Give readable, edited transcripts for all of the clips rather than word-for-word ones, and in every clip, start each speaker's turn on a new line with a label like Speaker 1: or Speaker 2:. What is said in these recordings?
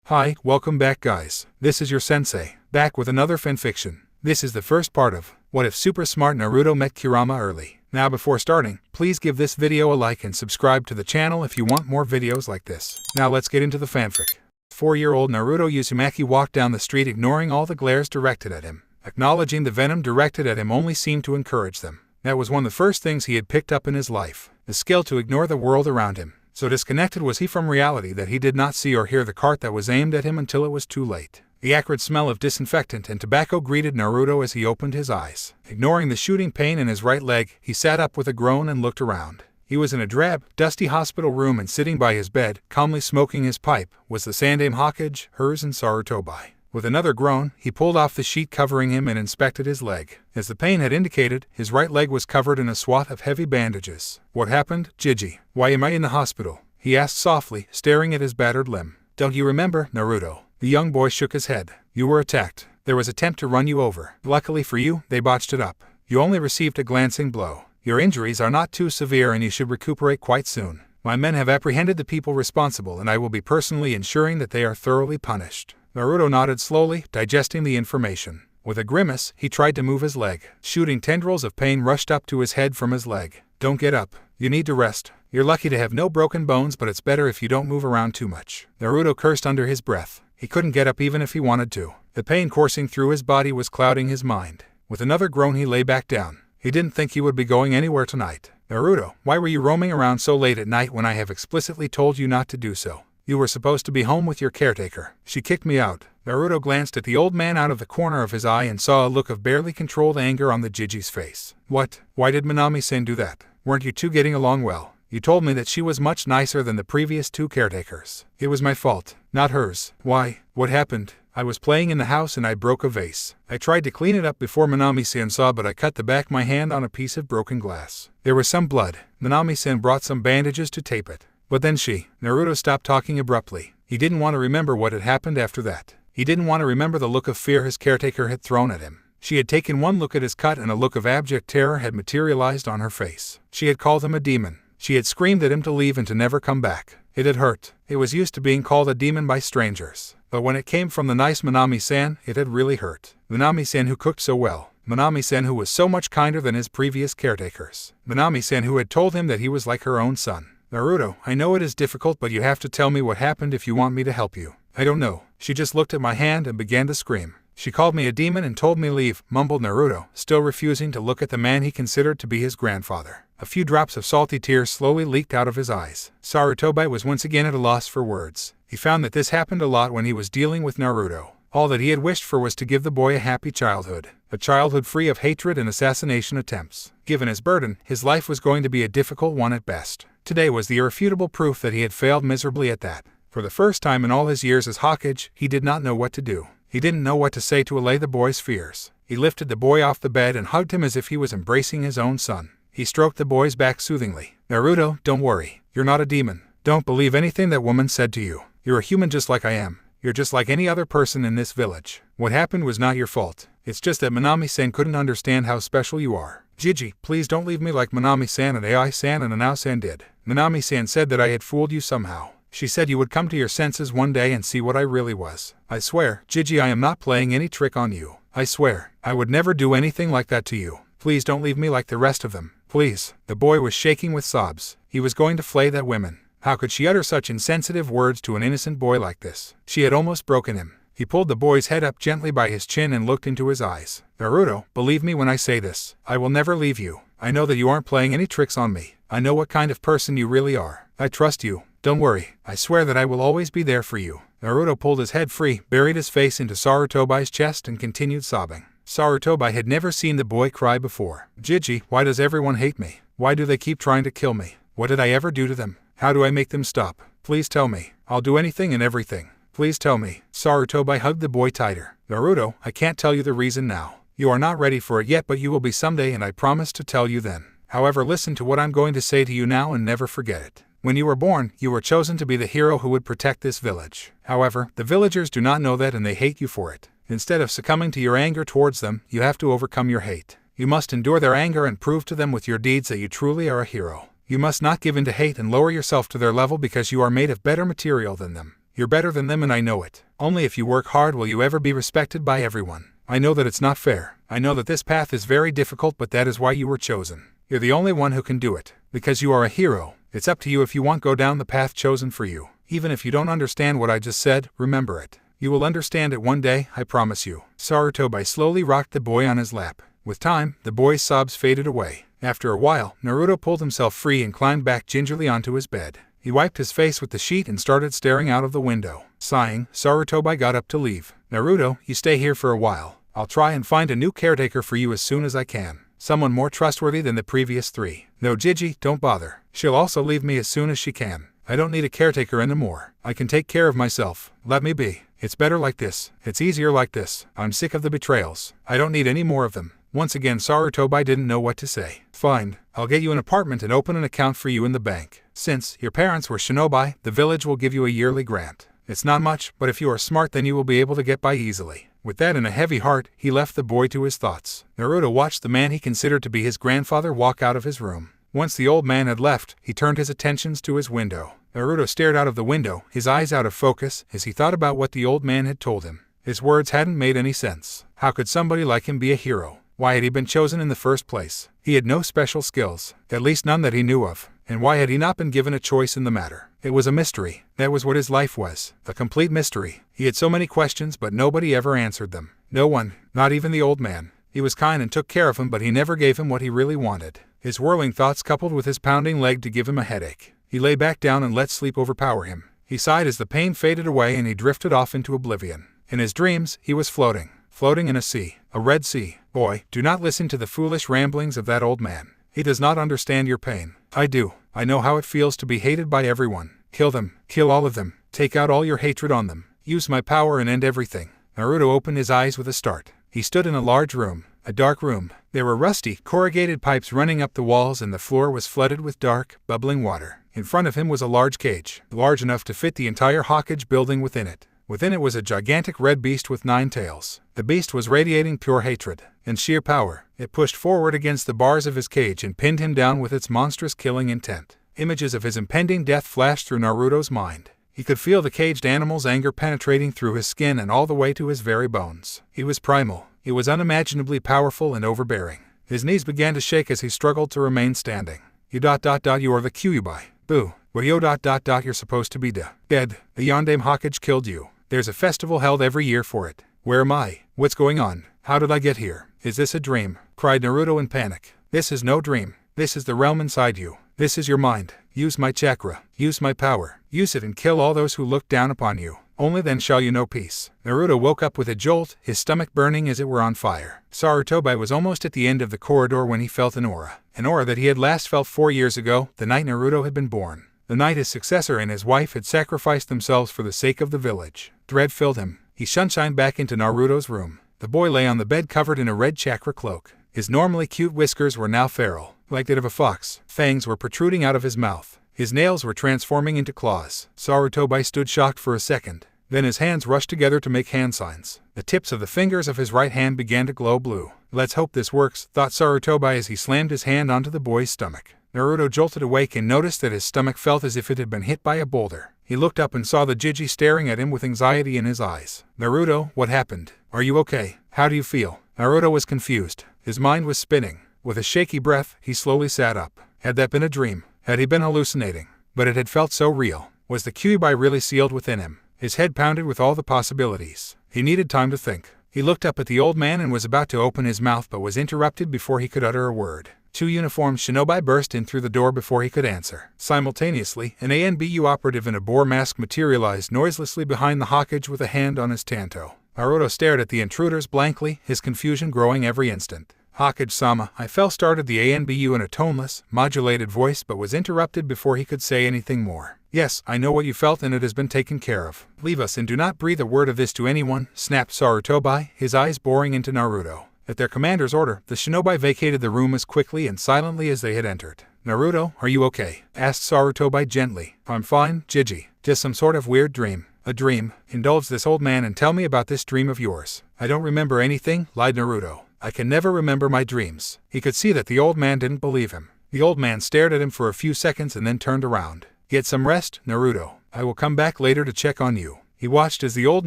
Speaker 1: Hi, welcome back guys. This is your sensei, back with another fanfiction. This is the first part of What If Super Smart Naruto Met Kurama Early. Now before starting, please give this video a like and subscribe to the channel if you want more videos like this. Now let's get into the fanfic. 4-year-old Naruto Uzumaki walked down the street ignoring all the glares directed at him. Acknowledging the venom directed at him only seemed to encourage them. That was one of the first things he had picked up in his life, the skill to ignore the world around him. So disconnected was he from reality that he did not see or hear the cart that was aimed at him until it was too late. The acrid smell of disinfectant and tobacco greeted Naruto as he opened his eyes. Ignoring the shooting pain in his right leg, he sat up with a groan and looked around. He was in a drab, dusty hospital room, and sitting by his bed, calmly smoking his pipe, was the Sandaime Hokage, hers and Sarutobi. With another groan, he pulled off the sheet covering him and inspected his leg. As the pain had indicated, his right leg was covered in a swath of heavy bandages. What happened, Gigi? Why am I in the hospital? He asked softly, staring at his battered limb. Don't you remember, Naruto? The young boy shook his head. You were attacked. There was an attempt to run you over. Luckily for you, they botched it up. You only received a glancing blow. Your injuries are not too severe and you should recuperate quite soon. My men have apprehended the people responsible and I will be personally ensuring that they are thoroughly punished. Naruto nodded slowly, digesting the information. With a grimace, he tried to move his leg. Shooting tendrils of pain rushed up to his head from his leg. Don't get up. You need to rest. You're lucky to have no broken bones, but it's better if you don't move around too much. Naruto cursed under his breath. He couldn't get up even if he wanted to. The pain coursing through his body was clouding his mind. With another groan he lay back down. He didn't think he would be going anywhere tonight. Naruto, why were you roaming around so late at night when I have explicitly told you not to do so? You were supposed to be home with your caretaker. She kicked me out. Naruto glanced at the old man out of the corner of his eye and saw a look of barely controlled anger on the Jiji's face. What? Why did Minami-san do that? Weren't you two getting along well? You told me that she was much nicer than the previous two caretakers. It was my fault, not hers. Why? What happened? I was playing in the house and I broke a vase. I tried to clean it up before Minami-san saw, but I cut the back of my hand on a piece of broken glass. There was some blood. Minami-san brought some bandages to tape it. But then Naruto stopped talking abruptly. He didn't want to remember what had happened after that. He didn't want to remember the look of fear his caretaker had thrown at him. She had taken one look at his cut and a look of abject terror had materialized on her face. She had called him a demon. She had screamed at him to leave and to never come back. It had hurt. It was used to being called a demon by strangers. But when it came from the nice Minami-san, it had really hurt. Minami-san who cooked so well. Minami-san who was so much kinder than his previous caretakers. Minami-san who had told him that he was like her own son. Naruto, I know it is difficult, but you have to tell me what happened if you want me to help you. I don't know. She just looked at my hand and began to scream. She called me a demon and told me leave, mumbled Naruto, still refusing to look at the man he considered to be his grandfather. A few drops of salty tears slowly leaked out of his eyes. Sarutobi was once again at a loss for words. He found that this happened a lot when he was dealing with Naruto. All that he had wished for was to give the boy a happy childhood. A childhood free of hatred and assassination attempts. Given his burden, his life was going to be a difficult one at best. Today was the irrefutable proof that he had failed miserably at that. For the first time in all his years as Hokage, he did not know what to do. He didn't know what to say to allay the boy's fears. He lifted the boy off the bed and hugged him as if he was embracing his own son. He stroked the boy's back soothingly. Naruto, don't worry. You're not a demon. Don't believe anything that woman said to you. You're a human just like I am. You're just like any other person in this village. What happened was not your fault. It's just that Minami-san couldn't understand how special you are. Gigi, please don't leave me like Minami-san and Ai-san and Anao-san did. Minami-san said that I had fooled you somehow. She said you would come to your senses one day and see what I really was. I swear, Gigi, I am not playing any trick on you. I swear, I would never do anything like that to you. Please don't leave me like the rest of them. Please. The boy was shaking with sobs. He was going to flay that woman. How could she utter such insensitive words to an innocent boy like this? She had almost broken him. He pulled the boy's head up gently by his chin and looked into his eyes. Naruto, believe me when I say this. I will never leave you. I know that you aren't playing any tricks on me. I know what kind of person you really are. I trust you. Don't worry. I swear that I will always be there for you. Naruto pulled his head free, buried his face into Sarutobi's chest and continued sobbing. Sarutobi had never seen the boy cry before. Gigi, why does everyone hate me? Why do they keep trying to kill me? What did I ever do to them? How do I make them stop? Please tell me. I'll do anything and everything. Please tell me. Sarutobi hugged the boy tighter. Naruto, I can't tell you the reason now. You are not ready for it yet, but you will be someday and I promise to tell you then. However, listen to what I'm going to say to you now and never forget it. When you were born, you were chosen to be the hero who would protect this village. However, the villagers do not know that and they hate you for it. Instead of succumbing to your anger towards them, you have to overcome your hate. You must endure their anger and prove to them with your deeds that you truly are a hero. You must not give in to hate and lower yourself to their level because you are made of better material than them. You're better than them and I know it. Only if you work hard will you ever be respected by everyone. I know that it's not fair. I know that this path is very difficult, but that is why you were chosen. You're the only one who can do it. Because you are a hero. It's up to you if you want to go down the path chosen for you. Even if you don't understand what I just said, remember it. You will understand it one day, I promise you. Sarutobi slowly rocked the boy on his lap. With time, the boy's sobs faded away. After a while, Naruto pulled himself free and climbed back gingerly onto his bed. He wiped his face with the sheet and started staring out of the window. Sighing, Sarutobi got up to leave. Naruto, you stay here for a while. I'll try and find a new caretaker for you as soon as I can. Someone more trustworthy than the previous 3. No, Gigi, don't bother. She'll also leave me as soon as she can. I don't need a caretaker anymore. I can take care of myself. Let me be. It's better like this. It's easier like this. I'm sick of the betrayals. I don't need any more of them. Once again, Sarutobi didn't know what to say. Fine. I'll get you an apartment and open an account for you in the bank. Since your parents were shinobi, the village will give you a yearly grant. It's not much, but if you are smart then you will be able to get by easily. With that and a heavy heart, he left the boy to his thoughts. Naruto watched the man he considered to be his grandfather walk out of his room. Once the old man had left, he turned his attentions to his window. Naruto stared out of the window, his eyes out of focus, as he thought about what the old man had told him. His words hadn't made any sense. How could somebody like him be a hero? Why had he been chosen in the first place? He had no special skills, at least none that he knew of. And why had he not been given a choice in the matter? It was a mystery. That was what his life was. A complete mystery. He had so many questions, but nobody ever answered them. No one, not even the old man. He was kind and took care of him, but he never gave him what he really wanted. His whirling thoughts coupled with his pounding leg to give him a headache. He lay back down and let sleep overpower him. He sighed as the pain faded away and he drifted off into oblivion. In his dreams, he was floating in a sea, a red sea. Boy, do not listen to the foolish ramblings of that old man. He does not understand your pain. I do. I know how it feels to be hated by everyone. Kill them. Kill all of them. Take out all your hatred on them. Use my power and end everything. Naruto opened his eyes with a start. He stood in a large room, a dark room. There were rusty, corrugated pipes running up the walls and the floor was flooded with dark, bubbling water. In front of him was a large cage, large enough to fit the entire Hokage building within it. Within it was a gigantic red beast with 9 tails. The beast was radiating pure hatred and sheer power. It pushed forward against the bars of his cage and pinned him down with its monstrous killing intent. Images of his impending death flashed through Naruto's mind. He could feel the caged animal's anger penetrating through his skin and all the way to his very bones. He was primal. He was unimaginably powerful and overbearing. His knees began to shake as he struggled to remain standing. You are the Kyuubi. Boo. Well you're supposed to be dead. The Yondaime Hokage killed you. There's a festival held every year for it. Where am I? What's going on? How did I get here? Is this a dream? Cried Naruto in panic. This is no dream. This is the realm inside you. This is your mind. Use my chakra. Use my power. Use it and kill all those who look down upon you. Only then shall you know peace. Naruto woke up with a jolt, his stomach burning as it were on fire. Sarutobi was almost at the end of the corridor when he felt an aura that he had last felt 4 years ago, the night Naruto had been born. The night his successor and his wife had sacrificed themselves for the sake of the village. Dread filled him. He shunshined back into Naruto's room. The boy lay on the bed covered in a red chakra cloak. His normally cute whiskers were now feral, like that of a fox. Fangs were protruding out of his mouth. His nails were transforming into claws. Sarutobi stood shocked for a second. Then his hands rushed together to make hand signs. The tips of the fingers of his right hand began to glow blue. Let's hope this works, thought Sarutobi as he slammed his hand onto the boy's stomach. Naruto jolted awake and noticed that his stomach felt as if it had been hit by a boulder. He looked up and saw the Jiji staring at him with anxiety in his eyes. Naruto, what happened? Are you okay? How do you feel? Naruto was confused. His mind was spinning. With a shaky breath, he slowly sat up. Had that been a dream? Had he been hallucinating? But it had felt so real. Was the Kyuubi really sealed within him? His head pounded with all the possibilities. He needed time to think. He looked up at the old man and was about to open his mouth but was interrupted before he could utter a word. 2 uniformed shinobi burst in through the door before he could answer. Simultaneously, an ANBU operative in a boar mask materialized noiselessly behind the Hokage with a hand on his tanto. Naruto stared at the intruders blankly, his confusion growing every instant. Hokage-sama, I fell started the ANBU in a toneless, modulated voice but was interrupted before he could say anything more. Yes, I know what you felt and it has been taken care of. Leave us and do not breathe a word of this to anyone, snapped Sarutobi, his eyes boring into Naruto. At their commander's order, the shinobi vacated the room as quickly and silently as they had entered. Naruto, are you okay? Asked Sarutobi gently. I'm fine, Jiji. Just some sort of weird dream. A dream. Indulge this old man and tell me about this dream of yours. I don't remember anything, lied Naruto. I can never remember my dreams. He could see that the old man didn't believe him. The old man stared at him for a few seconds and then turned around. Get some rest, Naruto. I will come back later to check on you." He watched as the old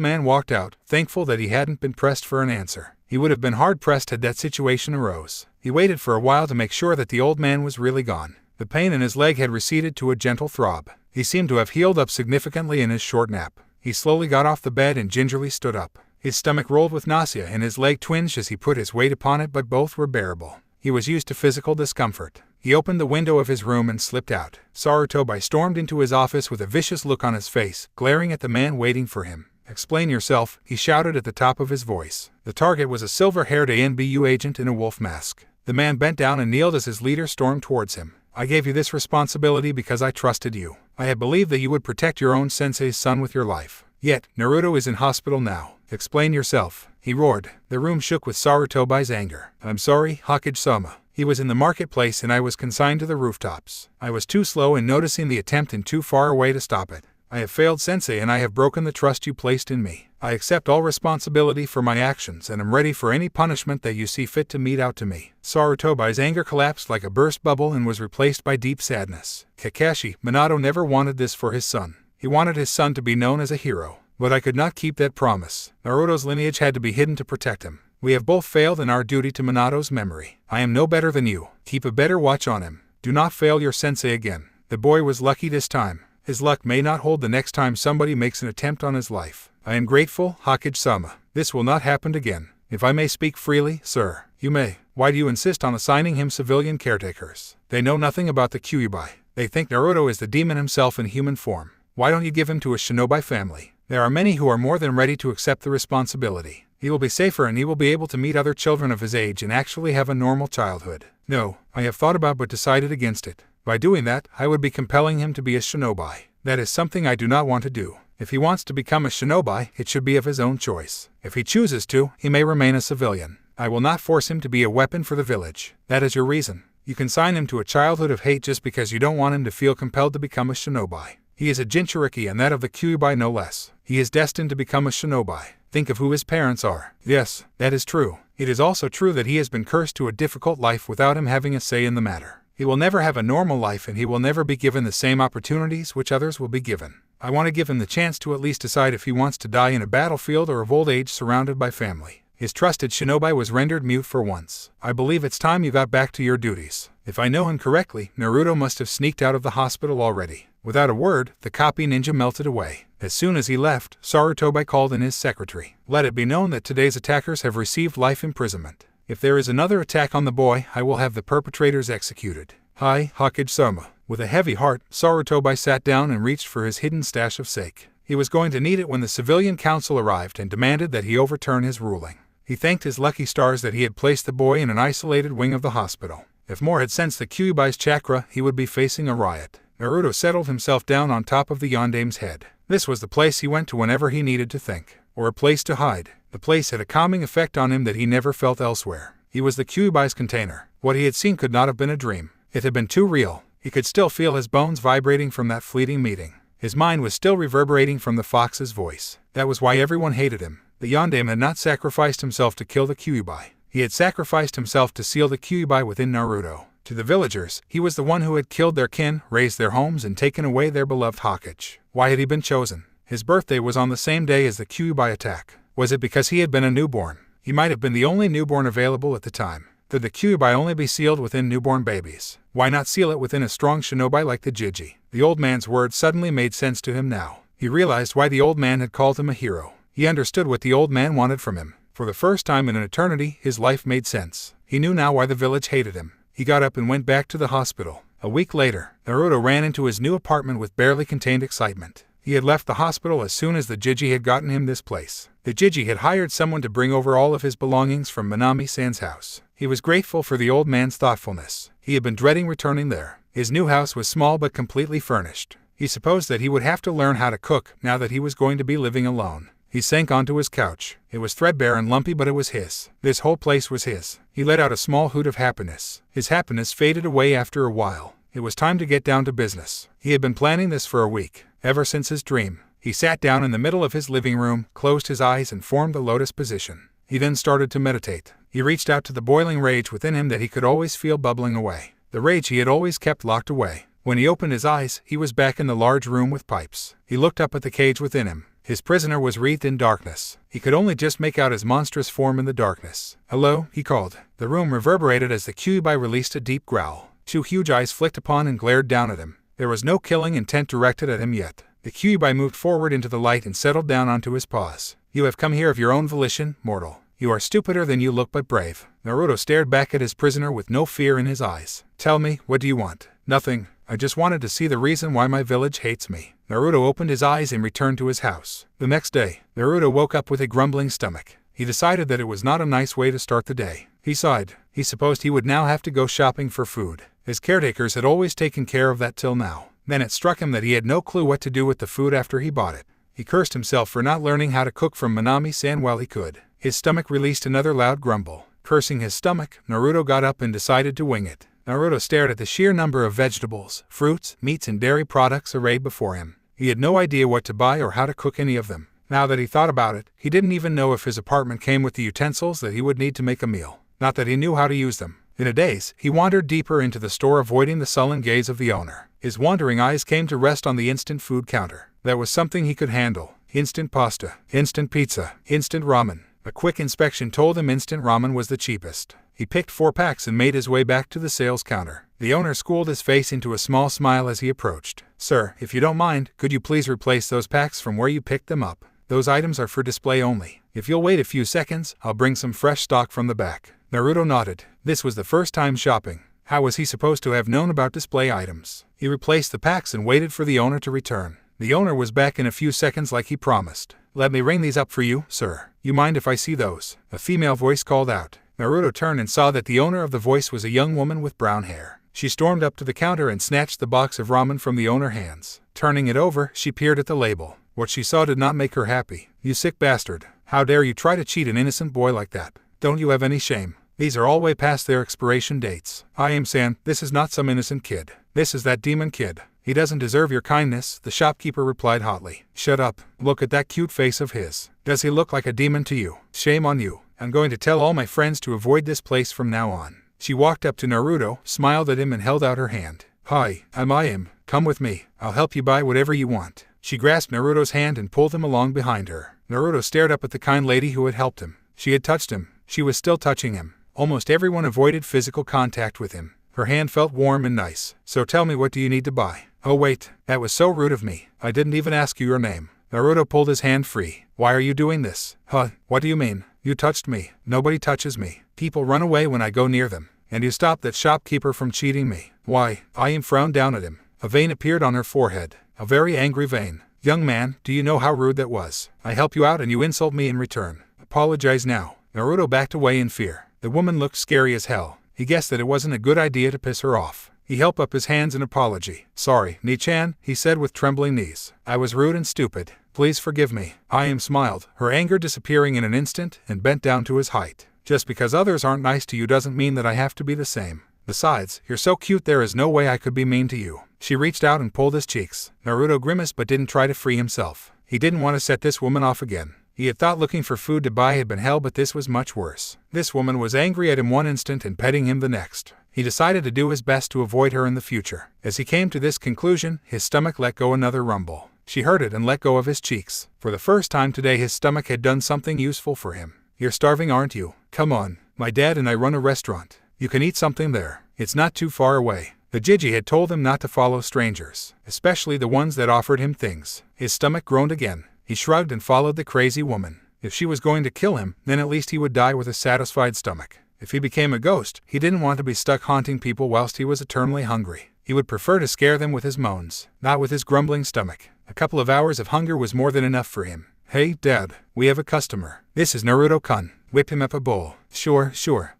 Speaker 1: man walked out, thankful that he hadn't been pressed for an answer. He would have been hard-pressed had that situation arose. He waited for a while to make sure that the old man was really gone. The pain in his leg had receded to a gentle throb. He seemed to have healed up significantly in his short nap. He slowly got off the bed and gingerly stood up. His stomach rolled with nausea and his leg twinged as he put his weight upon it, but both were bearable. He was used to physical discomfort. He opened the window of his room and slipped out. Sarutobi stormed into his office with a vicious look on his face, glaring at the man waiting for him. "Explain yourself," he shouted at the top of his voice. The target was a silver-haired ANBU agent in a wolf mask. The man bent down and kneeled as his leader stormed towards him. "I gave you this responsibility because I trusted you. I had believed that you would protect your own sensei's son with your life. Yet, Naruto is in hospital now. Explain yourself," he roared. The room shook with Sarutobi's anger. "I'm sorry, Hokage-sama. He was in the marketplace and I was consigned to the rooftops. I was too slow in noticing the attempt and too far away to stop it. I have failed Sensei and I have broken the trust you placed in me. I accept all responsibility for my actions and am ready for any punishment that you see fit to mete out to me." Sarutobi's anger collapsed like a burst bubble and was replaced by deep sadness. Kakashi, Minato never wanted this for his son. He wanted his son to be known as a hero. But I could not keep that promise. Naruto's lineage had to be hidden to protect him. We have both failed in our duty to Minato's memory. I am no better than you. Keep a better watch on him. Do not fail your sensei again. The boy was lucky this time. His luck may not hold the next time somebody makes an attempt on his life. I am grateful, Hokage-sama. This will not happen again. If I may speak freely, sir. You may. Why do you insist on assigning him civilian caretakers? They know nothing about the Kyuubi. They think Naruto is the demon himself in human form. Why don't you give him to a shinobi family? There are many who are more than ready to accept the responsibility. He will be safer and he will be able to meet other children of his age and actually have a normal childhood. No, I have thought about but decided against it. By doing that, I would be compelling him to be a shinobi. That is something I do not want to do. If he wants to become a shinobi, it should be of his own choice. If he chooses to, he may remain a civilian. I will not force him to be a weapon for the village. That is your reason. You consign him to a childhood of hate just because you don't want him to feel compelled to become a shinobi. He is a Jinchuriki and that of the Kyuubi no less. He is destined to become a shinobi. Think of who his parents are. Yes, that is true. It is also true that he has been cursed to a difficult life without him having a say in the matter. He will never have a normal life and he will never be given the same opportunities which others will be given. I want to give him the chance to at least decide if he wants to die in a battlefield or of old age surrounded by family. His trusted shinobi was rendered mute for once. I believe it's time you got back to your duties. If I know him correctly, Naruto must have sneaked out of the hospital already. Without a word, the copy ninja melted away. As soon as he left, Sarutobi called in his secretary. Let it be known that today's attackers have received life imprisonment. If there is another attack on the boy, I will have the perpetrators executed. Hi, Hokage-sama. With a heavy heart, Sarutobi sat down and reached for his hidden stash of sake. He was going to need it when the civilian council arrived and demanded that he overturn his ruling. He thanked his lucky stars that he had placed the boy in an isolated wing of the hospital. If more had sensed the Kyuubi's chakra, he would be facing a riot. Naruto settled himself down on top of the Yondame's head. This was the place he went to whenever he needed to think, or a place to hide. The place had a calming effect on him that he never felt elsewhere. He was the Kyuubi's container. What he had seen could not have been a dream. It had been too real. He could still feel his bones vibrating from that fleeting meeting. His mind was still reverberating from the fox's voice. That was why everyone hated him. The Yondame had not sacrificed himself to kill the Kyuubi. He had sacrificed himself to seal the Kyuubi within Naruto. To the villagers, he was the one who had killed their kin, razed their homes, and taken away their beloved Hokage. Why had he been chosen? His birthday was on the same day as the Kyuubi attack. Was it because he had been a newborn? He might have been the only newborn available at the time. Could the Kyuubi only be sealed within newborn babies? Why not seal it within a strong shinobi like the Jiji? The old man's words suddenly made sense to him now. He realized why the old man had called him a hero. He understood what the old man wanted from him. For the first time in an eternity, his life made sense. He knew now why the village hated him. He got up and went back to the hospital. A week later, Naruto ran into his new apartment with barely contained excitement. He had left the hospital as soon as the Jiji had gotten him this place. The Jiji had hired someone to bring over all of his belongings from Minami-san's house. He was grateful for the old man's thoughtfulness. He had been dreading returning there. His new house was small but completely furnished. He supposed that he would have to learn how to cook now that he was going to be living alone. He sank onto his couch. It was threadbare and lumpy, but it was his. This whole place was his. He let out a small hoot of happiness. His happiness faded away after a while. It was time to get down to business. He had been planning this for a week, ever since his dream. He sat down in the middle of his living room, closed his eyes, and formed the lotus position. He then started to meditate. He reached out to the boiling rage within him that he could always feel bubbling away. The rage he had always kept locked away. When he opened his eyes, he was back in the large room with pipes. He looked up at the cage within him. His prisoner was wreathed in darkness. He could only just make out his monstrous form in the darkness. "Hello," he called. The room reverberated as the Kyuubi released a deep growl. Two huge eyes flicked upon and glared down at him. There was no killing intent directed at him yet. The Kyuubi moved forward into the light and settled down onto his paws. "You have come here of your own volition, mortal. You are stupider than you look but brave." Naruto stared back at his prisoner with no fear in his eyes. "Tell me, what do you want?" "Nothing. I just wanted to see the reason why my village hates me." Naruto opened his eyes and returned to his house. The next day, Naruto woke up with a grumbling stomach. He decided that it was not a nice way to start the day. He sighed. He supposed he would now have to go shopping for food. His caretakers had always taken care of that till now. Then it struck him that he had no clue what to do with the food after he bought it. He cursed himself for not learning how to cook from Minami-san while he could. His stomach released another loud grumble. Cursing his stomach, Naruto got up and decided to wing it. Naruto stared at the sheer number of vegetables, fruits, meats and dairy products arrayed before him. He had no idea what to buy or how to cook any of them. Now that he thought about it, he didn't even know if his apartment came with the utensils that he would need to make a meal. Not that he knew how to use them. In a daze, he wandered deeper into the store, avoiding the sullen gaze of the owner. His wandering eyes came to rest on the instant food counter. That was something he could handle. Instant pasta, instant pizza, instant ramen. A quick inspection told him instant ramen was the cheapest. He picked 4 packs and made his way back to the sales counter. The owner schooled his face into a small smile as he approached. "Sir, if you don't mind, could you please replace those packs from where you picked them up? Those items are for display only. If you'll wait a few seconds, I'll bring some fresh stock from the back." Naruto nodded. This was the first time shopping. How was he supposed to have known about display items? He replaced the packs and waited for the owner to return. The owner was back in a few seconds like he promised. "Let me ring these up for you, sir. You mind if I see those?" A female voice called out. Naruto turned and saw that the owner of the voice was a young woman with brown hair. She stormed up to the counter and snatched the box of ramen from the owner's hands. Turning it over, she peered at the label. What she saw did not make her happy. "You sick bastard. How dare you try to cheat an innocent boy like that? Don't you have any shame? These are all way past their expiration dates." "I am San. This is not some innocent kid. This is that demon kid. He doesn't deserve your kindness," the shopkeeper replied hotly. "Shut up. Look at that cute face of his. Does he look like a demon to you? Shame on you. I'm going to tell all my friends to avoid this place from now on." She walked up to Naruto, smiled at him and held out her hand. "Hi, I'm I.M. Come with me. I'll help you buy whatever you want." She grasped Naruto's hand and pulled him along behind her. Naruto stared up at the kind lady who had helped him. She had touched him. She was still touching him. Almost everyone avoided physical contact with him. Her hand felt warm and nice. "So tell me, what do you need to buy?" "Oh wait, that was so rude of me. I didn't even ask you your name." Naruto pulled his hand free. "Why are you doing this?" "Huh, what do you mean? You touched me." "Nobody touches me. People run away when I go near them. And you stopped that shopkeeper from cheating me." "Why?" I.M. frowned down at him. A vein appeared on her forehead. A very angry vein. "Young man, do you know how rude that was? I help you out and you insult me in return. Apologize now." Naruto backed away in fear. The woman looked scary as hell. He guessed that it wasn't a good idea to piss her off. He held up his hands in apology. "Sorry, Ni-chan," he said with trembling knees. "I was rude and stupid. Please forgive me." I.M. smiled, her anger disappearing in an instant, and bent down to his height. "Just because others aren't nice to you doesn't mean that I have to be the same. Besides, you're so cute there is no way I could be mean to you." She reached out and pulled his cheeks. Naruto grimaced but didn't try to free himself. He didn't want to set this woman off again. He had thought looking for food to buy had been hell, but this was much worse. This woman was angry at him one instant and petting him the next. He decided to do his best to avoid her in the future. As he came to this conclusion, his stomach let go another rumble. She heard it and let go of his cheeks. For the first time today his stomach had done something useful for him. "You're starving, aren't you? Come on. My dad and I run a restaurant. You can eat something there. It's not too far away." The Jiji had told him not to follow strangers, especially the ones that offered him things. His stomach groaned again. He shrugged and followed the crazy woman. If she was going to kill him, then at least he would die with a satisfied stomach. If he became a ghost, he didn't want to be stuck haunting people whilst he was eternally hungry. He would prefer to scare them with his moans, not with his grumbling stomach. A couple of hours of hunger was more than enough for him. "Hey, Dad, we have a customer. This is Naruto-kun." Whip him up a bowl. Sure.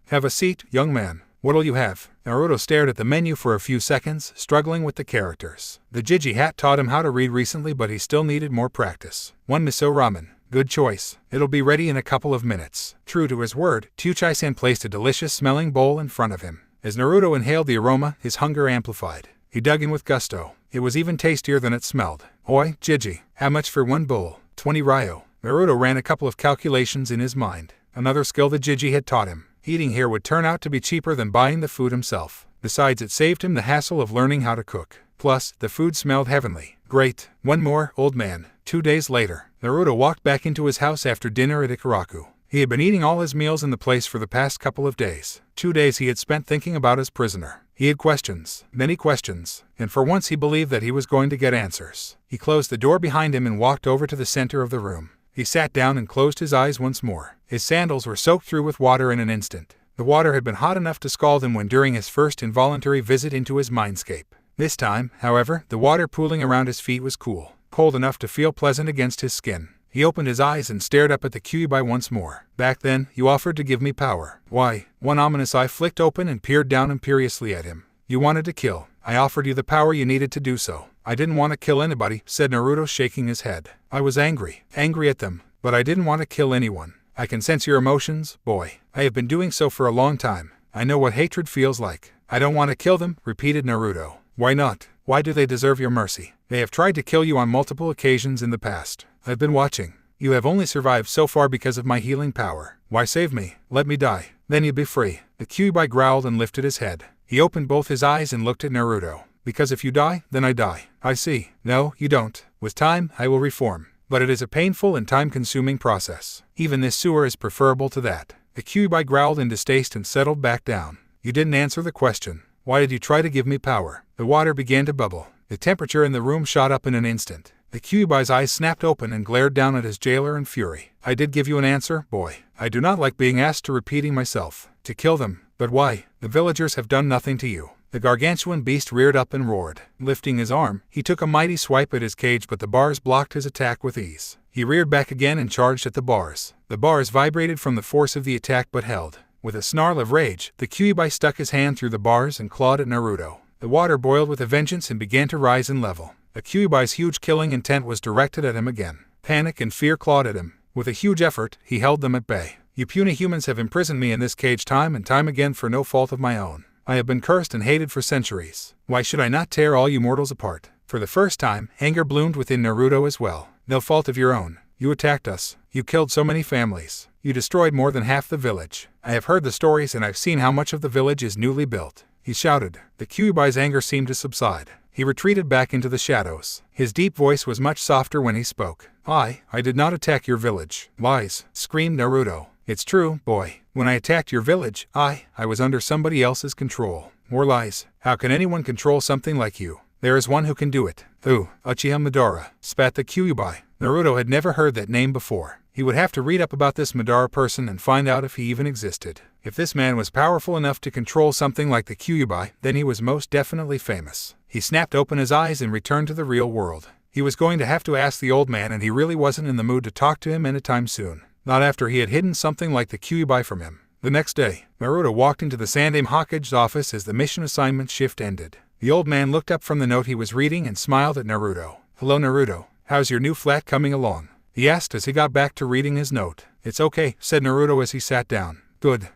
Speaker 1: Have a seat, young man. What'll you have?" Naruto stared at the menu for a few seconds, struggling with the characters. The Jiji hat taught him how to read recently, but he still needed more practice. "1 miso ramen." "Good choice. It'll be ready in a couple of minutes." True to his word, Chuchai-san placed a delicious-smelling bowl in front of him. As Naruto inhaled the aroma, his hunger amplified. He dug in with gusto. It was even tastier than it smelled. "Oi, Jiji, how much for 1 bowl?" 20 ryo. Naruto ran a couple of calculations in his mind. Another skill the Jiji had taught him. Eating here would turn out to be cheaper than buying the food himself. Besides, it saved him the hassle of learning how to cook. Plus, the food smelled heavenly. Great. One more, old man. 2 days later, Naruto walked back into his house after dinner at Ichiraku. He had been eating all his meals in the place for the past couple of days. 2 days he had spent thinking about his prisoner. He had questions, many questions, and for once he believed that he was going to get answers. He closed the door behind him and walked over to the center of the room. He sat down and closed his eyes once more. His sandals were soaked through with water in an instant. The water had been hot enough to scald him when during his first involuntary visit into his mindscape. This time, however, the water pooling around his feet was cool, cold enough to feel pleasant against his skin. He opened his eyes and stared up at the Kyuubi once more. Back then, you offered to give me power. Why? One ominous eye flicked open and peered down imperiously at him. You wanted to kill. I offered you the power you needed to do so. I didn't want to kill anybody, said Naruto, shaking his head. I was angry at them, but I didn't want to kill anyone. I can sense your emotions, boy. I have been doing so for a long time. I know what hatred feels like. I don't want to kill them, repeated Naruto. Why not? Why do they deserve your mercy? They have tried to kill you on multiple occasions in the past. I've been watching. You have only survived so far because of my healing power. Why save me? Let me die. Then you'll be free. The Kyuubi growled and lifted his head. He opened both his eyes and looked at Naruto. Because if you die, then I die. I see. No, you don't. With time, I will reform. But it is a painful and time-consuming process. Even this sewer is preferable to that. The Kyuubi growled in distaste and settled back down. You didn't answer the question. Why did you try to give me power? The water began to bubble. The temperature in the room shot up in an instant. The Kyuubi's eyes snapped open and glared down at his jailer in fury. I did give you an answer, boy. I do not like being asked to repeating myself. To kill them. But why? The villagers have done nothing to you. The gargantuan beast reared up and roared. Lifting his arm, he took a mighty swipe at his cage, but the bars blocked his attack with ease. He reared back again and charged at the bars. The bars vibrated from the force of the attack but held. With a snarl of rage, the Kyuubi stuck his hand through the bars and clawed at Naruto. The water boiled with a vengeance and began to rise in level. The Kyuubi's huge killing intent was directed at him again. Panic and fear clawed at him. With a huge effort, he held them at bay. You puny humans have imprisoned me in this cage time and time again for no fault of my own. I have been cursed and hated for centuries. Why should I not tear all you mortals apart? For the first time, anger bloomed within Naruto as well. No fault of your own. You attacked us. You killed so many families. You destroyed more than half the village. I have heard the stories and I've seen how much of the village is newly built. He shouted. The Kyuubi's anger seemed to subside. He retreated back into the shadows. His deep voice was much softer when he spoke. I did not attack your village. Lies, screamed Naruto. It's true, boy. When I attacked your village, I was under somebody else's control. More lies. How can anyone control something like you? There is one who can do it. Who? Uchiha Madara, spat the Kyuubi. Naruto had never heard that name before. He would have to read up about this Madara person and find out if he even existed. If this man was powerful enough to control something like the Kyuubi, then he was most definitely famous. He snapped open his eyes and returned to the real world. He was going to have to ask the old man, and he really wasn't in the mood to talk to him anytime soon. Not after he had hidden something like the Kyuubi from him. The next day, Naruto walked into the Sandaime Hokage's office as the mission assignment shift ended. The old man looked up from the note he was reading and smiled at Naruto. Hello Naruto, how's your new flat coming along? He asked as he got back to reading his note. It's okay, said Naruto as he sat down. Good.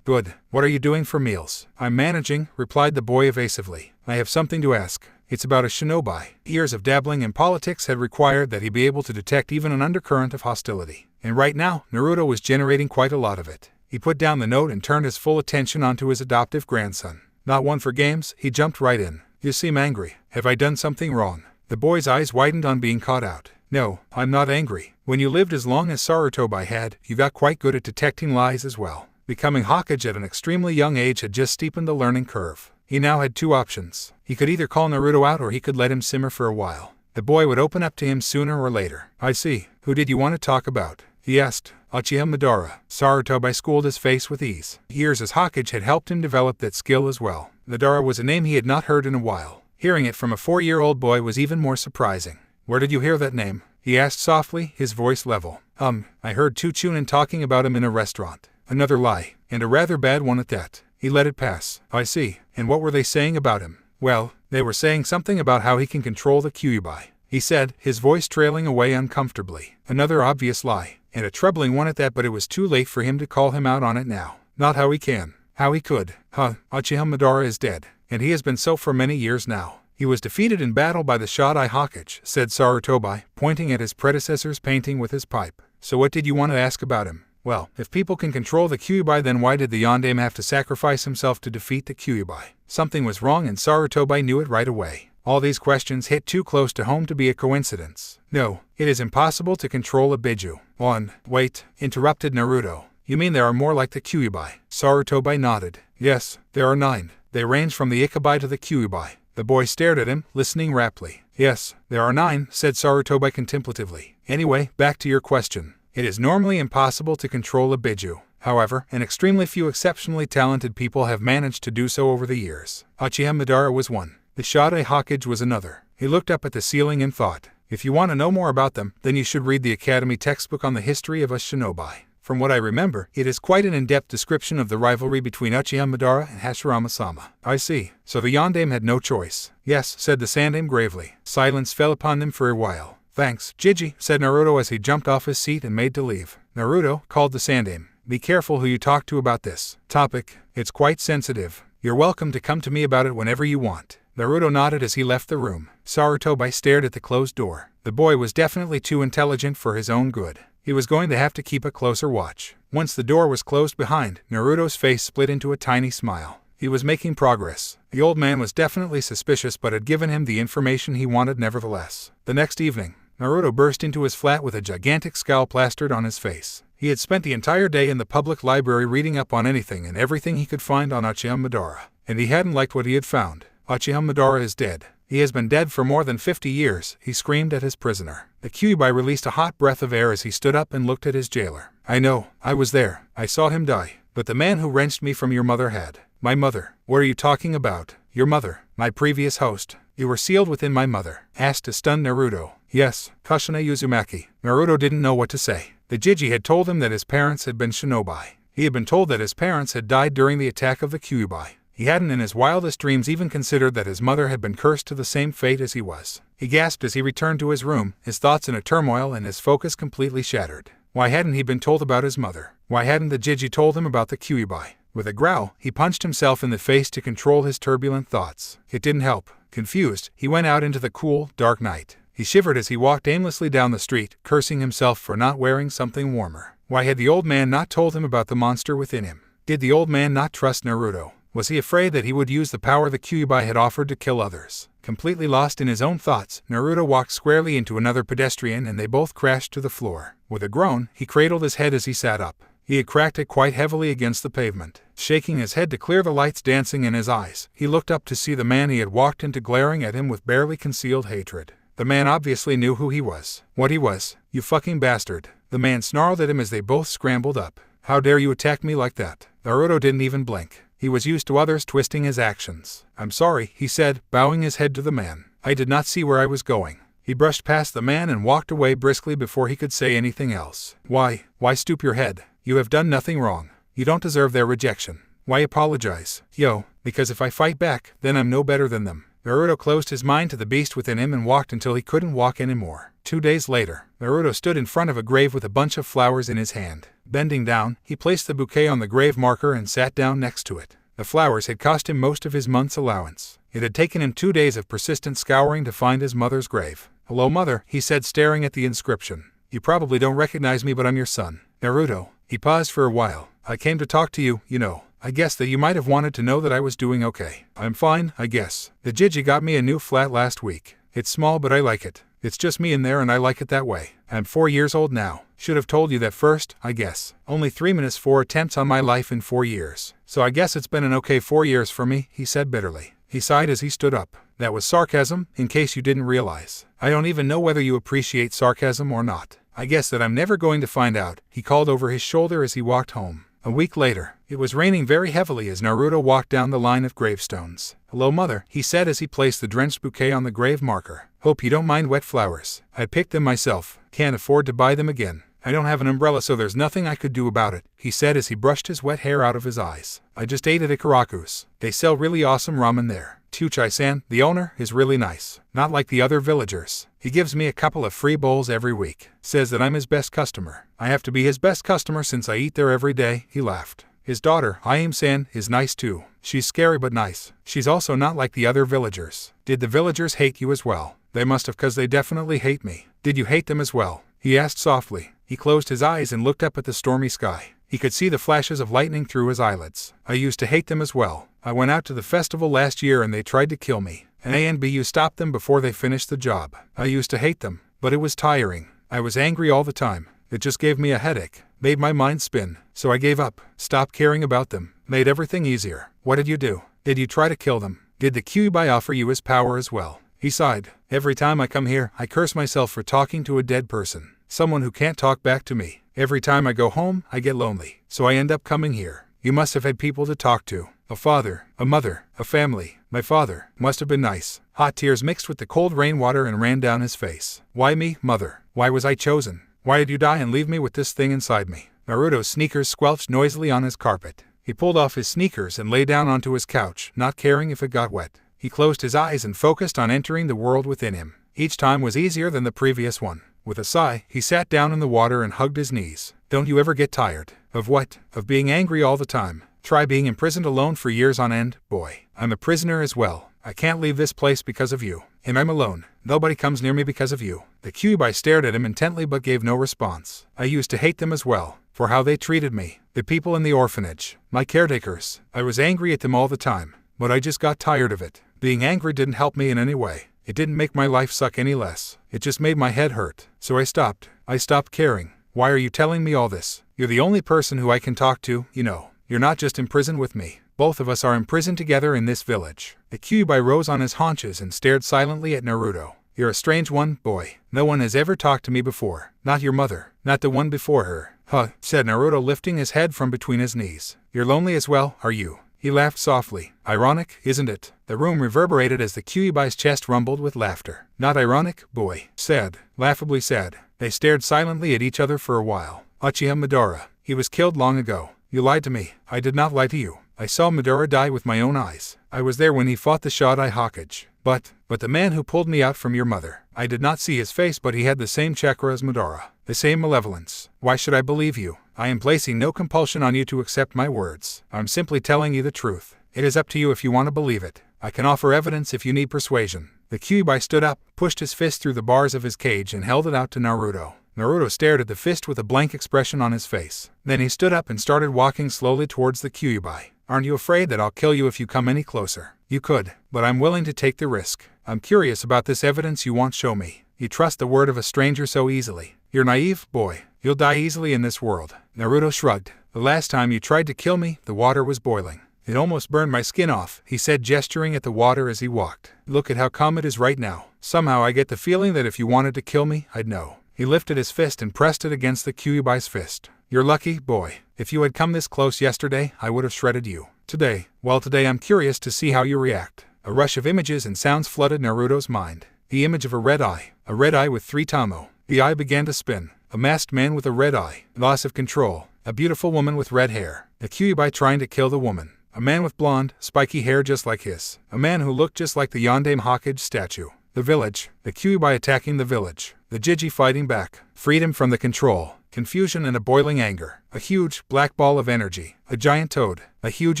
Speaker 1: What are you doing for meals? I'm managing, replied the boy evasively. I have something to ask. It's about a shinobi. Years of dabbling in politics had required that he be able to detect even an undercurrent of hostility. And right now, Naruto was generating quite a lot of it. He put down the note and turned his full attention onto his adoptive grandson. Not one for games, he jumped right in. You seem angry. Have I done something wrong? The boy's eyes widened on being caught out. No, I'm not angry. When you lived as long as Sarutobi had, you got quite good at detecting lies as well. Becoming Hokage at an extremely young age had just steepened the learning curve. He now had two options. He could either call Naruto out or he could let him simmer for a while. The boy would open up to him sooner or later. I see. Who did you want to talk about? He asked. Uchiha Madara. Sarutobi schooled his face with ease. Years as Hokage had helped him develop that skill as well. Madara was a name he had not heard in a while. Hearing it from a 4-year-old boy was even more surprising. Where did you hear that name? He asked softly, his voice level. I heard two Chunin talking about him in a restaurant. Another lie, and a rather bad one at that. He let it pass. I see. And what were they saying about him? Well, they were saying something about how he can control the Kyuubi. He said, his voice trailing away uncomfortably. Another obvious lie, and a troubling one at that, but it was too late for him to call him out on it now. Not how he can. How he could. Uchiha Madara is dead, and he has been so for many years now. He was defeated in battle by the Shot-Eye Hokage, said Sarutobi, pointing at his predecessor's painting with his pipe. So what did you want to ask about him? Well, if people can control the Kyuubi, then why did the Yondaime have to sacrifice himself to defeat the Kyuubi? Something was wrong and Sarutobi knew it right away. All these questions hit too close to home to be a coincidence. No, it is impossible to control a biju. 1. Wait, interrupted Naruto. You mean there are more like the Kyuubi? Sarutobi nodded. Yes, there are 9. They range from the Ichiraku to the Kyuubi. The boy stared at him, listening raptly. Yes, there are 9, said Sarutobi contemplatively. Anyway, back to your question. It is normally impossible to control a biju. However, an extremely few exceptionally talented people have managed to do so over the years. Uchiha Madara was one. The Shade Hokage was another. He looked up at the ceiling and thought, if you want to know more about them, then you should read the Academy textbook on the history of a shinobi. From what I remember, it is quite an in-depth description of the rivalry between Uchiha Madara and Hashirama-sama. I see. So the Yondaime had no choice. Yes, said the Sandaime gravely. Silence fell upon them for a while. Thanks, Jiji, said Naruto as he jumped off his seat and made to leave. Naruto, called the Sandaime. Be careful who you talk to about this topic. It's quite sensitive. You're welcome to come to me about it whenever you want. Naruto nodded as he left the room. Sarutobi stared at the closed door. The boy was definitely too intelligent for his own good. He was going to have to keep a closer watch. Once the door was closed behind, Naruto's face split into a tiny smile. He was making progress. The old man was definitely suspicious but had given him the information he wanted nevertheless. The next evening, Naruto burst into his flat with a gigantic scowl plastered on his face. He had spent the entire day in the public library reading up on anything and everything he could find on Uchiha Madara, and he hadn't liked what he had found. Uchiha Madara is dead. He has been dead for more than 50 years, he screamed at his prisoner. The Kyuubi released a hot breath of air as he stood up and looked at his jailer. I know, I was there. I saw him die. But the man who wrenched me from your mother had. My mother. What are you talking about? Your mother. My previous host. You were sealed within my mother. Asked a stunned Naruto. Yes, Kushina Uzumaki. Naruto didn't know what to say. The Jiji had told him that his parents had been shinobi. He had been told that his parents had died during the attack of the Kyuubi. He hadn't in his wildest dreams even considered that his mother had been cursed to the same fate as he was. He gasped as he returned to his room, his thoughts in a turmoil and his focus completely shattered. Why hadn't he been told about his mother? Why hadn't the Jiji told him about the Kyuubi? With a growl, he punched himself in the face to control his turbulent thoughts. It didn't help. Confused, he went out into the cool, dark night. He shivered as he walked aimlessly down the street, cursing himself for not wearing something warmer. Why had the old man not told him about the monster within him? Did the old man not trust Naruto? Was he afraid that he would use the power the Kyuubi had offered to kill others? Completely lost in his own thoughts, Naruto walked squarely into another pedestrian and they both crashed to the floor. With a groan, he cradled his head as he sat up. He had cracked it quite heavily against the pavement. Shaking his head to clear the lights dancing in his eyes, he looked up to see the man he had walked into glaring at him with barely concealed hatred. The man obviously knew who he was. What he was. You fucking bastard. The man snarled at him as they both scrambled up. How dare you attack me like that? Naruto didn't even blink. He was used to others twisting his actions. I'm sorry, he said, bowing his head to the man. I did not see where I was going. He brushed past the man and walked away briskly before he could say anything else. Why stoop your head? You have done nothing wrong. You don't deserve their rejection. Why apologize? Yo, because if I fight back, then I'm no better than them. Naruto closed his mind to the beast within him and walked until he couldn't walk anymore. 2 days later, Naruto stood in front of a grave with a bunch of flowers in his hand. Bending down, he placed the bouquet on the grave marker and sat down next to it. The flowers had cost him most of his month's allowance. It had taken him 2 days of persistent scouring to find his mother's grave. Hello, mother, he said, staring at the inscription. You probably don't recognize me, but I'm your son. Naruto. He paused for a while. I came to talk to you, you know. I guess that you might have wanted to know that I was doing okay. I'm fine, I guess. The Jiji got me a new flat last week. It's small, but I like it. It's just me in there and I like it that way. I'm 4 years old now. Should have told you that first, I guess. Only 3 minutes 4 attempts on my life in 4 years. So I guess it's been an okay 4 years for me, he said bitterly. He sighed as he stood up. That was sarcasm, in case you didn't realize. I don't even know whether you appreciate sarcasm or not. I guess that I'm never going to find out, he called over his shoulder as he walked home. A week later, it was raining very heavily as Naruto walked down the line of gravestones. Hello, mother, he said as he placed the drenched bouquet on the grave marker. Hope you don't mind wet flowers. I picked them myself. Can't afford to buy them again. I don't have an umbrella, so there's nothing I could do about it, he said as he brushed his wet hair out of his eyes. I just ate at Ichiraku's. They sell really awesome ramen there. Tuchai-san, the owner, is really nice. Not like the other villagers. He gives me a couple of free bowls every week. Says that I'm his best customer. I have to be his best customer since I eat there every day, he laughed. His daughter, Ayame-san, is nice too. She's scary but nice. She's also not like the other villagers. Did the villagers hate you as well? They must have, 'cause they definitely hate me. Did you hate them as well? He asked softly. He closed his eyes and looked up at the stormy sky. He could see the flashes of lightning through his eyelids. I used to hate them as well. I went out to the festival last year and they tried to kill me. An ANBU stopped them before they finished the job. I used to hate them, but it was tiring. I was angry all the time. It just gave me a headache, made my mind spin, so I gave up, stopped caring about them, made everything easier. What did you do? Did you try to kill them? Did the Kyuubi offer you his power as well? He sighed. Every time I come here, I curse myself for talking to a dead person, someone who can't talk back to me. Every time I go home, I get lonely, so I end up coming here. You must have had people to talk to. A father, a mother, a family. My father must have been nice. Hot tears mixed with the cold rainwater and ran down his face. Why me, mother? Why was I chosen? Why did you die and leave me with this thing inside me? Naruto's sneakers squelched noisily on his carpet. He pulled off his sneakers and lay down onto his couch, not caring if it got wet. He closed his eyes and focused on entering the world within him. Each time was easier than the previous one. With a sigh, he sat down in the water and hugged his knees. Don't you ever get tired? Of what? Of being angry all the time. Try being imprisoned alone for years on end, boy. I'm a prisoner as well. I can't leave this place because of you. And I'm alone. Nobody comes near me because of you. The Kyuubi stared at him intently but gave no response. I used to hate them as well, for how they treated me. The people in the orphanage. My caretakers. I was angry at them all the time, but I just got tired of it. Being angry didn't help me in any way. It didn't make my life suck any less. It just made my head hurt. So I stopped. I stopped caring. Why are you telling me all this? You're the only person who I can talk to, you know. You're not just imprisoned with me. Both of us are imprisoned together in this village. The Kyuubi rose on his haunches and stared silently at Naruto. You're a strange one, boy. No one has ever talked to me before. Not your mother. Not the one before her. Huh, said Naruto, lifting his head from between his knees. You're lonely as well, are you? He laughed softly. Ironic, isn't it? The room reverberated as the Kyuubi's chest rumbled with laughter. Not ironic, boy. Sad. Laughably sad. They stared silently at each other for a while. Uchiha Madara. He was killed long ago. You lied to me. I did not lie to you. I saw Madara die with my own eyes. I was there when he fought the Shodai Hokage. But the man who pulled me out from your mother. I did not see his face, but he had the same chakra as Madara. The same malevolence. Why should I believe you? I am placing no compulsion on you to accept my words. I'm simply telling you the truth. It is up to you if you want to believe it. I can offer evidence if you need persuasion. The Kyuubi stood up, pushed his fist through the bars of his cage and held it out to Naruto. Naruto stared at the fist with a blank expression on his face. Then he stood up and started walking slowly towards the Kyuubi. Aren't you afraid that I'll kill you if you come any closer? You could, but I'm willing to take the risk. I'm curious about this evidence you won't show me. You trust the word of a stranger so easily. You're naive, boy. You'll die easily in this world. Naruto shrugged. The last time you tried to kill me, the water was boiling. It almost burned my skin off, he said, gesturing at the water as he walked. Look at how calm it is right now. Somehow I get the feeling that if you wanted to kill me, I'd know. He lifted his fist and pressed it against the Kyuubi's fist. You're lucky, boy. If you had come this close yesterday, I would have shredded you. Today I'm curious to see how you react. A rush of images and sounds flooded Naruto's mind. The image of a red eye with 3 tamo. The eye began to spin. A masked man with a red eye. Loss of control. A beautiful woman with red hair. The Kyuubi trying to kill the woman. A man with blonde, spiky hair just like his. A man who looked just like the Yondaime Hokage statue. The village. The Kyuubi attacking the village. The Jiji fighting back. Freedom from the control. Confusion and a boiling anger. A huge, black ball of energy. A giant toad. A huge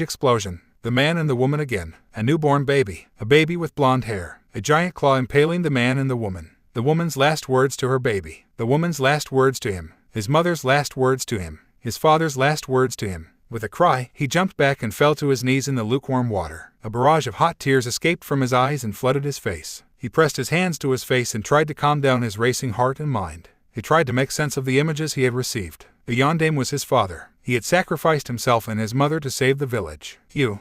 Speaker 1: explosion. The man and the woman again. A newborn baby. A baby with blonde hair. A giant claw impaling the man and the woman. The woman's last words to her baby. The woman's last words to him. His mother's last words to him. His father's last words to him. With a cry, he jumped back and fell to his knees in the lukewarm water. A barrage of hot tears escaped from his eyes and flooded his face. He pressed his hands to his face and tried to calm down his racing heart and mind. He tried to make sense of the images he had received. The Yondaime was his father. He had sacrificed himself and his mother to save the village. You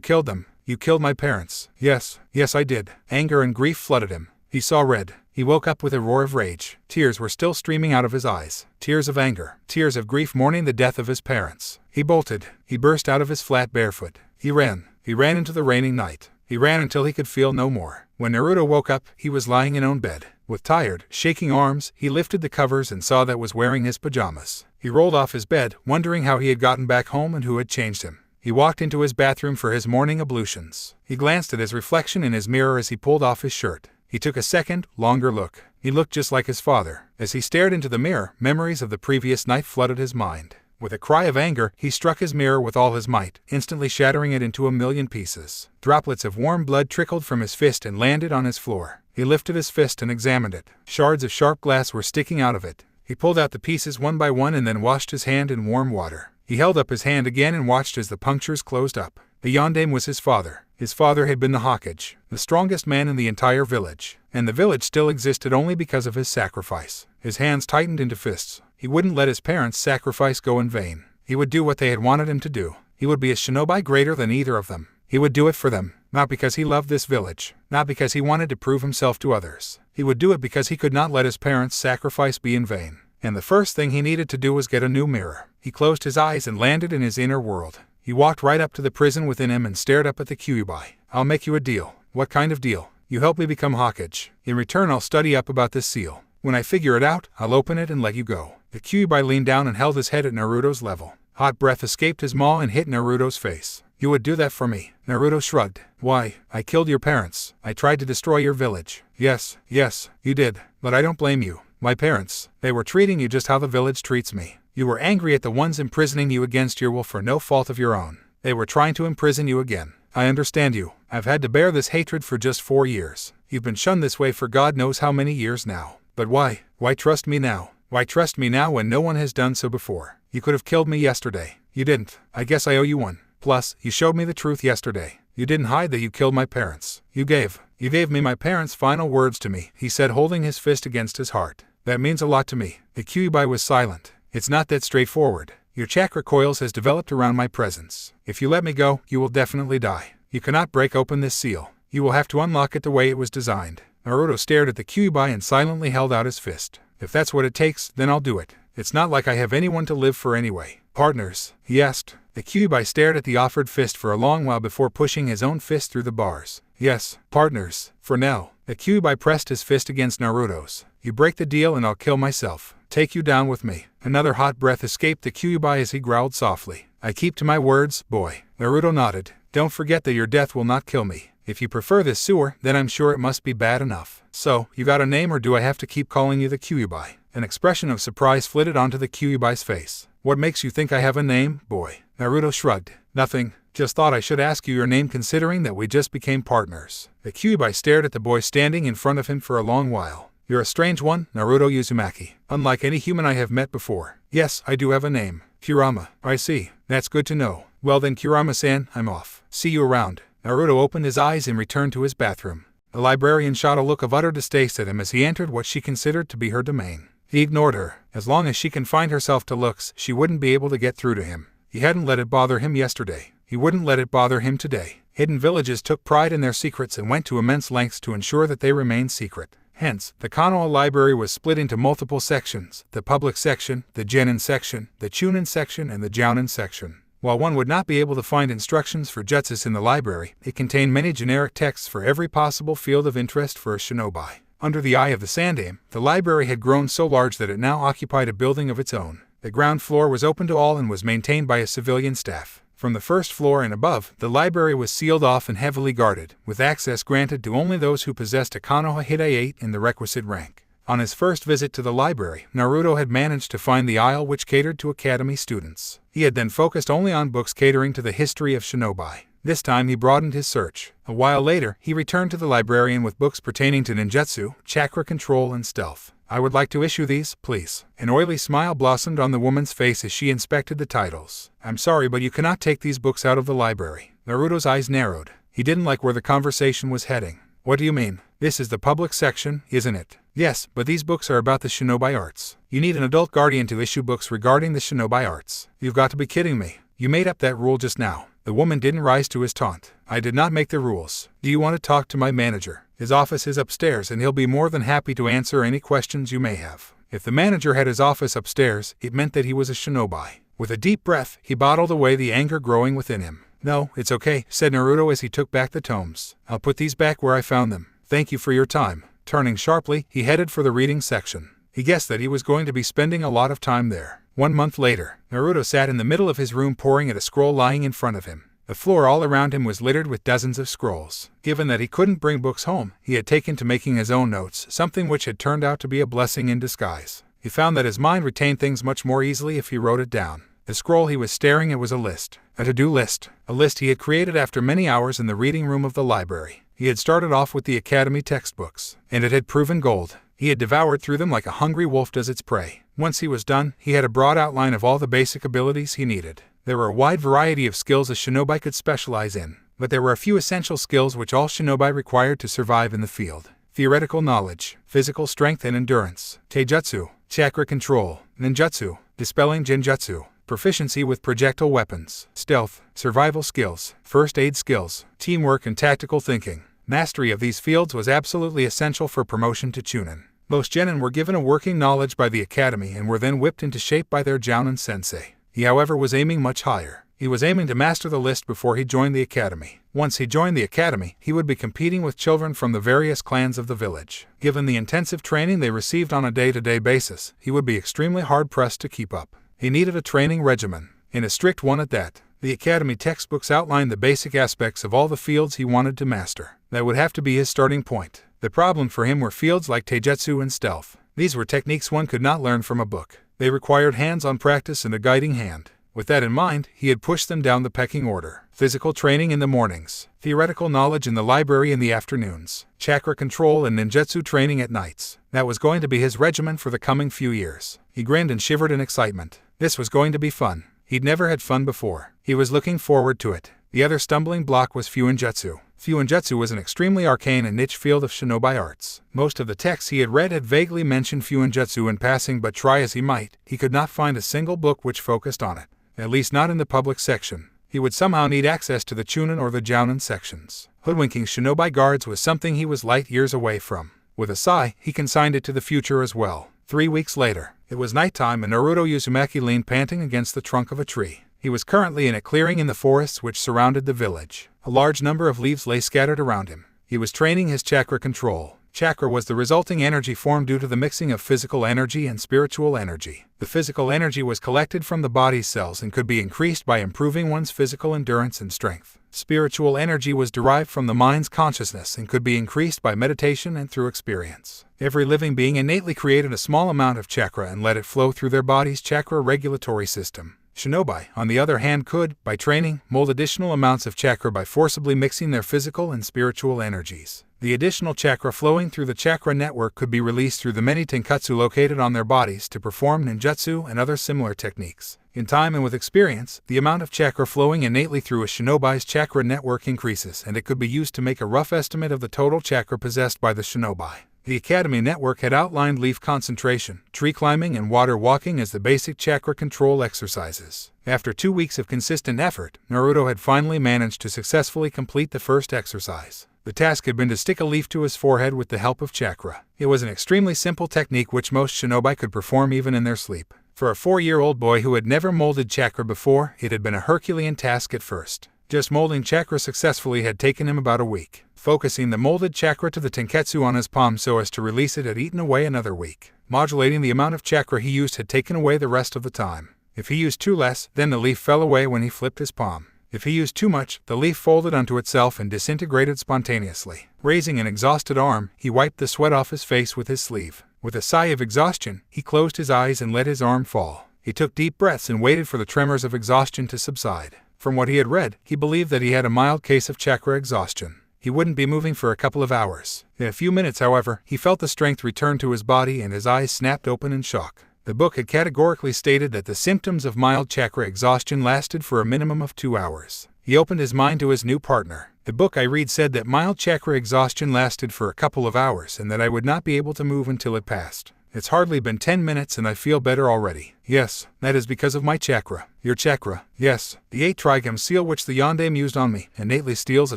Speaker 1: killed them. You killed my parents. Yes, I did. Anger and grief flooded him. He saw red. He woke up with a roar of rage. Tears were still streaming out of his eyes. Tears of anger. Tears of grief mourning the death of his parents. He bolted. He burst out of his flat barefoot. He ran. He ran into the raining night. He ran until he could feel no more. When Naruto woke up, he was lying in own bed. With tired, shaking arms, he lifted the covers and saw that was wearing his pajamas. He rolled off his bed, wondering how he had gotten back home and who had changed him. He walked into his bathroom for his morning ablutions. He glanced at his reflection in his mirror as he pulled off his shirt. He took a second, longer look. He looked just like his father. As he stared into the mirror, memories of the previous night flooded his mind. With a cry of anger, he struck his mirror with all his might, instantly shattering it into a million pieces. Droplets of warm blood trickled from his fist and landed on his floor. He lifted his fist and examined it. Shards of sharp glass were sticking out of it. He pulled out the pieces one by one and then washed his hand in warm water. He held up his hand again and watched as the punctures closed up. The Yondaime was his father. His father had been the Hokage, the strongest man in the entire village, and the village still existed only because of his sacrifice. His hands tightened into fists. He wouldn't let his parents' sacrifice go in vain. He would do what they had wanted him to do. He would be a shinobi greater than either of them. He would do it for them, not because he loved this village, not because he wanted to prove himself to others. He would do it because he could not let his parents' sacrifice be in vain. And the first thing he needed to do was get a new mirror. He closed his eyes and landed in his inner world. He walked right up to the prison within him and stared up at the Kyuubi. "I'll make you a deal." "What kind of deal?" "You help me become Hokage. In return I'll study up about this seal. When I figure it out, I'll open it and let you go." The Kyuubi leaned down and held his head at Naruto's level. Hot breath escaped his maw and hit Naruto's face. "You would do that for me?" Naruto shrugged. "Why? I killed your parents. I tried to destroy your village." Yes, you did. But I don't blame you. My parents, they were treating you just how the village treats me. You were angry at the ones imprisoning you against your will for no fault of your own. They were trying to imprison you again. I understand you. I've had to bear this hatred for just 4 years. You've been shunned this way for God knows how many years now. But why? Why trust me now? Why trust me now when no one has done so before? You could have killed me yesterday. You didn't. I guess I owe you one. Plus, you showed me the truth yesterday. You didn't hide that you killed my parents. You gave me my parents' final words to me," he said, holding his fist against his heart. "That means a lot to me." The Kyuubi was silent. "It's not that straightforward. Your chakra coils has developed around my presence. If you let me go, you will definitely die. You cannot break open this seal. You will have to unlock it the way it was designed." Naruto stared at the Kyuubi and silently held out his fist. "If that's what it takes, then I'll do it. It's not like I have anyone to live for anyway." "Partners?" he asked. The Kyuubi stared at the offered fist for a long while before pushing his own fist through the bars. "Yes, partners, for now." The Kyuubi pressed his fist against Naruto's. "You break the deal and I'll kill myself. Take you down with me." Another hot breath escaped the Kyuubi as he growled softly. "I keep to my words, boy." Naruto nodded. "Don't forget that your death will not kill me. If you prefer this sewer, then I'm sure it must be bad enough. So, you got a name or do I have to keep calling you the Kyuubi?" An expression of surprise flitted onto the Kyuubi's face. "What makes you think I have a name, boy?" Naruto shrugged. "Nothing. Just thought I should ask you your name considering that we just became partners." The Kyuubi stared at the boy standing in front of him for a long while. "You're a strange one, Naruto Uzumaki. Unlike any human I have met before." "Yes, I do have a name. Kurama." "I see. That's good to know. Well then, Kurama-san, I'm off. See you around." Naruto opened his eyes and returned to his bathroom. The librarian shot a look of utter distaste at him as he entered what she considered to be her domain. He ignored her. As long as she confined herself to looks, she wouldn't be able to get through to him. He hadn't let it bother him yesterday. He wouldn't let it bother him today. Hidden villages took pride in their secrets and went to immense lengths to ensure that they remained secret. Hence, the Konoha library was split into multiple sections: the public section, the genin section, the chunin section, and the jounin section. While one would not be able to find instructions for jutsus in the library, it contained many generic texts for every possible field of interest for a shinobi. Under the eye of the Sandaime, the library had grown so large that it now occupied a building of its own. The ground floor was open to all and was maintained by a civilian staff. From the first floor and above, the library was sealed off and heavily guarded, with access granted to only those who possessed a Konoha Hidei in the requisite rank. On his first visit to the library, Naruto had managed to find the aisle which catered to academy students. He had then focused only on books catering to the history of shinobi. This time he broadened his search. A while later, he returned to the librarian with books pertaining to ninjutsu, chakra control, and stealth. "I would like to issue these, please." An oily smile blossomed on the woman's face as she inspected the titles. "I'm sorry, but you cannot take these books out of the library." Naruto's eyes narrowed. He didn't like where the conversation was heading. "What do you mean? This is the public section, isn't it?" "Yes, but these books are about the shinobi arts. You need an adult guardian to issue books regarding the shinobi arts." "You've got to be kidding me. You made up that rule just now." The woman didn't rise to his taunt. "I did not make the rules. Do you want to talk to my manager? His office is upstairs and he'll be more than happy to answer any questions you may have." If the manager had his office upstairs, it meant that he was a shinobi. With a deep breath, he bottled away the anger growing within him. "No, it's okay," said Naruto as he took back the tomes. "I'll put these back where I found them. Thank you for your time." Turning sharply, he headed for the reading section. He guessed that he was going to be spending a lot of time there. 1 month later, Naruto sat in the middle of his room poring at a scroll lying in front of him. The floor all around him was littered with dozens of scrolls. Given that he couldn't bring books home, he had taken to making his own notes, something which had turned out to be a blessing in disguise. He found that his mind retained things much more easily if he wrote it down. The scroll he was staring at was a list. A to-do list. A list he had created after many hours in the reading room of the library. He had started off with the academy textbooks, and it had proven gold. He had devoured through them like a hungry wolf does its prey. Once he was done, he had a broad outline of all the basic abilities he needed. There were a wide variety of skills a shinobi could specialize in. But there were a few essential skills which all shinobi required to survive in the field. Theoretical knowledge, physical strength and endurance, taijutsu, chakra control, ninjutsu, dispelling genjutsu, proficiency with projectile weapons, stealth, survival skills, first aid skills, teamwork and tactical thinking. Mastery of these fields was absolutely essential for promotion to chunin. Most genin were given a working knowledge by the academy and were then whipped into shape by their jounin sensei. He, however, was aiming much higher. He was aiming to master the list before he joined the academy. Once he joined the academy, he would be competing with children from the various clans of the village. Given the intensive training they received on a day-to-day basis, he would be extremely hard-pressed to keep up. He needed a training regimen, and a strict one at that. The academy textbooks outlined the basic aspects of all the fields he wanted to master. That would have to be his starting point. The problem for him were fields like taijutsu and stealth. These were techniques one could not learn from a book. They required hands-on practice and a guiding hand. With that in mind, he had pushed them down the pecking order. Physical training in the mornings, theoretical knowledge in the library in the afternoons, chakra control and ninjutsu training at nights. That was going to be his regimen for the coming few years. He grinned and shivered in excitement. This was going to be fun. He'd never had fun before. He was looking forward to it. The other stumbling block was Fuinjutsu. Fuinjutsu was an extremely arcane and niche field of shinobi arts. Most of the texts he had read had vaguely mentioned Fuinjutsu in passing, but try as he might, he could not find a single book which focused on it. At least not in the public section. He would somehow need access to the chunin or the jounin sections. Hoodwinking shinobi guards was something he was light years away from. With a sigh, he consigned it to the future as well. 3 weeks later, it was nighttime and Naruto Uzumaki leaned panting against the trunk of a tree. He was currently in a clearing in the forests which surrounded the village. A large number of leaves lay scattered around him. He was training his chakra control. Chakra was the resulting energy formed due to the mixing of physical energy and spiritual energy. The physical energy was collected from the body's cells and could be increased by improving one's physical endurance and strength. Spiritual energy was derived from the mind's consciousness and could be increased by meditation and through experience. Every living being innately created a small amount of chakra and let it flow through their body's chakra regulatory system. Shinobi, on the other hand, could, by training, mold additional amounts of chakra by forcibly mixing their physical and spiritual energies. The additional chakra flowing through the chakra network could be released through the many tenkatsu located on their bodies to perform ninjutsu and other similar techniques. In time and with experience, the amount of chakra flowing innately through a shinobi's chakra network increases, and it could be used to make a rough estimate of the total chakra possessed by the shinobi. The Academy network had outlined leaf concentration, tree climbing, and water walking as the basic chakra control exercises. After 2 weeks of consistent effort, Naruto had finally managed to successfully complete the first exercise. The task had been to stick a leaf to his forehead with the help of chakra. It was an extremely simple technique which most shinobi could perform even in their sleep. For a 4-year-old boy who had never molded chakra before, it had been a Herculean task at first. Just molding chakra successfully had taken him about a week. Focusing the molded chakra to the tenketsu on his palm so as to release it had eaten away another week. Modulating the amount of chakra he used had taken away the rest of the time. If he used too less, then the leaf fell away when he flipped his palm. If he used too much, the leaf folded onto itself and disintegrated spontaneously. Raising an exhausted arm, he wiped the sweat off his face with his sleeve. With a sigh of exhaustion, he closed his eyes and let his arm fall. He took deep breaths and waited for the tremors of exhaustion to subside. From what he had read, he believed that he had a mild case of chakra exhaustion. He wouldn't be moving for a couple of hours. In a few minutes, however, he felt the strength return to his body and his eyes snapped open in shock. The book had categorically stated that the symptoms of mild chakra exhaustion lasted for a minimum of 2 hours. He opened his mind to his new partner. The book I read said that mild chakra exhaustion lasted for a couple of hours and that I would not be able to move until it passed. It's hardly been 10 minutes and I feel better already. Yes, that is because of my chakra. Your chakra. Yes, the 8 trigem seal which the yondaime used on me innately steals a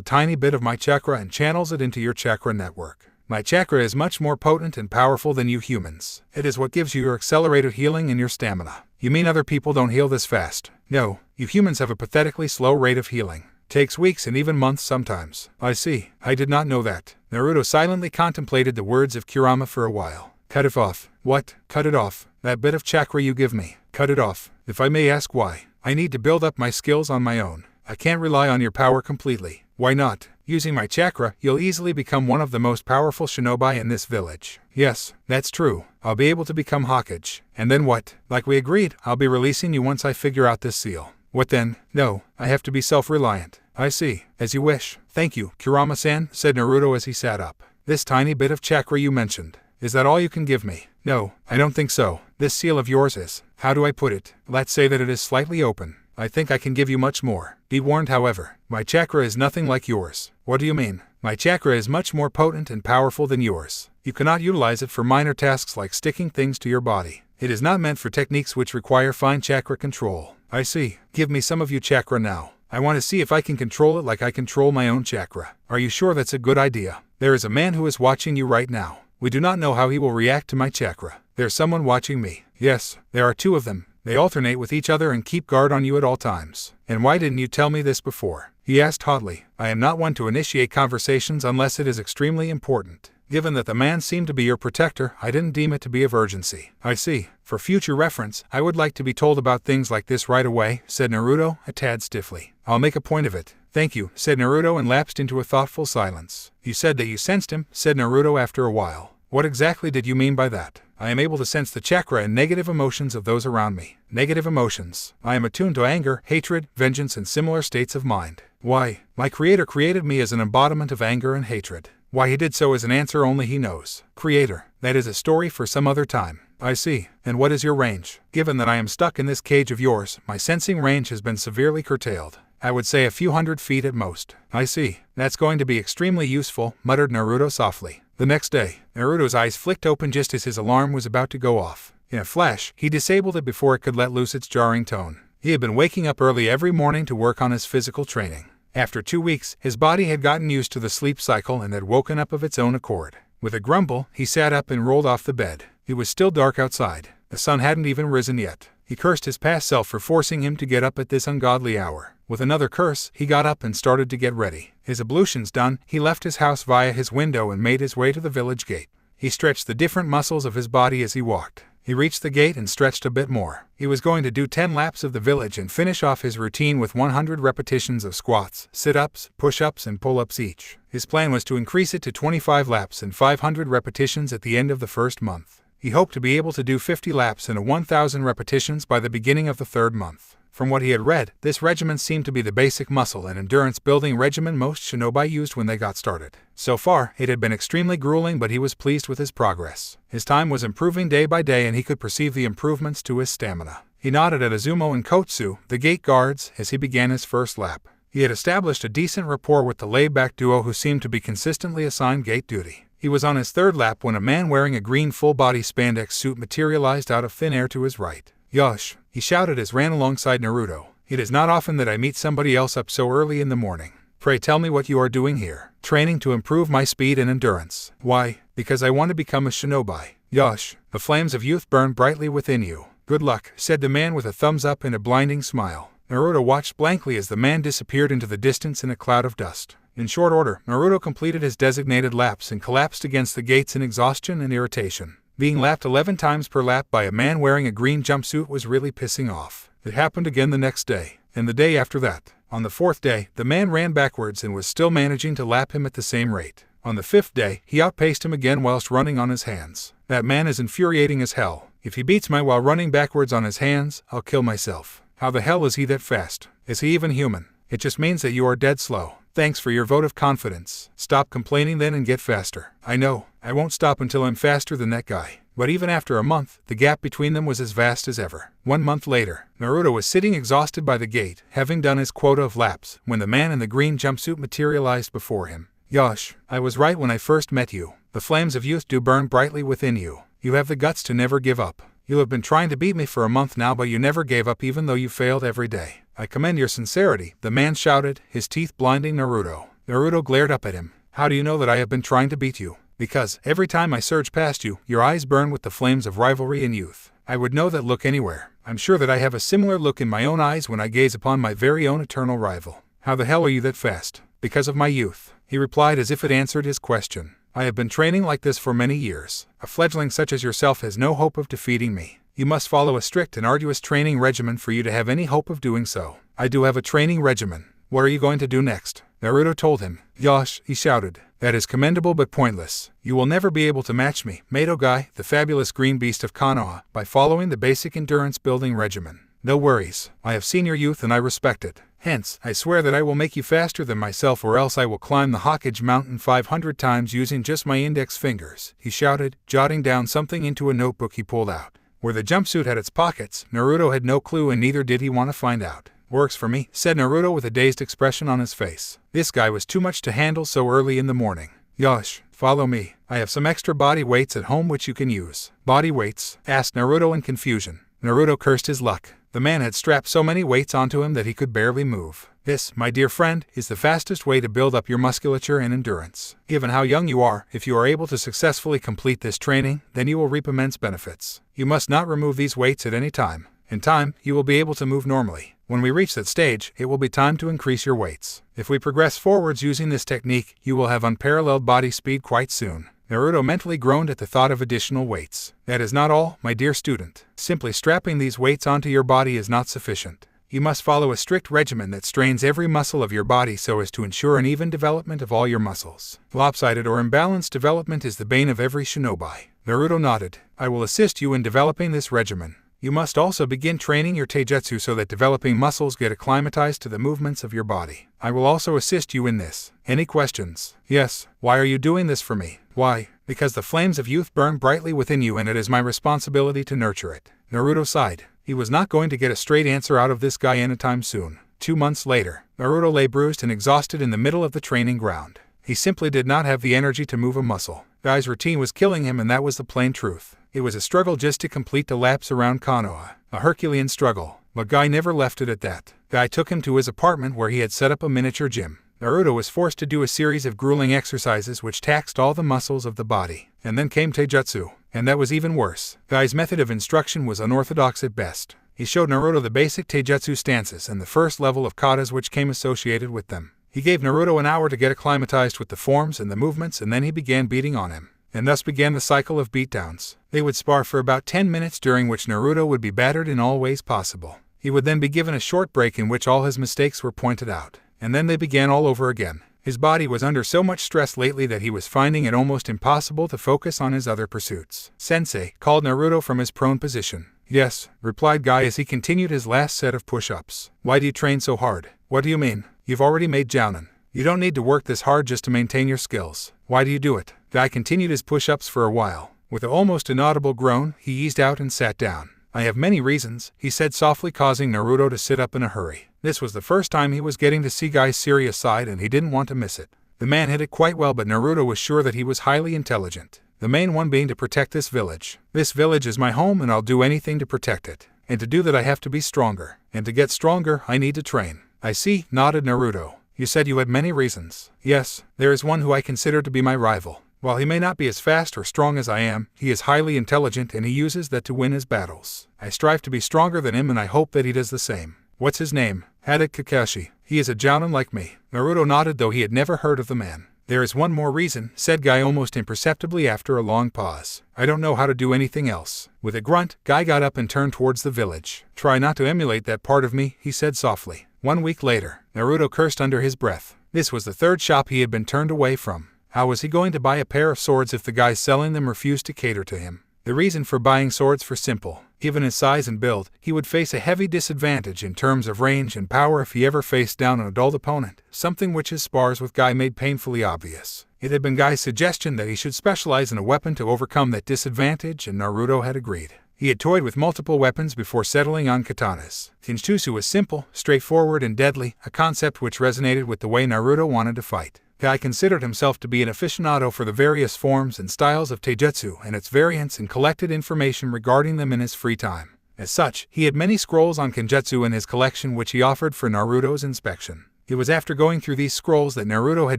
Speaker 1: tiny bit of my chakra and channels it into your chakra network. My chakra is much more potent and powerful than you humans. It is what gives you your accelerated healing and your stamina. You mean other people don't heal this fast? No, you humans have a pathetically slow rate of healing. Takes weeks and even months sometimes. I see. I did not know that. Naruto silently contemplated the words of Kurama for a while. Cut it off. What? Cut it off. That bit of chakra you give me. Cut it off. If I may ask why. I need to build up my skills on my own. I can't rely on your power completely. Why not? Using my chakra, you'll easily become one of the most powerful shinobi in this village. Yes, that's true. I'll be able to become Hokage. And then what? Like we agreed, I'll be releasing you once I figure out this seal. What then? No, I have to be self-reliant. I see. As you wish. Thank you, Kurama-san, said Naruto as he sat up. This tiny bit of chakra you mentioned. Is that all you can give me? No, I don't think so. This seal of yours is, how do I put it? Let's say that it is slightly open. I think I can give you much more. Be warned, however, my chakra is nothing like yours. What do you mean? My chakra is much more potent and powerful than yours. You cannot utilize it for minor tasks like sticking things to your body. It is not meant for techniques which require fine chakra control. I see. Give me some of your chakra now. I want to see if I can control it like I control my own chakra. Are you sure that's a good idea? There is a man who is watching you right now. We do not know how he will react to my chakra. There's someone watching me. Yes, there are two of them. They alternate with each other and keep guard on you at all times. And why didn't you tell me this before? He asked hotly. I am not one to initiate conversations unless it is extremely important. Given that the man seemed to be your protector, I didn't deem it to be of urgency. I see. For future reference, I would like to be told about things like this right away, said Naruto, a tad stiffly. I'll make a point of it. Thank you, said Naruto and lapsed into a thoughtful silence. You said that you sensed him, said Naruto after a while. What exactly did you mean by that? I am able to sense the chakra and negative emotions of those around me. Negative emotions. I am attuned to anger, hatred, vengeance, and similar states of mind. Why? My Creator created me as an embodiment of anger and hatred. Why he did so is an answer only he knows. Creator. That is a story for some other time. I see. And what is your range? Given that I am stuck in this cage of yours, my sensing range has been severely curtailed. I would say a few 100 feet at most. I see. That's going to be extremely useful, muttered Naruto softly. The next day, Naruto's eyes flicked open just as his alarm was about to go off. In a flash, he disabled it before it could let loose its jarring tone. He had been waking up early every morning to work on his physical training. After 2 weeks, his body had gotten used to the sleep cycle and had woken up of its own accord. With a grumble, he sat up and rolled off the bed. It was still dark outside. The sun hadn't even risen yet. He cursed his past self for forcing him to get up at this ungodly hour. With another curse, he got up and started to get ready. His ablutions done, he left his house via his window and made his way to the village gate. He stretched the different muscles of his body as he walked. He reached the gate and stretched a bit more. He was going to do 10 laps of the village and finish off his routine with 100 repetitions of squats, sit-ups, push-ups, and pull-ups each. His plan was to increase it to 25 laps and 500 repetitions at the end of the first month. He hoped to be able to do 50 laps and 1,000 repetitions by the beginning of the third month. From what he had read, this regimen seemed to be the basic muscle and endurance-building regimen most shinobi used when they got started. So far, it had been extremely grueling, but he was pleased with his progress. His time was improving day by day and he could perceive the improvements to his stamina. He nodded at Azumo and Kotsu, the gate guards, as he began his first lap. He had established a decent rapport with the laid-back duo who seemed to be consistently assigned gate duty. He was on his third lap when a man wearing a green full-body spandex suit materialized out of thin air to his right. Yosh, he shouted as ran alongside Naruto. It is not often that I meet somebody else up so early in the morning. Pray tell me what you are doing here. Training to improve my speed and endurance. Why? Because I want to become a shinobi. Yosh, the flames of youth burn brightly within you. Good luck, said the man with a thumbs up and a blinding smile. Naruto watched blankly as the man disappeared into the distance in a cloud of dust. In short order, Naruto completed his designated laps and collapsed against the gates in exhaustion and irritation. Being lapped 11 times per lap by a man wearing a green jumpsuit was really pissing off. It happened again the next day, and the day after that. On the fourth day, the man ran backwards and was still managing to lap him at the same rate. On the fifth day, he outpaced him again whilst running on his hands. That man is infuriating as hell. If he beats me while running backwards on his hands, I'll kill myself. How the hell is he that fast? Is he even human? It just means that you are dead slow. Thanks for your vote of confidence. Stop complaining then and get faster. I know, I won't stop until I'm faster than that guy. But even after a month, the gap between them was as vast as ever. 1 month later, Naruto was sitting exhausted by the gate, having done his quota of laps, when the man in the green jumpsuit materialized before him. Yosh, I was right when I first met you. The flames of youth do burn brightly within you. You have the guts to never give up. You have been trying to beat me for a month now, but you never gave up even though you failed every day. I commend your sincerity, the man shouted, his teeth blinding Naruto. Naruto glared up at him. How do you know that I have been trying to beat you? Because, every time I surge past you, your eyes burn with the flames of rivalry and youth. I would know that look anywhere. I'm sure that I have a similar look in my own eyes when I gaze upon my very own eternal rival. How the hell are you that fast? Because of my youth, he replied as if it answered his question. I have been training like this for many years. A fledgling such as yourself has no hope of defeating me. You must follow a strict and arduous training regimen for you to have any hope of doing so. I do have a training regimen. What are you going to do next? Naruto told him. Yosh, he shouted. That is commendable but pointless. You will never be able to match me, Madogai, the fabulous green beast of Konoha, by following the basic endurance-building regimen. No worries. I have seen your youth and I respect it. Hence, I swear that I will make you faster than myself, or else I will climb the Hokage mountain 500 times using just my index fingers, he shouted, jotting down something into a notebook he pulled out. Where the jumpsuit had its pockets, Naruto had no clue and neither did he want to find out. Works for me, said Naruto with a dazed expression on his face. This guy was too much to handle so early in the morning. Yosh, follow me. I have some extra body weights at home which you can use. Body weights? Asked Naruto in confusion. Naruto cursed his luck. The man had strapped so many weights onto him that he could barely move. This, my dear friend, is the fastest way to build up your musculature and endurance. Given how young you are, if you are able to successfully complete this training, then you will reap immense benefits. You must not remove these weights at any time. In time, you will be able to move normally. When we reach that stage, it will be time to increase your weights. If we progress forwards using this technique, you will have unparalleled body speed quite soon. Naruto mentally groaned at the thought of additional weights. That is not all, my dear student. Simply strapping these weights onto your body is not sufficient. You must follow a strict regimen that strains every muscle of your body so as to ensure an even development of all your muscles. Lopsided or imbalanced development is the bane of every shinobi. Naruto nodded. I will assist you in developing this regimen. You must also begin training your taijutsu so that developing muscles get acclimatized to the movements of your body. I will also assist you in this. Any questions? Yes. Why are you doing this for me? Why? Because the flames of youth burn brightly within you and it is my responsibility to nurture it. Naruto sighed. He was not going to get a straight answer out of this guy anytime soon. 2 months later, Naruto lay bruised and exhausted in the middle of the training ground. He simply did not have the energy to move a muscle. Guy's routine was killing him and that was the plain truth. It was a struggle just to complete the laps around Konoha. A Herculean struggle. But Guy never left it at that. Guy took him to his apartment where he had set up a miniature gym. Naruto was forced to do a series of grueling exercises which taxed all the muscles of the body. And then came taijutsu. And that was even worse. Guy's method of instruction was unorthodox at best. He showed Naruto the basic taijutsu stances and the first level of katas which came associated with them. He gave Naruto an hour to get acclimatized with the forms and the movements and then he began beating on him. And thus began the cycle of beatdowns. They would spar for about 10 minutes during which Naruto would be battered in all ways possible. He would then be given a short break in which all his mistakes were pointed out. And then they began all over again. His body was under so much stress lately that he was finding it almost impossible to focus on his other pursuits. Sensei called Naruto from his prone position. Yes, replied Guy as he continued his last set of push-ups. Why do you train so hard? What do you mean? You've already made jounin. You don't need to work this hard just to maintain your skills. Why do you do it? Guy continued his push-ups for a while. With an almost inaudible groan, he eased out and sat down. I have many reasons, he said softly, causing Naruto to sit up in a hurry. This was the first time he was getting to see Guy's serious side and he didn't want to miss it. The man hid it quite well, but Naruto was sure that he was highly intelligent. The main one being to protect this village. This village is my home and I'll do anything to protect it. And to do that I have to be stronger. And to get stronger, I need to train. I see, nodded Naruto. You said you had many reasons. Yes, there is one who I consider to be my rival. While he may not be as fast or strong as I am, he is highly intelligent and he uses that to win his battles. I strive to be stronger than him and I hope that he does the same. What's his name? Haddock Kakashi. He is a jounin like me. Naruto nodded, though he had never heard of the man. There is one more reason, said Guy almost imperceptibly after a long pause. I don't know how to do anything else. With a grunt, Guy got up and turned towards the village. Try not to emulate that part of me, he said softly. 1 week later, Naruto cursed under his breath. This was the third shop he had been turned away from. How was he going to buy a pair of swords if the guys selling them refused to cater to him? The reason for buying swords was simple. Given his size and build, he would face a heavy disadvantage in terms of range and power if he ever faced down an adult opponent, something which his spars with Guy made painfully obvious. It had been Guy's suggestion that he should specialize in a weapon to overcome that disadvantage, and Naruto had agreed. He had toyed with multiple weapons before settling on katanas. Kinjutsu was simple, straightforward, and deadly, a concept which resonated with the way Naruto wanted to fight. Guy considered himself to be an aficionado for the various forms and styles of taijutsu and its variants and collected information regarding them in his free time. As such, he had many scrolls on Kinjutsu in his collection which he offered for Naruto's inspection. It was after going through these scrolls that Naruto had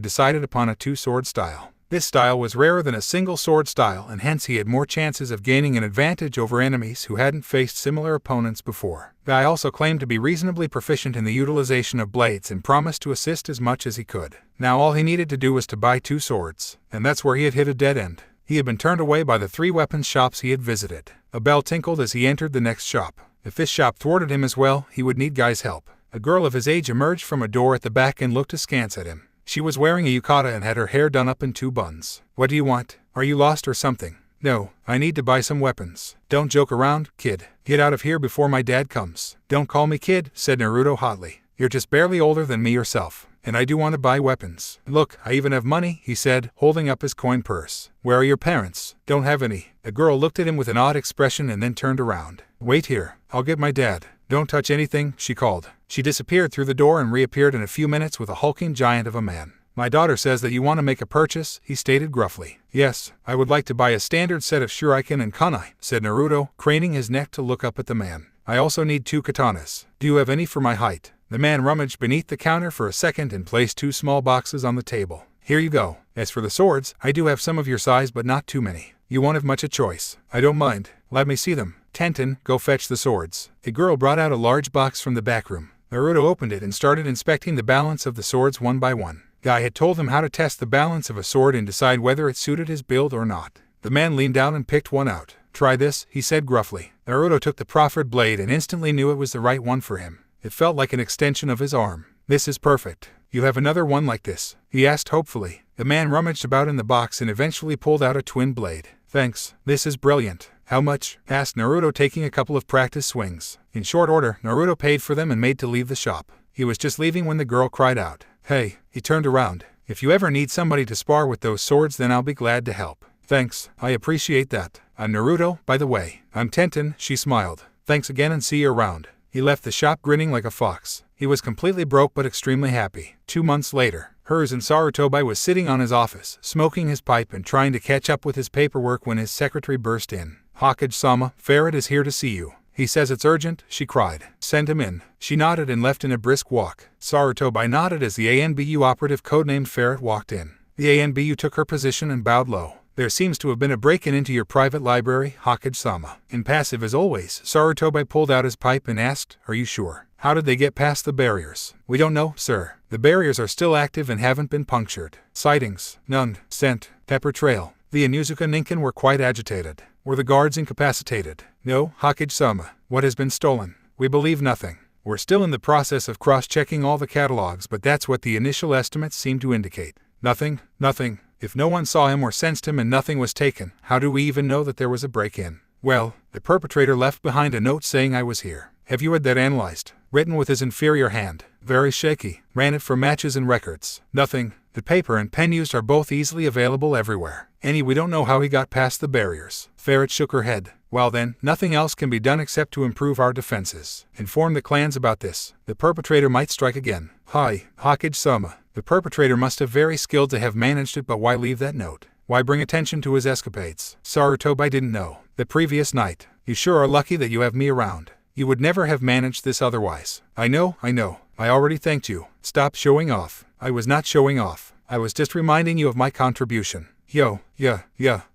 Speaker 1: decided upon a two-sword style. This style was rarer than a single sword style, and hence he had more chances of gaining an advantage over enemies who hadn't faced similar opponents before. Guy also claimed to be reasonably proficient in the utilization of blades and promised to assist as much as he could. Now all he needed to do was to buy 2 swords, and that's where he had hit a dead end. He had been turned away by the 3 weapons shops he had visited. A bell tinkled as he entered the next shop. If this shop thwarted him as well, he would need Guy's help. A girl of his age emerged from a door at the back and looked askance at him. She was wearing a yukata and had her hair done up in 2 buns. What do you want? Are you lost or something? No, I need to buy some weapons. Don't joke around, kid. Get out of here before my dad comes. Don't call me kid, said Naruto hotly. You're just barely older than me yourself, and I do want to buy weapons. Look, I even have money, he said, holding up his coin purse. Where are your parents? Don't have any. The girl looked at him with an odd expression and then turned around. Wait here. I'll get my dad. Don't touch anything, she called. She disappeared through the door and reappeared in a few minutes with a hulking giant of a man. My daughter says that you want to make a purchase, he stated gruffly. Yes, I would like to buy a standard set of shuriken and kunai, said Naruto, craning his neck to look up at the man. I also need 2 katanas. Do you have any for my height? The man rummaged beneath the counter for a second and placed 2 small boxes on the table. Here you go. As for the swords, I do have some of your size but not too many. You won't have much a choice. I don't mind. Let me see them. Tenten, go fetch the swords. A girl brought out a large box from the back room. Naruto opened it and started inspecting the balance of the swords one by one. Guy had told him how to test the balance of a sword and decide whether it suited his build or not. The man leaned down and picked one out. Try this, he said gruffly. Naruto took the proffered blade and instantly knew it was the right one for him. It felt like an extension of his arm. This is perfect. You have another one like this? He asked hopefully. The man rummaged about in the box and eventually pulled out a twin blade. Thanks, this is brilliant. How much? Asked Naruto, taking a couple of practice swings. In short order, Naruto paid for them and made to leave the shop. He was just leaving when the girl cried out. Hey, he turned around. If you ever need somebody to spar with those swords, then I'll be glad to help. Thanks, I appreciate that. I'm Naruto, by the way. I'm Tenten, she smiled. Thanks again and see you around. He left the shop grinning like a fox. He was completely broke but extremely happy. 2 months later, Hers and Sarutobi was sitting on his office, smoking his pipe and trying to catch up with his paperwork when his secretary burst in. Hokage-sama, Ferret is here to see you. He says it's urgent, she cried. Send him in. She nodded and left in a brisk walk. Sarutobi nodded as the ANBU operative codenamed Ferret walked in. The ANBU took her position and bowed low. There seems to have been a break-in into your private library, Hokage-sama. Impassive as always, Sarutobi pulled out his pipe and asked, Are you sure? How did they get past the barriers? We don't know, sir. The barriers are still active and haven't been punctured. Sightings? None. Scent? Pepper trail. The Inuzuka Ninken were quite agitated. Were the guards incapacitated? No, Hokage-sama. What has been stolen? We believe nothing. We're still in the process of cross-checking all the catalogs, but that's what the initial estimates seem to indicate. Nothing? Nothing. If no one saw him or sensed him and nothing was taken, how do we even know that there was a break-in? Well, the perpetrator left behind a note saying I was here. Have you had that analyzed? Written with his inferior hand. Very shaky. Ran it for matches and records. Nothing. The paper and pen used are both easily available everywhere. We don't know how he got past the barriers. Ferret shook her head. Well then, nothing else can be done except to improve our defenses. Inform the clans about this. The perpetrator might strike again. Hi, Hokage-sama. The perpetrator must have very skilled to have managed it, but why leave that note? Why bring attention to his escapades? Sarutobi didn't know. The previous night. You sure are lucky that you have me around. You would never have managed this otherwise. I know. I already thanked you. Stop showing off. I was not showing off. I was just reminding you of my contribution. Yeah,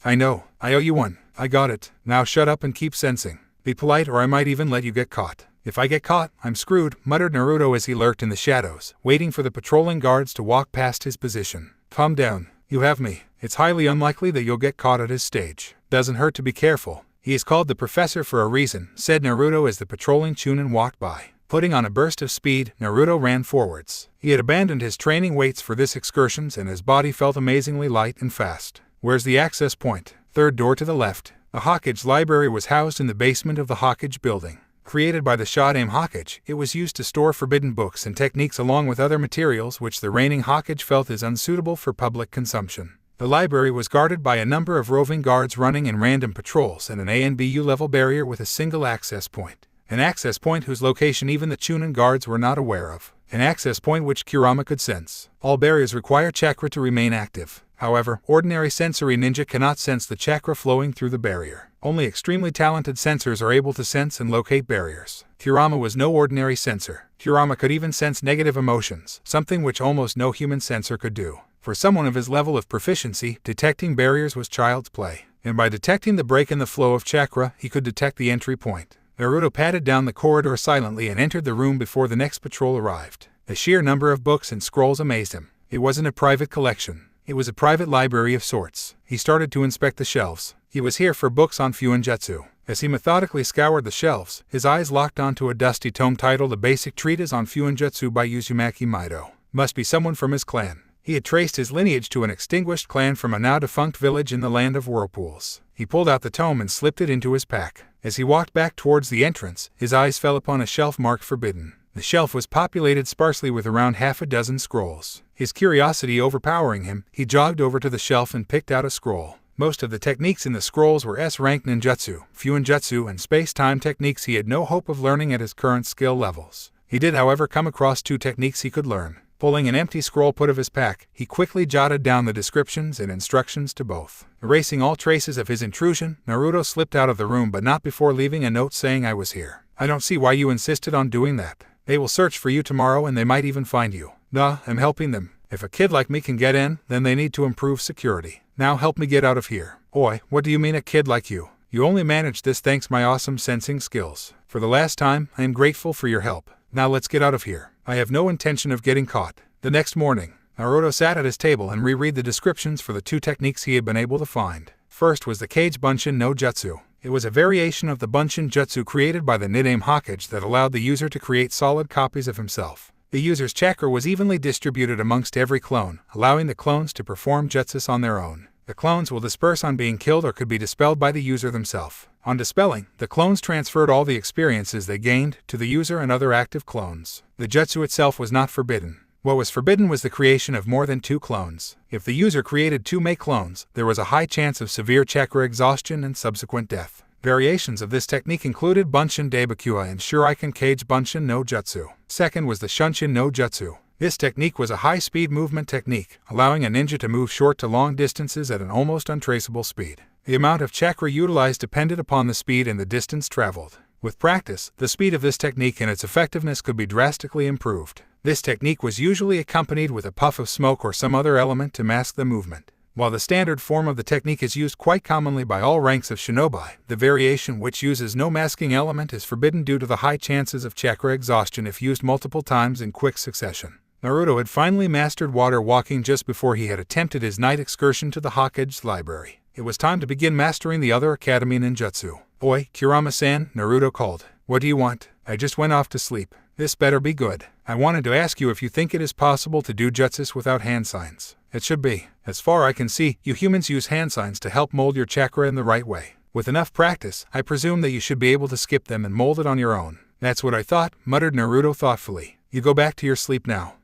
Speaker 1: I know. I owe you one. I got it. Now shut up and keep sensing. Be polite or I might even let you get caught. If I get caught, I'm screwed, muttered Naruto as he lurked in the shadows, waiting for the patrolling guards to walk past his position. Calm down. You have me. It's highly unlikely that you'll get caught at his stage. Doesn't hurt to be careful. He is called the professor for a reason, said Naruto as the patrolling Chunin walked by. Putting on a burst of speed, Naruto ran forwards. He had abandoned his training weights for this excursion and his body felt amazingly light and fast. Where's the access point? Third door to the left. The Hokage library was housed in the basement of the Hokage building. Created by the Shodaime Hokage, it was used to store forbidden books and techniques along with other materials which the reigning Hokage felt is unsuitable for public consumption. The library was guarded by a number of roving guards running in random patrols and an ANBU-level barrier with a single access point. An access point whose location even the Chunin guards were not aware of. An access point which Kurama could sense. All barriers require chakra to remain active. However, ordinary sensory ninja cannot sense the chakra flowing through the barrier. Only extremely talented sensors are able to sense and locate barriers. Kurama was no ordinary sensor. Kurama could even sense negative emotions, something which almost no human sensor could do. For someone of his level of proficiency, detecting barriers was child's play. And by detecting the break in the flow of chakra, he could detect the entry point. Naruto padded down the corridor silently and entered the room before the next patrol arrived. The sheer number of books and scrolls amazed him. It wasn't a private collection. It was a private library of sorts. He started to inspect the shelves. He was here for books on Fuinjutsu. As he methodically scoured the shelves, his eyes locked onto a dusty tome titled A Basic Treatise on Fuinjutsu by Uzumaki Maido. Must be someone from his clan. He had traced his lineage to an extinguished clan from a now-defunct village in the land of whirlpools. He pulled out the tome and slipped it into his pack. As he walked back towards the entrance, his eyes fell upon a shelf marked Forbidden. The shelf was populated sparsely with around half a dozen scrolls. His curiosity overpowering him, he jogged over to the shelf and picked out a scroll. Most of the techniques in the scrolls were S-rank ninjutsu, fuinjutsu, and space-time techniques he had no hope of learning at his current skill levels. He did, however, come across 2 techniques he could learn. Pulling an empty scroll put of his pack, he quickly jotted down the descriptions and instructions to both. Erasing all traces of his intrusion, Naruto slipped out of the room, but not before leaving a note saying, "I was here. I don't see why you insisted on doing that. They will search for you tomorrow and they might even find you. Nah, I'm helping them. If a kid like me can get in, then they need to improve security. Now help me get out of here." "Oi, what do you mean a kid like you? You only managed this thanks my awesome sensing skills. For the last time, I am grateful for your help. Now let's get out of here. I have no intention of getting caught." The next morning, Naruto sat at his table and reread the descriptions for the 2 techniques he had been able to find. First was the Kage Bunshin no Jutsu. It was a variation of the Bunshin Jutsu created by the nickname Hokage that allowed the user to create solid copies of himself. The user's chakra was evenly distributed amongst every clone, allowing the clones to perform jutsus on their own. The clones will disperse on being killed or could be dispelled by the user themselves. On dispelling, the clones transferred all the experiences they gained to the user and other active clones. The jutsu itself was not forbidden. What was forbidden was the creation of more than 2 clones. If the user created 2 Mei clones, there was a high chance of severe chakra exhaustion and subsequent death. Variations of this technique included Bunshin Daibakua and Shuriken Kage Bunshin no Jutsu. Second was the Shunshin no Jutsu. This technique was a high-speed movement technique, allowing a ninja to move short to long distances at an almost untraceable speed. The amount of chakra utilized depended upon the speed and the distance traveled. With practice, the speed of this technique and its effectiveness could be drastically improved. This technique was usually accompanied with a puff of smoke or some other element to mask the movement. While the standard form of the technique is used quite commonly by all ranks of shinobi, the variation which uses no masking element is forbidden due to the high chances of chakra exhaustion if used multiple times in quick succession. Naruto had finally mastered water walking just before he had attempted his night excursion to the Hokage's library. It was time to begin mastering the other academy ninjutsu. "Oi, Kurama-san," Naruto called. "What do you want?" "I just went off to sleep. This better be good. I wanted to ask you if you think it is possible to do jutsus without hand signs." "It should be. As far I can see, you humans use hand signs to help mold your chakra in the right way. With enough practice, I presume that you should be able to skip them and mold it on your own." "That's what I thought," muttered Naruto thoughtfully. "You go back to your sleep now."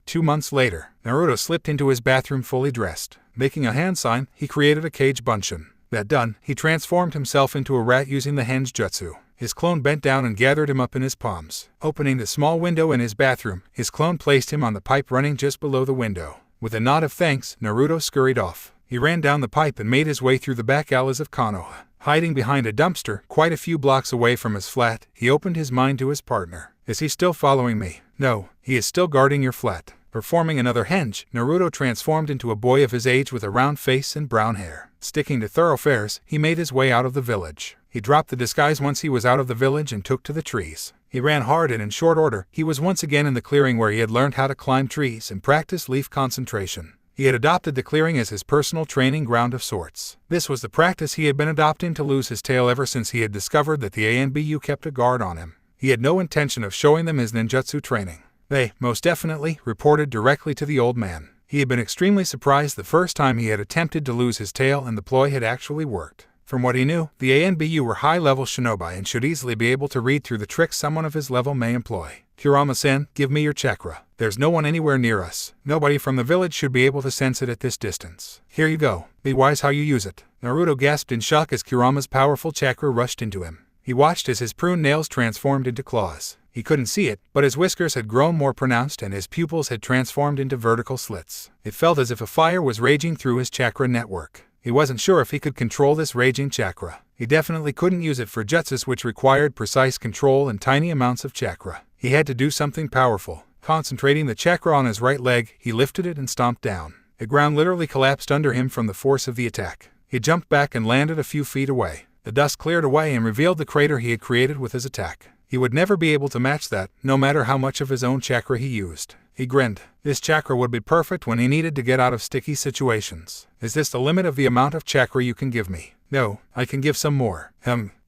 Speaker 1: 2 months later, Naruto slipped into his bathroom fully dressed. Making a hand sign, he created a Kage Bunshin. That done, he transformed himself into a rat using the Henge Jutsu. His clone bent down and gathered him up in his palms. Opening the small window in his bathroom, his clone placed him on the pipe running just below the window. With a nod of thanks, Naruto scurried off. He ran down the pipe and made his way through the back alleys of Konoha. Hiding behind a dumpster, quite a few blocks away from his flat, he opened his mind to his partner. "Is he still following me?" "No, he is still guarding your flat." Performing another henge, Naruto transformed into a boy of his age with a round face and brown hair. Sticking to thoroughfares, he made his way out of the village. He dropped the disguise once he was out of the village and took to the trees. He ran hard and in short order, he was once again in the clearing where he had learned how to climb trees and practice leaf concentration. He had adopted the clearing as his personal training ground of sorts. This was the practice he had been adopting to lose his tail ever since he had discovered that the ANBU kept a guard on him. He had no intention of showing them his ninjutsu training. They, most definitely, reported directly to the old man. He had been extremely surprised the first time he had attempted to lose his tail and the ploy had actually worked. From what he knew, the ANBU were high-level shinobi and should easily be able to read through the tricks someone of his level may employ. "Kurama-san, give me your chakra. There's no one anywhere near us. Nobody from the village should be able to sense it at this distance. Here you go. Be wise how you use it." Naruto gasped in shock as Kurama's powerful chakra rushed into him. He watched as his prune nails transformed into claws. He couldn't see it, but his whiskers had grown more pronounced and his pupils had transformed into vertical slits. It felt as if a fire was raging through his chakra network. He wasn't sure if he could control this raging chakra. He definitely couldn't use it for jutsus which required precise control and tiny amounts of chakra. He had to do something powerful. Concentrating the chakra on his right leg, he lifted it and stomped down. The ground literally collapsed under him from the force of the attack. He jumped back and landed a few feet away. The dust cleared away and revealed the crater he had created with his attack. He would never be able to match that, no matter how much of his own chakra he used. He grinned. This chakra would be perfect when he needed to get out of sticky situations. "Is this the limit of the amount of chakra you can give me?" "No, I can give some more."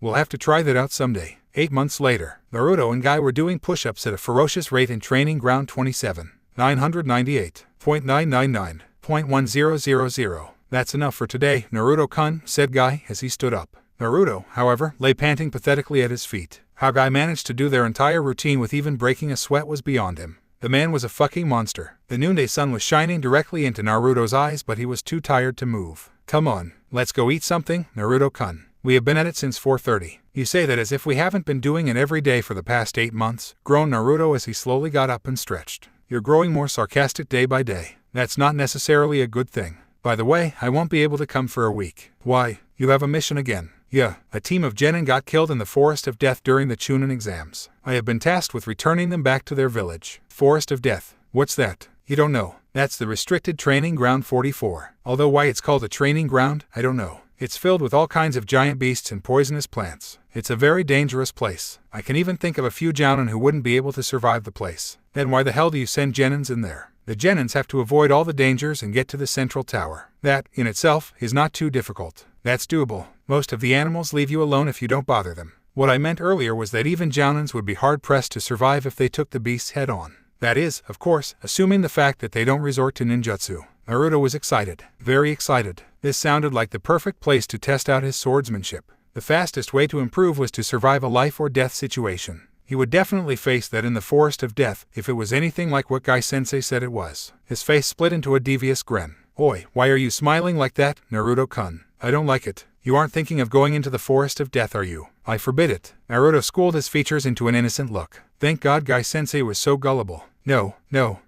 Speaker 1: We'll have to try that out someday." 8 months later, Naruto and Guy were doing push-ups at a ferocious rate in Training Ground 27. 998.999.1000. "That's enough for today, Naruto-kun," said Guy as he stood up. Naruto, however, lay panting pathetically at his feet. How Guy managed to do their entire routine with even breaking a sweat was beyond him. The man was a fucking monster. The noonday sun was shining directly into Naruto's eyes, but he was too tired to move. Come on, let's go eat something, Naruto-kun. We have been at it since 4:30. You say that as if we haven't been doing it every day for the past 8 months, groaned Naruto as he slowly got up and stretched. You're growing more sarcastic day by day. That's not necessarily a good thing. By the way, I won't be able to come for a week. Why? You have a mission again. Yeah, a team of genin got killed in the Forest of Death during the Chunin exams. I have been tasked with returning them back to their village. Forest of Death. What's that? You don't know. That's the restricted training ground 44. Although why it's called a training ground, I don't know. It's filled with all kinds of giant beasts and poisonous plants. It's a very dangerous place. I can even think of a few jounin who wouldn't be able to survive the place. Then why the hell do you send genins in there? The genins have to avoid all the dangers and get to the central tower. That, in itself, is not too difficult. That's doable. Most of the animals leave you alone if you don't bother them. What I meant earlier was that even jounins would be hard-pressed to survive if they took the beasts head-on. That is, of course, assuming the fact that they don't resort to ninjutsu. Naruto was excited. Very excited. This sounded like the perfect place to test out his swordsmanship. The fastest way to improve was to survive a life-or-death situation. He would definitely face that in the Forest of Death if it was anything like what Guy-sensei said it was. His face split into a devious grin. Oi, why are you smiling like that, Naruto-kun? I don't like it. You aren't thinking of going into the Forest of Death, are you? I forbid it. Naruto schooled his features into an innocent look. Thank God Guy-sensei was so gullible. No,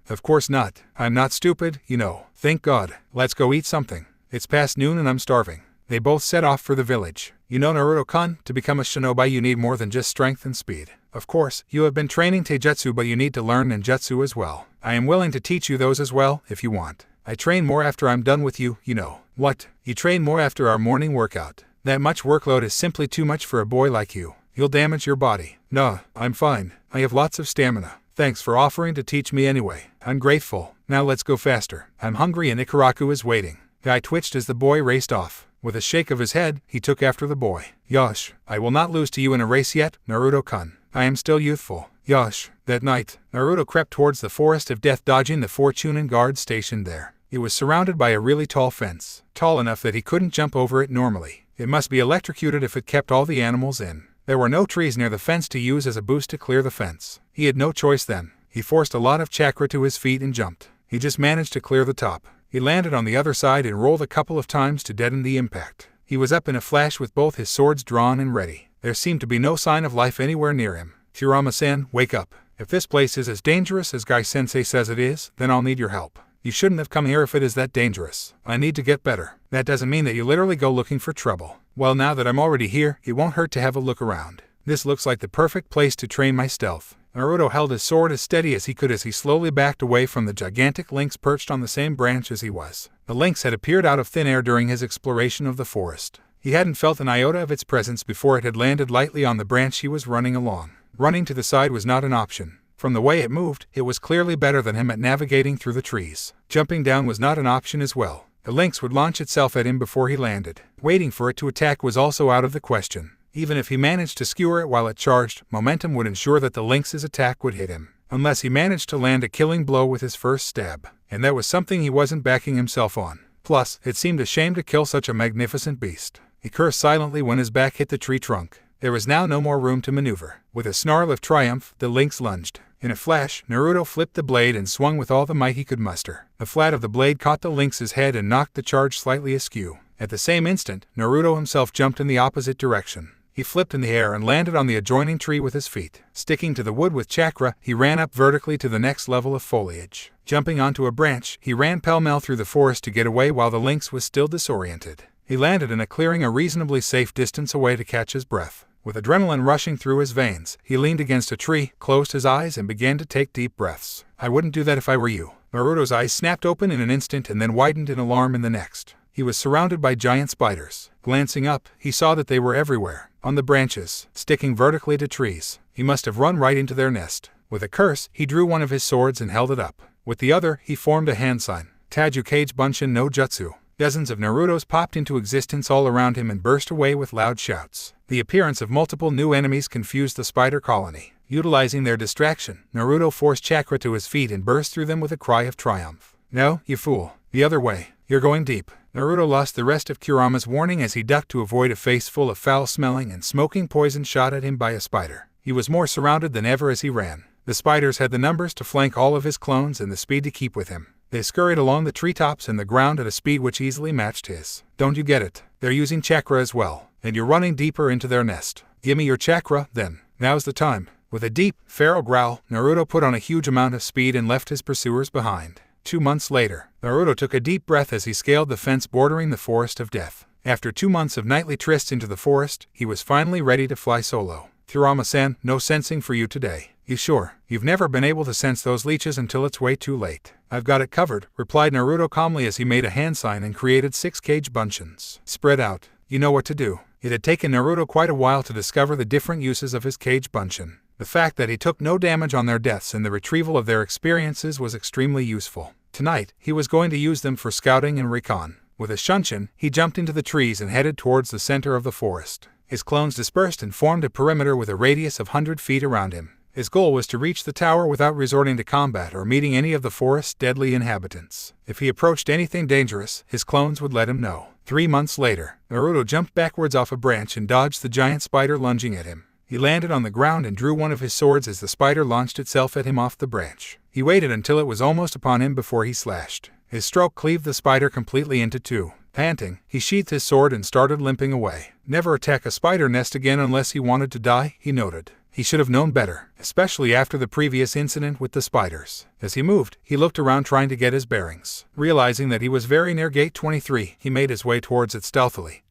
Speaker 1: of course not. I'm not stupid, you know. Thank God. Let's go eat something. It's past noon and I'm starving. They both set off for the village. You know, Naruto-kun, to become a shinobi you need more than just strength and speed. Of course, you have been training taijutsu, but you need to learn ninjutsu as well. I am willing to teach you those as well, if you want. I train more after I'm done with you, you know. What? You train more after our morning workout? That much workload is simply too much for a boy like you. You'll damage your body. Nah, I'm fine. I have lots of stamina. Thanks for offering to teach me anyway. I'm grateful. Now let's go faster. I'm hungry and Ichiraku is waiting. Guy twitched as the boy raced off. With a shake of his head, he took after the boy. Yosh, I will not lose to you in a race yet, Naruto-kun. I am still youthful. Yosh. That night, Naruto crept towards the Forest of Death, dodging the 4 Chunin guards stationed there. It was surrounded by a really tall fence, tall enough that he couldn't jump over it normally. It must be electrocuted if it kept all the animals in. There were no trees near the fence to use as a boost to clear the fence. He had no choice then. He forced a lot of chakra to his feet and jumped. He just managed to clear the top. He landed on the other side and rolled a couple of times to deaden the impact. He was up in a flash with both his swords drawn and ready. There seemed to be no sign of life anywhere near him. Kurama-san, wake up. If this place is as dangerous as Guy-sensei says it is, then I'll need your help. You shouldn't have come here if it is that dangerous. I need to get better. That doesn't mean that you literally go looking for trouble. Well, now that I'm already here, it won't hurt to have a look around. This looks like the perfect place to train my stealth. Naruto held his sword as steady as he could as he slowly backed away from the gigantic lynx perched on the same branch as he was. The lynx had appeared out of thin air during his exploration of the forest. He hadn't felt an iota of its presence before it had landed lightly on the branch he was running along. Running to the side was not an option. From the way it moved, it was clearly better than him at navigating through the trees. Jumping down was not an option as well. The lynx would launch itself at him before he landed. Waiting for it to attack was also out of the question. Even if he managed to skewer it while it charged, momentum would ensure that the lynx's attack would hit him, unless he managed to land a killing blow with his first stab. And that was something he wasn't backing himself on. Plus, it seemed a shame to kill such a magnificent beast. He cursed silently when his back hit the tree trunk. There was now no more room to maneuver. With a snarl of triumph, the lynx lunged. In a flash, Naruto flipped the blade and swung with all the might he could muster. The flat of the blade caught the lynx's head and knocked the charge slightly askew. At the same instant, Naruto himself jumped in the opposite direction. He flipped in the air and landed on the adjoining tree with his feet. Sticking to the wood with chakra, he ran up vertically to the next level of foliage. Jumping onto a branch, he ran pell-mell through the forest to get away while the lynx was still disoriented. He landed in a clearing a reasonably safe distance away to catch his breath. With adrenaline rushing through his veins, he leaned against a tree, closed his eyes, and began to take deep breaths. I wouldn't do that if I were you. Naruto's eyes snapped open in an instant and then widened in alarm in the next. He was surrounded by giant spiders. Glancing up, he saw that they were everywhere, on the branches, sticking vertically to trees. He must have run right into their nest. With a curse, he drew one of his swords and held it up. With the other, he formed a hand sign. Tajukage Bunshin no Jutsu. Dozens of Narutos popped into existence all around him and burst away with loud shouts. The appearance of multiple new enemies confused the spider colony. Utilizing their distraction, Naruto forced chakra to his feet and burst through them with a cry of triumph. No, you fool. The other way. You're going deep. Naruto lost the rest of Kurama's warning as he ducked to avoid a face full of foul-smelling and smoking poison shot at him by a spider. He was more surrounded than ever as he ran. The spiders had the numbers to flank all of his clones and the speed to keep with him. They scurried along the treetops and the ground at a speed which easily matched his. Don't you get it? They're using chakra as well, and you're running deeper into their nest. Give me your chakra, then. Now's the time. With a deep, feral growl, Naruto put on a huge amount of speed and left his pursuers behind. 2 months later, Naruto took a deep breath as he scaled the fence bordering the forest of death. After 2 months of nightly trysts into the forest, he was finally ready to fly solo. Kurama-san, no sensing for you today. You sure? You've never been able to sense those leeches until it's way too late. I've got it covered, replied Naruto calmly as he made a hand sign and created 6 cage buncheons. Spread out. You know what to do. It had taken Naruto quite a while to discover the different uses of his cage buncheon. The fact that he took no damage on their deaths and the retrieval of their experiences was extremely useful. Tonight, he was going to use them for scouting and recon. With a shunshin, he jumped into the trees and headed towards the center of the forest. His clones dispersed and formed a perimeter with a radius of 100 feet around him. His goal was to reach the tower without resorting to combat or meeting any of the forest's deadly inhabitants. If he approached anything dangerous, his clones would let him know. 3 months later, Naruto jumped backwards off a branch and dodged the giant spider lunging at him. He landed on the ground and drew one of his swords as the spider launched itself at him off the branch. He waited until it was almost upon him before he slashed. His stroke cleaved the spider completely into 2. Panting, he sheathed his sword and started limping away. Never attack a spider nest again unless he wanted to die, he noted. He should have known better, especially after the previous incident with the spiders. As he moved, he looked around trying to get his bearings. Realizing that he was very near Gate 23, he made his way towards it stealthily.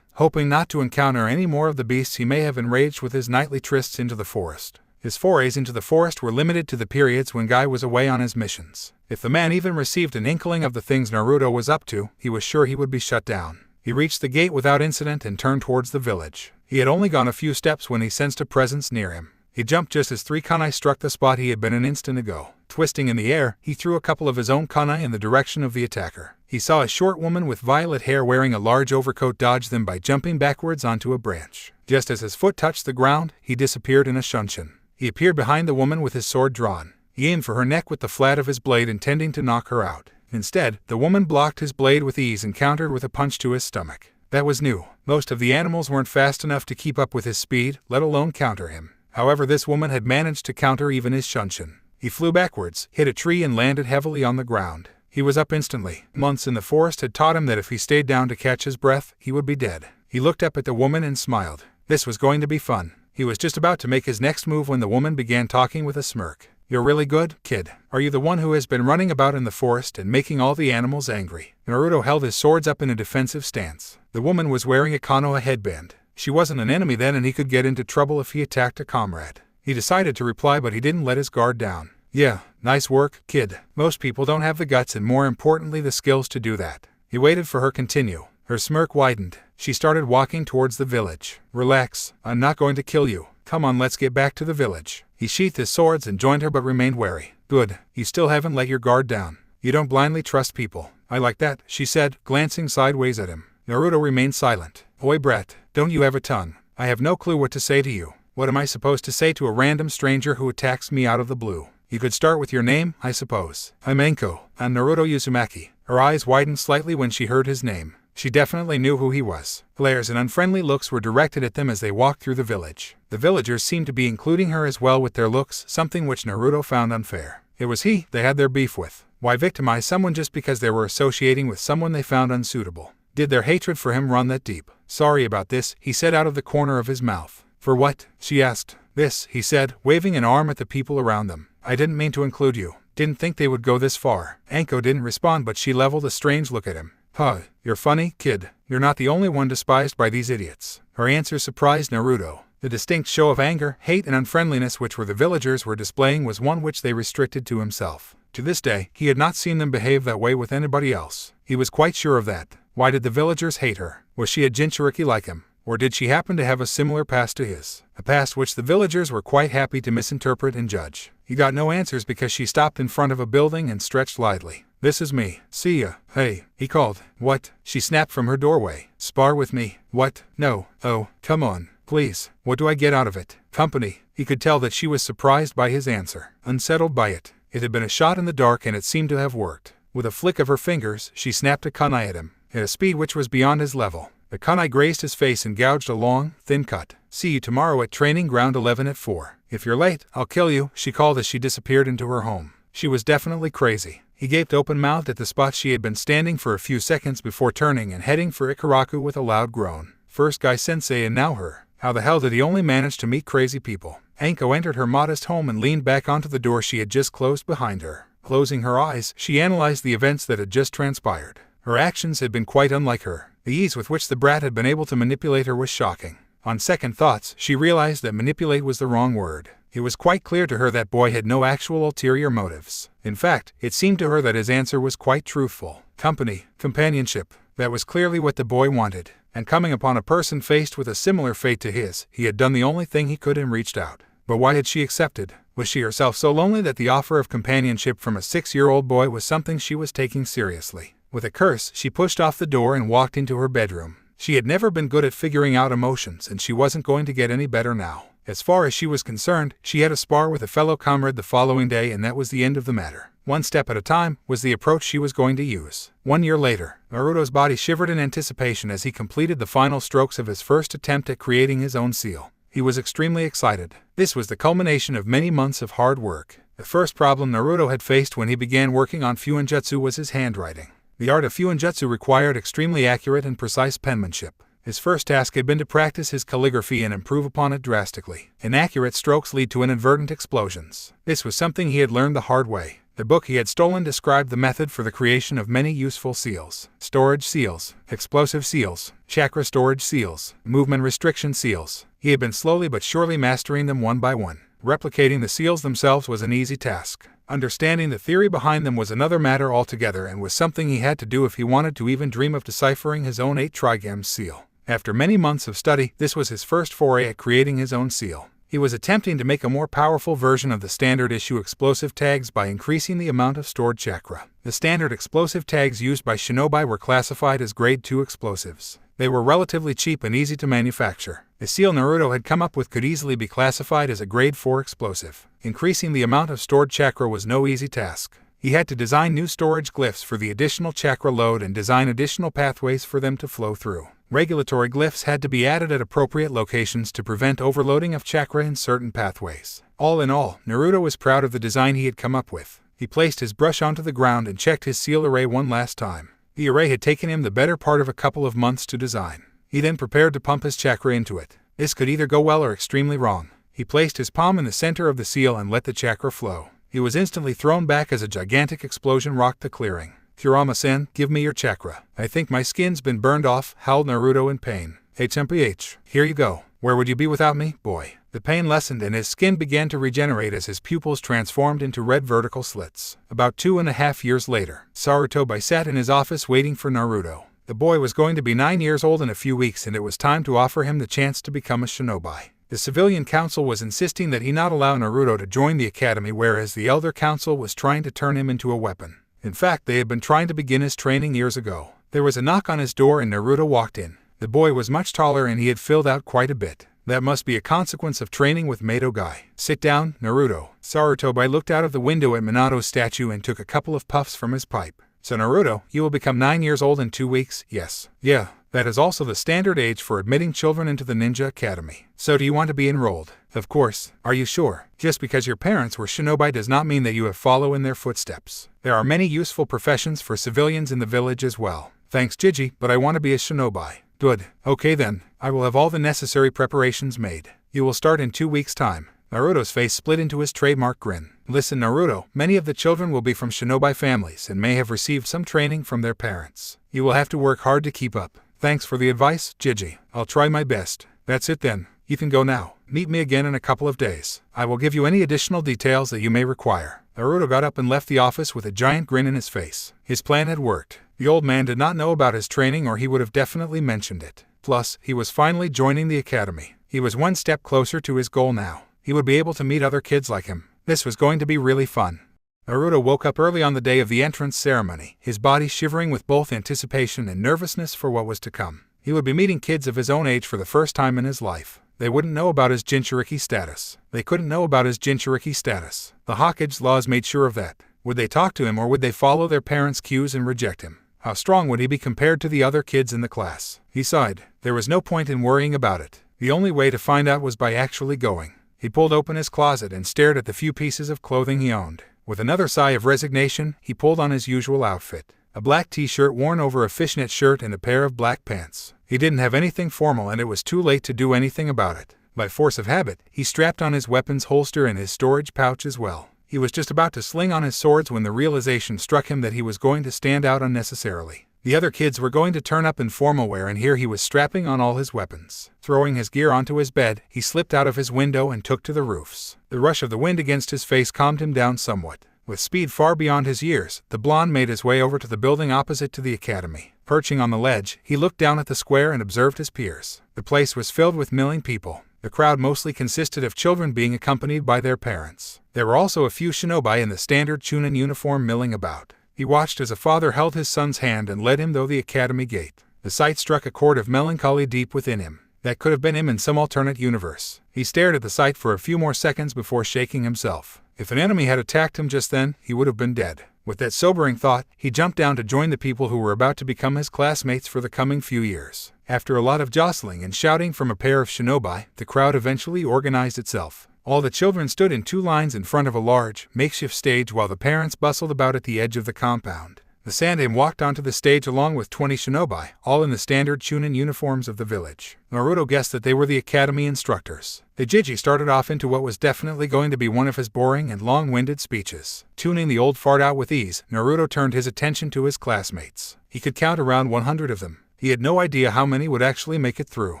Speaker 1: Hoping not to encounter any more of the beasts he may have enraged with his nightly trysts into the forest. His forays into the forest were limited to the periods when Guy was away on his missions. If the man even received an inkling of the things Naruto was up to, he was sure he would be shut down. He reached the gate without incident and turned towards the village. He had only gone a few steps when he sensed a presence near him. He jumped just as 3 kunai struck the spot he had been an instant ago. Twisting in the air, he threw a couple of his own kunai in the direction of the attacker. He saw a short woman with violet hair wearing a large overcoat dodge them by jumping backwards onto a branch. Just as his foot touched the ground, he disappeared in a shunshin. He appeared behind the woman with his sword drawn. He aimed for her neck with the flat of his blade, intending to knock her out. Instead, the woman blocked his blade with ease and countered with a punch to his stomach. That was new. Most of the animals weren't fast enough to keep up with his speed, let alone counter him. However, this woman had managed to counter even his shunshin. He flew backwards, hit a tree and landed heavily on the ground. He was up instantly. Months in the forest had taught him that if he stayed down to catch his breath, he would be dead. He looked up at the woman and smiled. This was going to be fun. He was just about to make his next move when the woman began talking with a smirk. You're really good, kid. Are you the one who has been running about in the forest and making all the animals angry? Naruto held his swords up in a defensive stance. The woman was wearing a Konoha headband. She wasn't an enemy then and he could get into trouble if he attacked a comrade. He decided to reply, but he didn't let his guard down. Yeah, nice work, kid. Most people don't have the guts and more importantly the skills to do that. He waited for her to continue. Her smirk widened. She started walking towards the village. Relax, I'm not going to kill you. Come on, let's get back to the village. He sheathed his swords and joined her but remained wary. Good, you still haven't let your guard down. You don't blindly trust people. I like that, she said, glancing sideways at him. Naruto remained silent. Oi Brett, don't you have a tongue? I have no clue what to say to you. What am I supposed to say to a random stranger who attacks me out of the blue? You could start with your name, I suppose. I'm Anko. I'm Naruto Uzumaki. Her eyes widened slightly when she heard his name. She definitely knew who he was. Glares and unfriendly looks were directed at them as they walked through the village. The villagers seemed to be including her as well with their looks, something which Naruto found unfair. It was he they had their beef with. Why victimize someone just because they were associating with someone they found unsuitable? Did their hatred for him run that deep? Sorry about this, he said out of the corner of his mouth. For what? She asked. This, he said, waving an arm at the people around them. I didn't mean to include you. Didn't think they would go this far. Anko didn't respond, but she leveled a strange look at him. Huh, you're funny, kid. You're not the only one despised by these idiots. Her answer surprised Naruto. The distinct show of anger, hate, and unfriendliness which the villagers were displaying was one which they restricted to himself. To this day, he had not seen them behave that way with anybody else. He was quite sure of that. Why did the villagers hate her? Was she a Jinchuriki like him? Or did she happen to have a similar past to his? A past which the villagers were quite happy to misinterpret and judge. He got no answers because she stopped in front of a building and stretched lightly. This is me. See ya. Hey, he called. What? She snapped from her doorway. Spar with me. What? No. Oh, come on. Please. What do I get out of it? Company. He could tell that she was surprised by his answer, unsettled by it. It had been a shot in the dark and it seemed to have worked. With a flick of her fingers, she snapped a kunai at him, at a speed which was beyond his level. The kunai grazed his face and gouged a long, thin cut. See you tomorrow at training ground 11 at 4. If you're late, I'll kill you, she called as she disappeared into her home. She was definitely crazy. He gaped open-mouthed at the spot she had been standing for a few seconds before turning and heading for Ichiraku with a loud groan. First guy sensei and now her. How the hell did he only manage to meet crazy people? Anko entered her modest home and leaned back onto the door she had just closed behind her. Closing her eyes, she analyzed the events that had just transpired. Her actions had been quite unlike her. The ease with which the brat had been able to manipulate her was shocking. On second thoughts, she realized that manipulate was the wrong word. It was quite clear to her that boy had no actual ulterior motives. In fact, it seemed to her that his answer was quite truthful. Company, companionship, that was clearly what the boy wanted. And coming upon a person faced with a similar fate to his, he had done the only thing he could and reached out. But why had she accepted? Was she herself so lonely that the offer of companionship from a 6-year-old boy was something she was taking seriously? With a curse, she pushed off the door and walked into her bedroom. She had never been good at figuring out emotions, and she wasn't going to get any better now. As far as she was concerned, she had a spar with a fellow comrade the following day, and that was the end of the matter. One step at a time was the approach she was going to use. 1 year later, Naruto's body shivered in anticipation as he completed the final strokes of his first attempt at creating his own seal. He was extremely excited. This was the culmination of many months of hard work. The first problem Naruto had faced when he began working on Fuinjutsu was his handwriting. The art of Fuinjutsu required extremely accurate and precise penmanship. His first task had been to practice his calligraphy and improve upon it drastically. Inaccurate strokes lead to inadvertent explosions. This was something he had learned the hard way. The book he had stolen described the method for the creation of many useful seals. Storage seals, explosive seals, chakra storage seals, movement restriction seals. He had been slowly but surely mastering them one by one. Replicating the seals themselves was an easy task. Understanding the theory behind them was another matter altogether and was something he had to do if he wanted to even dream of deciphering his own 8 trigrams seal. After many months of study, this was his first foray at creating his own seal. He was attempting to make a more powerful version of the standard issue explosive tags by increasing the amount of stored chakra. The standard explosive tags used by shinobi were classified as grade 2 explosives. They were relatively cheap and easy to manufacture. The seal Naruto had come up with could easily be classified as a grade 4 explosive. Increasing the amount of stored chakra was no easy task. He had to design new storage glyphs for the additional chakra load and design additional pathways for them to flow through. Regulatory glyphs had to be added at appropriate locations to prevent overloading of chakra in certain pathways. All in all, Naruto was proud of the design he had come up with. He placed his brush onto the ground and checked his seal array one last time. The array had taken him the better part of a couple of months to design. He then prepared to pump his chakra into it. This could either go well or extremely wrong. He placed his palm in the center of the seal and let the chakra flow. He was instantly thrown back as a gigantic explosion rocked the clearing. Kurama-san, give me your chakra. I think my skin's been burned off, howled Naruto in pain. HMPH, here you go. Where would you be without me, boy? The pain lessened and his skin began to regenerate as his pupils transformed into red vertical slits. About 2.5 years later, Sarutobi sat in his office waiting for Naruto. The boy was going to be 9 years old in a few weeks and it was time to offer him the chance to become a shinobi. The civilian council was insisting that he not allow Naruto to join the academy, whereas the elder council was trying to turn him into a weapon. In fact, they had been trying to begin his training years ago. There was a knock on his door and Naruto walked in. The boy was much taller and he had filled out quite a bit. That must be a consequence of training with Mato Guy. Sit down, Naruto. Sarutobi looked out of the window at Minato's statue and took a couple of puffs from his pipe. So Naruto, you will become 9 years old in 2 weeks, yes. Yeah, that is also the standard age for admitting children into the ninja academy. So do you want to be enrolled? Of course. Are you sure? Just because your parents were shinobi does not mean that you have follow in their footsteps. There are many useful professions for civilians in the village as well. Thanks, Gigi, but I want to be a shinobi. Good. Okay then, I will have all the necessary preparations made. You will start in 2 weeks' time. Naruto's face split into his trademark grin. Listen, Naruto, many of the children will be from shinobi families and may have received some training from their parents. You will have to work hard to keep up. Thanks for the advice, Gigi. I'll try my best. That's it then. You can go now. Meet me again in a couple of days. I will give you any additional details that you may require. Naruto got up and left the office with a giant grin in his face. His plan had worked. The old man did not know about his training or he would have definitely mentioned it. Plus, he was finally joining the academy. He was one step closer to his goal now. He would be able to meet other kids like him. This was going to be really fun. Naruto woke up early on the day of the entrance ceremony, his body shivering with both anticipation and nervousness for what was to come. He would be meeting kids of his own age for the first time in his life. They wouldn't know about his Jinchuriki status. They couldn't know about his Jinchuriki status. The Hokage laws made sure of that. Would they talk to him or would they follow their parents' cues and reject him? How strong would he be compared to the other kids in the class? He sighed. There was no point in worrying about it. The only way to find out was by actually going. He pulled open his closet and stared at the few pieces of clothing he owned. With another sigh of resignation, he pulled on his usual outfit. A black t-shirt worn over a fishnet shirt and a pair of black pants. He didn't have anything formal and it was too late to do anything about it. By force of habit, he strapped on his weapons holster and his storage pouch as well. He was just about to sling on his swords when the realization struck him that he was going to stand out unnecessarily. The other kids were going to turn up in formal wear and here he was strapping on all his weapons. Throwing his gear onto his bed, he slipped out of his window and took to the roofs. The rush of the wind against his face calmed him down somewhat. With speed far beyond his years, the blonde made his way over to the building opposite to the academy. Perching on the ledge, he looked down at the square and observed his peers. The place was filled with milling people. The crowd mostly consisted of children being accompanied by their parents. There were also a few shinobi in the standard chunin uniform milling about. He watched as a father held his son's hand and led him through the academy gate. The sight struck a chord of melancholy deep within him. That could have been him in some alternate universe. He stared at the sight for a few more seconds before shaking himself. If an enemy had attacked him just then, he would have been dead. With that sobering thought, he jumped down to join the people who were about to become his classmates for the coming few years. After a lot of jostling and shouting from a pair of shinobi, the crowd eventually organized itself. All the children stood in two lines in front of a large, makeshift stage while the parents bustled about at the edge of the compound. The Sandaime walked onto the stage along with 20 shinobi, all in the standard chunin uniforms of the village. Naruto guessed that they were the academy instructors. The Jiji started off into what was definitely going to be one of his boring and long-winded speeches. Tuning the old fart out with ease, Naruto turned his attention to his classmates. He could count around 100 of them. He had no idea how many would actually make it through.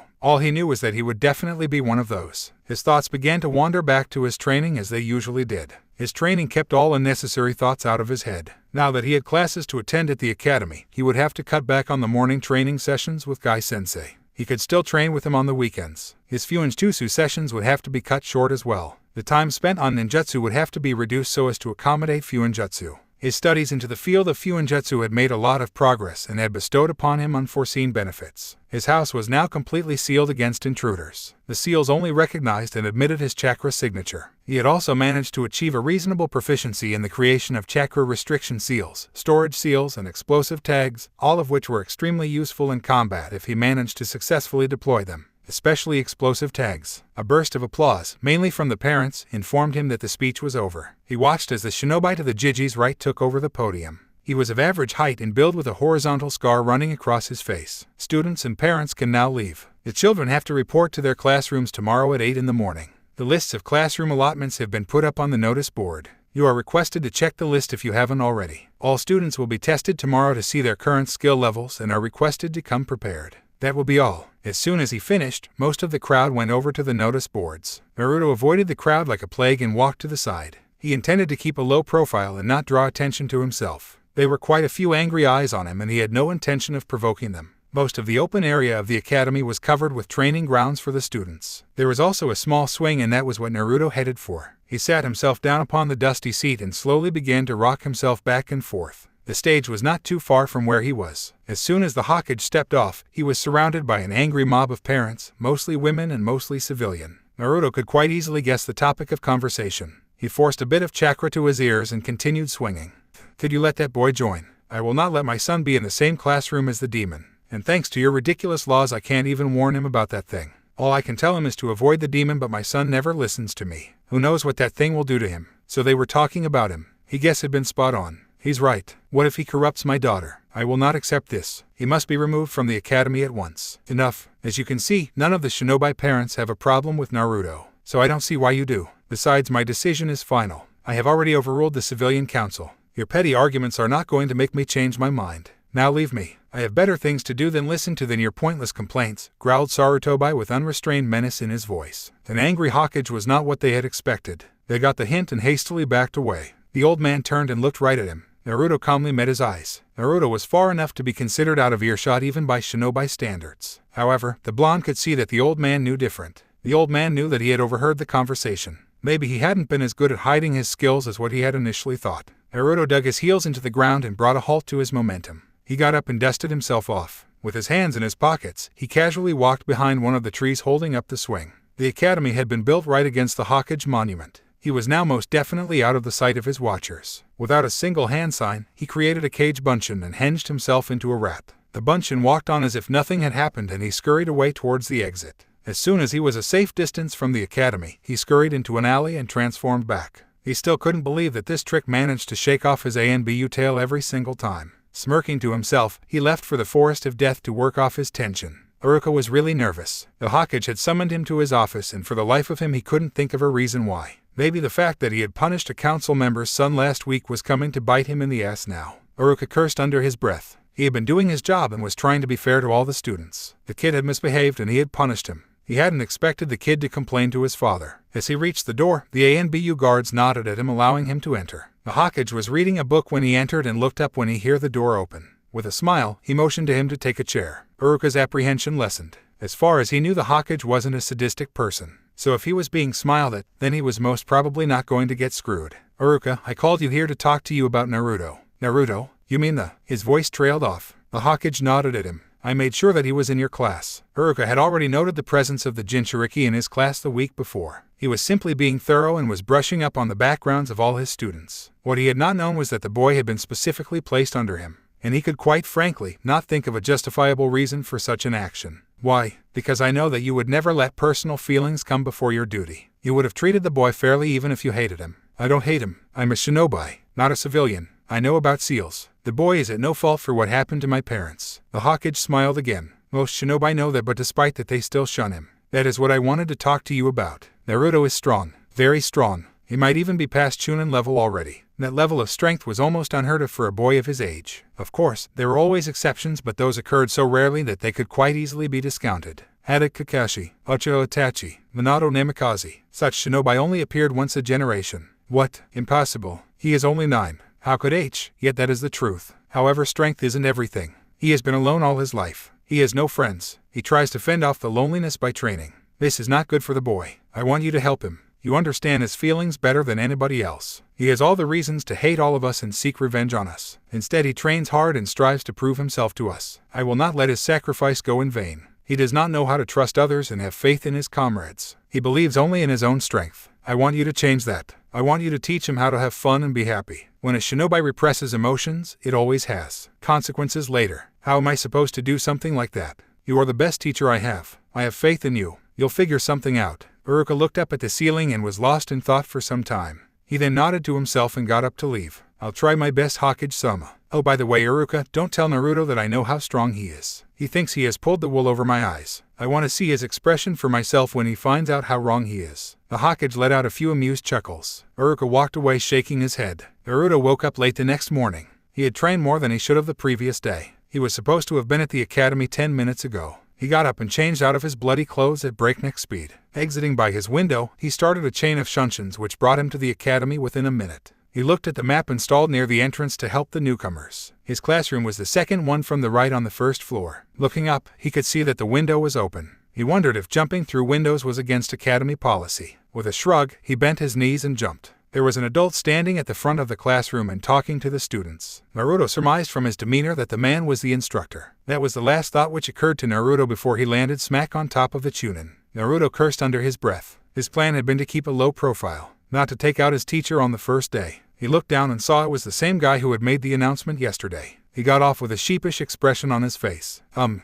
Speaker 1: All he knew was that he would definitely be one of those. His thoughts began to wander back to his training as they usually did. His training kept all unnecessary thoughts out of his head. Now that he had classes to attend at the academy, he would have to cut back on the morning training sessions with Gai-sensei. He could still train with him on the weekends. His Fuinjutsu sessions would have to be cut short as well. The time spent on ninjutsu would have to be reduced so as to accommodate Fuinjutsu. His studies into the field of Fuinjutsu had made a lot of progress and had bestowed upon him unforeseen benefits. His house was now completely sealed against intruders. The seals only recognized and admitted his chakra signature. He had also managed to achieve a reasonable proficiency in the creation of chakra restriction seals, storage seals, and explosive tags, all of which were extremely useful in combat if he managed to successfully deploy them. Especially explosive tags. A burst of applause, mainly from the parents, informed him that the speech was over. He watched as the shinobi to the Jiji's right took over the podium. He was of average height and build with a horizontal scar running across his face. Students and parents can now leave. The children have to report to their classrooms tomorrow at 8 in the morning. The lists of classroom allotments have been put up on the notice board. You are requested to check the list if you haven't already. All students will be tested tomorrow to see their current skill levels and are requested to come prepared. That will be all. As soon as he finished, most of the crowd went over to the notice boards. Naruto avoided the crowd like a plague and walked to the side. He intended to keep a low profile and not draw attention to himself. There were quite a few angry eyes on him and he had no intention of provoking them. Most of the open area of the academy was covered with training grounds for the students. There was also a small swing and that was what Naruto headed for. He sat himself down upon the dusty seat and slowly began to rock himself back and forth. The stage was not too far from where he was. As soon as the Hokage stepped off, he was surrounded by an angry mob of parents, mostly women and mostly civilian. Naruto could quite easily guess the topic of conversation. He forced a bit of chakra to his ears and continued swinging. Could you let that boy join? I will not let my son be in the same classroom as the demon. And thanks to your ridiculous laws I can't even warn him about that thing. All I can tell him is to avoid the demon but my son never listens to me. Who knows what that thing will do to him? So they were talking about him. He guess had been spot on. He's right. What if he corrupts my daughter? I will not accept this. He must be removed from the academy at once. Enough. As you can see, none of the shinobi parents have a problem with Naruto. So I don't see why you do. Besides, my decision is final. I have already overruled the civilian council. Your petty arguments are not going to make me change my mind. Now leave me. I have better things to do than listen to your pointless complaints, growled Sarutobi with unrestrained menace in his voice. An angry Hokage was not what they had expected. They got the hint and hastily backed away. The old man turned and looked right at him. Naruto calmly met his eyes. Naruto was far enough to be considered out of earshot even by shinobi standards. However, the blonde could see that the old man knew different. The old man knew that he had overheard the conversation. Maybe he hadn't been as good at hiding his skills as what he had initially thought. Naruto dug his heels into the ground and brought a halt to his momentum. He got up and dusted himself off. With his hands in his pockets, he casually walked behind one of the trees holding up the swing. The academy had been built right against the Hokage monument. He was now most definitely out of the sight of his watchers. Without a single hand sign, he created a cage bunshin and hinged himself into a rat. The bunshin walked on as if nothing had happened and he scurried away towards the exit. As soon as he was a safe distance from the academy, he scurried into an alley and transformed back. He still couldn't believe that this trick managed to shake off his ANBU tail every single time. Smirking to himself, he left for the Forest of Death to work off his tension. Uruka was really nervous. The Hokage had summoned him to his office, and for the life of him he couldn't think of a reason why. Maybe the fact that he had punished a council member's son last week was coming to bite him in the ass now. Uruka cursed under his breath. He had been doing his job and was trying to be fair to all the students. The kid had misbehaved and he had punished him. He hadn't expected the kid to complain to his father. As he reached the door, the ANBU guards nodded at him, allowing him to enter. The Hokage was reading a book when he entered and looked up when he heard the door open. With a smile, he motioned to him to take a chair. Uruka's apprehension lessened. As far as he knew, the Hokage wasn't a sadistic person. So if he was being smiled at, then he was most probably not going to get screwed. Uruka, I called you here to talk to you about Naruto. Naruto? You mean the... His voice trailed off. The Hokage nodded at him. I made sure that he was in your class. Uruka had already noted the presence of the Jinchuriki in his class the week before. He was simply being thorough and was brushing up on the backgrounds of all his students. What he had not known was that the boy had been specifically placed under him. And he could quite frankly not think of a justifiable reason for such an action. Why? Because I know that you would never let personal feelings come before your duty. You would have treated the boy fairly even if you hated him. I don't hate him. I'm a shinobi, not a civilian. I know about seals. The boy is at no fault for what happened to my parents. The Hokage smiled again. Most shinobi know that, but despite that they still shun him. That is what I wanted to talk to you about. Naruto is strong. Very strong. He might even be past Chunin level already. That level of strength was almost unheard of for a boy of his age. Of course, there were always exceptions, but those occurred so rarely that they could quite easily be discounted. Haddock Kakashi, Uchiha Itachi, Minato Namikaze. Such shinobi only appeared once a generation. What? Impossible. He is only 9. How could H? Yet that is the truth. However, strength isn't everything. He has been alone all his life. He has no friends. He tries to fend off the loneliness by training. This is not good for the boy. I want you to help him. You understand his feelings better than anybody else. He has all the reasons to hate all of us and seek revenge on us. Instead, he trains hard and strives to prove himself to us. I will not let his sacrifice go in vain. He does not know how to trust others and have faith in his comrades. He believes only in his own strength. I want you to change that. I want you to teach him how to have fun and be happy. When a shinobi represses emotions, it always has consequences later. How am I supposed to do something like that? You are the best teacher I have. I have faith in you. You'll figure something out. Uruka looked up at the ceiling and was lost in thought for some time. He then nodded to himself and got up to leave. I'll try my best, Hokage-sama. Oh, by the way, Uruka, don't tell Naruto that I know how strong he is. He thinks he has pulled the wool over my eyes. I want to see his expression for myself when he finds out how wrong he is. The Hokage let out a few amused chuckles. Uruka walked away shaking his head. Naruto woke up late the next morning. He had trained more than he should have the previous day. He was supposed to have been at the academy 10 minutes ago. He got up and changed out of his bloody clothes at breakneck speed. Exiting by his window, he started a chain of shunshuns which brought him to the academy within a minute. He looked at the map installed near the entrance to help the newcomers. His classroom was the second one from the right on the first floor. Looking up, he could see that the window was open. He wondered if jumping through windows was against academy policy. With a shrug, he bent his knees and jumped. There was an adult standing at the front of the classroom and talking to the students. Naruto surmised from his demeanor that the man was the instructor. That was the last thought which occurred to Naruto before he landed smack on top of the Chunin. Naruto cursed under his breath. His plan had been to keep a low profile, not to take out his teacher on the first day. He looked down and saw it was the same guy who had made the announcement yesterday. He got off with a sheepish expression on his face.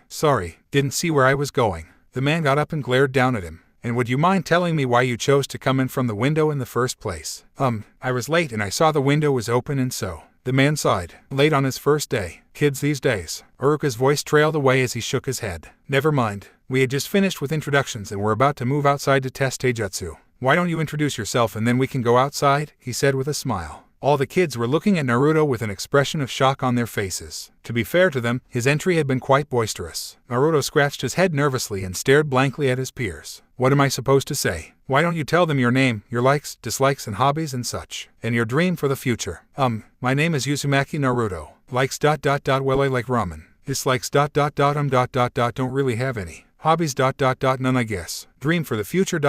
Speaker 1: Sorry, didn't see where I was going. The man got up and glared down at him. And would you mind telling me why you chose to come in from the window in the first place? I was late and I saw the window was open and so. The man sighed. Late on his first day. Kids these days. Uruka's voice trailed away as he shook his head. Never mind. We had just finished with introductions and were about to move outside to test taijutsu. Why don't you introduce yourself and then we can go outside? He said with a smile. All the kids were looking at Naruto with an expression of shock on their faces. To be fair to them, his entry had been quite boisterous. Naruto scratched his head nervously and stared blankly at his peers. What am I supposed to say? Why don't you tell them your name, your likes, dislikes and hobbies and such, and your dream for the future? My name is Uzumaki Naruto. Likes ... Well, I like ramen. Dislikes ... Don't really have any. Hobbies ... None, I guess. Dream for the future ...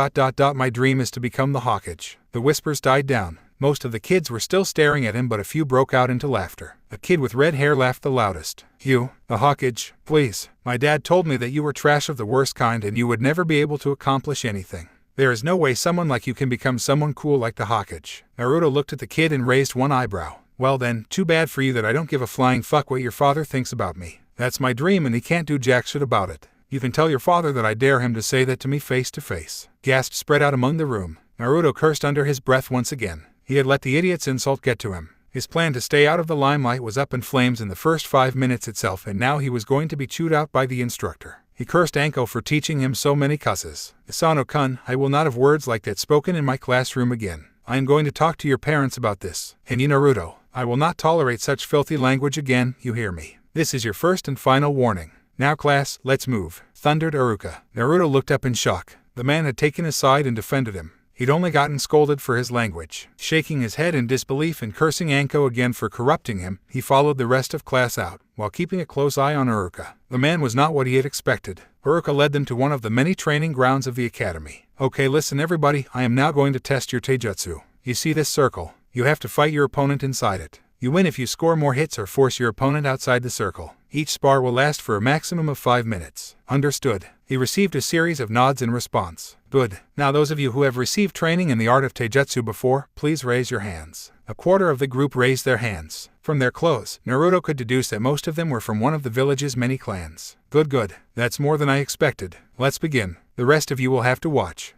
Speaker 1: My dream is to become the Hokage. The whispers died down. Most of the kids were still staring at him, but a few broke out into laughter. A kid with red hair laughed the loudest. You, the Hokage, please. My dad told me that you were trash of the worst kind and you would never be able to accomplish anything. There is no way someone like you can become someone cool like the Hokage. Naruto looked at the kid and raised one eyebrow. Well then, too bad for you that I don't give a flying fuck what your father thinks about me. That's my dream and he can't do jack shit about it. You can tell your father that I dare him to say that to me face to face. Gasps spread out among the room. Naruto cursed under his breath once again. He had let the idiot's insult get to him. His plan to stay out of the limelight was up in flames in the first 5 minutes itself, and now he was going to be chewed out by the instructor. He cursed Anko for teaching him so many cusses. Isano-kun, I will not have words like that spoken in my classroom again. I am going to talk to your parents about this. And you, Naruto, I will not tolerate such filthy language again, you hear me? This is your first and final warning. Now class, let's move, thundered Uruka. Naruto looked up in shock. The man had taken his side and defended him. He'd only gotten scolded for his language. Shaking his head in disbelief and cursing Anko again for corrupting him, he followed the rest of class out, while keeping a close eye on Uruka. The man was not what he had expected. Uruka led them to one of the many training grounds of the academy. Okay, listen everybody, I am now going to test your taijutsu. You see this circle? You have to fight your opponent inside it. You win if you score more hits or force your opponent outside the circle. Each spar will last for a maximum of 5 minutes. Understood. He received a series of nods in response. Good. Now those of you who have received training in the art of taijutsu before, please raise your hands. A quarter of the group raised their hands. From their clothes, Naruto could deduce that most of them were from one of the village's many clans. Good. That's more than I expected. Let's begin. The rest of you will have to watch,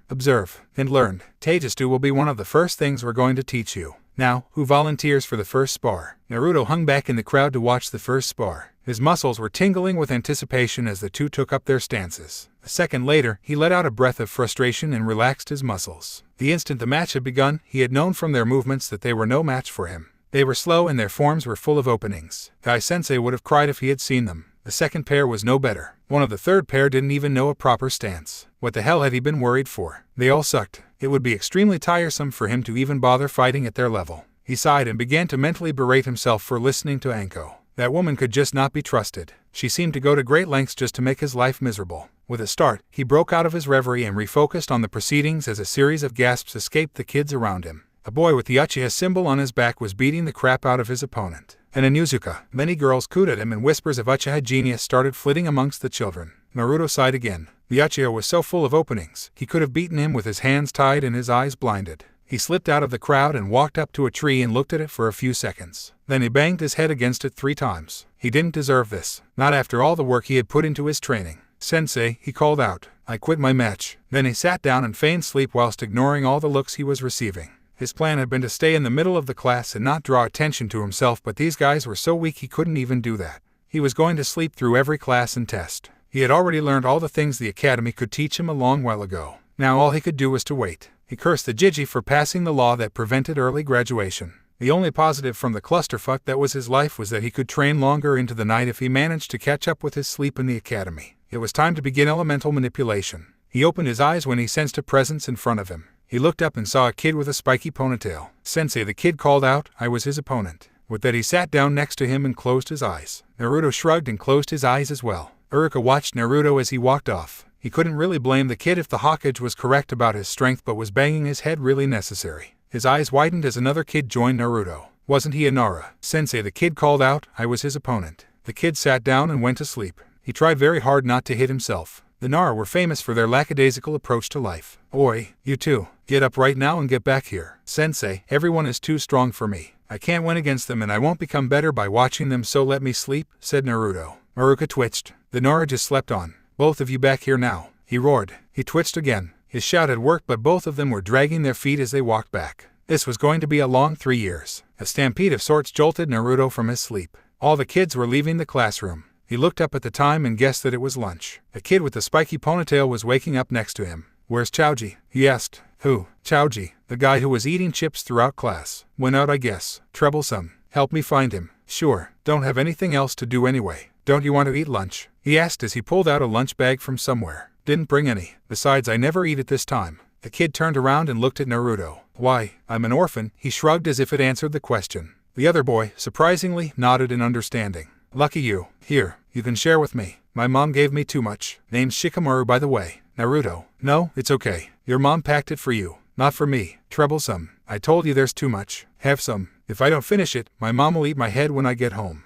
Speaker 1: observe, and learn. Taijutsu will be one of the first things we're going to teach you. Now, who volunteers for the first spar? Naruto hung back in the crowd to watch the first spar. His muscles were tingling with anticipation as the two took up their stances. A second later, he let out a breath of frustration and relaxed his muscles. The instant the match had begun, he had known from their movements that they were no match for him. They were slow and their forms were full of openings. Guy-sensei would have cried if he had seen them. The second pair was no better. One of the third pair didn't even know a proper stance. What the hell had he been worried for? They all sucked. It would be extremely tiresome for him to even bother fighting at their level. He sighed and began to mentally berate himself for listening to Anko. That woman could just not be trusted. She seemed to go to great lengths just to make his life miserable. With a start, he broke out of his reverie and refocused on the proceedings as a series of gasps escaped the kids around him. A boy with the Uchiha symbol on his back was beating the crap out of his opponent. And in Uruka, many girls cooed at him and whispers of Uchiha genius started flitting amongst the children. Naruto sighed again. The Uchiha was so full of openings, he could have beaten him with his hands tied and his eyes blinded. He slipped out of the crowd and walked up to a tree and looked at it for a few seconds. Then he banged his head against it 3 times. He didn't deserve this. Not after all the work he had put into his training. Sensei, he called out. I quit my match. Then he sat down and feigned sleep whilst ignoring all the looks he was receiving. His plan had been to stay in the middle of the class and not draw attention to himself, but these guys were so weak he couldn't even do that. He was going to sleep through every class and test. He had already learned all the things the academy could teach him a long while ago. Now all he could do was to wait. He cursed the Jiji for passing the law that prevented early graduation. The only positive from the clusterfuck that was his life was that he could train longer into the night if he managed to catch up with his sleep in the academy. It was time to begin elemental manipulation. He opened his eyes when he sensed a presence in front of him. He looked up and saw a kid with a spiky ponytail. Sensei, the kid called out. I was his opponent. With that he sat down next to him and closed his eyes. Naruto shrugged and closed his eyes as well. Uruka watched Naruto as he walked off. He couldn't really blame the kid if the Hokage was correct about his strength, but was banging his head really necessary? His eyes widened as another kid joined Naruto. Wasn't he a Nara? Sensei, the kid called out. I was his opponent. The kid sat down and went to sleep. He tried very hard not to hit himself. The Nara were famous for their lackadaisical approach to life. Oi, you two, get up right now and get back here. Sensei, everyone is too strong for me. I can't win against them and I won't become better by watching them, so let me sleep, said Naruto. Uruka twitched. The Nara just slept on. Both of you back here now, he roared. He twitched again. His shout had worked, but both of them were dragging their feet as they walked back. This was going to be a long 3 years. A stampede of sorts jolted Naruto from his sleep. All the kids were leaving the classroom. He looked up at the time and guessed that it was lunch. A kid with the spiky ponytail was waking up next to him. Where's Chaoji? He asked. Who? Chaoji, the guy who was eating chips throughout class. Went out, I guess. Troublesome. Help me find him. Sure. Don't have anything else to do anyway. Don't you want to eat lunch? He asked as he pulled out a lunch bag from somewhere. Didn't bring any. Besides, I never eat at this time. The kid turned around and looked at Naruto. Why, I'm an orphan, he shrugged as if it answered the question. The other boy, surprisingly, nodded in understanding. Lucky you. Here, you can share with me. My mom gave me too much. Name's Shikamaru, by the way. Naruto. No, it's okay. Your mom packed it for you. Not for me. Troublesome. I told you there's too much. Have some. If I don't finish it, my mom will eat my head when I get home.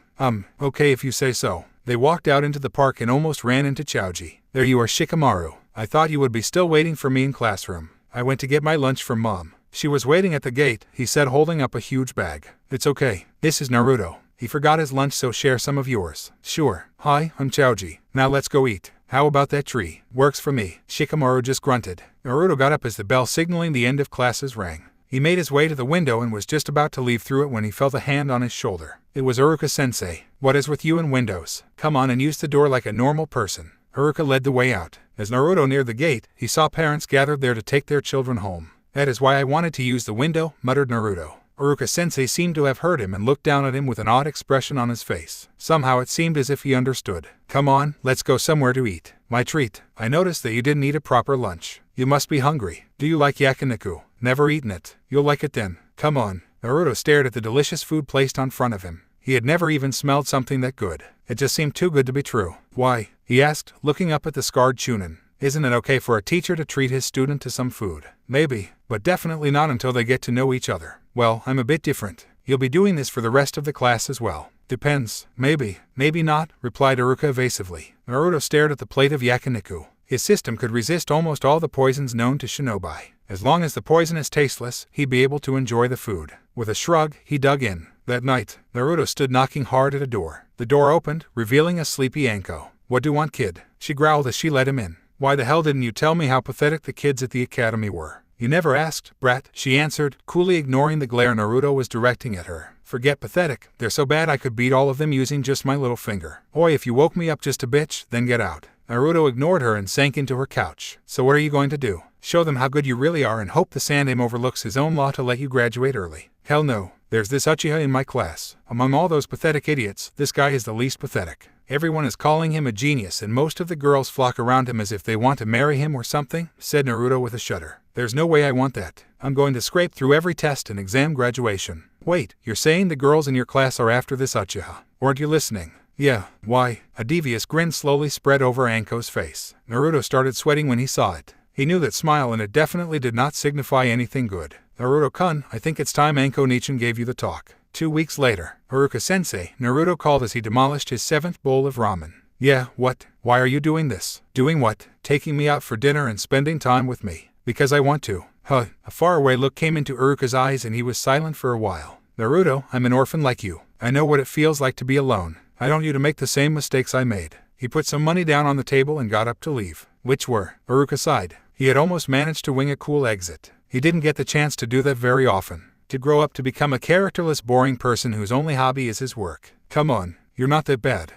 Speaker 1: Okay if you say so. They walked out into the park and almost ran into Chaoji. There you are, Shikamaru. I thought you would be still waiting for me in classroom. I went to get my lunch from mom. She was waiting at the gate, he said, holding up a huge bag. It's okay. This is Naruto. He forgot his lunch, so share some of yours. Sure. Hi, I'm Chaoji. Now let's go eat. How about that tree? Works for me. Shikamaru just grunted. Naruto got up as the bell signaling the end of classes rang. He made his way to the window and was just about to leave through it when he felt a hand on his shoulder. It was Uruka-sensei. What is with you and windows? Come on and use the door like a normal person. Uruka led the way out. As Naruto neared the gate, he saw parents gathered there to take their children home. That is why I wanted to use the window, muttered Naruto. Uruka-sensei seemed to have heard him and looked down at him with an odd expression on his face. Somehow it seemed as if he understood. Come on, let's go somewhere to eat. My treat. I noticed that you didn't eat a proper lunch. You must be hungry. Do you like yakiniku? Never eaten it. You'll like it then. Come on. Naruto stared at the delicious food placed on front of him. He had never even smelled something that good. It just seemed too good to be true. Why? He asked, looking up at the scarred chunin. Isn't it okay for a teacher to treat his student to some food? Maybe, but definitely not until they get to know each other. Well, I'm a bit different. You'll be doing this for the rest of the class as well. Depends. Maybe. Maybe not, replied Uruka evasively. Naruto stared at the plate of yakiniku. His system could resist almost all the poisons known to shinobi. As long as the poison is tasteless, he'd be able to enjoy the food. With a shrug, he dug in. That night, Naruto stood knocking hard at a door. The door opened, revealing a sleepy Anko. What do you want, kid? She growled as she let him in. Why the hell didn't you tell me how pathetic the kids at the academy were? You never asked, brat, she answered, coolly ignoring the glare Naruto was directing at her. Forget pathetic, they're so bad I could beat all of them using just my little finger. Oi, if you woke me up just a bitch, then get out. Naruto ignored her and sank into her couch. So what are you going to do? Show them how good you really are and hope the Sandaime overlooks his own law to let you graduate early? Hell no. There's this Uchiha in my class. Among all those pathetic idiots, this guy is the least pathetic. Everyone is calling him a genius and most of the girls flock around him as if they want to marry him or something, said Naruto with a shudder. There's no way I want that. I'm going to scrape through every test and exam graduation. Wait, you're saying the girls in your class are after this Uchiha? Weren't you listening? Yeah, why? A devious grin slowly spread over Anko's face. Naruto started sweating when he saw it. He knew that smile and it definitely did not signify anything good. Naruto-kun, I think it's time Anko Nichin gave you the talk. 2 weeks later, Uruka-sensei, Naruto called as he demolished his 7th bowl of ramen. Yeah, what? Why are you doing this? Doing what? Taking me out for dinner and spending time with me. Because I want to. Huh. A faraway look came into Uruka's eyes and he was silent for a while. Naruto, I'm an orphan like you. I know what it feels like to be alone. I don't want you to make the same mistakes I made. He put some money down on the table and got up to leave. Which were? Uruka sighed. He had almost managed to wing a cool exit. He didn't get the chance to do that very often. To grow up to become a characterless, boring person whose only hobby is his work. Come on, you're not that bad.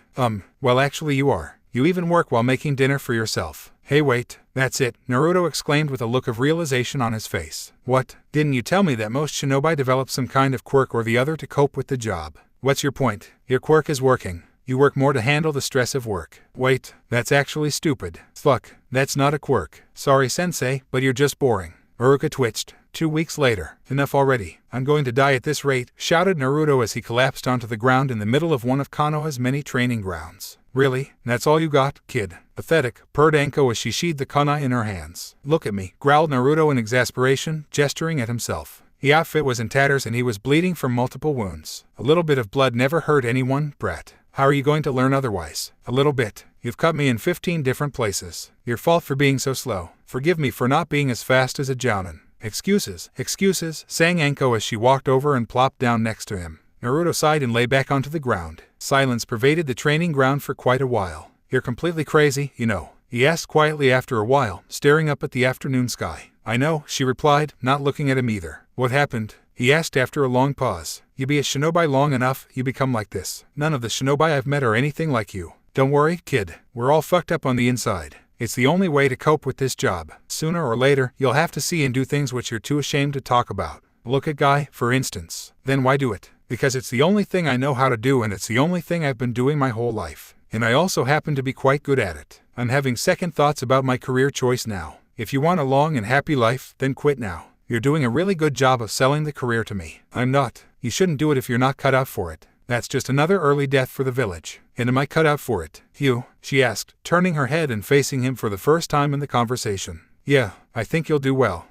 Speaker 1: Well actually you are. You even work while making dinner for yourself. Hey wait, that's it, Naruto exclaimed with a look of realization on his face. What? Didn't you tell me that most shinobi develop some kind of quirk or the other to cope with the job? What's your point? Your quirk is working. You work more to handle the stress of work. Wait, that's actually stupid. Fuck, that's not a quirk. Sorry sensei, but you're just boring. Uruka twitched. 2 weeks later. Enough already. I'm going to die at this rate, shouted Naruto as he collapsed onto the ground in the middle of one of Konoha's many training grounds. Really? That's all you got, kid? Pathetic, purred Anko as she sheathed the kunai in her hands. Look at me, growled Naruto in exasperation, gesturing at himself. The outfit was in tatters and he was bleeding from multiple wounds. A little bit of blood never hurt anyone, brat. How are you going to learn otherwise? A little bit. You've cut me in 15 different places. Your fault for being so slow. Forgive me for not being as fast as a jounin. Excuses, sang Anko as she walked over and plopped down next to him. Naruto sighed and lay back onto the ground. Silence pervaded the training ground for quite a while. You're completely crazy, you know, he asked quietly after a while, staring up at the afternoon sky. I know, she replied, not looking at him either. What happened? He asked after a long pause. You be a shinobi long enough, you become like this. None of the shinobi I've met are anything like you. Don't worry, kid. We're all fucked up on the inside. It's the only way to cope with this job. Sooner or later, you'll have to see and do things which you're too ashamed to talk about. Look at Guy, for instance. Then why do it? Because it's the only thing I know how to do and it's the only thing I've been doing my whole life. And I also happen to be quite good at it. I'm having second thoughts about my career choice now. If you want a long and happy life, then quit now. You're doing a really good job of selling the career to me. I'm not. You shouldn't do it if you're not cut out for it. That's just another early death for the village. And am I cut out for it? You? She asked, turning her head and facing him for the first time in the conversation. Yeah, I think you'll do well.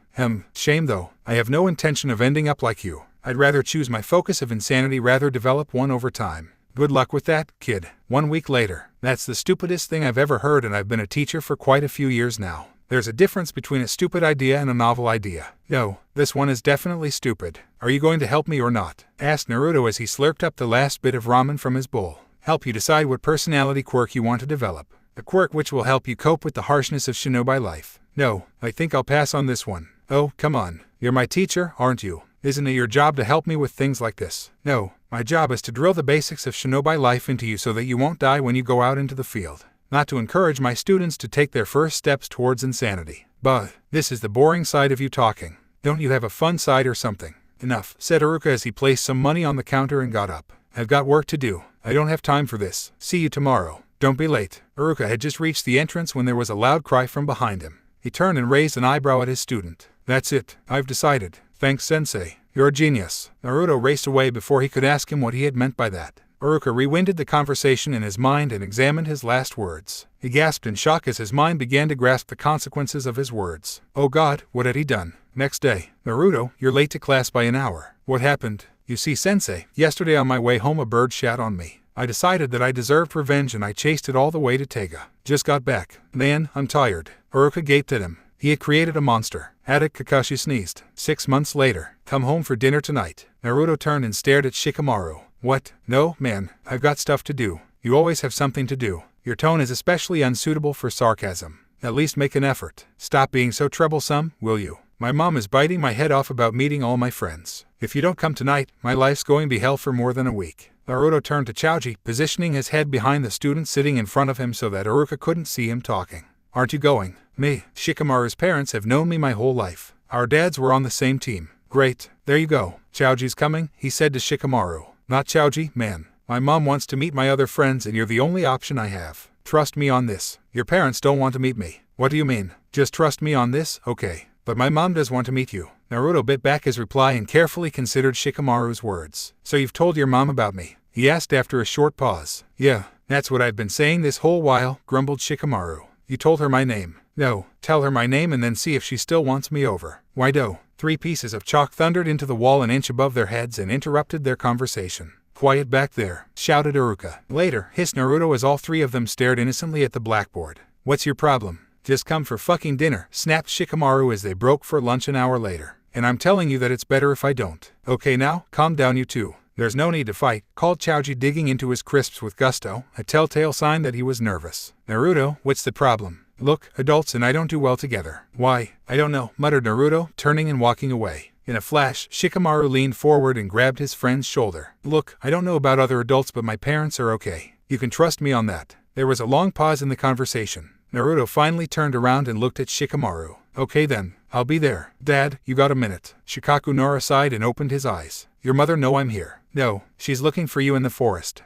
Speaker 1: Shame though. I have no intention of ending up like you. I'd rather choose my focus of insanity rather develop one over time. Good luck with that, kid. 1 week later. That's the stupidest thing I've ever heard and I've been a teacher for quite a few years now. There's a difference between a stupid idea and a novel idea. No, this one is definitely stupid. Are you going to help me or not? Asked Naruto as he slurped up the last bit of ramen from his bowl. Help you decide what personality quirk you want to develop. A quirk which will help you cope with the harshness of shinobi life. No, I think I'll pass on this one. Oh, come on. You're my teacher, aren't you? Isn't it your job to help me with things like this? No, my job is to drill the basics of shinobi life into you so that you won't die when you go out into the field. Not to encourage my students to take their first steps towards insanity. But this is the boring side of you talking. Don't you have a fun side or something? Enough, said Uruka as he placed some money on the counter and got up. I've got work to do. I don't have time for this. See you tomorrow. Don't be late. Uruka had just reached the entrance when there was a loud cry from behind him. He turned and raised an eyebrow at his student. That's it. I've decided. Thanks, sensei. You're a genius. Naruto raced away before he could ask him what he had meant by that. Uruka rewinded the conversation in his mind and examined his last words. He gasped in shock as his mind began to grasp the consequences of his words. Oh God, what had he done? Next day. Naruto, you're late to class by an hour. What happened? You see, sensei, yesterday on my way home a bird shat on me. I decided that I deserved revenge and I chased it all the way to Taiga. Just got back. Man, I'm tired. Uruka gaped at him. He had created a monster. Attic Kakashi sneezed. 6 months later. Come home for dinner tonight. Naruto turned and stared at Shikamaru. What? No, man. I've got stuff to do. You always have something to do. Your tone is especially unsuitable for sarcasm. At least make an effort. Stop being so troublesome, will you? My mom is biting my head off about meeting all my friends. If you don't come tonight, my life's going to be hell for more than a week. Naruto turned to Choji, positioning his head behind the student sitting in front of him so that Uruka couldn't see him talking. Aren't you going? Me. Shikamaru's parents have known me my whole life. Our dads were on the same team. Great. There you go. Choji's coming, he said to Shikamaru. Not Choji, man. My mom wants to meet my other friends and you're the only option I have. Trust me on this. Your parents don't want to meet me. What do you mean? Just trust me on this? Okay. But my mom does want to meet you. Naruto bit back his reply and carefully considered Shikamaru's words. So you've told your mom about me? He asked after a short pause. Yeah, that's what I've been saying this whole while, grumbled Shikamaru. You told her my name. No, tell her my name and then see if she still wants me over. Why do? 3 pieces of chalk thundered into the wall an inch above their heads and interrupted their conversation. Quiet back there, shouted Uruka. Later, hissed Naruto as all 3 of them stared innocently at the blackboard. What's your problem? Just come for fucking dinner, snapped Shikamaru as they broke for lunch an hour later. And I'm telling you that it's better if I don't. Okay now, calm down you two. There's no need to fight, called Choji digging into his crisps with gusto, a telltale sign that he was nervous. Naruto, what's the problem? Look, adults and I don't do well together. Why? I don't know, muttered Naruto, turning and walking away. In a flash, Shikamaru leaned forward and grabbed his friend's shoulder. Look, I don't know about other adults but my parents are okay. You can trust me on that. There was a long pause in the conversation. Naruto finally turned around and looked at Shikamaru. Okay then, I'll be there. Dad, you got a minute. Shikaku Nora sighed and opened his eyes. Your mother know I'm here. No, she's looking for you in the forest.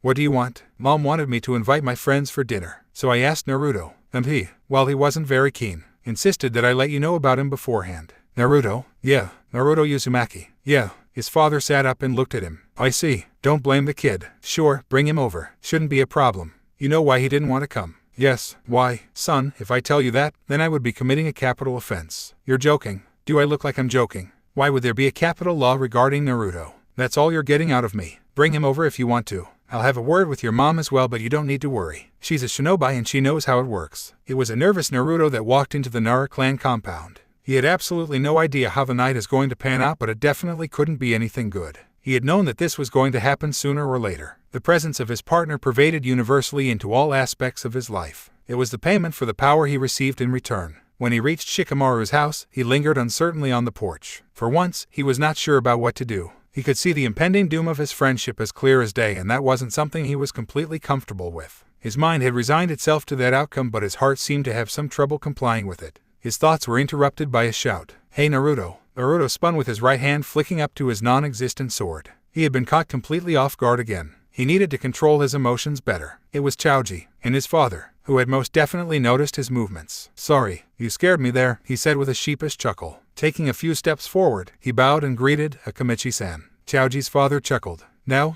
Speaker 1: What do you want? Mom wanted me to invite my friends for dinner, so I asked Naruto. He, while he wasn't very keen, insisted that I let you know about him beforehand. Naruto? Yeah. Naruto Uzumaki. Yeah. His father sat up and looked at him. I see. Don't blame the kid. Sure, bring him over. Shouldn't be a problem. You know why he didn't want to come? Yes. Why? Son, if I tell you that, then I would be committing a capital offense. You're joking. Do I look like I'm joking? Why would there be a capital law regarding Naruto? That's all you're getting out of me. Bring him over if you want to. I'll have a word with your mom as well, but you don't need to worry. She's a shinobi and she knows how it works. It was a nervous Naruto that walked into the Nara clan compound. He had absolutely no idea how the night is going to pan out, but it definitely couldn't be anything good. He had known that this was going to happen sooner or later. The presence of his partner pervaded universally into all aspects of his life. It was the payment for the power he received in return. When he reached Shikamaru's house, he lingered uncertainly on the porch. For once, he was not sure about what to do. He could see the impending doom of his friendship as clear as day, and that wasn't something he was completely comfortable with. His mind had resigned itself to that outcome, but his heart seemed to have some trouble complying with it. His thoughts were interrupted by a shout. Hey Naruto! Naruto spun with his right hand flicking up to his non-existent sword. He had been caught completely off guard again. He needed to control his emotions better. It was Choji, and his father, who had most definitely noticed his movements. Sorry, you scared me there, he said with a sheepish chuckle. Taking a few steps forward, he bowed and greeted Akamichi-san. Choji's father chuckled. No,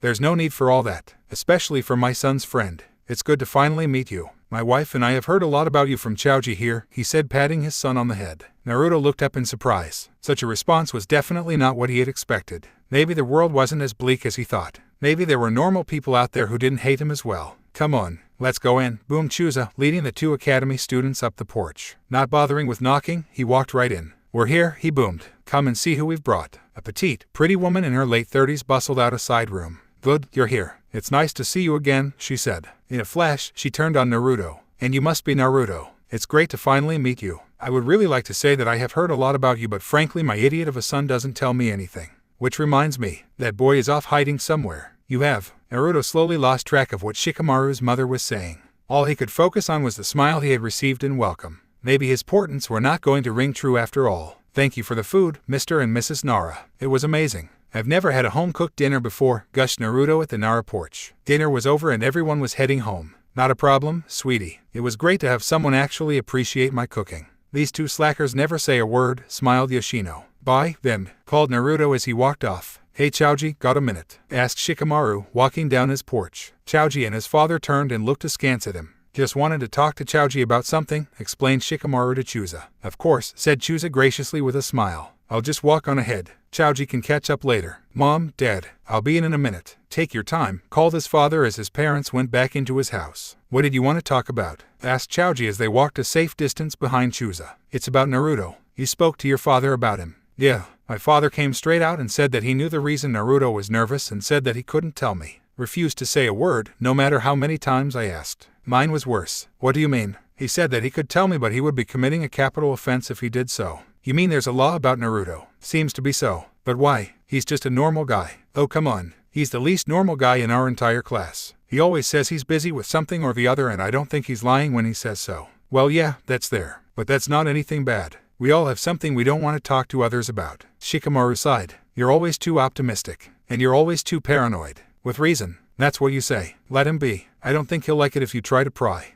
Speaker 1: there's no need for all that, especially from my son's friend. It's good to finally meet you. My wife and I have heard a lot about you from Choji here, he said, patting his son on the head. Naruto looked up in surprise. Such a response was definitely not what he had expected. Maybe the world wasn't as bleak as he thought. Maybe there were normal people out there who didn't hate him as well. Come on, let's go in, boomed Chusa, leading the 2 academy students up the porch. Not bothering with knocking, he walked right in. We're here, he boomed. Come and see who we've brought. A petite, pretty woman in her late 30s bustled out a side room. Good, you're here. It's nice to see you again, she said. In a flash, she turned on Naruto. And you must be Naruto. It's great to finally meet you. I would really like to say that I have heard a lot about you, but frankly my idiot of a son doesn't tell me anything. Which reminds me, that boy is off hiding somewhere. You have. Naruto slowly lost track of what Shikamaru's mother was saying. All he could focus on was the smile he had received in welcome. Maybe his portents were not going to ring true after all. Thank you for the food, Mr. and Mrs. Nara. It was amazing. I've never had a home-cooked dinner before, gushed Naruto at the Nara porch. Dinner was over and everyone was heading home. Not a problem, sweetie. It was great to have someone actually appreciate my cooking. These two slackers never say a word, smiled Yoshino. Bye, then, called Naruto as he walked off. Hey Choji, got a minute? Asked Shikamaru, walking down his porch. Choji and his father turned and looked askance at him. Just wanted to talk to Choji about something, explained Shikamaru to Chusa. Of course, said Chusa graciously with a smile. I'll just walk on ahead. Choji can catch up later. Mom, Dad, I'll be in a minute. Take your time, called his father as his parents went back into his house. What did you want to talk about? Asked Choji as they walked a safe distance behind Chusa. It's about Naruto. You spoke to your father about him. Yeah, my father came straight out and said that he knew the reason Naruto was nervous and said that he couldn't tell me. Refused to say a word, no matter how many times I asked. Mine was worse. What do you mean? He said that he could tell me but he would be committing a capital offense if he did so. You mean there's a law about Naruto? Seems to be so. But why? He's just a normal guy. Oh come on. He's the least normal guy in our entire class. He always says he's busy with something or the other and I don't think he's lying when he says so. Well yeah, that's there. But that's not anything bad. We all have something we don't want to talk to others about. Shikamaru sighed. You're always too optimistic. And you're always too paranoid. With reason. That's what you say. Let him be. I don't think he'll like it if you try to pry.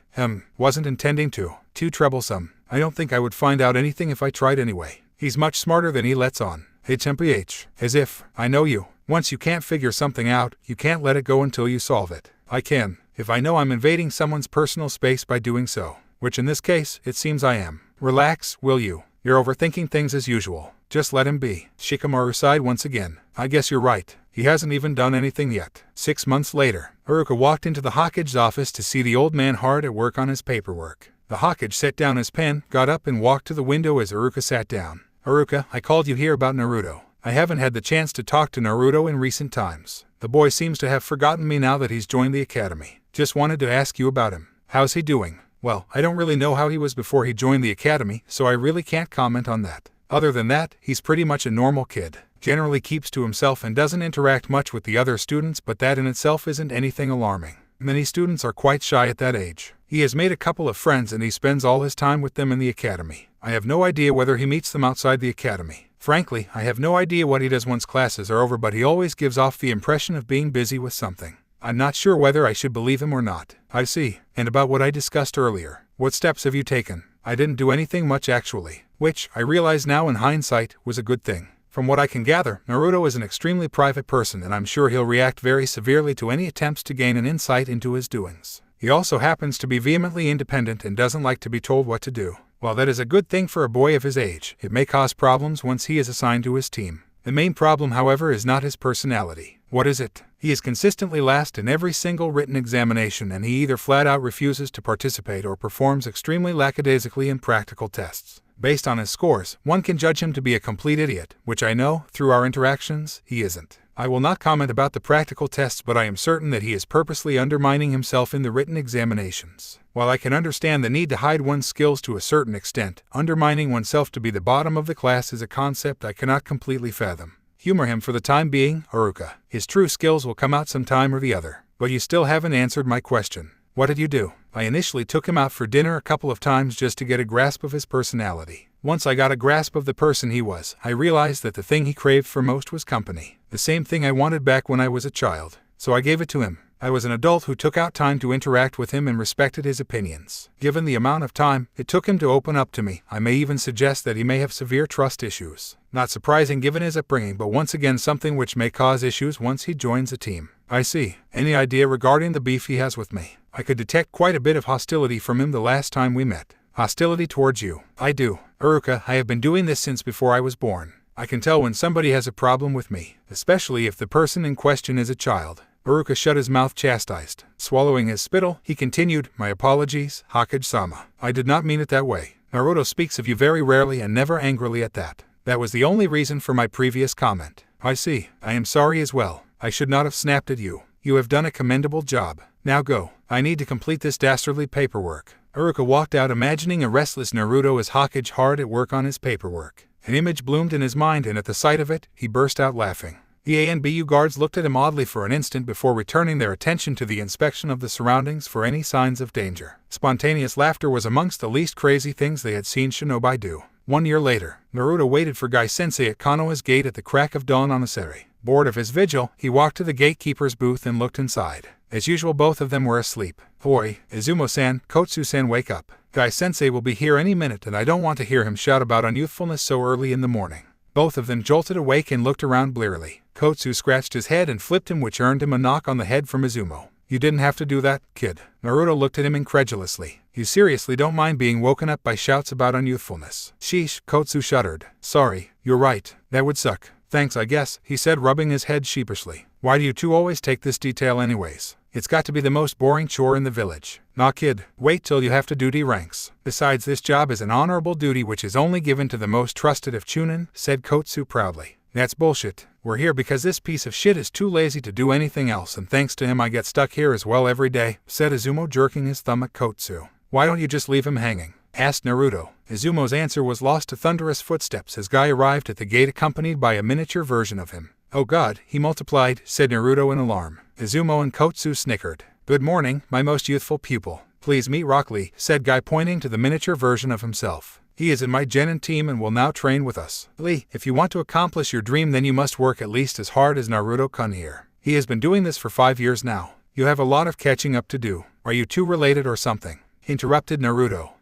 Speaker 1: Wasn't intending to. Too troublesome. I don't think I would find out anything if I tried anyway. He's much smarter than he lets on. HMPH. As if. I know you. Once you can't figure something out, you can't let it go until you solve it. I can. If I know I'm invading someone's personal space by doing so. Which in this case, it seems I am. Relax, will you? You're overthinking things as usual. Just let him be. Shikamaru sighed once again. I guess you're right. He hasn't even done anything yet. 6 months later, Uruka walked into the Hokage's office to see the old man hard at work on his paperwork. The Hokage set down his pen, got up and walked to the window as Uruka sat down. Uruka, I called you here about Naruto. I haven't had the chance to talk to Naruto in recent times. The boy seems to have forgotten me now that he's joined the academy. Just wanted to ask you about him. How's he doing? Well, I don't really know how he was before he joined the academy, so I really can't comment on that. Other than that, he's pretty much a normal kid. Generally keeps to himself and doesn't interact much with the other students, but that in itself isn't anything alarming. Many students are quite shy at that age. He has made a couple of friends and he spends all his time with them in the academy. I have no idea whether he meets them outside the academy. Frankly, I have no idea what he does once classes are over, but he always gives off the impression of being busy with something. I'm not sure whether I should believe him or not. I see. And about what I discussed earlier. What steps have you taken? I didn't do anything much actually. Which, I realize now in hindsight, was a good thing. From what I can gather, Naruto is an extremely private person and I'm sure he'll react very severely to any attempts to gain an insight into his doings. He also happens to be vehemently independent and doesn't like to be told what to do. While that is a good thing for a boy of his age, it may cause problems once he is assigned to his team. The main problem, however, is not his personality. What is it? He is consistently last in every single written examination and he either flat out refuses to participate or performs extremely lackadaisically in practical tests. Based on his scores, one can judge him to be a complete idiot, which I know, through our interactions, he isn't. I will not comment about the practical tests, but I am certain that he is purposely undermining himself in the written examinations. While I can understand the need to hide one's skills to a certain extent, undermining oneself to be the bottom of the class is a concept I cannot completely fathom. Humor him for the time being, Uruka. His true skills will come out sometime or the other. But you still haven't answered my question. What did you do? I initially took him out for dinner a couple of times just to get a grasp of his personality. Once I got a grasp of the person he was, I realized that the thing he craved for most was company. The same thing I wanted back when I was a child. So I gave it to him. I was an adult who took out time to interact with him and respected his opinions. Given the amount of time it took him to open up to me, I may even suggest that he may have severe trust issues. Not surprising given his upbringing, but once again something which may cause issues once he joins a team. I see. Any idea regarding the beef he has with me? I could detect quite a bit of hostility from him the last time we met. Hostility towards you. I do. Uruka, I have been doing this since before I was born. I can tell when somebody has a problem with me, especially if the person in question is a child. Uruka shut his mouth chastised. Swallowing his spittle, he continued, My apologies, Hokage-sama. I did not mean it that way. Naruto speaks of you very rarely and never angrily at that. That was the only reason for my previous comment. I see. I am sorry as well. I should not have snapped at you. You have done a commendable job. Now go. I need to complete this dastardly paperwork. Uruka walked out imagining a restless Naruto as Hokage hard at work on his paperwork. An image bloomed in his mind and at the sight of it, he burst out laughing. The ANBU guards looked at him oddly for an instant before returning their attention to the inspection of the surroundings for any signs of danger. Spontaneous laughter was amongst the least crazy things they had seen shinobi do. 1 year later, Naruto waited for Gai-sensei at Konoha's gate at the crack of dawn on a Seri. Bored of his vigil, he walked to the gatekeeper's booth and looked inside. As usual, both of them were asleep. Hoi, Izumo-san, Kotsu-san, wake up. Gai-sensei will be here any minute and I don't want to hear him shout about unyouthfulness so early in the morning. Both of them jolted awake and looked around blearily. Kotsu scratched his head and flipped him, which earned him a knock on the head from Izumo. You didn't have to do that, kid. Naruto looked at him incredulously. You seriously don't mind being woken up by shouts about unyouthfulness? Sheesh, Kotsu shuddered. Sorry, you're right. That would suck. Thanks, I guess, he said, rubbing his head sheepishly. Why do you two always take this detail anyways? It's got to be the most boring chore in the village. Nah, kid, wait till you have to duty ranks. Besides, this job is an honorable duty which is only given to the most trusted of Chunin, said Kotsu proudly. That's bullshit. We're here because this piece of shit is too lazy to do anything else, and thanks to him I get stuck here as well every day, said Izumo, jerking his thumb at Kotsu. Why don't you just leave him hanging? Asked Naruto. Izumo's answer was lost to thunderous footsteps as Guy arrived at the gate accompanied by a miniature version of him. Oh god, he multiplied, said Naruto in alarm. Izumo and Kotsu snickered. Good morning, my most youthful pupil. Please meet Rock Lee, said Guy, pointing to the miniature version of himself. He is in my genin team and will now train with us. Lee, if you want to accomplish your dream, then you must work at least as hard as Naruto-kun here. He has been doing this for 5 years now. You have a lot of catching up to do. Are you two related or something? Interrupted Naruto.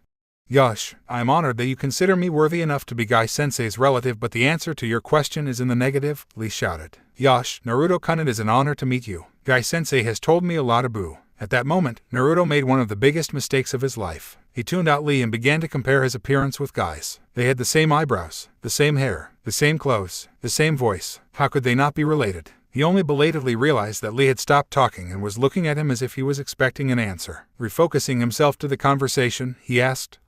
Speaker 1: Yosh, I am honored that you consider me worthy enough to be Gai-sensei's relative, but the answer to your question is in the negative, Lee shouted. Yosh, Naruto-kun, it is an honor to meet you. Gai-sensei has told me a lot of boo. At that moment, Naruto made one of the biggest mistakes of his life. He tuned out Lee and began to compare his appearance with Gai's. They had the same eyebrows, the same hair, the same clothes, the same voice. How could they not be related? He only belatedly realized that Lee had stopped talking and was looking at him as if he was expecting an answer. Refocusing himself to the conversation, he asked,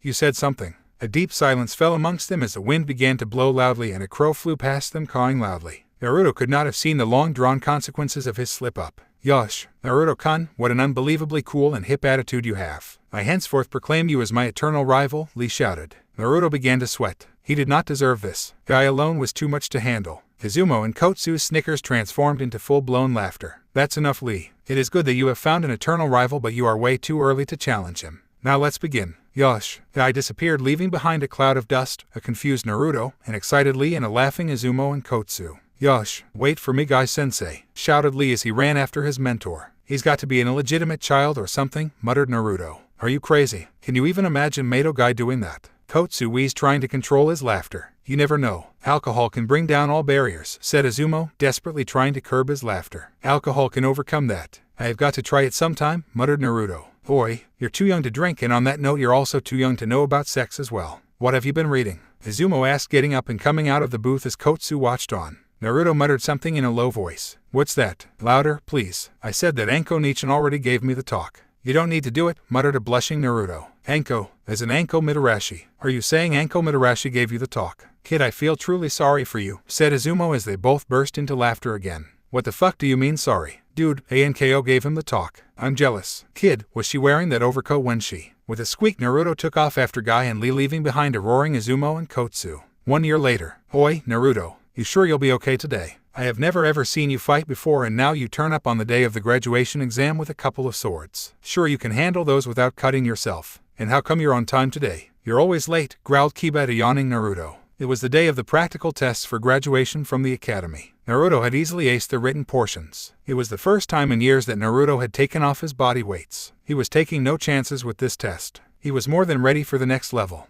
Speaker 1: You said something. A deep silence fell amongst them as the wind began to blow loudly and a crow flew past them cawing loudly. Naruto could not have seen the long-drawn consequences of his slip-up. Yosh, Naruto-kun, what an unbelievably cool and hip attitude you have. I henceforth proclaim you as my eternal rival, Lee shouted. Naruto began to sweat. He did not deserve this. Guy alone was too much to handle. Izumo and Kotsu's snickers transformed into full-blown laughter. That's enough, Lee. It is good that you have found an eternal rival, but you are way too early to challenge him. Now let's begin. Yosh. Guy disappeared, leaving behind a cloud of dust, a confused Naruto, an excited Lee, and a laughing Izumo and Kotsu. Yosh, wait for me, Gai-sensei, shouted Lee as he ran after his mentor. He's got to be an illegitimate child or something, muttered Naruto. Are you crazy? Can you even imagine Mato Guy doing that? Kotsu wheezed, trying to control his laughter. You never know. Alcohol can bring down all barriers, said Izumo, desperately trying to curb his laughter. Alcohol can overcome that. I have got to try it sometime, muttered Naruto. Boy, you're too young to drink, and on that note you're also too young to know about sex as well. What have you been reading? Izumo asked, getting up and coming out of the booth as Kotsu watched on. Naruto muttered something in a low voice. What's that? Louder, please. I said that Anko Nichin already gave me the talk. You don't need to do it, muttered a blushing Naruto. Anko, as in Anko Mitarashi. Are you saying Anko Mitarashi gave you the talk? Kid, I feel truly sorry for you, said Izumo as they both burst into laughter again. What the fuck do you mean sorry? Dude, Anko gave him the talk. I'm jealous. Kid, was she wearing that overcoat when she... With a squeak, Naruto took off after Guy and Lee, leaving behind a roaring Izumo and Kotsu. 1 year later. Oi, Naruto. You sure you'll be okay today? I have never ever seen you fight before, and now you turn up on the day of the graduation exam with a couple of swords. Sure you can handle those without cutting yourself. And how come you're on time today? You're always late, growled Kiba at a yawning Naruto. It was the day of the practical tests for graduation from the academy. Naruto had easily aced the written portions. It was the first time in years that Naruto had taken off his body weights. He was taking no chances with this test. He was more than ready for the next level.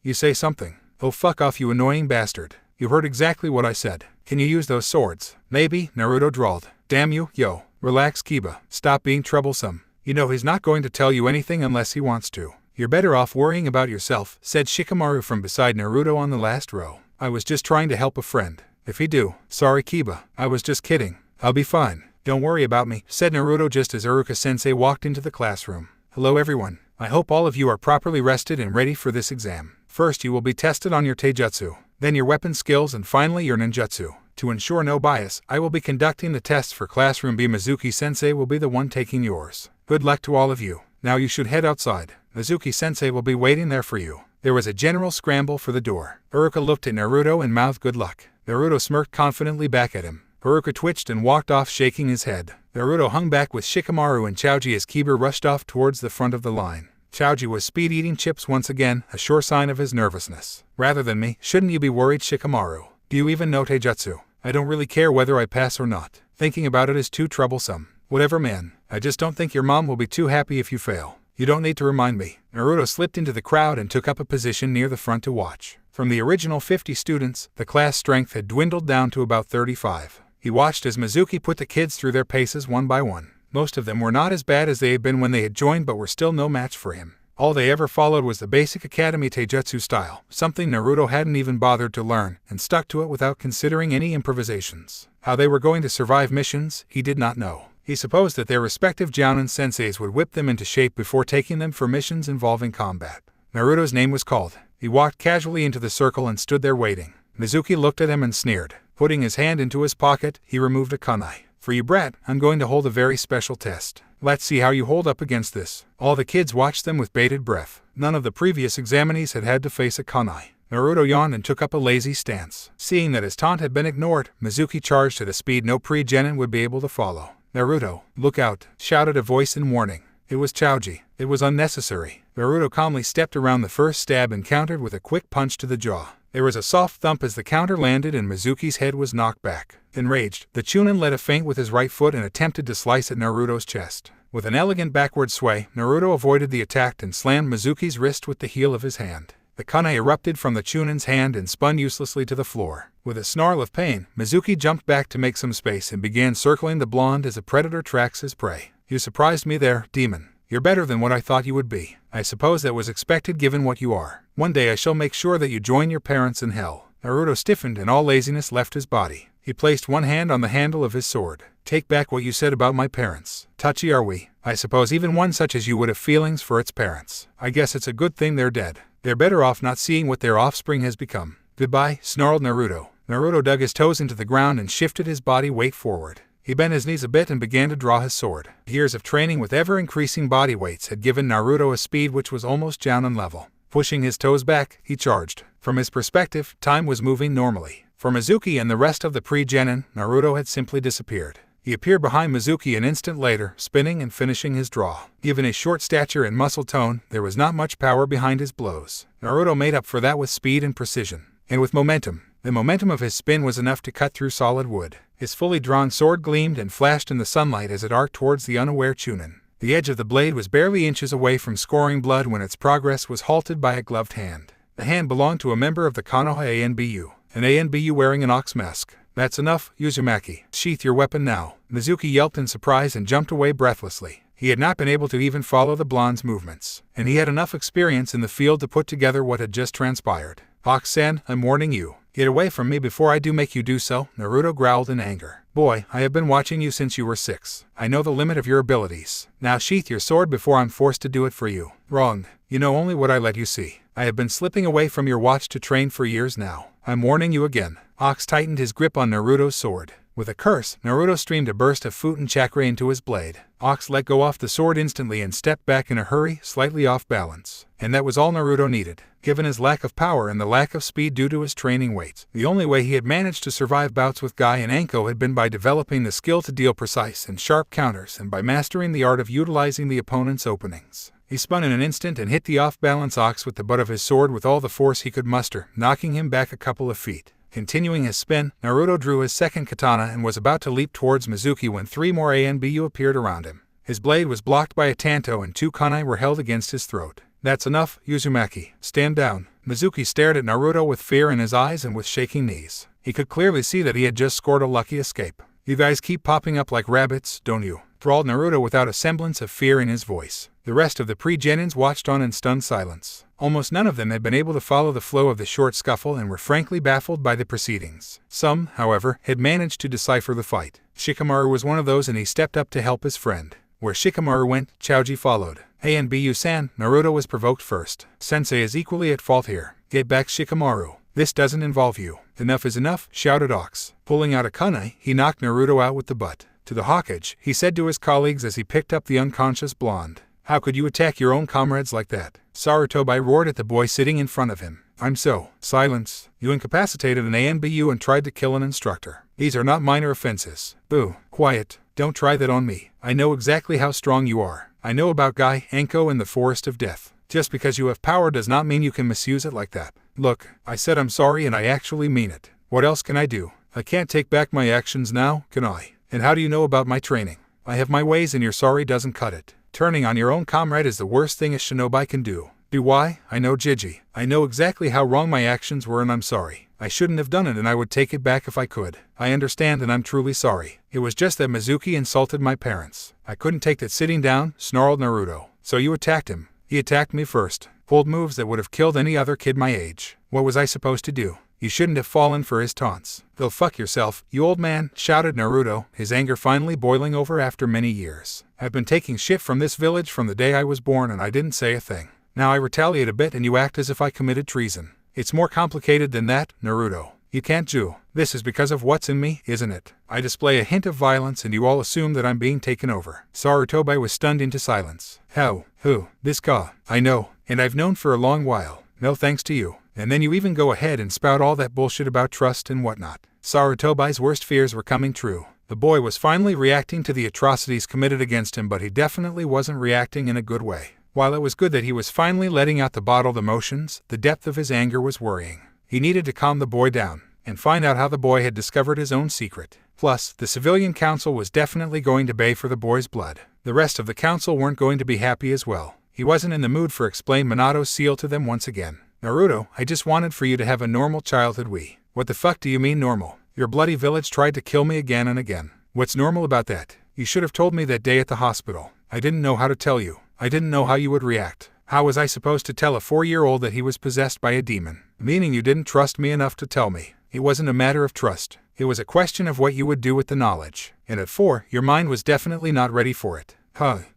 Speaker 1: You say something. Oh, fuck off, you annoying bastard. You heard exactly what I said. Can you use those swords? Maybe, Naruto drawled. Damn you, yo. Relax, Kiba. Stop being troublesome. You know he's not going to tell you anything unless he wants to. You're better off worrying about yourself, said Shikamaru from beside Naruto on the last row. I was just trying to help a friend. If he do. Sorry, Kiba. I was just kidding. I'll be fine. Don't worry about me, said Naruto just as Uruka-sensei walked into the classroom. Hello everyone. I hope all of you are properly rested and ready for this exam. First you will be tested on your taijutsu, then your weapon skills, and finally your ninjutsu. To ensure no bias, I will be conducting the tests for Classroom B. Mizuki-sensei will be the one taking yours. Good luck to all of you. Now you should head outside. Mizuki-sensei will be waiting there for you. There was a general scramble for the door. Uruka looked at Naruto and mouthed good luck. Naruto smirked confidently back at him. Uruka twitched and walked off shaking his head. Naruto hung back with Shikamaru and Choji as Kiba rushed off towards the front of the line. Choji was speed-eating chips once again, a sure sign of his nervousness. Rather than me, shouldn't you be worried, Shikamaru? Do you even know taijutsu? I don't really care whether I pass or not. Thinking about it is too troublesome. Whatever, man. I just don't think your mom will be too happy if you fail. You don't need to remind me. Naruto slipped into the crowd and took up a position near the front to watch. From the original 50 students, the class strength had dwindled down to about 35. He watched as Mizuki put the kids through their paces one by one. Most of them were not as bad as they had been when they had joined, but were still no match for him. All they ever followed was the basic academy taijutsu style, something Naruto hadn't even bothered to learn, and stuck to it without considering any improvisations. How they were going to survive missions, he did not know. He supposed that their respective jounin senseis would whip them into shape before taking them for missions involving combat. Naruto's name was called. He walked casually into the circle and stood there waiting. Mizuki looked at him and sneered. Putting his hand into his pocket, he removed a kunai. For you, brat, I'm going to hold a very special test. Let's see how you hold up against this. All the kids watched them with bated breath. None of the previous examinees had had to face a kunai. Naruto yawned and took up a lazy stance. Seeing that his taunt had been ignored, Mizuki charged at a speed no pre-genin would be able to follow. Naruto, look out, shouted a voice in warning. It was Choji. It was unnecessary. Naruto calmly stepped around the first stab and countered with a quick punch to the jaw. There was a soft thump as the counter landed and Mizuki's head was knocked back. Enraged, the Chunin led a feint with his right foot and attempted to slice at Naruto's chest. With an elegant backward sway, Naruto avoided the attack and slammed Mizuki's wrist with the heel of his hand. The kunai erupted from the Chunin's hand and spun uselessly to the floor. With a snarl of pain, Mizuki jumped back to make some space and began circling the blonde as a predator tracks his prey. You surprised me there, demon. You're better than what I thought you would be. I suppose that was expected given what you are. One day I shall make sure that you join your parents in hell. Naruto stiffened and all laziness left his body. He placed one hand on the handle of his sword. Take back what you said about my parents. Touchy are we? I suppose even one such as you would have feelings for its parents. I guess it's a good thing they're dead. They're better off not seeing what their offspring has become. Goodbye, snarled Naruto. Naruto dug his toes into the ground and shifted his body weight forward. He bent his knees a bit and began to draw his sword. Years of training with ever-increasing body weights had given Naruto a speed which was almost jounin level. Pushing his toes back, he charged. From his perspective, time was moving normally. For Mizuki and the rest of the pre-genin, Naruto had simply disappeared. He appeared behind Mizuki an instant later, spinning and finishing his draw. Given his short stature and muscle tone, there was not much power behind his blows. Naruto made up for that with speed and precision. And with momentum. The momentum of his spin was enough to cut through solid wood. His fully drawn sword gleamed and flashed in the sunlight as it arced towards the unaware Chunin. The edge of the blade was barely inches away from scoring blood when its progress was halted by a gloved hand. The hand belonged to a member of the Konoha ANBU, an ANBU wearing an ox mask. That's enough, Uzumaki. Sheath your weapon now. Mizuki yelped in surprise and jumped away breathlessly. He had not been able to even follow the blonde's movements, and he had enough experience in the field to put together what had just transpired. Ox-san, I'm warning you. Get away from me before I do make you do so, Naruto growled in anger. Boy, I have been watching you since you were 6. I know the limit of your abilities. Now sheath your sword before I'm forced to do it for you. Wrong. You know only what I let you see. I have been slipping away from your watch to train for years now. I'm warning you again. Ox tightened his grip on Naruto's sword. With a curse, Naruto streamed a burst of Futon chakra into his blade. Ox let go off the sword instantly and stepped back in a hurry, slightly off balance. And that was all Naruto needed. Given his lack of power and the lack of speed due to his training weights, the only way he had managed to survive bouts with Guy and Anko had been by developing the skill to deal precise and sharp counters and by mastering the art of utilizing the opponent's openings. He spun in an instant and hit the off-balance Ox with the butt of his sword with all the force he could muster, knocking him back a couple of feet. Continuing his spin, Naruto drew his second katana and was about to leap towards Mizuki when 3 more ANBU appeared around him. His blade was blocked by a tanto and 2 kunai were held against his throat. That's enough, Uzumaki. Stand down. Mizuki stared at Naruto with fear in his eyes and with shaking knees. He could clearly see that he had just scored a lucky escape. You guys keep popping up like rabbits, don't you? Drawled Naruto without a semblance of fear in his voice. The rest of the pre-genins watched on in stunned silence. Almost none of them had been able to follow the flow of the short scuffle and were frankly baffled by the proceedings. Some, however, had managed to decipher the fight. Shikamaru was one of those and he stepped up to help his friend. Where Shikamaru went, Choji followed. ANBU-san, Naruto was provoked first. Sensei is equally at fault here. Get back, Shikamaru. This doesn't involve you. Enough is enough, shouted Ox. Pulling out a kunai, he knocked Naruto out with the butt. To the Hokage, he said to his colleagues as he picked up the unconscious blonde. How could you attack your own comrades like that? Sarutobi roared at the boy sitting in front of him. I'm so. Silence. You incapacitated an ANBU and tried to kill an instructor. These are not minor offenses. Boo. Quiet. Don't try that on me. I know exactly how strong you are. I know about Guy, Anko and the Forest of Death. Just because you have power does not mean you can misuse it like that. Look, I said I'm sorry and I actually mean it. What else can I do? I can't take back my actions now, can I? And how do you know about my training? I have my ways and your sorry doesn't cut it. Turning on your own comrade is the worst thing a shinobi can do. Do why? I know Jiji. I know exactly how wrong my actions were and I'm sorry. I shouldn't have done it and I would take it back if I could. I understand and I'm truly sorry. It was just that Mizuki insulted my parents. I couldn't take that sitting down, snarled Naruto. So you attacked him. He attacked me first. Pulled moves that would have killed any other kid my age. What was I supposed to do? You shouldn't have fallen for his taunts. Go fuck yourself, you old man, shouted Naruto, his anger finally boiling over after many years. I've been taking shit from this village from the day I was born and I didn't say a thing. Now I retaliate a bit and you act as if I committed treason. It's more complicated than that, Naruto. You can't do. This is because of what's in me, isn't it? I display a hint of violence and you all assume that I'm being taken over. Sarutobi was stunned into silence. How? Who? This guy. I know, and I've known for a long while. No thanks to you. And then you even go ahead and spout all that bullshit about trust and whatnot. Sarutobi's worst fears were coming true. The boy was finally reacting to the atrocities committed against him, but he definitely wasn't reacting in a good way. While it was good that he was finally letting out the bottled emotions, the depth of his anger was worrying. He needed to calm the boy down and find out how the boy had discovered his own secret. Plus, the civilian council was definitely going to bay for the boy's blood. The rest of the council weren't going to be happy as well. He wasn't in the mood for explain Minato's seal to them once again. Naruto, I just wanted for you to have a normal childhood. What the fuck do you mean normal? Your bloody village tried to kill me again and again. What's normal about that? You should have told me that day at the hospital. I didn't know how to tell you. I didn't know how you would react. How was I supposed to tell a 4-year-old that he was possessed by a demon? Meaning you didn't trust me enough to tell me. It wasn't a matter of trust. It was a question of what you would do with the knowledge. And at 4, your mind was definitely not ready for it.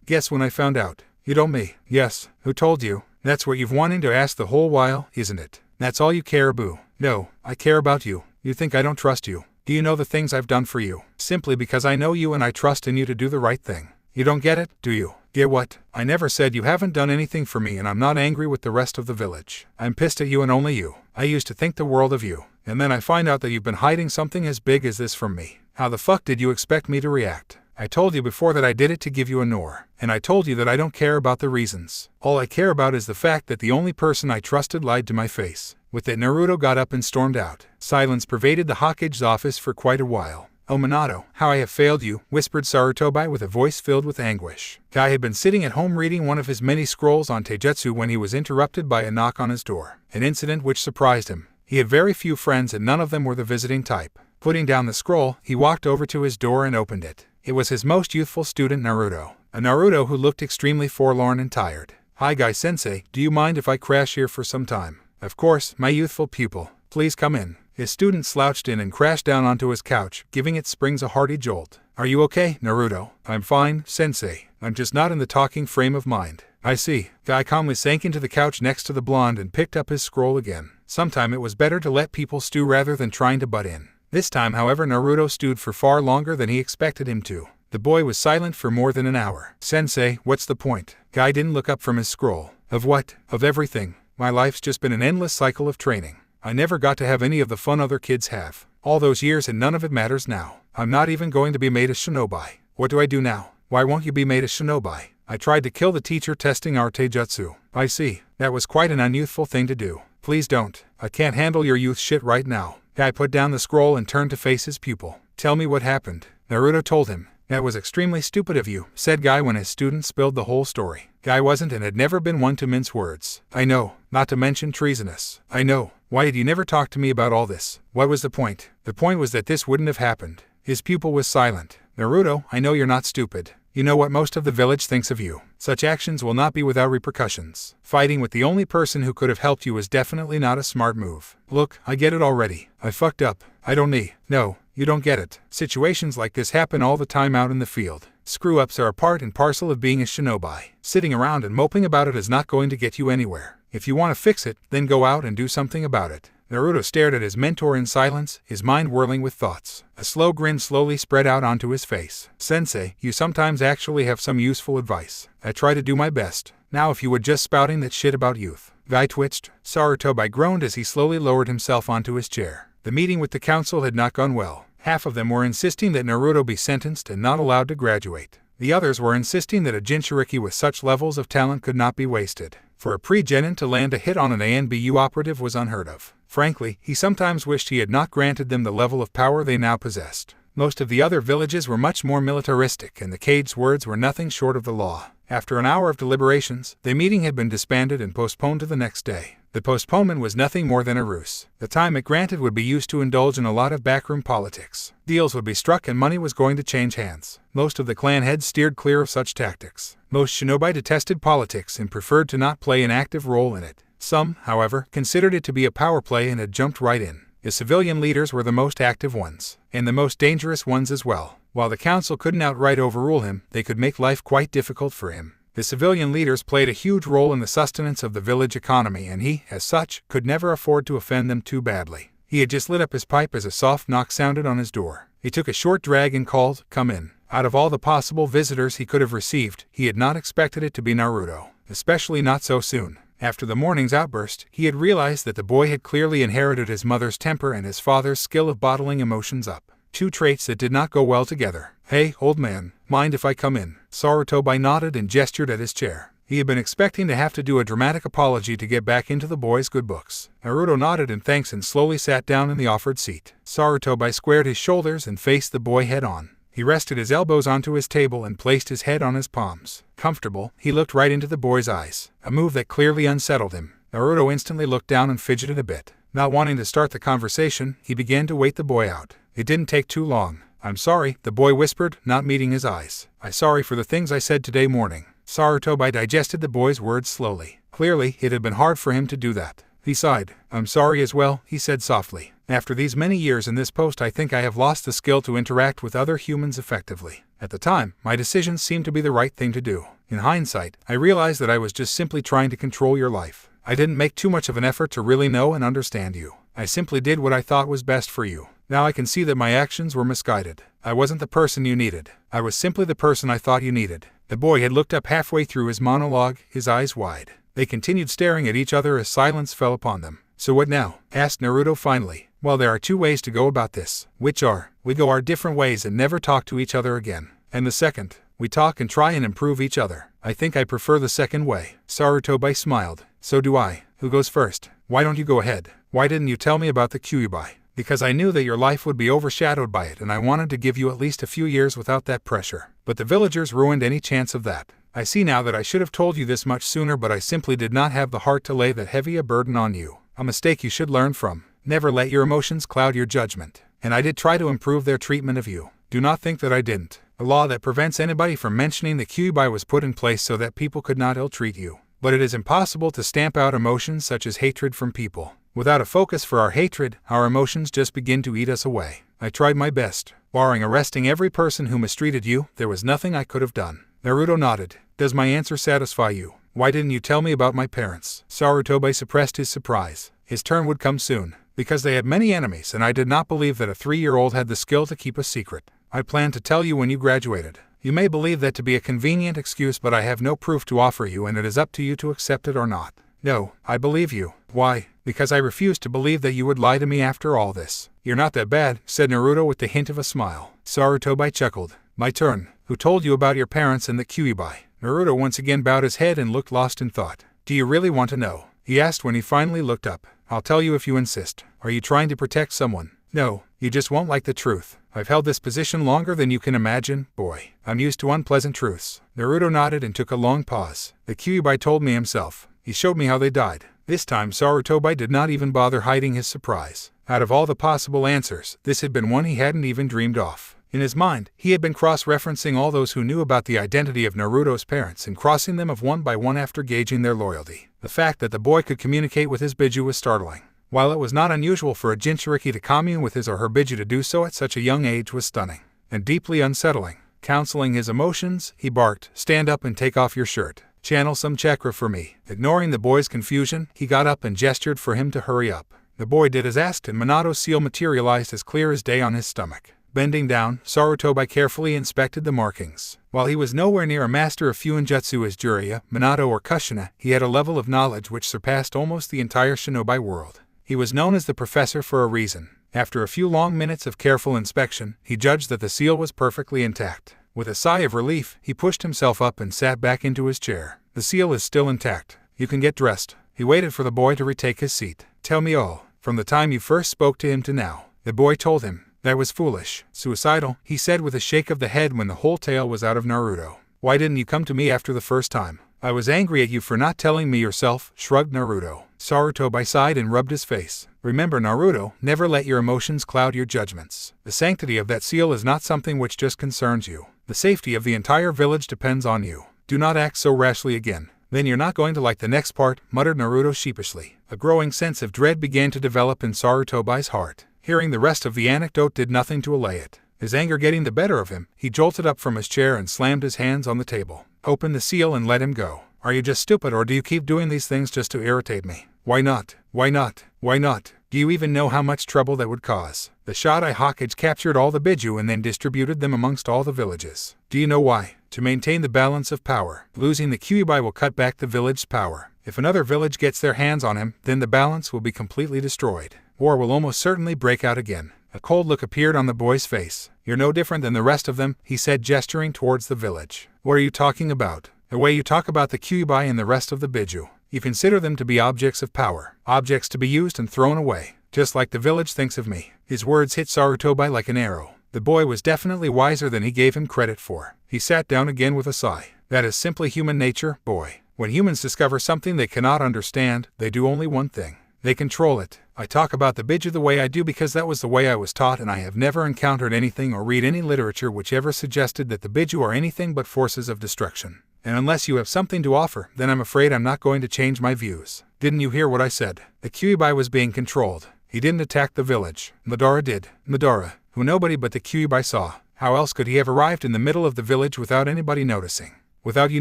Speaker 1: Guess when I found out? You told me. Yes. Who told you? That's what you've wanted to ask the whole while, isn't it? That's all you care about. No, I care about you. You think I don't trust you. Do you know the things I've done for you? Simply because I know you and I trust in you to do the right thing. You don't get it, do you? Get what? I never said you haven't done anything for me and I'm not angry with the rest of the village. I'm pissed at you and only you. I used to think the world of you. And then I find out that you've been hiding something as big as this from me. How the fuck did you expect me to react? I told you before that I did it to give you a Nor. And I told you that I don't care about the reasons. All I care about is the fact that the only person I trusted lied to my face. With that, Naruto got up and stormed out. Silence pervaded the Hokage's office for quite a while. Oh Minato, how I have failed you, whispered Sarutobi with a voice filled with anguish. Guy had been sitting at home reading one of his many scrolls on taijutsu when he was interrupted by a knock on his door. An incident which surprised him. He had very few friends and none of them were the visiting type. Putting down the scroll, he walked over to his door and opened it. It was his most youthful student Naruto. A Naruto who looked extremely forlorn and tired. Hi Guy-sensei, do you mind if I crash here for some time? Of course, my youthful pupil. Please come in. His student slouched in and crashed down onto his couch, giving its springs a hearty jolt. Are you okay, Naruto? I'm fine, sensei. I'm just not in the talking frame of mind. I see. Guy calmly sank into the couch next to the blonde and picked up his scroll again. Sometime it was better to let people stew rather than trying to butt in. This time, however, Naruto stewed for far longer than he expected him to. The boy was silent for more than an hour. Sensei, what's the point? Guy didn't look up from his scroll. Of what? Of everything. My life's just been an endless cycle of training. I never got to have any of the fun other kids have. All those years and none of it matters now. I'm not even going to be made a shinobi. What do I do now? Why won't you be made a shinobi? I tried to kill the teacher testing our taijutsu. I see. That was quite an unyouthful thing to do. Please don't. I can't handle your youth shit right now. Guy put down the scroll and turned to face his pupil. Tell me what happened. Naruto told him. That was extremely stupid of you, said Guy when his student spilled the whole story. Guy wasn't and had never been one to mince words. I know, not to mention treasonous. I know. Why did you never talk to me about all this? What was the point? The point was that this wouldn't have happened. His pupil was silent. Naruto, I know you're not stupid. You know what most of the village thinks of you. Such actions will not be without repercussions. Fighting with the only person who could have helped you was definitely not a smart move. Look, I get it already. I fucked up. I don't need. No, you don't get it. Situations like this happen all the time out in the field. Screw-ups are a part and parcel of being a shinobi. Sitting around and moping about it is not going to get you anywhere. If you want to fix it, then go out and do something about it. Naruto stared at his mentor in silence, his mind whirling with thoughts. A slow grin slowly spread out onto his face. "Sensei, you sometimes actually have some useful advice. I try to do my best. Now if you would just spouting that shit about youth." Guy twitched. Sarutobi groaned as he slowly lowered himself onto his chair. The meeting with the council had not gone well. Half of them were insisting that Naruto be sentenced and not allowed to graduate. The others were insisting that a Jinchuriki with such levels of talent could not be wasted. For a pre-genin to land a hit on an ANBU operative was unheard of. Frankly, he sometimes wished he had not granted them the level of power they now possessed. Most of the other villages were much more militaristic, and the Cage's words were nothing short of the law. After an hour of deliberations, the meeting had been disbanded and postponed to the next day. The postponement was nothing more than a ruse. The time it granted would be used to indulge in a lot of backroom politics. Deals would be struck and money was going to change hands. Most of the clan heads steered clear of such tactics. Most shinobi detested politics and preferred to not play an active role in it. Some, however, considered it to be a power play and had jumped right in. The civilian leaders were the most active ones, and the most dangerous ones as well. While the council couldn't outright overrule him, they could make life quite difficult for him. The civilian leaders played a huge role in the sustenance of the village economy, and he, as such, could never afford to offend them too badly. He had just lit up his pipe as a soft knock sounded on his door. He took a short drag and called, "Come in." Out of all the possible visitors he could have received, he had not expected it to be Naruto, especially not so soon. After the morning's outburst, he had realized that the boy had clearly inherited his mother's temper and his father's skill of bottling emotions up. Two traits that did not go well together. "Hey, old man, mind if I come in?" Sarutobi nodded and gestured at his chair. He had been expecting to have to do a dramatic apology to get back into the boy's good books. Naruto nodded in thanks and slowly sat down in the offered seat. Sarutobi squared his shoulders and faced the boy head on. He rested his elbows onto his table and placed his head on his palms. Comfortable, he looked right into the boy's eyes, a move that clearly unsettled him. Naruto instantly looked down and fidgeted a bit. Not wanting to start the conversation, he began to wait the boy out. It didn't take too long. "I'm sorry," the boy whispered, not meeting his eyes. "I'm sorry for the things I said today morning." Sarutobi digested the boy's words slowly. Clearly, it had been hard for him to do that. He sighed. "I'm sorry as well," he said softly. "After these many years in this post, I think I have lost the skill to interact with other humans effectively. At the time, my decisions seemed to be the right thing to do. In hindsight, I realized that I was just simply trying to control your life. I didn't make too much of an effort to really know and understand you. I simply did what I thought was best for you. Now I can see that my actions were misguided. I wasn't the person you needed. I was simply the person I thought you needed." The boy had looked up halfway through his monologue, his eyes wide. They continued staring at each other as silence fell upon them. "So what now?" asked Naruto finally. "Well, there are two ways to go about this, which are, we go our different ways and never talk to each other again. And the second, we talk and try and improve each other. I think I prefer the second way." Sarutobi smiled. "So do I. Who goes first? Why don't you go ahead? Why didn't you tell me about the Kyuubi?" "Because I knew that your life would be overshadowed by it, and I wanted to give you at least a few years without that pressure. But the villagers ruined any chance of that. I see now that I should have told you this much sooner, but I simply did not have the heart to lay that heavy a burden on you. A mistake you should learn from. Never let your emotions cloud your judgment. And I did try to improve their treatment of you. Do not think that I didn't. A law that prevents anybody from mentioning the Kyuubi was put in place so that people could not ill-treat you. But it is impossible to stamp out emotions such as hatred from people. Without a focus for our hatred, our emotions just begin to eat us away. I tried my best. Barring arresting every person who mistreated you, there was nothing I could have done." Naruto nodded. "Does my answer satisfy you? Why didn't you tell me about my parents?" Sarutobi suppressed his surprise. His turn would come soon. "Because they had many enemies, and I did not believe that a 3-year-old had the skill to keep a secret. I planned to tell you when you graduated. You may believe that to be a convenient excuse, but I have no proof to offer you, and it is up to you to accept it or not." "No, I believe you." "Why?" "Because I refuse to believe that you would lie to me after all this." "You're not that bad," said Naruto with the hint of a smile. Sarutobi chuckled. "My turn. Who told you about your parents and the Kyuubi?" Naruto once again bowed his head and looked lost in thought. "Do you really want to know?" he asked when he finally looked up. "I'll tell you if you insist. Are you trying to protect someone?" "No, you just won't like the truth. I've held this position longer than you can imagine, boy. I'm used to unpleasant truths." Naruto nodded and took a long pause. "The Kyuubi told me himself. He showed me how they died." This time Sarutobi did not even bother hiding his surprise. Out of all the possible answers, this had been one he hadn't even dreamed of. In his mind, he had been cross-referencing all those who knew about the identity of Naruto's parents and crossing them of one by one after gauging their loyalty. The fact that the boy could communicate with his Biju was startling. While it was not unusual for a Jinchuriki to commune with his or her Biju, to do so at such a young age was stunning and deeply unsettling. Counseling his emotions, he barked, "Stand up and take off your shirt. Channel some chakra for me." Ignoring the boy's confusion, he got up and gestured for him to hurry up. The boy did as asked and Minato's seal materialized as clear as day on his stomach. Bending down, Sarutobi carefully inspected the markings. While he was nowhere near a master of Fuinjutsu as Jiraiya, Minato or Kushina, he had a level of knowledge which surpassed almost the entire shinobi world. He was known as the professor for a reason. After a few long minutes of careful inspection, he judged that the seal was perfectly intact. With a sigh of relief, he pushed himself up and sat back into his chair. The seal is still intact. You can get dressed. He waited for the boy to retake his seat. Tell me all, from the time you first spoke to him to now. The boy told him. That was foolish. Suicidal, he said with a shake of the head when the whole tale was out of Naruto. Why didn't you come to me after the first time? I was angry at you for not telling me yourself, shrugged Naruto. Sarutobi sighed and rubbed his face. Remember Naruto, never let your emotions cloud your judgments. The sanctity of that seal is not something which just concerns you. The safety of the entire village depends on you. Do not act so rashly again. Then you're not going to like the next part, muttered Naruto sheepishly. A growing sense of dread began to develop in Sarutobi's heart. Hearing the rest of the anecdote did nothing to allay it. His anger getting the better of him, he jolted up from his chair and slammed his hands on the table. Open the seal and let him go. Are you just stupid or do you keep doing these things just to irritate me? Why not? Why not? Why not? Do you even know how much trouble that would cause? The Shodai Hokage captured all the Biju and then distributed them amongst all the villages. Do you know why? To maintain the balance of power. Losing the Kyuubi will cut back the village's power. If another village gets their hands on him, then the balance will be completely destroyed. War will almost certainly break out again. A cold look appeared on the boy's face. You're no different than the rest of them, he said, gesturing towards the village. What are you talking about? The way you talk about the Kyuubi and the rest of the Biju. You consider them to be objects of power, objects to be used and thrown away, just like the village thinks of me. His words hit Sarutobi like an arrow. The boy was definitely wiser than he gave him credit for. He sat down again with a sigh. That is simply human nature, boy. When humans discover something they cannot understand, they do only one thing. They control it. I talk about the Biju the way I do because that was the way I was taught, and I have never encountered anything or read any literature which ever suggested that the Biju are anything but forces of destruction. And unless you have something to offer, then I'm afraid I'm not going to change my views. Didn't you hear what I said? The Kyuubi was being controlled. He didn't attack the village. Madara did. Madara, who nobody but the Kyuubi saw. How else could he have arrived in the middle of the village without anybody noticing? Without you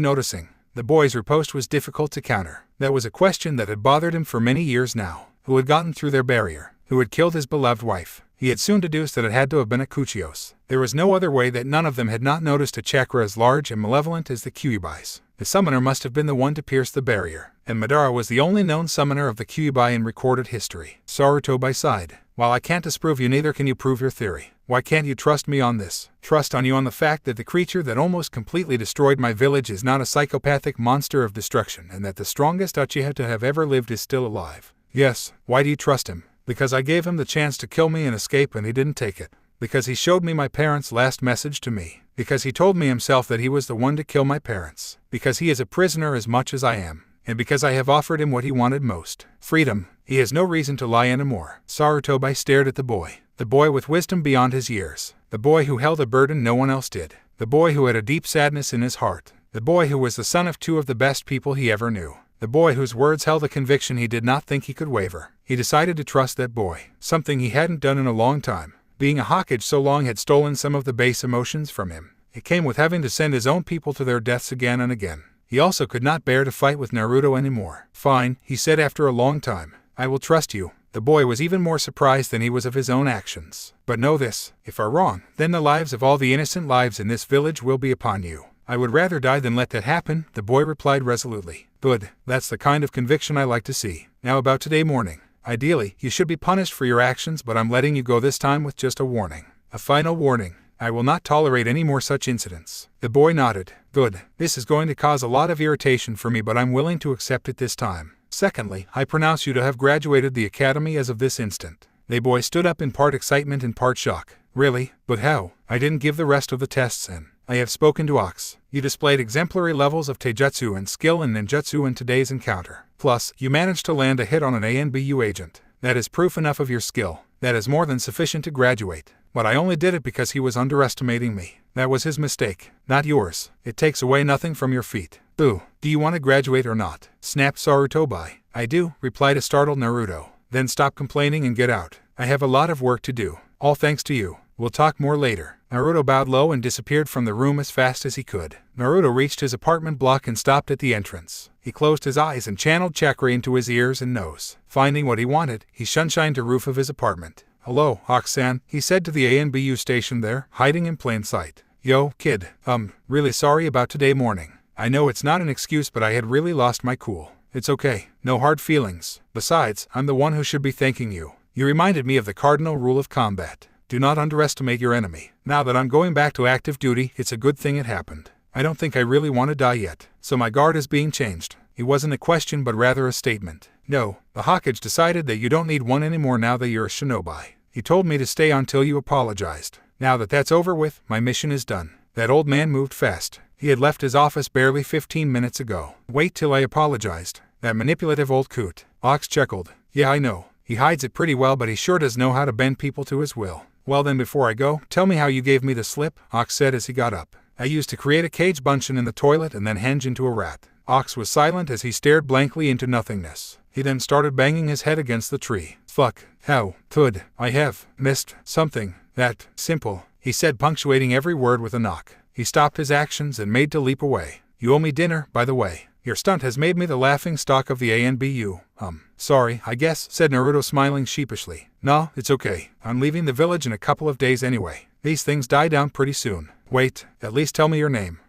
Speaker 1: noticing. The boy's riposte was difficult to counter. That was a question that had bothered him for many years now. Who had gotten through their barrier? Who had killed his beloved wife? He had soon deduced that it had to have been a Kuchios. There was no other way that none of them had not noticed a chakra as large and malevolent as the Kyuubi's. The summoner must have been the one to pierce the barrier, and Madara was the only known summoner of the Kyuubi in recorded history. Sarutobi sighed. While I can't disprove you, neither can you prove your theory. Why can't you trust me on this? Trust on you on the fact that the creature that almost completely destroyed my village is not a psychopathic monster of destruction, and that the strongest Uchiha to have ever lived is still alive. Yes. Why do you trust him? Because I gave him the chance to kill me and escape and he didn't take it. Because he showed me my parents' last message to me. Because he told me himself that he was the one to kill my parents. Because he is a prisoner as much as I am. And because I have offered him what he wanted most. Freedom. He has no reason to lie anymore. Sarutobi stared at the boy. The boy with wisdom beyond his years. The boy who held a burden no one else did. The boy who had a deep sadness in his heart. The boy who was the son of two of the best people he ever knew. The boy whose words held a conviction he did not think he could waver. He decided to trust that boy. Something he hadn't done in a long time. Being a Hokage so long had stolen some of the base emotions from him. It came with having to send his own people to their deaths again and again. He also could not bear to fight with Naruto anymore. Fine, he said after a long time. I will trust you. The boy was even more surprised than he was of his own actions. But know this, if are wrong, then the lives of all the innocent lives in this village will be upon you. I would rather die than let that happen, the boy replied resolutely. Good, that's the kind of conviction I like to see. Now about today morning. Ideally, you should be punished for your actions, but I'm letting you go this time with just a warning. A final warning. I will not tolerate any more such incidents. The boy nodded. Good. This is going to cause a lot of irritation for me, but I'm willing to accept it this time. Secondly, I pronounce you to have graduated the academy as of this instant. The boy stood up in part excitement and part shock. Really? But how? I didn't give the rest of the tests in. I have spoken to Ox. You displayed exemplary levels of taijutsu and skill in ninjutsu in today's encounter. Plus, you managed to land a hit on an ANBU agent. That is proof enough of your skill. That is more than sufficient to graduate. But I only did it because he was underestimating me. That was his mistake, not yours. It takes away nothing from your feat. Boo. Do you want to graduate or not? Snapped Sarutobi. I do, replied a startled Naruto. Then stop complaining and get out. I have a lot of work to do. All thanks to you. We'll talk more later. Naruto bowed low and disappeared from the room as fast as he could. Naruto reached his apartment block and stopped at the entrance. He closed his eyes and channeled chakra into his ears and nose. Finding what he wanted, he shunshined the roof of his apartment. "Hello, Hawk-san," he said to the ANBU station there, hiding in plain sight. "Yo, kid, really sorry about today morning. I know it's not an excuse, but I had really lost my cool. It's okay, no hard feelings. Besides, I'm the one who should be thanking you. You reminded me of the cardinal rule of combat. Do not underestimate your enemy. Now that I'm going back to active duty, it's a good thing it happened. I don't think I really want to die yet, so my guard is being changed." It wasn't a question but rather a statement. "No, the Hokage decided that you don't need one anymore now that you're a shinobi. He told me to stay until you apologized. Now that that's over with, my mission is done." That old man moved fast. He had left his office barely 15 minutes ago. "Wait till I apologized. That manipulative old coot." Ox chuckled. "Yeah, I know. He hides it pretty well, but he sure does know how to bend people to his will." "Well then, before I go, tell me how you gave me the slip," Ox said as he got up. "I used to create a cage bunchin in the toilet and then henge into a rat." Ox was silent as he stared blankly into nothingness. He then started banging his head against the tree. "Fuck, how could I have missed something that simple?" he said, punctuating every word with a knock. He stopped his actions and made to leap away. "You owe me dinner, by the way. Your stunt has made me the laughing stock of the ANBU. Sorry, I guess," said Naruto, smiling sheepishly. "No, it's okay. I'm leaving the village in a couple of days anyway. These things die down pretty soon. Wait, at least tell me your name."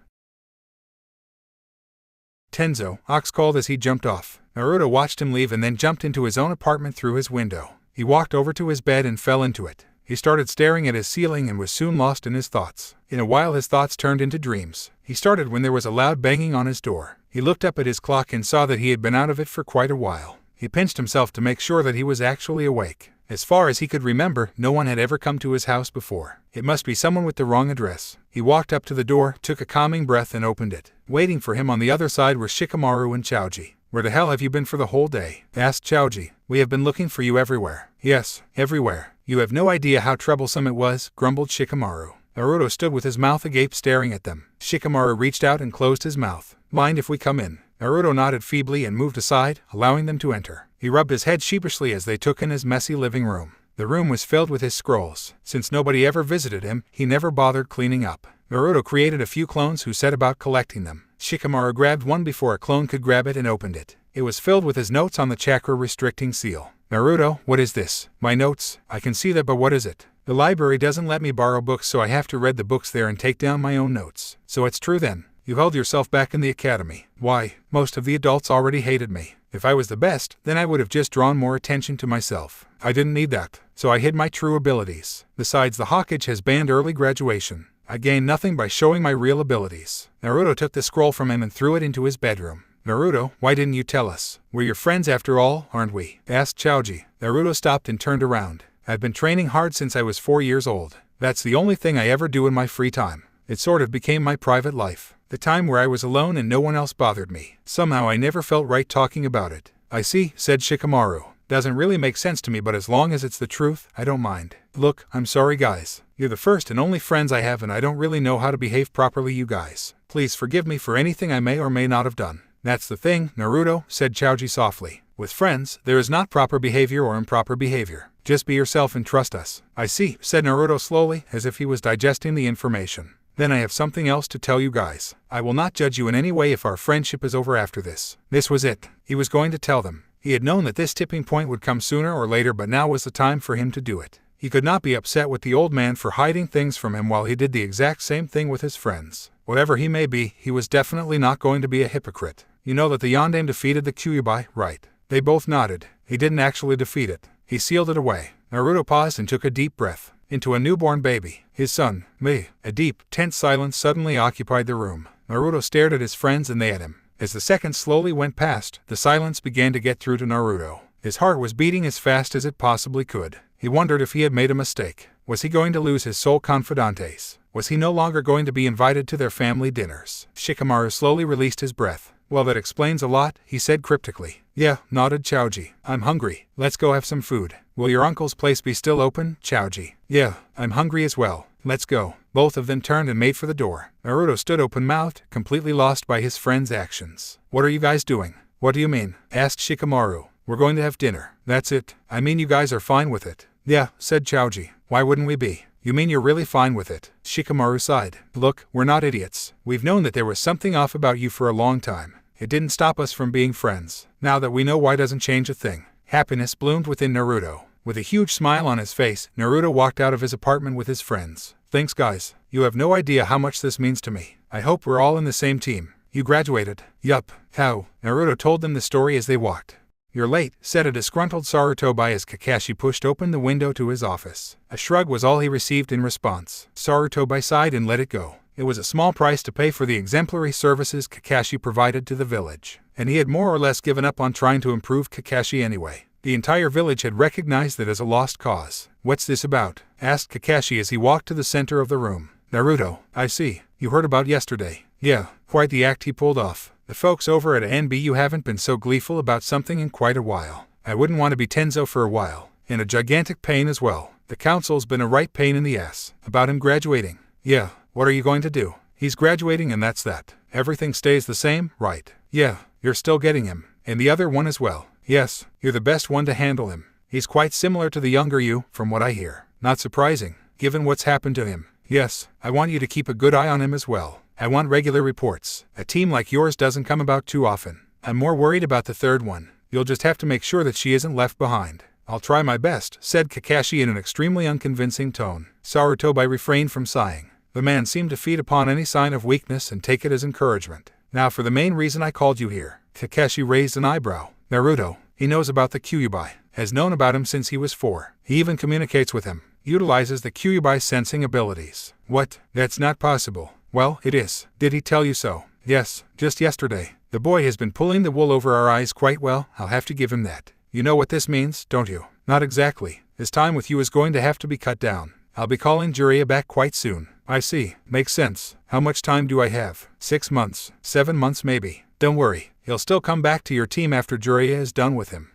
Speaker 1: "Tenzo," Ox called as he jumped off. Naruto watched him leave and then jumped into his own apartment through his window. He walked over to his bed and fell into it. He started staring at his ceiling and was soon lost in his thoughts. In a while his thoughts turned into dreams. He started when there was a loud banging on his door. He looked up at his clock and saw that he had been out of it for quite a while. He pinched himself to make sure that he was actually awake. As far as he could remember, no one had ever come to his house before. It must be someone with the wrong address. He walked up to the door, took a calming breath and opened it. Waiting for him on the other side were Shikamaru and Choji. "Where the hell have you been for the whole day?" asked Choji. "We have been looking for you everywhere." "Yes, everywhere. You have no idea how troublesome it was," grumbled Shikamaru. Naruto stood with his mouth agape staring at them. Shikamaru reached out and closed his mouth. "Mind if we come in?" Naruto nodded feebly and moved aside, allowing them to enter. He rubbed his head sheepishly as they took in his messy living room. The room was filled with his scrolls. Since nobody ever visited him, he never bothered cleaning up. Naruto created a few clones who set about collecting them. Shikamaru grabbed one before a clone could grab it and opened it. It was filled with his notes on the chakra restricting seal. "Naruto, what is this?" "My notes. I can see that, but what is it?" "The library doesn't let me borrow books, so I have to read the books there and take down my own notes." "So it's true then. You held yourself back in the academy." "Why? Most of the adults already hated me. If I was the best, then I would have just drawn more attention to myself. I didn't need that, so I hid my true abilities. Besides, the Hokage has banned early graduation. I gained nothing by showing my real abilities." Naruto took the scroll from him and threw it into his bedroom. "Naruto, why didn't you tell us? We're your friends after all, aren't we?" asked Choji. Naruto stopped and turned around. "I've been training hard since I was 4 years old. That's the only thing I ever do in my free time. It sort of became my private life. The time where I was alone and no one else bothered me. Somehow I never felt right talking about it." "I see," said Shikamaru. "Doesn't really make sense to me, but as long as it's the truth, I don't mind. Look, I'm sorry guys. You're the first and only friends I have and I don't really know how to behave properly, you guys. Please forgive me for anything I may or may not have done." "That's the thing, Naruto," said Choji softly. "With friends, there is not proper behavior or improper behavior. Just be yourself and trust us." "I see," said Naruto slowly, as if he was digesting the information. "Then I have something else to tell you guys. I will not judge you in any way if our friendship is over after this." This was it. He was going to tell them. He had known that this tipping point would come sooner or later, but now was the time for him to do it. He could not be upset with the old man for hiding things from him while he did the exact same thing with his friends. Whatever he may be, he was definitely not going to be a hypocrite. "You know that the Yondaime defeated the Kyuubi, right?" They both nodded. "He didn't actually defeat it. He sealed it away." Naruto paused and took a deep breath. "Into a newborn baby. His son, me." A deep, tense silence suddenly occupied the room. Naruto stared at his friends and they at him. As the seconds slowly went past, the silence began to get through to Naruto. His heart was beating as fast as it possibly could. He wondered if he had made a mistake. Was he going to lose his sole confidantes? Was he no longer going to be invited to their family dinners? Shikamaru slowly released his breath. "Well, that explains a lot," he said cryptically. "Yeah," nodded Choji. "I'm hungry. Let's go have some food." "Will your uncle's place be still open, Choji?" "Yeah, I'm hungry as well. Let's go." Both of them turned and made for the door. Naruto stood open-mouthed, completely lost by his friend's actions. "What are you guys doing?" "What do you mean?" asked Shikamaru. "We're going to have dinner." "That's it. I mean, you guys are fine with it." "Yeah," said Choji. "Why wouldn't we be? You mean you're really fine with it? Shikamaru sighed. Look, we're not idiots. We've known that there was something off about you for a long time. It didn't stop us from being friends. Now that we know why doesn't change a thing. Happiness bloomed within Naruto. With a huge smile on his face, Naruto walked out of his apartment with his friends. Thanks guys. You have no idea how much this means to me. I hope we're all in the same team. You graduated? Yup. How? Naruto told them the story as they walked. You're late, said a disgruntled Sarutobi as Kakashi pushed open the window to his office. A shrug was all he received in response. Sarutobi sighed and let it go. It was a small price to pay for the exemplary services Kakashi provided to the village, and he had more or less given up on trying to improve Kakashi anyway. The entire village had recognized it as a lost cause. What's this about? Asked Kakashi as he walked to the center of the room. Naruto, I see. You heard about yesterday. Yeah, quite the act he pulled off. The folks over at ANBU haven't been so gleeful about something in quite a while. I wouldn't want to be Tenzo for a while. In a gigantic pain as well. The counsel's been a right pain in the ass. About him graduating. Yeah, what are you going to do? He's graduating and that's that. Everything stays the same, right? Yeah, you're still getting him. And the other one as well. Yes, you're the best one to handle him. He's quite similar to the younger you, from what I hear. Not surprising, given what's happened to him. Yes, I want you to keep a good eye on him as well. I want regular reports. A team like yours doesn't come about too often. I'm more worried about the third one. You'll just have to make sure that she isn't left behind. I'll try my best, said Kakashi in an extremely unconvincing tone. Sarutobi refrained from sighing. The man seemed to feed upon any sign of weakness and take it as encouragement. Now for the main reason I called you here. Kakashi raised an eyebrow. Naruto, he knows about the Kyuubi. Has known about him since he was 4. He even communicates with him. Utilizes the Kyuubi's sensing abilities. What? That's not possible. Well, it is. Did he tell you so? Yes, just yesterday. The boy has been pulling the wool over our eyes quite well, I'll have to give him that. You know what this means, don't you? Not exactly. His time with you is going to have to be cut down. I'll be calling Jiraiya back quite soon. I see. Makes sense. How much time do I have? 6 months. 7 months maybe. Don't worry. He'll still come back to your team after Jiraiya is done with him.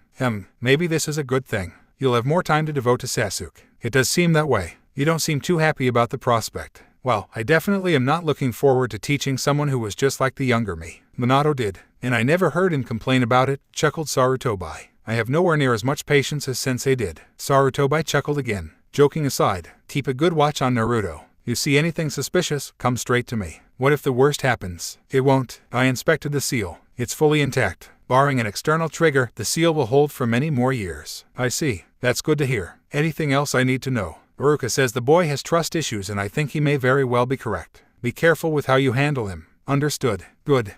Speaker 1: Maybe this is a good thing. You'll have more time to devote to Sasuke. It does seem that way. You don't seem too happy about the prospect. Well, I definitely am not looking forward to teaching someone who was just like the younger me. Minato did, and I never heard him complain about it, chuckled Sarutobi. I have nowhere near as much patience as Sensei did. Sarutobi chuckled again. Joking aside, keep a good watch on Naruto. You see anything suspicious, come straight to me. What if the worst happens? It won't. I inspected the seal. It's fully intact. Barring an external trigger, the seal will hold for many more years. I see. That's good to hear. Anything else I need to know? Uruka says the boy has trust issues and I think he may very well be correct. Be careful with how you handle him. Understood. Good.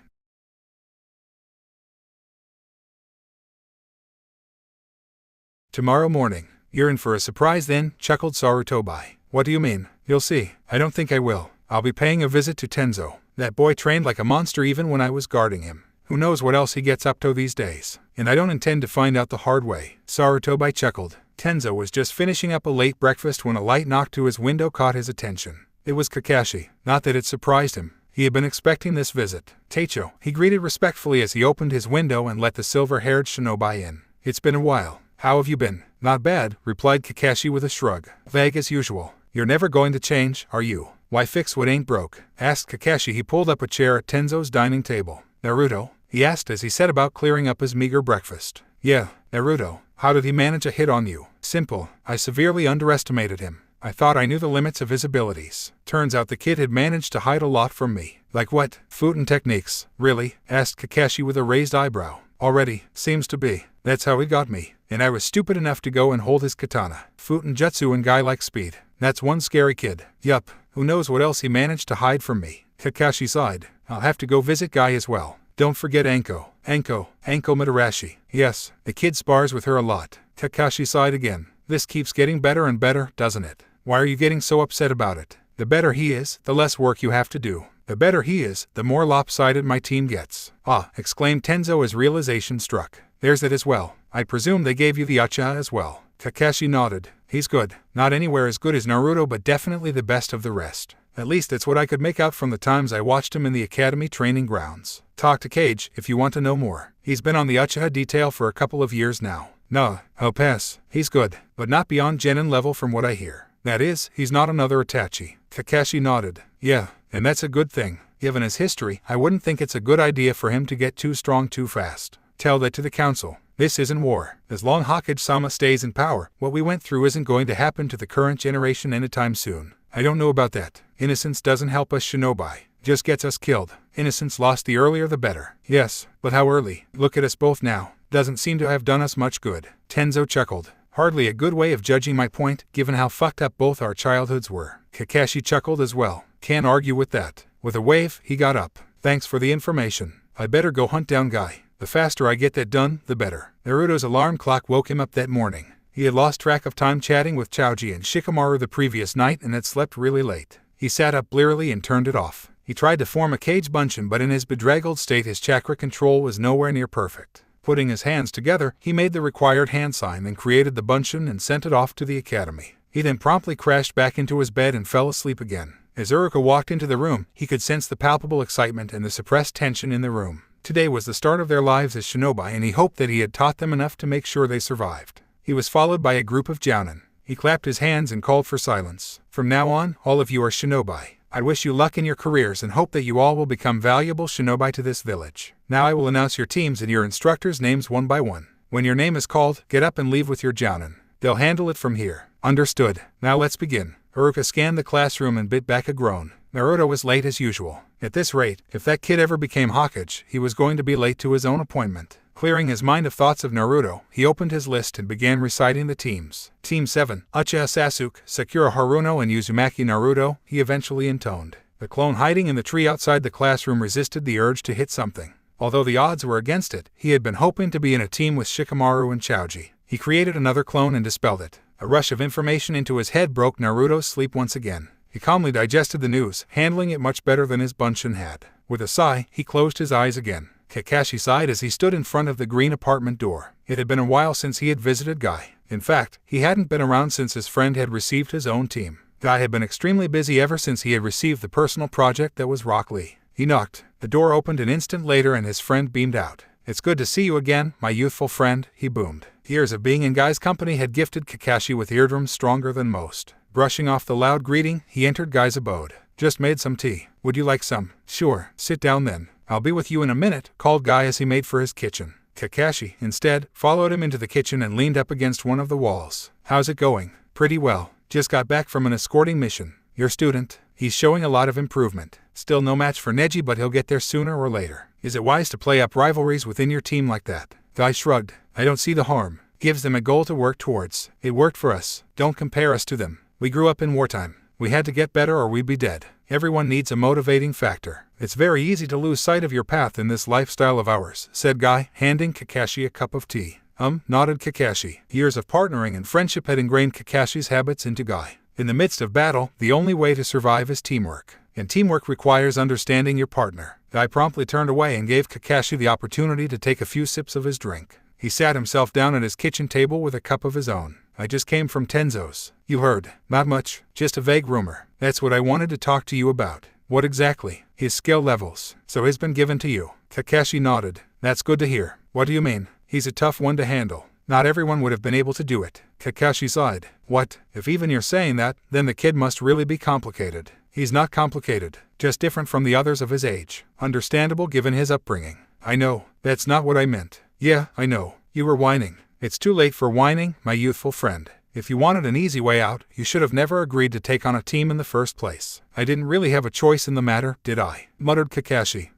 Speaker 1: Tomorrow morning. You're in for a surprise then, chuckled Sarutobi. What do you mean? You'll see. I don't think I will. I'll be paying a visit to Tenzo. That boy trained like a monster even when I was guarding him. Who knows what else he gets up to these days. And I don't intend to find out the hard way. Sarutobi chuckled. Tenzo was just finishing up a late breakfast when a light knock to his window caught his attention. It was Kakashi. Not that it surprised him. He had been expecting this visit. Teicho, he greeted respectfully as he opened his window and let the silver-haired shinobi in. It's been a while. How have you been? Not bad, replied Kakashi with a shrug. Vague as usual. You're never going to change, are you? Why fix what ain't broke? Asked Kakashi. He pulled up a chair at Tenzo's dining table. Naruto? He asked as he set about clearing up his meager breakfast. Yeah, Naruto. How did he manage a hit on you? Simple. I severely underestimated him. I thought I knew the limits of his abilities. Turns out the kid had managed to hide a lot from me. Like what? Futon techniques. Really? Asked Kakashi with a raised eyebrow. Already, seems to be. That's how he got me. And I was stupid enough to go and hold his katana. Futon jutsu and guy like speed. That's one scary kid. Yup. Who knows what else he managed to hide from me. Kakashi sighed. I'll have to go visit Guy as well. Don't forget Anko. Anko Madarashi. Yes, the kid spars with her a lot. Kakashi sighed again. This keeps getting better and better, doesn't it? Why are you getting so upset about it? The better he is, the less work you have to do. The better he is, the more lopsided my team gets. Ah, exclaimed Tenzo as realization struck. There's it as well. I presume they gave you the Uchiha as well. Kakashi nodded. He's good. Not anywhere as good as Naruto, but definitely the best of the rest. At least it's what I could make out from the times I watched him in the academy training grounds. Talk to Cage if you want to know more. He's been on the Uchiha detail for a couple of years now. No, I'll pass. He's good, but not beyond genin level from what I hear. That is, he's not another Itachi. Kakashi nodded. Yeah, and that's a good thing. Given his history, I wouldn't think it's a good idea for him to get too strong too fast. Tell that to the council. This isn't war. As long Hokage-sama stays in power, what we went through isn't going to happen to the current generation anytime soon. I don't know about that. Innocence doesn't help us shinobi. Just gets us killed. Innocence lost, the earlier the better. Yes, but how early? Look at us both now. Doesn't seem to have done us much good. Tenzo chuckled. Hardly a good way of judging my point, given how fucked up both our childhoods were. Kakashi chuckled as well. Can't argue with that. With a wave, he got up. Thanks for the information. I better go hunt down Guy. The faster I get that done, the better. Naruto's alarm clock woke him up that morning. He had lost track of time chatting with Choji and Shikamaru the previous night and had slept really late. He sat up blearily and turned it off. He tried to form a cage bunshin, but in his bedraggled state his chakra control was nowhere near perfect. Putting his hands together, he made the required hand sign and created the bunshin and sent it off to the academy. He then promptly crashed back into his bed and fell asleep again. As Uruka walked into the room, he could sense the palpable excitement and the suppressed tension in the room. Today was the start of their lives as shinobi, and he hoped that he had taught them enough to make sure they survived. He was followed by a group of jounin. He clapped his hands and called for silence. From now on, all of you are shinobi. I wish you luck in your careers and hope that you all will become valuable shinobi to this village. Now I will announce your teams and your instructors' names one by one. When your name is called, get up and leave with your jounin. They'll handle it from here. Understood. Now let's begin. Uruka scanned the classroom and bit back a groan. Naruto was late as usual. At this rate, if that kid ever became Hokage, he was going to be late to his own appointment. Clearing his mind of thoughts of Naruto, he opened his list and began reciting the teams. Team 7, Uchiha Sasuke, Sakura Haruno and Uzumaki Naruto, he eventually intoned. The clone hiding in the tree outside the classroom resisted the urge to hit something. Although the odds were against it, he had been hoping to be in a team with Shikamaru and Choji. He created another clone and dispelled it. A rush of information into his head broke Naruto's sleep once again. He calmly digested the news, handling it much better than his bunshin had. With a sigh, he closed his eyes again. Kakashi sighed as he stood in front of the green apartment door. It had been a while since he had visited Guy. In fact, he hadn't been around since his friend had received his own team. Guy had been extremely busy ever since he had received the personal project that was Rock Lee. He knocked. The door opened an instant later and his friend beamed out. It's good to see you again, my youthful friend, he boomed. Years of being in Guy's company had gifted Kakashi with eardrums stronger than most. Brushing off the loud greeting, he entered Guy's abode. Just made some tea. Would you like some? Sure, sit down then. I'll be with you in a minute, called Guy as he made for his kitchen. Kakashi, instead, followed him into the kitchen and leaned up against one of the walls. How's it going? Pretty well. Just got back from an escorting mission. Your student? He's showing a lot of improvement. Still no match for Neji, but he'll get there sooner or later. Is it wise to play up rivalries within your team like that? Guy shrugged. I don't see the harm. Gives them a goal to work towards. It worked for us. Don't compare us to them. We grew up in wartime. We had to get better or we'd be dead. Everyone needs a motivating factor. It's very easy to lose sight of your path in this lifestyle of ours, said Guy, handing Kakashi a cup of tea. Nodded Kakashi. Years of partnering and friendship had ingrained Kakashi's habits into Guy. In the midst of battle, the only way to survive is teamwork. And teamwork requires understanding your partner. Guy promptly turned away and gave Kakashi the opportunity to take a few sips of his drink. He sat himself down at his kitchen table with a cup of his own. I just came from Tenzo's. You heard. Not much, just a vague rumor. That's what I wanted to talk to you about. What exactly? His skill levels. So he's been given to you. Kakashi nodded. That's good to hear. What do you mean? He's a tough one to handle. Not everyone would have been able to do it. Kakashi sighed. What? If even you're saying that, then the kid must really be complicated. He's not complicated, just different from the others of his age. Understandable given his upbringing. I know. That's not what I meant. Yeah, I know. You were whining. It's too late for whining, my youthful friend. If you wanted an easy way out, you should have never agreed to take on a team in the first place. I didn't really have a choice in the matter, did I? Muttered Kakashi.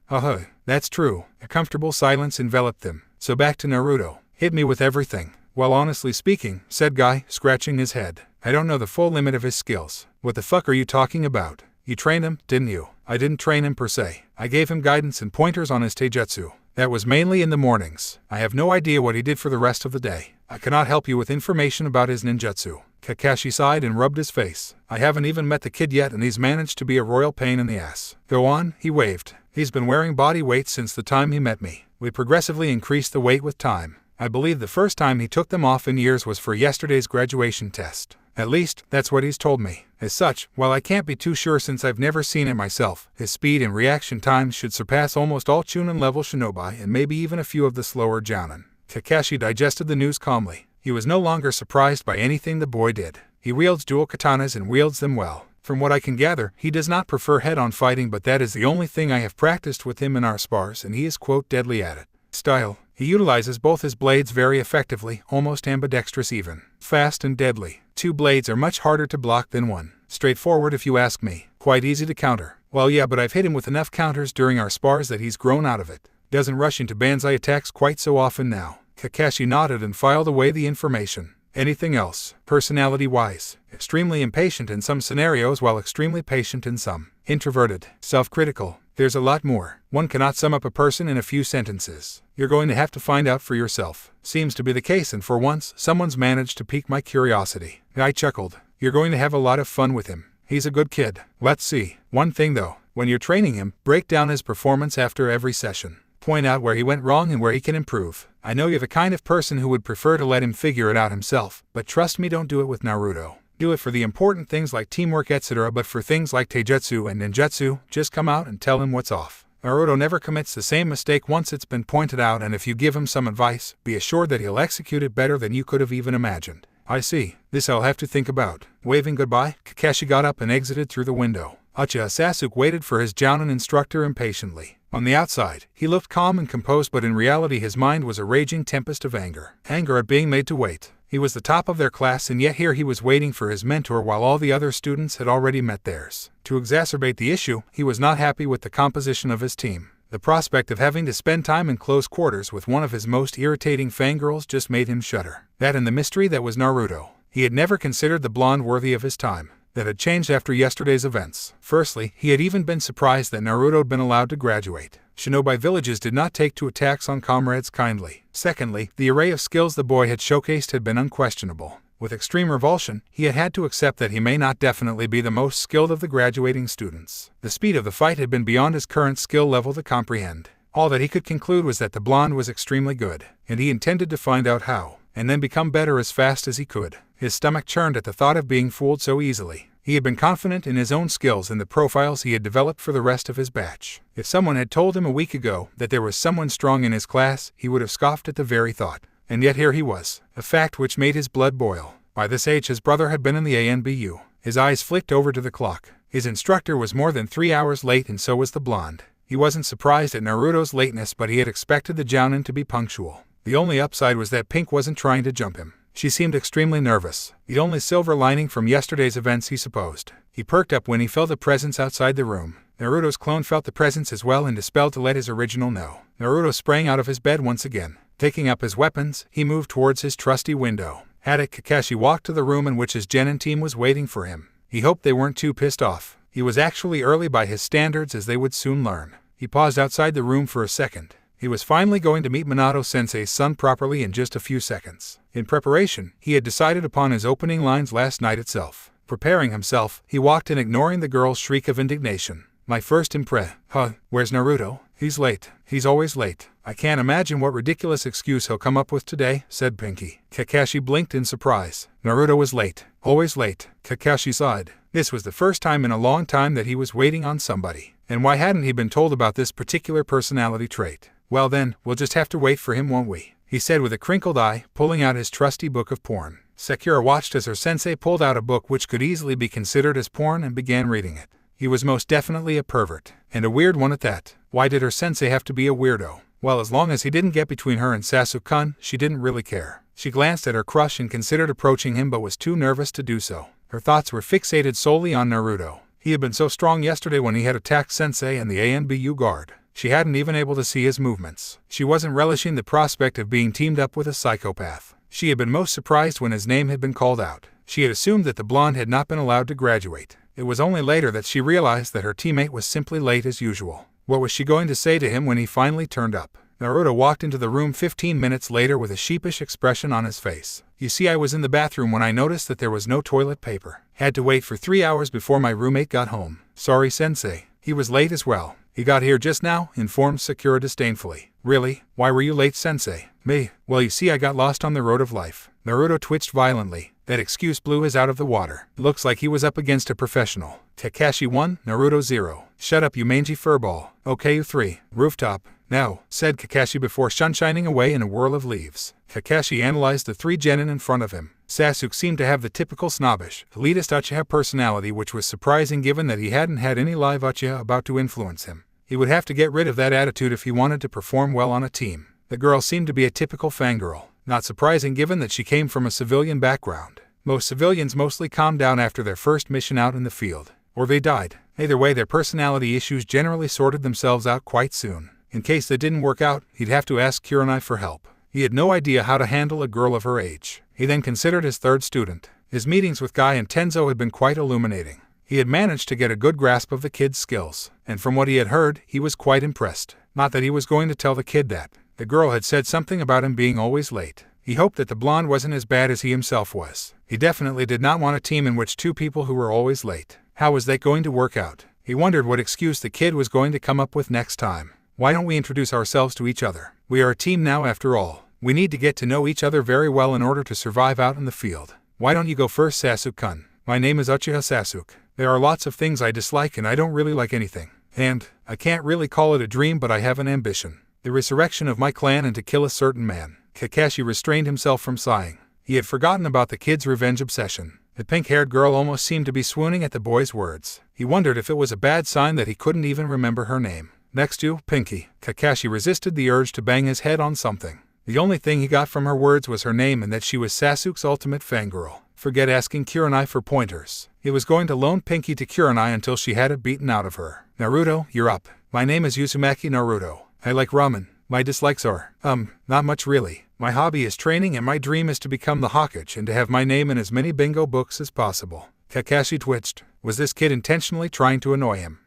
Speaker 1: That's true. A comfortable silence enveloped them. So back to Naruto. Hit me with everything. Well, honestly speaking, said Guy, scratching his head. I don't know the full limit of his skills. What the fuck are you talking about? You trained him, didn't you? I didn't train him per se. I gave him guidance and pointers on his taijutsu. That was mainly in the mornings. I have no idea what he did for the rest of the day. I cannot help you with information about his ninjutsu. Kakashi sighed and rubbed his face. I haven't even met the kid yet and he's managed to be a royal pain in the ass. Go on, he waved. He's been wearing body weight since the time he met me. We progressively increased the weight with time. I believe the first time he took them off in years was for yesterday's graduation test. At least, that's what he's told me. As such, while I can't be too sure since I've never seen it myself, his speed and reaction times should surpass almost all Chunin-level shinobi and maybe even a few of the slower jounin. Kakashi digested the news calmly. He was no longer surprised by anything the boy did. He wields dual katanas and wields them well. From what I can gather, he does not prefer head-on fighting, but that is the only thing I have practiced with him in our spars and he is, quote, deadly at it. Style. He utilizes both his blades very effectively, almost ambidextrous even. Fast and deadly. 2 blades are much harder to block than 1. Straightforward if you ask me. Quite easy to counter. Well yeah, but I've hit him with enough counters during our spars that he's grown out of it. Doesn't rush into banzai attacks quite so often now. Kakashi nodded and filed away the information. Anything else? Personality-wise, extremely impatient in some scenarios while extremely patient in some. Introverted, self-critical. There's a lot more. One cannot sum up a person in a few sentences. You're going to have to find out for yourself. Seems to be the case, and for once, someone's managed to pique my curiosity. I chuckled. You're going to have a lot of fun with him. He's a good kid. Let's see. One thing though, when you're training him, break down his performance after every session. Point out where he went wrong and where he can improve. I know you're the kind of person who would prefer to let him figure it out himself, but trust me, don't do it with Naruto. Do it for the important things like teamwork etc., but for things like taijutsu and ninjutsu, just come out and tell him what's off. Naruto never commits the same mistake once it's been pointed out, and if you give him some advice, be assured that he'll execute it better than you could have even imagined. I see. This I'll have to think about. Waving goodbye, Kakashi got up and exited through the window. Uchiha Sasuke waited for his Jounin instructor impatiently. On the outside, he looked calm and composed, but in reality his mind was a raging tempest of anger. Anger at being made to wait. He was the top of their class, and yet here he was waiting for his mentor while all the other students had already met theirs. To exacerbate the issue, he was not happy with the composition of his team. The prospect of having to spend time in close quarters with one of his most irritating fangirls just made him shudder. That and the mystery that was Naruto. He had never considered the blonde worthy of his time. That had changed after yesterday's events. Firstly, he had even been surprised that Naruto had been allowed to graduate. Shinobi villages did not take to attacks on comrades kindly. Secondly, the array of skills the boy had showcased had been unquestionable. With extreme revulsion, he had had to accept that he may not definitely be the most skilled of the graduating students. The speed of the fight had been beyond his current skill level to comprehend. All that he could conclude was that the blonde was extremely good, and he intended to find out how, and then become better as fast as he could. His stomach churned at the thought of being fooled so easily. He had been confident in his own skills and the profiles he had developed for the rest of his batch. If someone had told him a week ago that there was someone strong in his class, he would have scoffed at the very thought. And yet here he was, a fact which made his blood boil. By this age his brother had been in the ANBU. His eyes flicked over to the clock. His instructor was more than 3 hours late, and so was the blonde. He wasn't surprised at Naruto's lateness, but he had expected the Jounin to be punctual. The only upside was that Pink wasn't trying to jump him. She seemed extremely nervous. The only silver lining from yesterday's events, he supposed. He perked up when he felt a presence outside the room. Naruto's clone felt the presence as well and dispelled to let his original know. Naruto sprang out of his bed once again. Taking up his weapons, he moved towards his trusty window. Kakashi walked to the room in which his Genin team was waiting for him. He hoped they weren't too pissed off. He was actually early by his standards, as they would soon learn. He paused outside the room for a second. He was finally going to meet Minato-sensei's son properly in just a few seconds. In preparation, he had decided upon his opening lines last night itself. Preparing himself, he walked in, ignoring the girl's shriek of indignation. My first where's Naruto? He's late. He's always late. I can't imagine what ridiculous excuse he'll come up with today, said Pinky. Kakashi blinked in surprise. Naruto was late. Always late. Kakashi sighed. This was the first time in a long time that he was waiting on somebody. And why hadn't he been told about this particular personality trait? Well then, we'll just have to wait for him, won't we? He said with a crinkled eye, pulling out his trusty book of porn. Sakura watched as her sensei pulled out a book which could easily be considered as porn and began reading it. He was most definitely a pervert, and a weird one at that. Why did her sensei have to be a weirdo? Well, as long as he didn't get between her and Sasuke-kun, she didn't really care. She glanced at her crush and considered approaching him, but was too nervous to do so. Her thoughts were fixated solely on Naruto. He had been so strong yesterday when he had attacked Sensei and the ANBU guard. She hadn't even able to see his movements. She wasn't relishing the prospect of being teamed up with a psychopath. She had been most surprised when his name had been called out. She had assumed that the blonde had not been allowed to graduate. It was only later that she realized that her teammate was simply late as usual. What was she going to say to him when he finally turned up? Naruto walked into the room 15 minutes later with a sheepish expression on his face. You see, I was in the bathroom when I noticed that there was no toilet paper. Had to wait for 3 hours before my roommate got home. Sorry, Sensei. He was late as well. He got here just now, informed Sakura disdainfully. Really? Why were you late, Sensei? Me? Well, you see, I got lost on the road of life. Naruto twitched violently. That excuse blew his out of the water. Looks like he was up against a professional. Kakashi 1, Naruto 0. Shut up, you mangy furball. Okay, you 3. Rooftop. Now, said Kakashi before sunshining away in a whirl of leaves. Kakashi analyzed the 3 genin in front of him. Sasuke seemed to have the typical snobbish, elitist Uchiha personality, which was surprising given that he hadn't had any live Uchiha about to influence him. He would have to get rid of that attitude if he wanted to perform well on a team. The girl seemed to be a typical fangirl, not surprising given that she came from a civilian background. Most civilians mostly calmed down after their first mission out in the field, or they died. Either way, their personality issues generally sorted themselves out quite soon. In case that didn't work out, he'd have to ask Kurenai for help. He had no idea how to handle a girl of her age. He then considered his third student. His meetings with Guy and Tenzo had been quite illuminating. He had managed to get a good grasp of the kid's skills, and from what he had heard, he was quite impressed. Not that he was going to tell the kid that. The girl had said something about him being always late. He hoped that the blonde wasn't as bad as he himself was. He definitely did not want a team in which two people who were always late. How was that going to work out? He wondered what excuse the kid was going to come up with next time. Why don't we introduce ourselves to each other? We are a team now after all. We need to get to know each other very well in order to survive out in the field. Why don't you go first, Sasuke-kun? My name is Uchiha Sasuke. There are lots of things I dislike and I don't really like anything. And, I can't really call it a dream, but I have an ambition. The resurrection of my clan and to kill a certain man. Kakashi restrained himself from sighing. He had forgotten about the kid's revenge obsession. The pink-haired girl almost seemed to be swooning at the boy's words. He wondered if it was a bad sign that he couldn't even remember her name. Next to Pinky, Kakashi resisted the urge to bang his head on something. The only thing he got from her words was her name and that she was Sasuke's ultimate fangirl. Forget asking Kurenai for pointers. He was going to loan Pinky to Kurenai until she had it beaten out of her. Naruto, you're up. My name is Uzumaki Naruto. I like ramen. My dislikes are, not much really. My hobby is training and my dream is to become the Hokage and to have my name in as many bingo books as possible. Kakashi twitched. Was this kid intentionally trying to annoy him?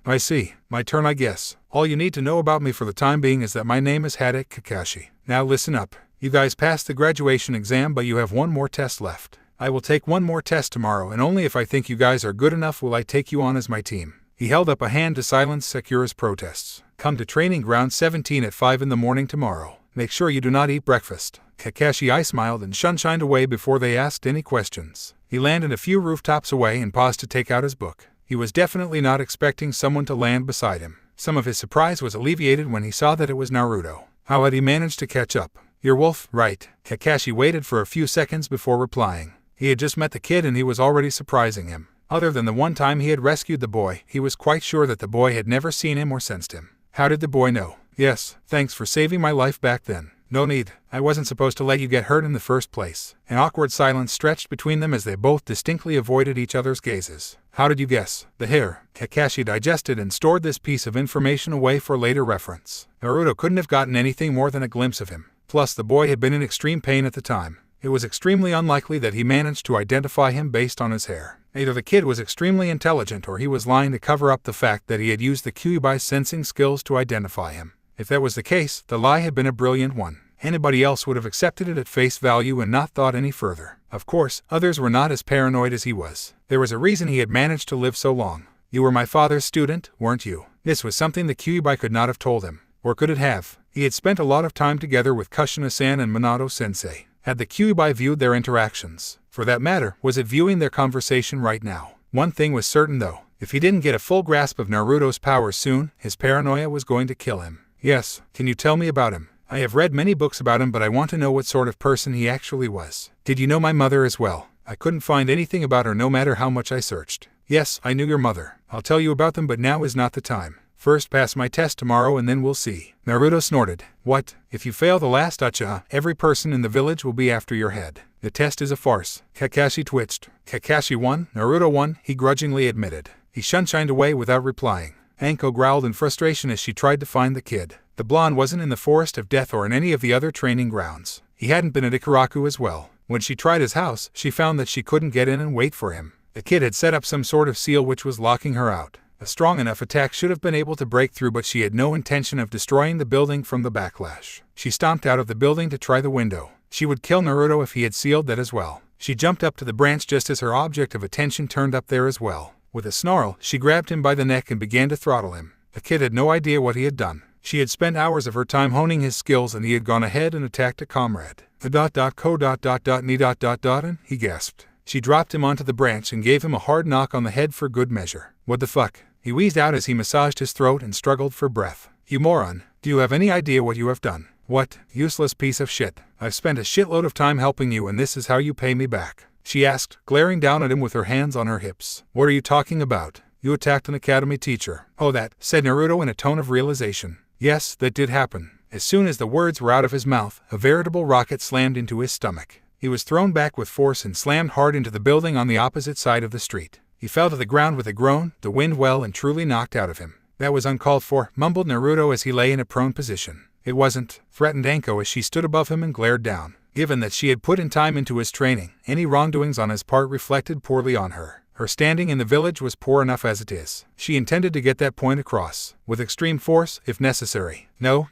Speaker 1: I see. My turn, I guess. All you need to know about me for the time being is that my name is Hadek Kakashi. Now listen up. You guys passed the graduation exam, but you have one more test left. I will take one more test tomorrow, and only if I think you guys are good enough will I take you on as my team. He held up a hand to silence Sakura's protests. Come to training ground 17 at 5 in the morning tomorrow. Make sure you do not eat breakfast. Kakashi I smiled and shunshined away before they asked any questions. He landed a few rooftops away and paused to take out his book. He was definitely not expecting someone to land beside him. Some of his surprise was alleviated when he saw that it was Naruto. How had he managed to catch up? Your wolf, right? Kakashi waited for a few seconds before replying. He had just met the kid and he was already surprising him. Other than the one time he had rescued the boy, he was quite sure that the boy had never seen him or sensed him. How did the boy know? Yes, thanks for saving my life back then. No need, I wasn't supposed to let you get hurt in the first place. An awkward silence stretched between them as they both distinctly avoided each other's gazes. How did you guess? The hair. Kakashi digested and stored this piece of information away for later reference. Naruto couldn't have gotten anything more than a glimpse of him. Plus, the boy had been in extreme pain at the time. It was extremely unlikely that he managed to identify him based on his hair. Either the kid was extremely intelligent or he was lying to cover up the fact that he had used the Kyuubi's sensing skills to identify him. If that was the case, the lie had been a brilliant one. Anybody else would have accepted it at face value and not thought any further. Of course, others were not as paranoid as he was. There was a reason he had managed to live so long. You were my father's student, weren't you? This was something the Kyuubi could not have told him. Or could it have? He had spent a lot of time together with Kushina-san and Minato-sensei. Had the Kyuubi viewed their interactions? For that matter, was it viewing their conversation right now? One thing was certain though. If he didn't get a full grasp of Naruto's powers soon, his paranoia was going to kill him. Yes, can you tell me about him? I have read many books about him, but I want to know what sort of person he actually was. Did you know my mother as well? I couldn't find anything about her no matter how much I searched. Yes, I knew your mother. I'll tell you about them, but now is not the time. First pass my test tomorrow and then we'll see. Naruto snorted. What? If you fail the last Uchiha, every person in the village will be after your head. The test is a farce. Kakashi twitched. Kakashi won, Naruto won, he grudgingly admitted. He shunshined away without replying. Anko growled in frustration as she tried to find the kid. The blonde wasn't in the Forest of Death or in any of the other training grounds. He hadn't been at Ichiraku as well. When she tried his house, she found that she couldn't get in and wait for him. The kid had set up some sort of seal which was locking her out. A strong enough attack should have been able to break through, but she had no intention of destroying the building from the backlash. She stomped out of the building to try the window. She would kill Naruto if he had sealed that as well. She jumped up to the branch just as her object of attention turned up there as well. With a snarl, she grabbed him by the neck and began to throttle him. The kid had no idea what he had done. She had spent hours of her time honing his skills and he had gone ahead and attacked a comrade. And he gasped. She dropped him onto the branch and gave him a hard knock on the head for good measure. What the fuck? He wheezed out as he massaged his throat and struggled for breath. You moron. Do you have any idea what you have done? What? Useless piece of shit. I've spent a shitload of time helping you and this is how you pay me back. She asked, glaring down at him with her hands on her hips. What are you talking about? You attacked an academy teacher. Oh that, said Naruto in a tone of realization. Yes, that did happen. As soon as the words were out of his mouth, a veritable rocket slammed into his stomach. He was thrown back with force and slammed hard into the building on the opposite side of the street. He fell to the ground with a groan, the wind well and truly knocked out of him. That was uncalled for, mumbled Naruto as he lay in a prone position. It wasn't, threatened Anko as she stood above him and glared down. Given that she had put in time into his training, any wrongdoings on his part reflected poorly on her. Her standing in the village was poor enough as it is. She intended to get that point across, with extreme force, if necessary. No,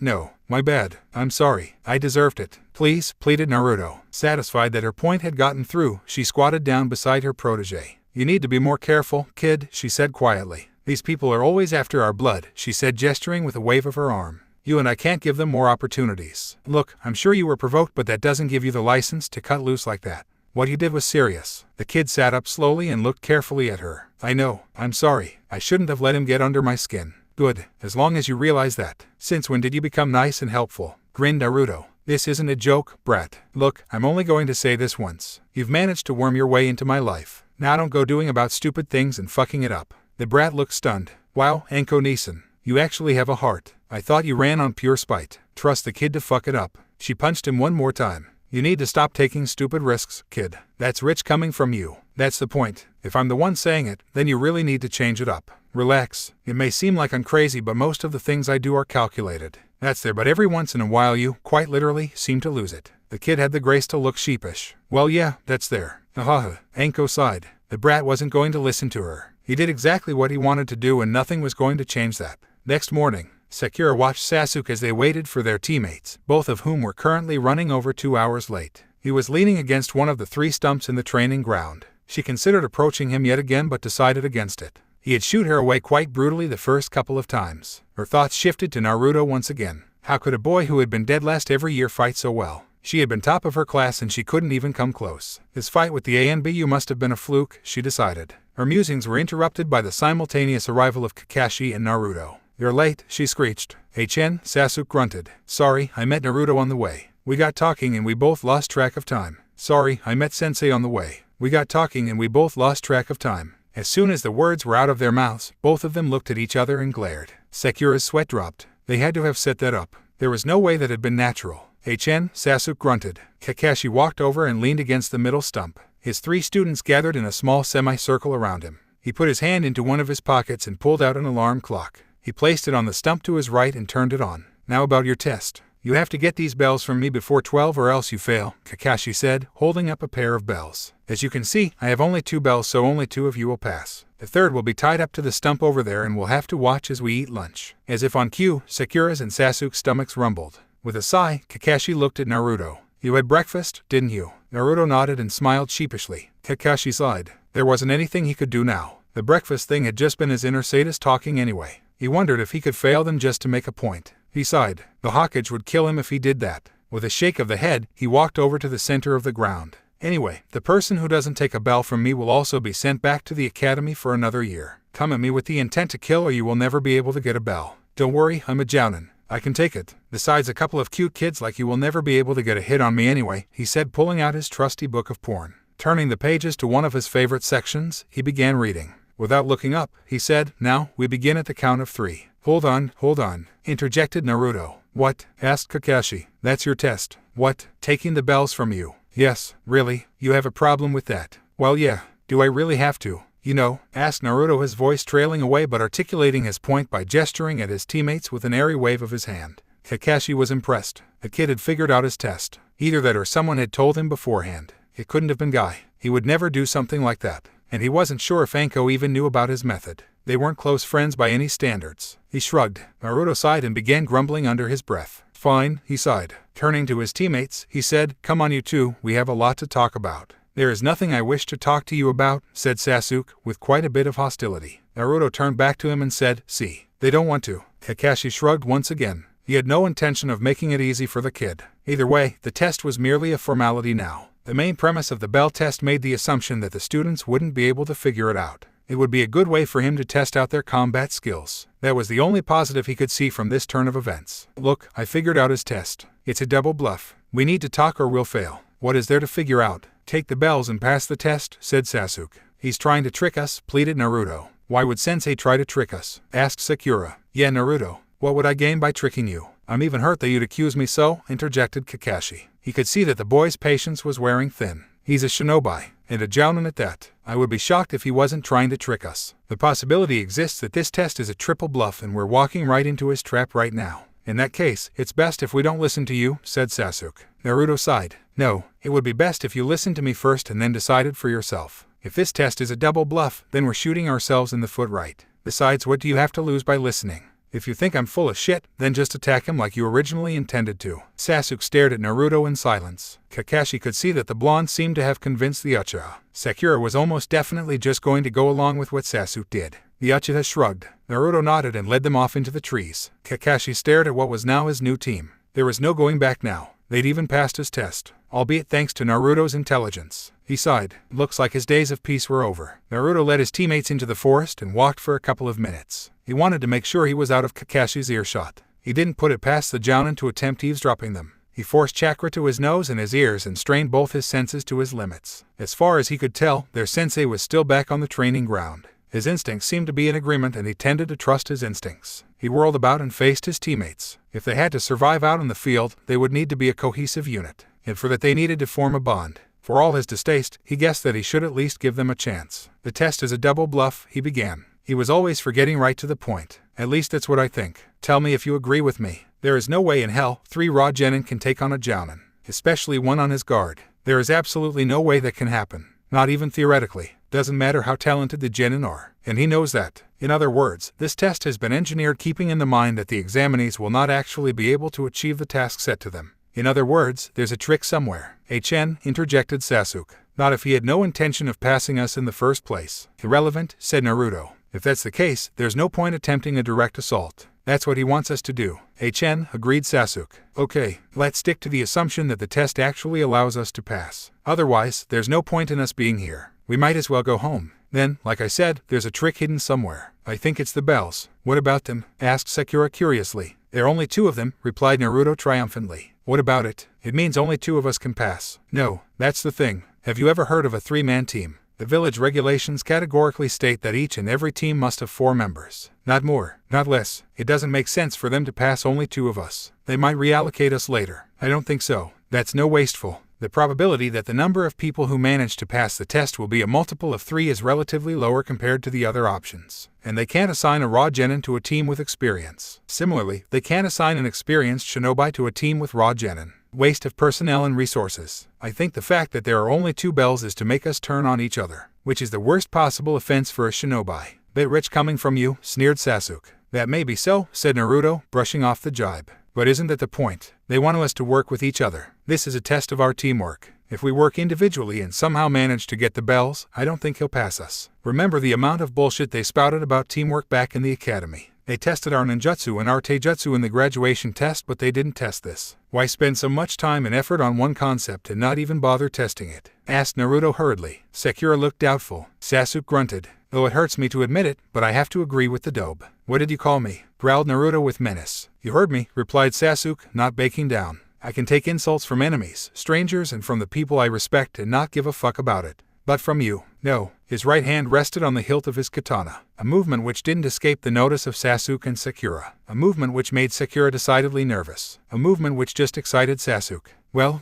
Speaker 1: my bad. I'm sorry. I deserved it. Please, pleaded Naruto. Satisfied that her point had gotten through, she squatted down beside her protege. You need to be more careful, kid, she said quietly. These people are always after our blood, she said, gesturing with a wave of her arm. You and I can't give them more opportunities. Look, I'm sure you were provoked, but that doesn't give you the license to cut loose like that. What you did was serious. The kid sat up slowly and looked carefully at her. I know. I'm sorry. I shouldn't have let him get under my skin. Good. As long as you realize that. Since when did you become nice and helpful? Grinned Naruto. This isn't a joke, brat. Look, I'm only going to say this once. You've managed to worm your way into my life. Now don't go doing about stupid things and fucking it up. The brat looked stunned. Wow, Anko-Nisan. You actually have a heart. I thought you ran on pure spite. Trust the kid to fuck it up. She punched him one more time. You need to stop taking stupid risks, kid. That's rich coming from you. That's the point. If I'm the one saying it, then you really need to change it up. Relax. It may seem like I'm crazy, but most of the things I do are calculated. That's there, but every once in a while you, quite literally, seem to lose it. The kid had the grace to look sheepish. Well, yeah, that's there. Haha. Anko sighed. The brat wasn't going to listen to her. He did exactly what he wanted to do and nothing was going to change that. Next morning, Sakura watched Sasuke as they waited for their teammates, both of whom were currently running over 2 hours late. He was leaning against one of the 3 stumps in the training ground. She considered approaching him yet again but decided against it. He had shooed her away quite brutally the first couple of times. Her thoughts shifted to Naruto once again. How could a boy who had been dead last every year fight so well? She had been top of her class and she couldn't even come close. This fight with the ANBU must have been a fluke, she decided. Her musings were interrupted by the simultaneous arrival of Kakashi and Naruto. You're late, she screeched. Chen, Sasuke grunted. Sorry, I met Naruto on the way. We got talking and we both lost track of time. Sorry, I met Sensei on the way. We got talking and we both lost track of time. As soon as the words were out of their mouths, both of them looked at each other and glared. Sakura's sweat dropped. They had to have set that up. There was no way that had been natural. Chen, Sasuke grunted. Kakashi walked over and leaned against the middle stump. His 3 students gathered in a small semicircle around him. He put his hand into one of his pockets and pulled out an alarm clock. He placed it on the stump to his right and turned it on. Now about your test. You have to get these bells from me before 12 or else you fail, Kakashi said, holding up a pair of bells. As you can see, I have only 2 bells, so only 2 of you will pass. The third will be tied up to the stump over there and we'll have to watch as we eat lunch. As if on cue, Sakura's and Sasuke's stomachs rumbled. With a sigh, Kakashi looked at Naruto. You had breakfast, didn't you? Naruto nodded and smiled sheepishly. Kakashi sighed. There wasn't anything he could do now. The breakfast thing had just been his inner sadist talking anyway. He wondered if he could fail them just to make a point. He sighed. The Hokage would kill him if he did that. With a shake of the head, he walked over to the center of the ground. Anyway, the person who doesn't take a bell from me will also be sent back to the academy for another year. Come at me with the intent to kill or you will never be able to get a bell. Don't worry, I'm a jounin. I can take it. Besides a couple of cute kids like you will never be able to get a hit on me anyway, he said, pulling out his trusty book of porn. Turning the pages to one of his favorite sections, he began reading. Without looking up, he said, Now, we begin at the count of 3. Hold on, interjected Naruto. What? Asked Kakashi. That's your test. What? Taking the bells from you? Yes, really? You have a problem with that? Well, yeah. Do I really have to? You know, asked Naruto, his voice trailing away but articulating his point by gesturing at his teammates with an airy wave of his hand. Kakashi was impressed. The kid had figured out his test. Either that or someone had told him beforehand. It couldn't have been Guy. He would never do something like that. And he wasn't sure if Anko even knew about his method. They weren't close friends by any standards. He shrugged. Naruto sighed and began grumbling under his breath. Fine, he sighed. Turning to his teammates, he said, Come on you two, we have a lot to talk about. There is nothing I wish to talk to you about, said Sasuke, with quite a bit of hostility. Naruto turned back to him and said, See, they don't want to. Kakashi shrugged once again. He had no intention of making it easy for the kid. Either way, the test was merely a formality now. The main premise of the bell test made the assumption that the students wouldn't be able to figure it out. It would be a good way for him to test out their combat skills. That was the only positive he could see from this turn of events. Look, I figured out his test. It's a double bluff. We need to talk or we'll fail. What is there to figure out? Take the bells and pass the test, said Sasuke. He's trying to trick us, pleaded Naruto. Why would Sensei try to trick us? Asked Sakura. Yeah, Naruto. What would I gain by tricking you? I'm even hurt that you'd accuse me so, interjected Kakashi. He could see that the boy's patience was wearing thin. He's a shinobi, and a jounin at that. I would be shocked if he wasn't trying to trick us. The possibility exists that this test is a triple bluff and we're walking right into his trap right now. In that case, it's best if we don't listen to you, said Sasuke. Naruto sighed. No, it would be best if you listened to me first and then decided for yourself. If this test is a double bluff, then we're shooting ourselves in the foot right. Besides, what do you have to lose by listening? If you think I'm full of shit, then just attack him like you originally intended to. Sasuke stared at Naruto in silence. Kakashi could see that the blonde seemed to have convinced the Uchiha. Sakura was almost definitely just going to go along with what Sasuke did. The Uchiha shrugged. Naruto nodded and led them off into the trees. Kakashi stared at what was now his new team. There was no going back now. They'd even passed his test, albeit thanks to Naruto's intelligence. He sighed. Looks like his days of peace were over. Naruto led his teammates into the forest and walked for a couple of minutes. He wanted to make sure he was out of Kakashi's earshot. He didn't put it past the jounin to attempt eavesdropping them. He forced chakra to his nose and his ears and strained both his senses to his limits. As far as he could tell, their sensei was still back on the training ground. His instincts seemed to be in agreement and he tended to trust his instincts. He whirled about and faced his teammates. If they had to survive out in the field, they would need to be a cohesive unit. And for that they needed to form a bond. For all his distaste, he guessed that he should at least give them a chance. The test is a double bluff, he began. He was always for getting right to the point. At least that's what I think. Tell me if you agree with me. There is no way in hell 3 raw genin can take on a jounin, especially one on his guard. There is absolutely no way that can happen. Not even theoretically. Doesn't matter how talented the genin are. And he knows that. In other words, this test has been engineered keeping in the mind that the examinees will not actually be able to achieve the task set to them. In other words, there's a trick somewhere. HN, interjected Sasuke. Not if he had no intention of passing us in the first place. Irrelevant, said Naruto. If that's the case, there's no point attempting a direct assault. That's what he wants us to do. HN, agreed Sasuke. Okay, let's stick to the assumption that the test actually allows us to pass. Otherwise, there's no point in us being here. We might as well go home. Then, like I said, there's a trick hidden somewhere. I think it's the bells. What about them? Asked Sakura curiously. There are only 2 of them, replied Naruto triumphantly. What about it? It means only 2 of us can pass. No, that's the thing. Have you ever heard of a 3-man team? The village regulations categorically state that each and every team must have 4 members. Not more, not less. It doesn't make sense for them to pass only 2 of us. They might reallocate us later. I don't think so. That's no wasteful. The probability that the number of people who manage to pass the test will be a multiple of 3 is relatively lower compared to the other options. And they can't assign a raw genin to a team with experience. Similarly, they can't assign an experienced shinobi to a team with raw genin. Waste of personnel and resources. I think the fact that there are only 2 bells is to make us turn on each other, which is the worst possible offense for a shinobi. Bit rich coming from you, sneered Sasuke. That may be so, said Naruto, brushing off the jibe. But isn't that the point? They want us to work with each other. This is a test of our teamwork. If we work individually and somehow manage to get the bells, I don't think he'll pass us. Remember the amount of bullshit they spouted about teamwork back in the academy. They tested our ninjutsu and our taijutsu in the graduation test, but they didn't test this. Why spend so much time and effort on one concept and not even bother testing it? Asked Naruto hurriedly. Sakura looked doubtful. Sasuke grunted. Though it hurts me to admit it, but I have to agree with the dobe. What did you call me? Growled Naruto with menace. You heard me, replied Sasuke, not backing down. I can take insults from enemies, strangers, and from the people I respect and not give a fuck about it. But from you, no. His right hand rested on the hilt of his katana, a movement which didn't escape the notice of Sasuke and Sakura, a movement which made Sakura decidedly nervous, a movement which just excited Sasuke. Well,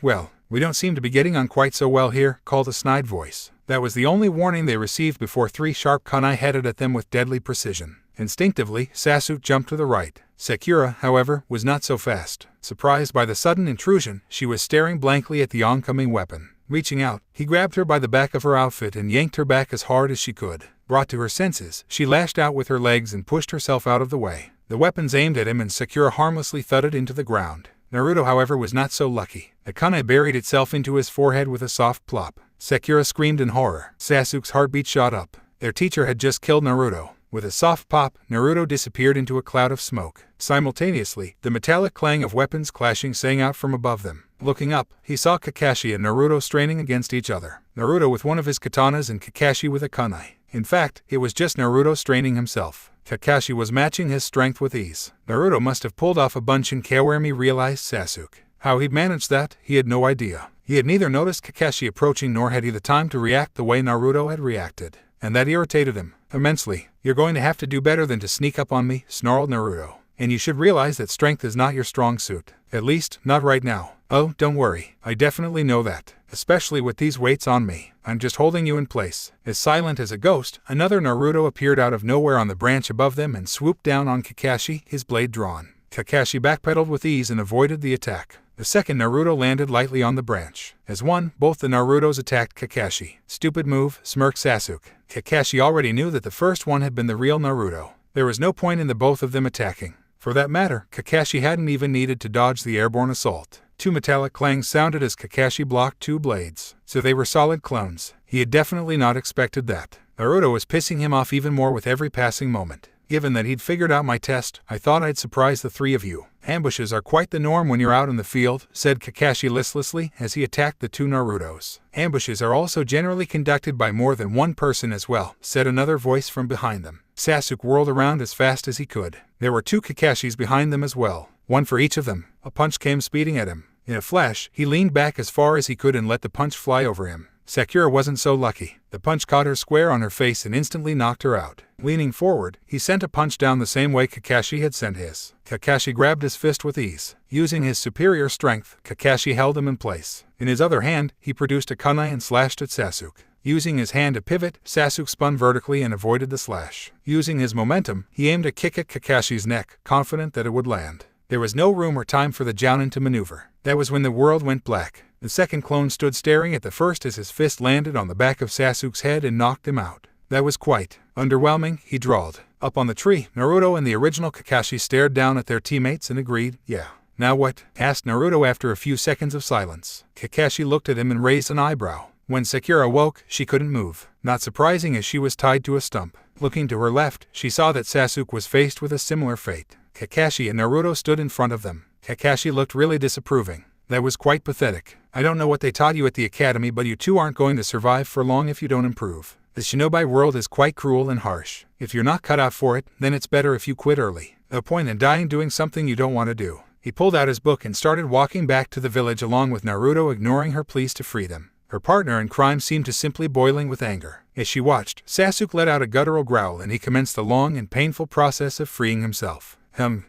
Speaker 1: we don't seem to be getting on quite so well here, called a snide voice. That was the only warning they received before 3 sharp kunai headed at them with deadly precision. Instinctively, Sasuke jumped to the right. Sakura, however, was not so fast. Surprised by the sudden intrusion, she was staring blankly at the oncoming weapon. Reaching out, he grabbed her by the back of her outfit and yanked her back as hard as she could. Brought to her senses, she lashed out with her legs and pushed herself out of the way. The weapons aimed at him and Sakura harmlessly thudded into the ground. Naruto, however, was not so lucky. The kunai buried itself into his forehead with a soft plop. Sakura screamed in horror. Sasuke's heartbeat shot up. Their teacher had just killed Naruto. With a soft pop, Naruto disappeared into a cloud of smoke. Simultaneously, the metallic clang of weapons clashing sang out from above them. Looking up, he saw Kakashi and Naruto straining against each other. Naruto with one of his katanas and Kakashi with a kunai. In fact, it was just Naruto straining himself. Kakashi was matching his strength with ease. Naruto must have pulled off a bunch in Kawarami, realized Sasuke. How he'd managed that, he had no idea. He had neither noticed Kakashi approaching nor had he the time to react the way Naruto had reacted. And that irritated him immensely. You're going to have to do better than to sneak up on me, snarled Naruto. and you should realize that strength is not your strong suit. At least, not right now. Oh, don't worry, I definitely know that. Especially with these weights on me. I'm just holding you in place. As silent as a ghost, another Naruto appeared out of nowhere on the branch above them and swooped down on Kakashi, his blade drawn. Kakashi backpedaled with ease and avoided the attack. The second Naruto landed lightly on the branch. As one, both the Narutos attacked Kakashi. Stupid move, smirked Sasuke. Kakashi already knew that the first one had been the real Naruto. There was no point in the both of them attacking. For that matter, Kakashi hadn't even needed to dodge the airborne assault. Two metallic clangs sounded as Kakashi blocked two blades. So they were solid clones. He had definitely not expected that. Naruto was pissing him off even more with every passing moment. Given that he'd figured out my test, I thought I'd surprise the three of you. Ambushes are quite the norm when you're out in the field, said Kakashi listlessly as he attacked the two Narutos. Ambushes are also generally conducted by more than one person as well, said another voice from behind them. Sasuke whirled around as fast as he could. There were two Kakashis behind them as well, one for each of them. A punch came speeding at him. In a flash, he leaned back as far as he could and let the punch fly over him. Sakura wasn't so lucky. The punch caught her square on her face and instantly knocked her out. Leaning forward, he sent a punch down the same way Kakashi had sent his. Kakashi grabbed his fist with ease. Using his superior strength, Kakashi held him in place. In his other hand, he produced a kunai and slashed at Sasuke. Using his hand to pivot, Sasuke spun vertically and avoided the slash. Using his momentum, he aimed a kick at Kakashi's neck, confident that it would land. There was no room or time for the Jounin to maneuver. That was when the world went black. The second clone stood staring at the first as his fist landed on the back of Sasuke's head and knocked him out. That was quite underwhelming, he drawled. Up on the tree, Naruto and the original Kakashi stared down at their teammates and agreed. Yeah. Now what? Asked Naruto after a few seconds of silence. Kakashi looked at him and raised an eyebrow. When Sakura woke, she couldn't move. Not surprising as she was tied to a stump. Looking to her left, she saw that Sasuke was faced with a similar fate. Kakashi and Naruto stood in front of them. Kakashi looked really disapproving. That was quite pathetic. I don't know what they taught you at the academy, but you two aren't going to survive for long if you don't improve. The shinobi world is quite cruel and harsh. If you're not cut out for it, then it's better if you quit early. No point in dying doing something you don't want to do. He pulled out his book and started walking back to the village along with Naruto, ignoring her pleas to free them. Her partner in crime seemed to simply boiling with anger. As she watched, Sasuke let out a guttural growl and he commenced the long and painful process of freeing himself.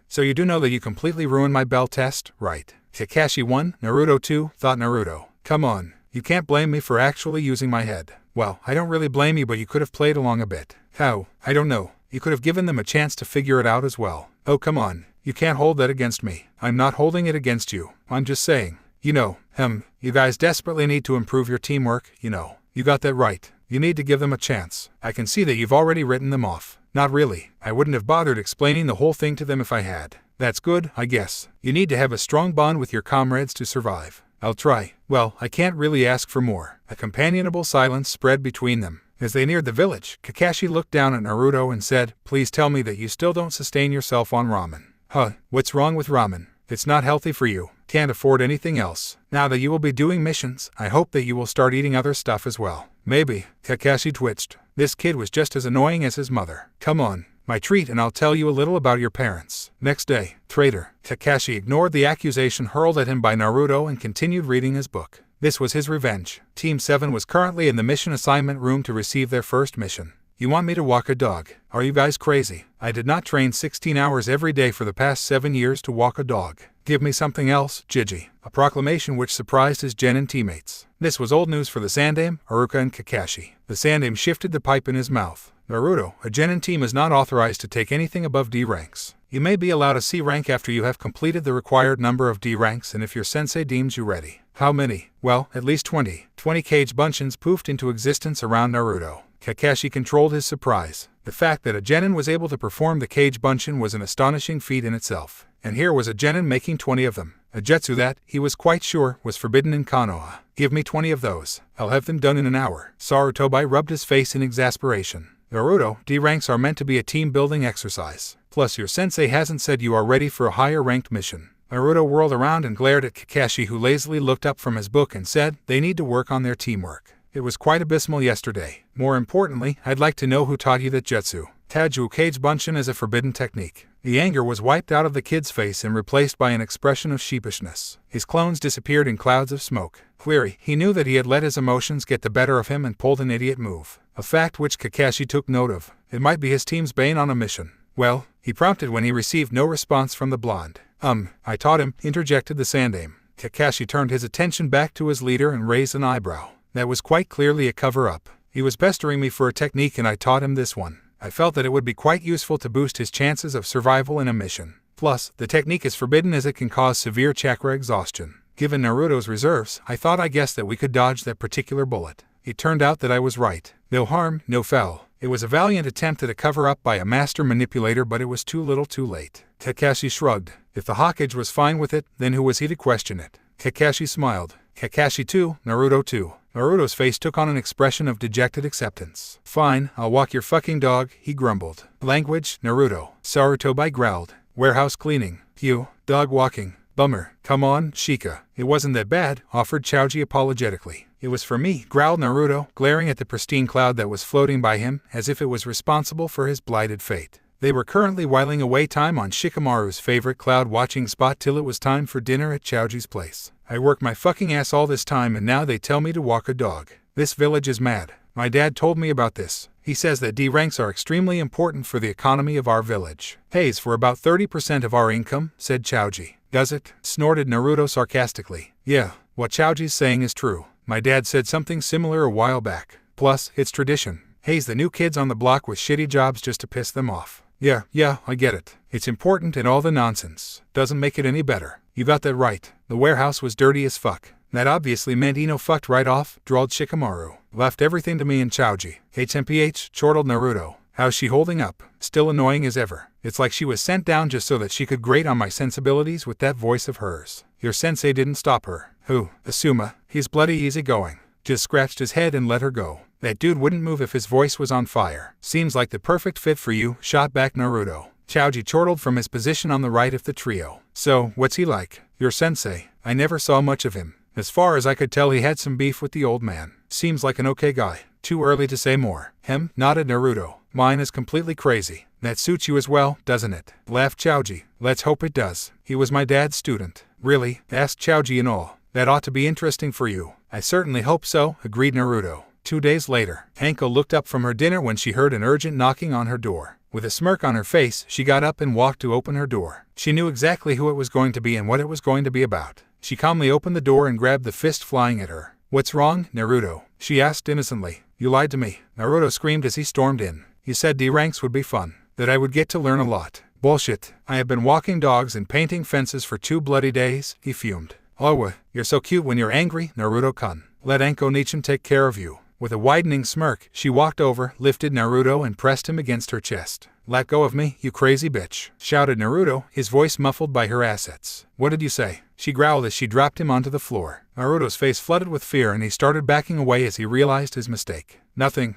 Speaker 1: So you do know that you completely ruined my bell test, right? Kakashi 1, Naruto 2, thought Naruto. Come on, you can't blame me for actually using my head. Well, I don't really blame you, but you could have played along a bit. How? I don't know. You could have given them a chance to figure it out as well. Oh, come on. You can't hold that against me. I'm not holding it against you. I'm just saying. You know, you guys desperately need to improve your teamwork, you know. You got that right. You need to give them a chance. I can see that you've already written them off. Not really. I wouldn't have bothered explaining the whole thing to them if I had. That's good, I guess. You need to have a strong bond with your comrades to survive. I'll try. Well, I can't really ask for more. A companionable silence spread between them. As they neared the village, Kakashi looked down at Naruto and said, "Please tell me that you still don't sustain yourself on ramen." Huh, what's wrong with ramen? It's not healthy for you. Can't afford anything else. Now that you will be doing missions, I hope that you will start eating other stuff as well. Maybe. Kakashi twitched. This kid was just as annoying as his mother. Come on. My treat, and I'll tell you a little about your parents. Next day, traitor. Kakashi ignored the accusation hurled at him by Naruto and continued reading his book. This was his revenge. Team 7 was currently in the mission assignment room to receive their first mission. You want me to walk a dog? Are you guys crazy? I did not train 16 hours every day for the past 7 years to walk a dog. Give me something else, Jiji. A proclamation which surprised his genin teammates. This was old news for the Sandaime, Uruka, and Kakashi. The Sandaime shifted the pipe in his mouth. Naruto, a genin team is not authorized to take anything above D ranks. You may be allowed a C rank after you have completed the required number of D ranks and if your sensei deems you ready. How many? Well, at least 20. 20 cage bunchins poofed into existence around Naruto. Kakashi controlled his surprise. The fact that a genin was able to perform the cage bunchin was an astonishing feat in itself. And here was a genin making 20 of them. A jutsu that, he was quite sure, was forbidden in Konoha. Give me 20 of those. I'll have them done in an hour. Sarutobi rubbed his face in exasperation. Naruto, D ranks are meant to be a team-building exercise. Plus your sensei hasn't said you are ready for a higher-ranked mission. Naruto whirled around and glared at Kakashi, who lazily looked up from his book and said, they need to work on their teamwork. It was quite abysmal yesterday. More importantly, I'd like to know who taught you that jutsu. Taju cage bunchin is a forbidden technique. The anger was wiped out of the kid's face and replaced by an expression of sheepishness. His clones disappeared in clouds of smoke. Clearly, he knew that he had let his emotions get the better of him and pulled an idiot move. A fact which Kakashi took note of. It might be his team's bane on a mission. Well, he prompted when he received no response from the blonde. I taught him, interjected the Sandame. Kakashi turned his attention back to his leader and raised an eyebrow. That was quite clearly a cover-up. He was pestering me for a technique and I taught him this one. I felt that it would be quite useful to boost his chances of survival in a mission. Plus, the technique is forbidden as it can cause severe chakra exhaustion. Given Naruto's reserves, I thought I guessed that we could dodge that particular bullet. It turned out that I was right. No harm, no foul. It was a valiant attempt at a cover-up by a master manipulator, but it was too little too late. Kakashi shrugged. If the Hokage was fine with it, then who was he to question it? Kakashi smiled. Kakashi too, Naruto too. Naruto's face took on an expression of dejected acceptance. Fine, I'll walk your fucking dog, he grumbled. Language, Naruto. Sarutobi growled. Warehouse cleaning. You, dog walking. Bummer. Come on, Shika. It wasn't that bad, offered Choji apologetically. It was for me, growled Naruto, glaring at the pristine cloud that was floating by him, as if it was responsible for his blighted fate. They were currently whiling away time on Shikamaru's favorite cloud-watching spot till it was time for dinner at Choji's place. I worked my fucking ass all this time and now they tell me to walk a dog. This village is mad. My dad told me about this. He says that D ranks are extremely important for the economy of our village. Pays for about 30% of our income, said Choji. Does it? Snorted Naruto sarcastically. Yeah, what Choji's saying is true. My dad said something similar a while back. Plus, it's tradition. Pays the new kids on the block with shitty jobs just to piss them off. Yeah, I get it. It's important and all the nonsense. Doesn't make it any better. You got that right. The warehouse was dirty as fuck. That obviously meant Ino fucked right off, drawled Shikamaru. Left everything to me and Choji. HMPH, chortled Naruto. How's she holding up? Still annoying as ever. It's like she was sent down just so that she could grate on my sensibilities with that voice of hers. Your sensei didn't stop her. Who? Asuma. He's bloody easygoing. Just scratched his head and let her go. That dude wouldn't move if his voice was on fire. Seems like the perfect fit for you, shot back Naruto. Choji chortled from his position on the right of the trio. So, what's he like? Your sensei. I never saw much of him. As far as I could tell, he had some beef with the old man. Seems like an okay guy. Too early to say more. Nodded Naruto. Mine is completely crazy. That suits you as well, doesn't it? Laughed Choji. Let's hope it does. He was my dad's student. Really? Asked Choji in awe. That ought to be interesting for you. I certainly hope so, agreed Naruto. 2 days later, Anko looked up from her dinner when she heard an urgent knocking on her door. With a smirk on her face, she got up and walked to open her door. She knew exactly who it was going to be and what it was going to be about. She calmly opened the door and grabbed the fist flying at her. What's wrong, Naruto? She asked innocently. You lied to me. Naruto screamed as he stormed in. You said D ranks would be fun. That I would get to learn a lot. Bullshit. I have been walking dogs and painting fences for 2 bloody days, he fumed. Oh, you're so cute when you're angry, Naruto-kun. Let Anko Nichin take care of you. With a widening smirk, she walked over, lifted Naruto and pressed him against her chest. Let go of me, you crazy bitch, shouted Naruto, his voice muffled by her assets. What did you say? She growled as she dropped him onto the floor. Naruto's face flooded with fear and he started backing away as he realized his mistake. Nothing.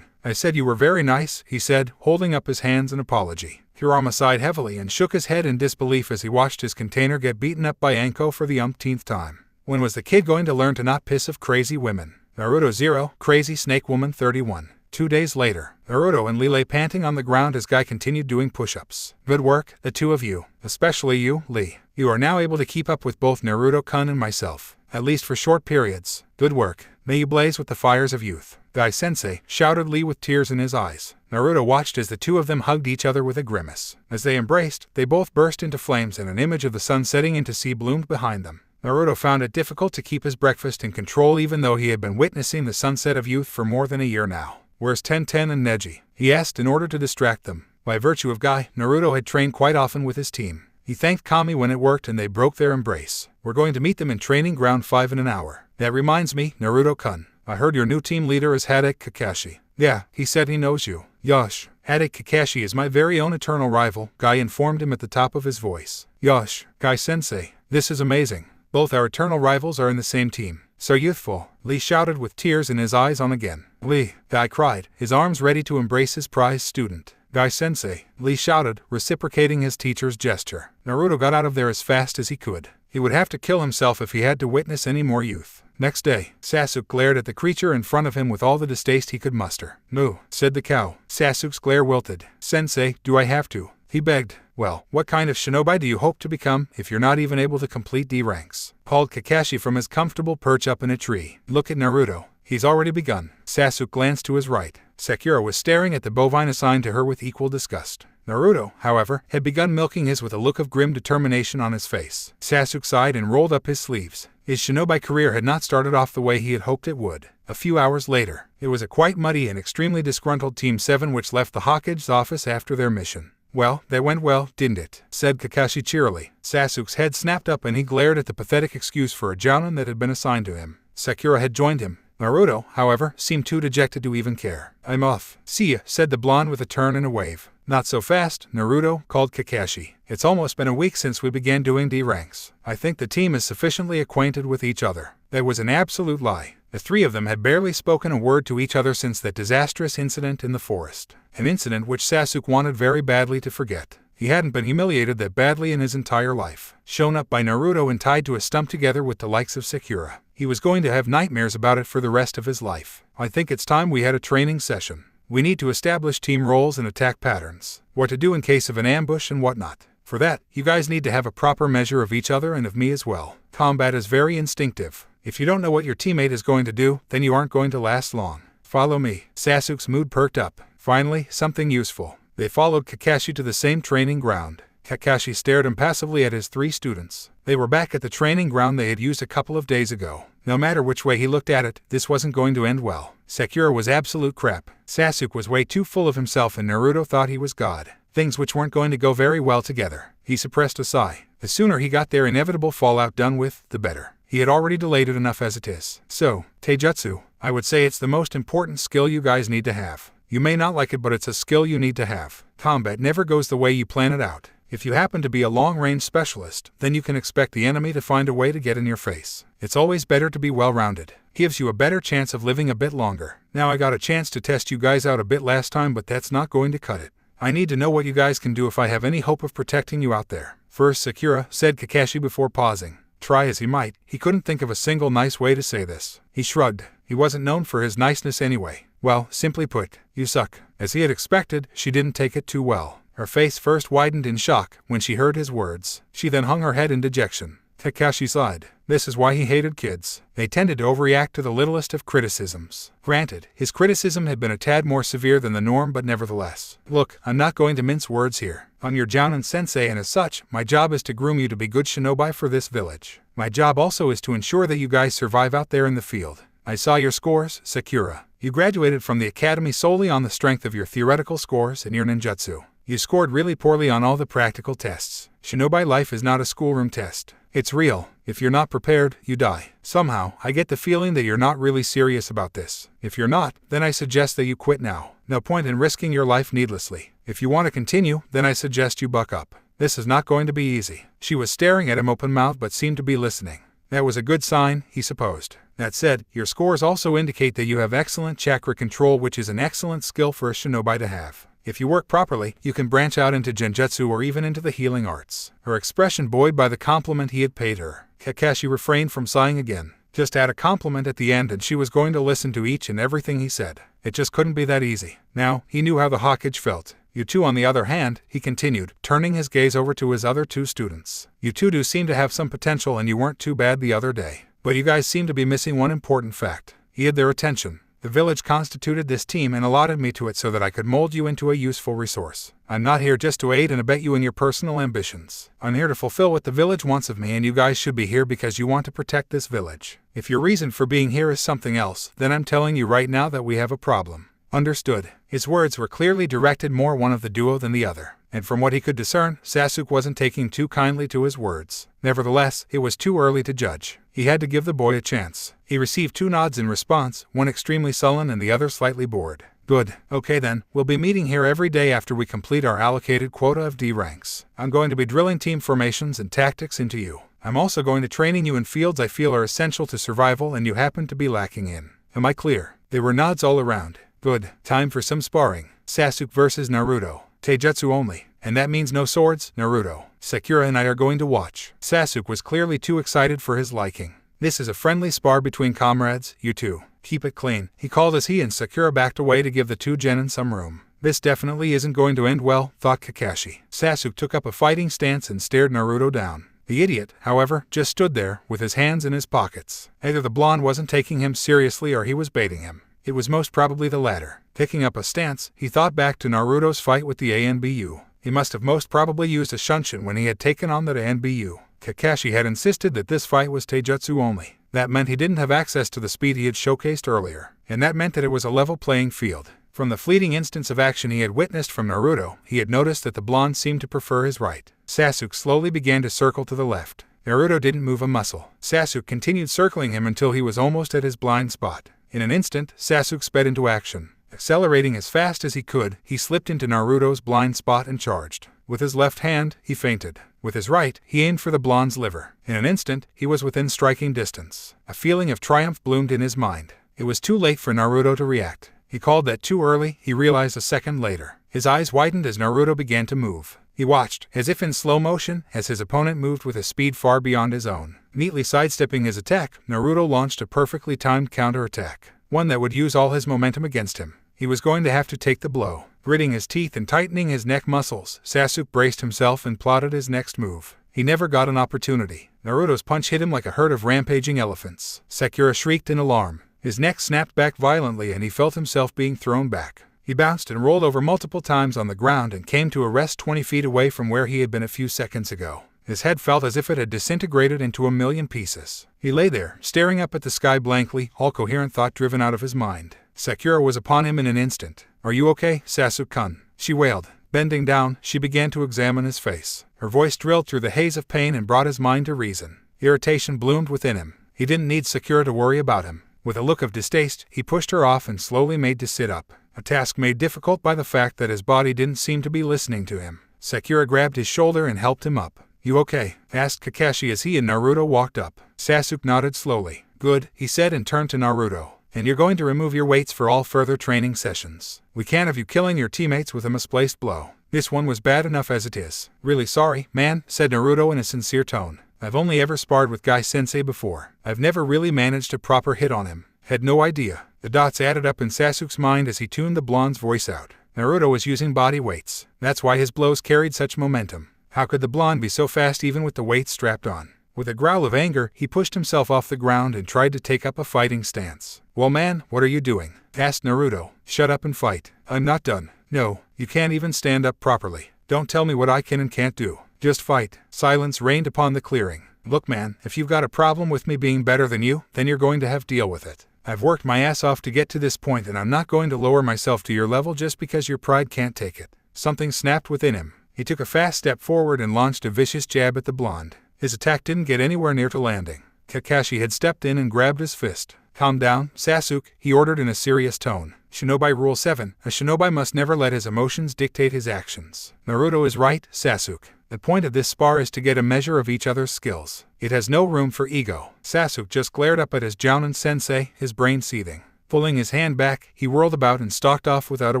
Speaker 1: I said you were very nice, he said, holding up his hands in apology. Kurama sighed heavily and shook his head in disbelief as he watched his container get beaten up by Anko for the umpteenth time. When was the kid going to learn to not piss of crazy women? Naruto 0, Crazy Snake Woman 31. 2 days later, Naruto and Lee lay panting on the ground as Guy continued doing push-ups. Good work, the two of you. Especially you, Lee. You are now able to keep up with both Naruto-kun and myself. At least for short periods. Good work. May you blaze with the fires of youth. Guy-sensei, shouted Lee with tears in his eyes. Naruto watched as the two of them hugged each other with a grimace. As they embraced, they both burst into flames and an image of the sun setting into sea bloomed behind them. Naruto found it difficult to keep his breakfast in control even though he had been witnessing the sunset of youth for more than a year now. Where's Tenten and Neji? He asked in order to distract them. By virtue of Guy, Naruto had trained quite often with his team. He thanked Kami when it worked and they broke their embrace. We're going to meet them in training ground 5 in an hour. That reminds me, Naruto-kun. I heard your new team leader is Hadek Kakashi. Yeah, he said he knows you. Yosh. Hadek Kakashi is my very own eternal rival, Guy informed him at the top of his voice. Yosh, Guy-sensei. This is amazing. Both our eternal rivals are in the same team. So youthful, Lee shouted with tears in his eyes on again. Lee, Guy cried, his arms ready to embrace his prized student. Guy-sensei, Lee shouted, reciprocating his teacher's gesture. Naruto got out of there as fast as he could. He would have to kill himself if he had to witness any more youth. Next day, Sasuke glared at the creature in front of him with all the distaste he could muster. Moo, said the cow. Sasuke's glare wilted. Sensei, do I have to? He begged. Well, what kind of shinobi do you hope to become if you're not even able to complete D ranks? Called Kakashi from his comfortable perch up in a tree. Look at Naruto. He's already begun. Sasuke glanced to his right. Sakura was staring at the bovine assigned to her with equal disgust. Naruto, however, had begun milking his with a look of grim determination on his face. Sasuke sighed and rolled up his sleeves. His shinobi career had not started off the way he had hoped it would. A few hours later, it was a quite muddy and extremely disgruntled Team 7 which left the Hokage's office after their mission. "Well, that went well, didn't it?" said Kakashi cheerily. Sasuke's head snapped up and he glared at the pathetic excuse for a jounin that had been assigned to him. Sakura had joined him. Naruto, however, seemed too dejected to even care. "I'm off. See ya," said the blonde with a turn and a wave. "Not so fast, Naruto," called Kakashi. "It's almost been a week since we began doing D ranks. I think the team is sufficiently acquainted with each other." That was an absolute lie. The three of them had barely spoken a word to each other since that disastrous incident in the forest. An incident which Sasuke wanted very badly to forget. He hadn't been humiliated that badly in his entire life. Shown up by Naruto and tied to a stump together with the likes of Sakura. He was going to have nightmares about it for the rest of his life. "I think it's time we had a training session. We need to establish team roles and attack patterns. What to do in case of an ambush and whatnot. For that, you guys need to have a proper measure of each other and of me as well. Combat is very instinctive. If you don't know what your teammate is going to do, then you aren't going to last long. Follow me." Sasuke's mood perked up. Finally, something useful. They followed Kakashi to the same training ground. Kakashi stared impassively at his three students. They were back at the training ground they had used a couple of days ago. No matter which way he looked at it, this wasn't going to end well. Sakura was absolute crap. Sasuke was way too full of himself and Naruto thought he was God. Things which weren't going to go very well together. He suppressed a sigh. The sooner he got their inevitable fallout done with, the better. He had already delayed it enough as it is. So, Taijutsu, I would say it's the most important skill you guys need to have. You may not like it, but it's a skill you need to have. Combat never goes the way you plan it out. If you happen to be a long-range specialist, then you can expect the enemy to find a way to get in your face. It's always better to be well-rounded. Gives you a better chance of living a bit longer. Now I got a chance to test you guys out a bit last time, but that's not going to cut it. I need to know what you guys can do if I have any hope of protecting you out there. First, Sakura, said Kakashi before pausing. Try as he might, he couldn't think of a single nice way to say this. He shrugged. He wasn't known for his niceness anyway. Well, simply put, you suck. As he had expected, she didn't take it too well. Her face first widened in shock when she heard his words. She then hung her head in dejection. Kakashi sighed. This is why he hated kids. They tended to overreact to the littlest of criticisms. Granted, his criticism had been a tad more severe than the norm, but nevertheless. Look, I'm not going to mince words here. I'm your Jounin sensei, and as such, my job is to groom you to be good shinobi for this village. My job also is to ensure that you guys survive out there in the field. I saw your scores, Sakura. You graduated from the academy solely on the strength of your theoretical scores and your ninjutsu. You scored really poorly on all the practical tests. Shinobi life is not a schoolroom test. It's real. If you're not prepared, you die. Somehow, I get the feeling that you're not really serious about this. If you're not, then I suggest that you quit now. No point in risking your life needlessly. If you want to continue, then I suggest you buck up. This is not going to be easy. She was staring at him open-mouthed but seemed to be listening. That was a good sign, he supposed. That said, your scores also indicate that you have excellent chakra control, which is an excellent skill for a shinobi to have. If you work properly, you can branch out into genjutsu or even into the healing arts. Her expression buoyed by the compliment he had paid her. Kakashi refrained from sighing again. Just add a compliment at the end and she was going to listen to each and everything he said. It just couldn't be that easy. Now, he knew how the Hokage felt. You two, on the other hand, he continued, turning his gaze over to his other two students. You two do seem to have some potential and you weren't too bad the other day. But you guys seem to be missing one important fact. He had their attention. The village constituted this team and allotted me to it so that I could mold you into a useful resource. I'm not here just to aid and abet you in your personal ambitions. I'm here to fulfill what the village wants of me, and you guys should be here because you want to protect this village. If your reason for being here is something else, then I'm telling you right now that we have a problem. Understood. His words were clearly directed more one of the duo than the other, and from what he could discern, Sasuke wasn't taking too kindly to his words. Nevertheless, it was too early to judge. He had to give the boy a chance. He received two nods in response, one extremely sullen and the other slightly bored. Good. Okay then, we'll be meeting here every day after we complete our allocated quota of D ranks. I'm going to be drilling team formations and tactics into you. I'm also going to training you in fields I feel are essential to survival and you happen to be lacking in. Am I clear? There were nods all around. Good. Time for some sparring. Sasuke versus Naruto. Taijutsu only. And that means no swords, Naruto. Sakura and I are going to watch. Sasuke was clearly too excited for his liking. This is a friendly spar between comrades, you two. Keep it clean, he called as he and Sakura backed away to give the two genin some room. This definitely isn't going to end well, thought Kakashi. Sasuke took up a fighting stance and stared Naruto down. The idiot, however, just stood there, with his hands in his pockets. Either the blonde wasn't taking him seriously or he was baiting him. It was most probably the latter. Picking up a stance, he thought back to Naruto's fight with the ANBU. He must have most probably used a shunshin when he had taken on the ANBU. Kakashi had insisted that this fight was taijutsu only. That meant he didn't have access to the speed he had showcased earlier, and that meant that it was a level playing field. From the fleeting instance of action he had witnessed from Naruto, he had noticed that the blonde seemed to prefer his right. Sasuke slowly began to circle to the left. Naruto didn't move a muscle. Sasuke continued circling him until he was almost at his blind spot. In an instant, Sasuke sped into action. Accelerating as fast as he could, he slipped into Naruto's blind spot and charged. With his left hand, he feinted. With his right, he aimed for the blonde's liver. In an instant, he was within striking distance. A feeling of triumph bloomed in his mind. It was too late for Naruto to react. He called that too early, he realized a second later. His eyes widened as Naruto began to move. He watched, as if in slow motion, as his opponent moved with a speed far beyond his own. Neatly sidestepping his attack, Naruto launched a perfectly timed counterattack, one that would use all his momentum against him. He was going to have to take the blow. Gritting his teeth and tightening his neck muscles, Sasuke braced himself and plotted his next move. He never got an opportunity. Naruto's punch hit him like a herd of rampaging elephants. Sakura shrieked in alarm. His neck snapped back violently and he felt himself being thrown back. He bounced and rolled over multiple times on the ground and came to a rest 20 feet away from where he had been a few seconds ago. His head felt as if it had disintegrated into a million pieces. He lay there, staring up at the sky blankly, all coherent thought driven out of his mind. Sakura was upon him in an instant. "Are you okay, Sasuke-kun?" she wailed. Bending down, she began to examine his face. Her voice drilled through the haze of pain and brought his mind to reason. Irritation bloomed within him. He didn't need Sakura to worry about him. With a look of distaste, he pushed her off and slowly made to sit up, a task made difficult by the fact that his body didn't seem to be listening to him. Sakura grabbed his shoulder and helped him up. "You okay?" asked Kakashi as he and Naruto walked up. Sasuke nodded slowly. "Good," he said and turned to Naruto. "And you're going to remove your weights for all further training sessions. We can't have you killing your teammates with a misplaced blow. This one was bad enough as it is." "Really sorry, man," said Naruto in a sincere tone. "I've only ever sparred with Guy-sensei before. I've never really managed a proper hit on him. Had no idea." The dots added up in Sasuke's mind as he tuned the blonde's voice out. Naruto was using body weights. That's why his blows carried such momentum. How could the blonde be so fast even with the weights strapped on? With a growl of anger, he pushed himself off the ground and tried to take up a fighting stance. "Well man, what are you doing?" asked Naruto. "Shut up and fight." "I'm not done." "No, you can't even stand up properly. Don't tell me what I can and can't do. Just fight." Silence reigned upon the clearing. "Look man, if you've got a problem with me being better than you, then you're going to have to deal with it. I've worked my ass off to get to this point and I'm not going to lower myself to your level just because your pride can't take it." Something snapped within him. He took a fast step forward and launched a vicious jab at the blonde. His attack didn't get anywhere near to landing. Kakashi had stepped in and grabbed his fist. "Calm down, Sasuke," he ordered in a serious tone. Shinobi Rule 7, a shinobi must never let his emotions dictate his actions. Naruto is right, Sasuke. The point of this spar is to get a measure of each other's skills. It has no room for ego. Sasuke just glared up at his Jounin sensei, his brain seething. Pulling his hand back, he whirled about and stalked off without a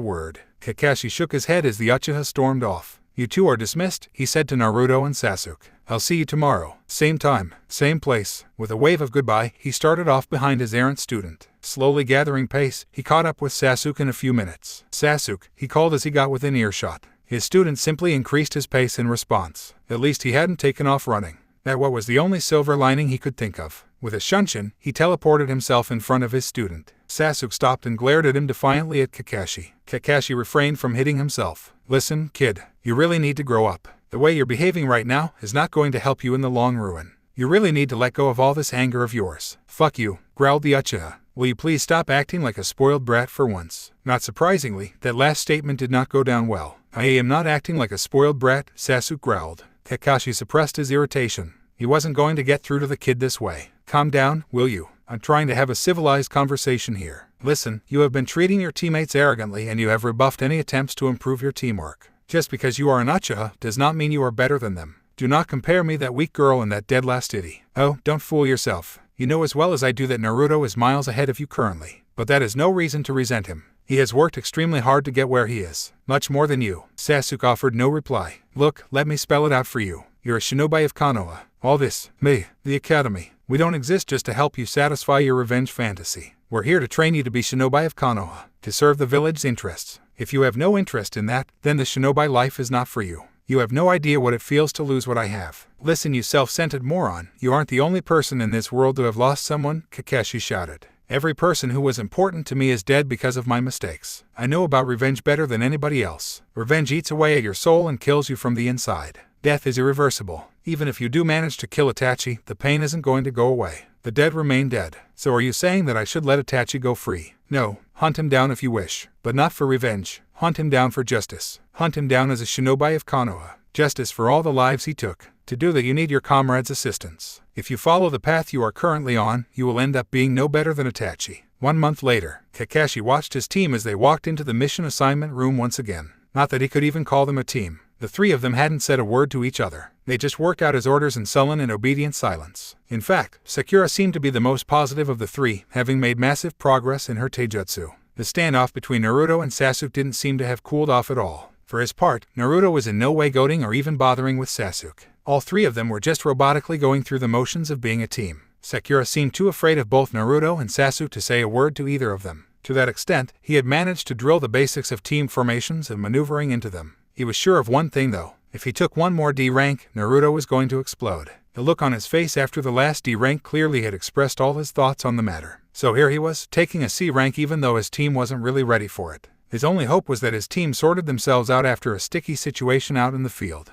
Speaker 1: word. Kakashi shook his head as the Uchiha stormed off. "You two are dismissed," he said to Naruto and Sasuke. "I'll see you tomorrow. Same time, same place." With a wave of goodbye, he started off behind his errant student. Slowly gathering pace, he caught up with Sasuke in a few minutes. "Sasuke," he called as he got within earshot. His student simply increased his pace in response. At least he hadn't taken off running. That was the only silver lining he could think of. With a shunshin, he teleported himself in front of his student. Sasuke stopped and glared at him defiantly at Kakashi. Kakashi refrained from hitting himself. "Listen, kid, you really need to grow up. The way you're behaving right now is not going to help you in the long run. You really need to let go of all this anger of yours." "Fuck you," growled the Uchiha. "Will you please stop acting like a spoiled brat for once?" Not surprisingly, that last statement did not go down well. "I am not acting like a spoiled brat," Sasuke growled. Kakashi suppressed his irritation. He wasn't going to get through to the kid this way. "Calm down, will you? I'm trying to have a civilized conversation here. Listen, you have been treating your teammates arrogantly and you have rebuffed any attempts to improve your teamwork. Just because you are an Uchiha does not mean you are better than them. Do not compare me that weak girl and that dead last ditty. Oh, don't fool yourself. You know as well as I do that Naruto is miles ahead of you currently. But that is no reason to resent him. He has worked extremely hard to get where he is. Much more than you." Sasuke offered no reply. "Look, let me spell it out for you. You're a shinobi of Konoha. All this, me, the academy. We don't exist just to help you satisfy your revenge fantasy. We're here to train you to be shinobi of Konoha, to serve the village's interests. If you have no interest in that, then the shinobi life is not for you. You have no idea what it feels to lose what I have." "Listen, you self-centered moron, you aren't the only person in this world to have lost someone," Kakashi shouted. Every person who was important to me is dead because of my mistakes. I know about revenge better than anybody else. Revenge eats away at your soul and kills you from the inside. Death is irreversible. Even if you do manage to kill Itachi, the pain isn't going to go away. The dead remain dead. So are you saying that I should let Itachi go free? No, hunt him down if you wish, but not for revenge. Hunt him down for justice. Hunt him down as a shinobi of Konoha. Justice for all the lives he took. To do that you need your comrades' assistance. If you follow the path you are currently on, you will end up being no better than Itachi. 1 month later, Kakashi watched his team as they walked into the mission assignment room once again. Not that he could even call them a team. The three of them hadn't said a word to each other. They just worked out his orders in sullen and obedient silence. In fact, Sakura seemed to be the most positive of the three, having made massive progress in her taijutsu. The standoff between Naruto and Sasuke didn't seem to have cooled off at all. For his part, Naruto was in no way goading or even bothering with Sasuke. All three of them were just robotically going through the motions of being a team. Sakura seemed too afraid of both Naruto and Sasuke to say a word to either of them. To that extent, he had managed to drill the basics of team formations and maneuvering into them. He was sure of one thing though. If he took one more D rank, Naruto was going to explode. The look on his face after the last D rank clearly had expressed all his thoughts on the matter. So here he was, taking a C rank even though his team wasn't really ready for it. His only hope was that his team sorted themselves out after a sticky situation out in the field.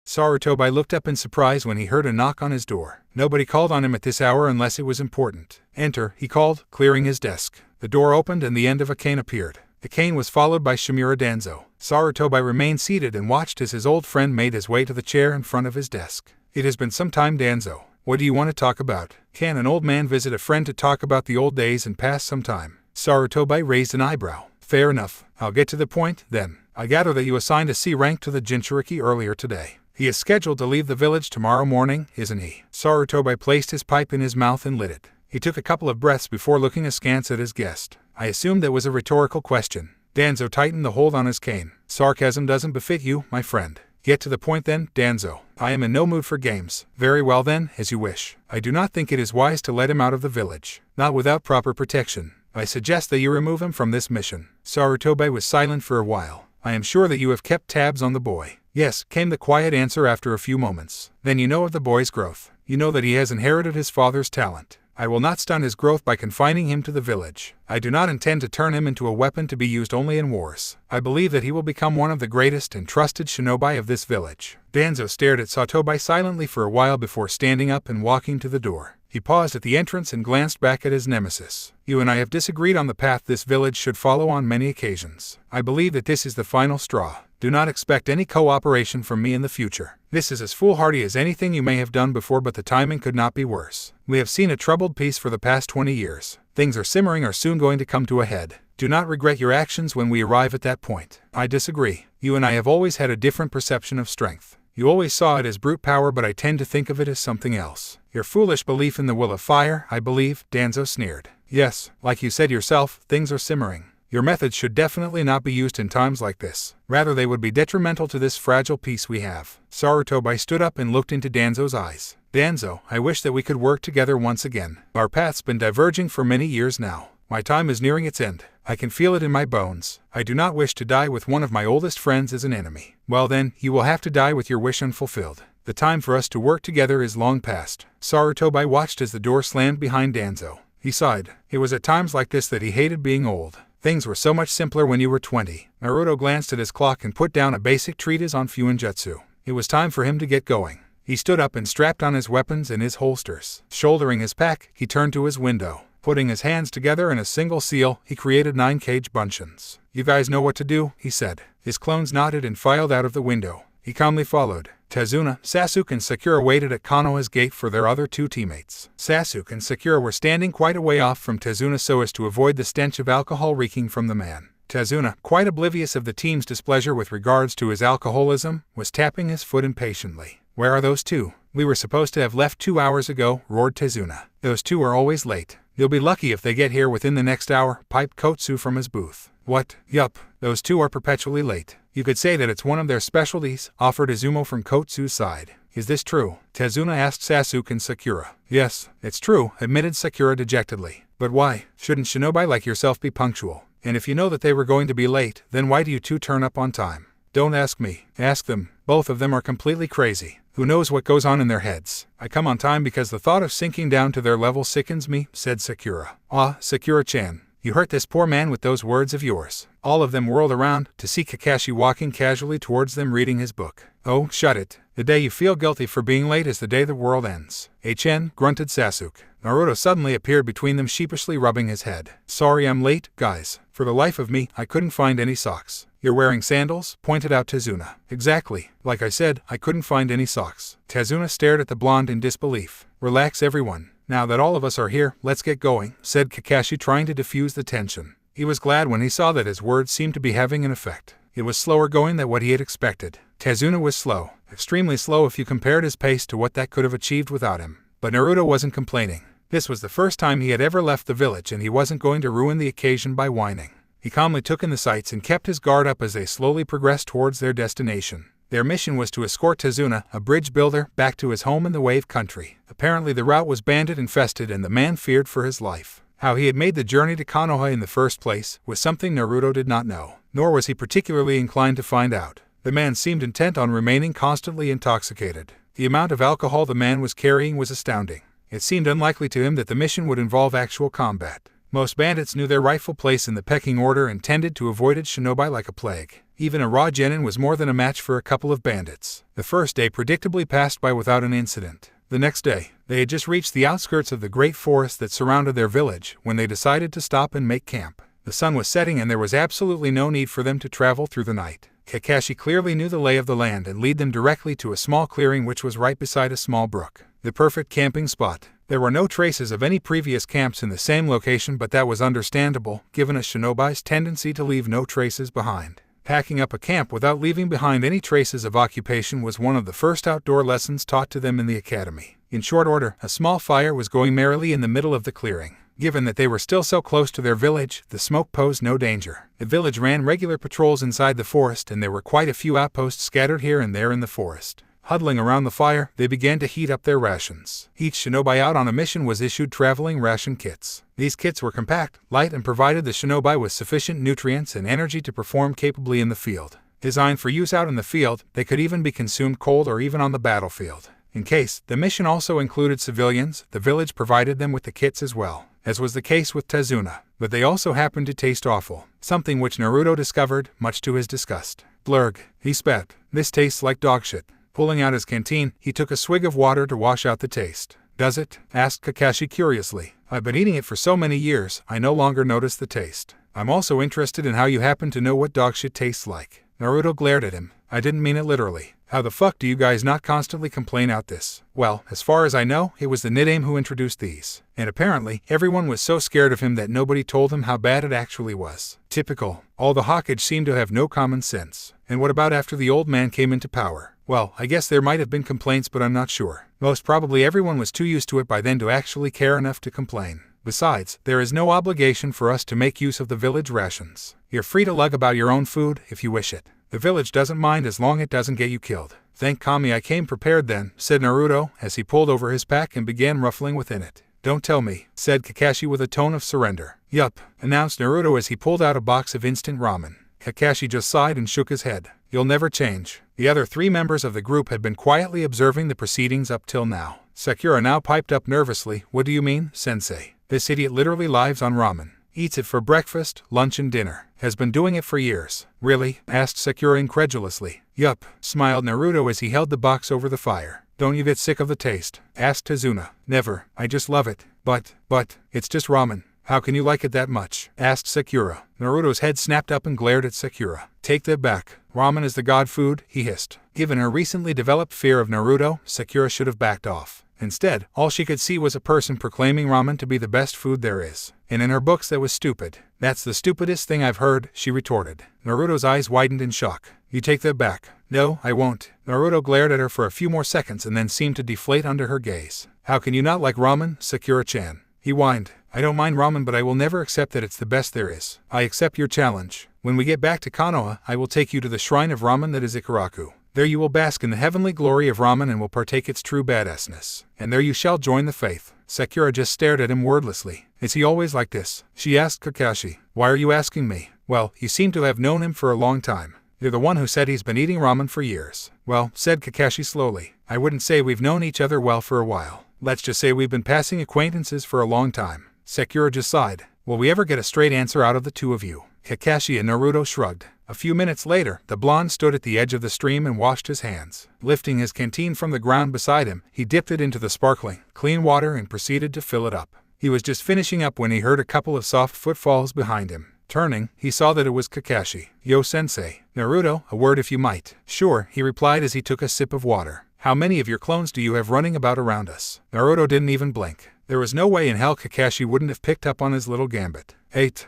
Speaker 1: Sarutobi looked up in surprise when he heard a knock on his door. Nobody called on him at this hour unless it was important. Enter, he called, clearing his desk. The door opened and the end of a cane appeared. The cane was followed by Shimura Danzo. Sarutobi remained seated and watched as his old friend made his way to the chair in front of his desk. It has been some time, Danzo. What do you want to talk about? Can an old man visit a friend to talk about the old days and pass some time? Sarutobi raised an eyebrow. Fair enough. I'll get to the point, then. I gather that you assigned a C rank to the Jinchuriki earlier today. He is scheduled to leave the village tomorrow morning, isn't he? Sarutobi placed his pipe in his mouth and lit it. He took a couple of breaths before looking askance at his guest. I assumed that was a rhetorical question. Danzo tightened the hold on his cane. Sarcasm doesn't befit you, my friend. Get to the point then, Danzo. I am in no mood for games. Very well then, as you wish. I do not think it is wise to let him out of the village. Not without proper protection. I suggest that you remove him from this mission. Sarutobi was silent for a while. I am sure that you have kept tabs on the boy. Yes, came the quiet answer after a few moments. Then you know of the boy's growth. You know that he has inherited his father's talent. I will not stunt his growth by confining him to the village. I do not intend to turn him into a weapon to be used only in wars. I believe that he will become one of the greatest and trusted shinobi of this village. Danzo stared at Sarutobi silently for a while before standing up and walking to the door. He paused at the entrance and glanced back at his nemesis. You and I have disagreed on the path this village should follow on many occasions. I believe that this is the final straw. Do not expect any cooperation from me in the future. This is as foolhardy as anything you may have done before, but the timing could not be worse. We have seen a troubled peace for the past 20 years. Things are simmering or soon going to come to a head. Do not regret your actions when we arrive at that point. I disagree. You and I have always had a different perception of strength. You always saw it as brute power, but I tend to think of it as something else. Your foolish belief in the will of fire, I believe, Danzo sneered. Yes, like you said yourself, things are simmering. Your methods should definitely not be used in times like this. Rather, they would be detrimental to this fragile peace we have. Sarutobi stood up and looked into Danzo's eyes. Danzo, I wish that we could work together once again. Our paths been diverging for many years now. My time is nearing its end. I can feel it in my bones. I do not wish to die with one of my oldest friends as an enemy. Well then, you will have to die with your wish unfulfilled. The time for us to work together is long past. Sarutobi watched as the door slammed behind Danzo. He sighed. It was at times like this that he hated being old. Things were so much simpler when you were 20. Naruto glanced at his clock and put down a basic treatise on Fuinjutsu. It was time for him to get going. He stood up and strapped on his weapons in his holsters. Shouldering his pack, he turned to his window. Putting his hands together in a single seal, he created 9 cage buncheons. You guys know what to do, he said. His clones nodded and filed out of the window. He calmly followed. Tazuna, Sasuke and Sakura waited at Konoha's gate for their other 2 teammates. Sasuke and Sakura were standing quite a way off from Tazuna so as to avoid the stench of alcohol reeking from the man. Tazuna, quite oblivious of the team's displeasure with regards to his alcoholism, was tapping his foot impatiently. Where are those 2? We were supposed to have left 2 hours ago, roared Tazuna. Those 2 are always late. You'll be lucky if they get here within the next hour, piped Kotsu from his booth. What? Yup, those 2 are perpetually late. You could say that it's one of their specialties, offered Izumo from Kotsu's side. Is this true? Tazuna asked Sasuke and Sakura. Yes, it's true, admitted Sakura dejectedly. But why? Shouldn't shinobi like yourself be punctual? And if you know that they were going to be late, then why do you 2 turn up on time? Don't ask me. Ask them. Both of them are completely crazy. Who knows what goes on in their heads? I come on time because the thought of sinking down to their level sickens me, said Sakura. Ah, Sakura-chan. You hurt this poor man with those words of yours. All of them whirled around to see Kakashi walking casually towards them reading his book. Oh, shut it. The day you feel guilty for being late is the day the world ends. Chen, grunted Sasuke. Naruto suddenly appeared between them, sheepishly rubbing his head. Sorry I'm late, guys. For the life of me, I couldn't find any socks. You're wearing sandals? Pointed out Tazuna. Exactly. Like I said, I couldn't find any socks. Tazuna stared at the blonde in disbelief. Relax everyone. Now that all of us are here, let's get going, said Kakashi, trying to diffuse the tension. He was glad when he saw that his words seemed to be having an effect. It was slower going than what he had expected. Tazuna was slow. Extremely slow if you compared his pace to what that could have achieved without him. But Naruto wasn't complaining. This was the first time he had ever left the village, and he wasn't going to ruin the occasion by whining. He calmly took in the sights and kept his guard up as they slowly progressed towards their destination. Their mission was to escort Tazuna, a bridge builder, back to his home in the Wave Country. Apparently the route was bandit infested and the man feared for his life. How he had made the journey to Konoha in the first place was something Naruto did not know, nor was he particularly inclined to find out. The man seemed intent on remaining constantly intoxicated. The amount of alcohol the man was carrying was astounding. It seemed unlikely to him that the mission would involve actual combat. Most bandits knew their rightful place in the pecking order and tended to avoid it shinobi like a plague. Even a raw genin was more than a match for a couple of bandits. The first day predictably passed by without an incident. The next day, they had just reached the outskirts of the great forest that surrounded their village when they decided to stop and make camp. The sun was setting and there was absolutely no need for them to travel through the night. Kakashi clearly knew the lay of the land and led them directly to a small clearing which was right beside a small brook. The perfect camping spot. There were no traces of any previous camps in the same location, but that was understandable, given a shinobi's tendency to leave no traces behind. Packing up a camp without leaving behind any traces of occupation was one of the first outdoor lessons taught to them in the academy. In short order, a small fire was going merrily in the middle of the clearing. Given that they were still so close to their village, the smoke posed no danger. The village ran regular patrols inside the forest, and there were quite a few outposts scattered here and there in the forest. Huddling around the fire, they began to heat up their rations. Each shinobi out on a mission was issued traveling ration kits. These kits were compact, light, and provided the shinobi with sufficient nutrients and energy to perform capably in the field. Designed for use out in the field, they could even be consumed cold or even on the battlefield. In case the mission also included civilians, the village provided them with the kits as well, as was the case with Tazuna. But they also happened to taste awful, something which Naruto discovered, much to his disgust. Blurg, he spat. This tastes like dog shit. Pulling out his canteen, he took a swig of water to wash out the taste. Does it? Asked Kakashi curiously. I've been eating it for so many years, I no longer notice the taste. I'm also interested in how you happen to know what dog shit tastes like. Naruto glared at him. I didn't mean it literally. How the fuck do you guys not constantly complain out this? Well, as far as I know, it was the Nidaime who introduced these. And apparently, everyone was so scared of him that nobody told him how bad it actually was. Typical. All the Hokage seem to have no common sense. And what about after the old man came into power? Well, I guess there might have been complaints, but I'm not sure. Most probably everyone was too used to it by then to actually care enough to complain. Besides, there is no obligation for us to make use of the village rations. You're free to lug about your own food if you wish it. The village doesn't mind as long as it doesn't get you killed. Thank Kami I came prepared then, said Naruto, as he pulled over his pack and began ruffling within it. Don't tell me, said Kakashi with a tone of surrender. Yup, announced Naruto as he pulled out a box of instant ramen. Kakashi just sighed and shook his head. You'll never change. The other three members of the group had been quietly observing the proceedings up till now. Sakura now piped up nervously. What do you mean, sensei? This idiot literally lives on ramen. Eats it for breakfast, lunch and dinner. Has been doing it for years. Really? Asked Sakura incredulously. Yup, smiled Naruto as he held the box over the fire. Don't you get sick of the taste? Asked Tazuna. Never. I just love it. But, it's just ramen. How can you like it that much? Asked Sakura. Naruto's head snapped up and glared at Sakura. Take that back. Ramen is the god food, he hissed. Given her recently developed fear of Naruto, Sakura should have backed off. Instead, all she could see was a person proclaiming ramen to be the best food there is. And in her books that was stupid. That's the stupidest thing I've heard, she retorted. Naruto's eyes widened in shock. You take that back. No, I won't. Naruto glared at her for a few more seconds and then seemed to deflate under her gaze. How can you not like ramen, Sakura-chan? He whined. I don't mind ramen, but I will never accept that it's the best there is. I accept your challenge. When we get back to Konoha, I will take you to the shrine of ramen that is Ichiraku. There you will bask in the heavenly glory of ramen and will partake its true badassness. And there you shall join the faith. Sakura just stared at him wordlessly. Is he always like this? She asked Kakashi. Why are you asking me? Well, you seem to have known him for a long time. You're the one who said he's been eating ramen for years. Well, said Kakashi slowly, I wouldn't say we've known each other well for a while. Let's just say we've been passing acquaintances for a long time. Sakura just sighed. Will we ever get a straight answer out of the two of you? Kakashi and Naruto shrugged. A few minutes later, the blonde stood at the edge of the stream and washed his hands. Lifting his canteen from the ground beside him, he dipped it into the sparkling, clean water and proceeded to fill it up. He was just finishing up when he heard a couple of soft footfalls behind him. Turning, he saw that it was Kakashi. Yo sensei. Naruto, a word if you might. Sure, he replied as he took a sip of water. How many of your clones do you have running about around us? Naruto didn't even blink. There was no way in hell Kakashi wouldn't have picked up on his little gambit. Eight.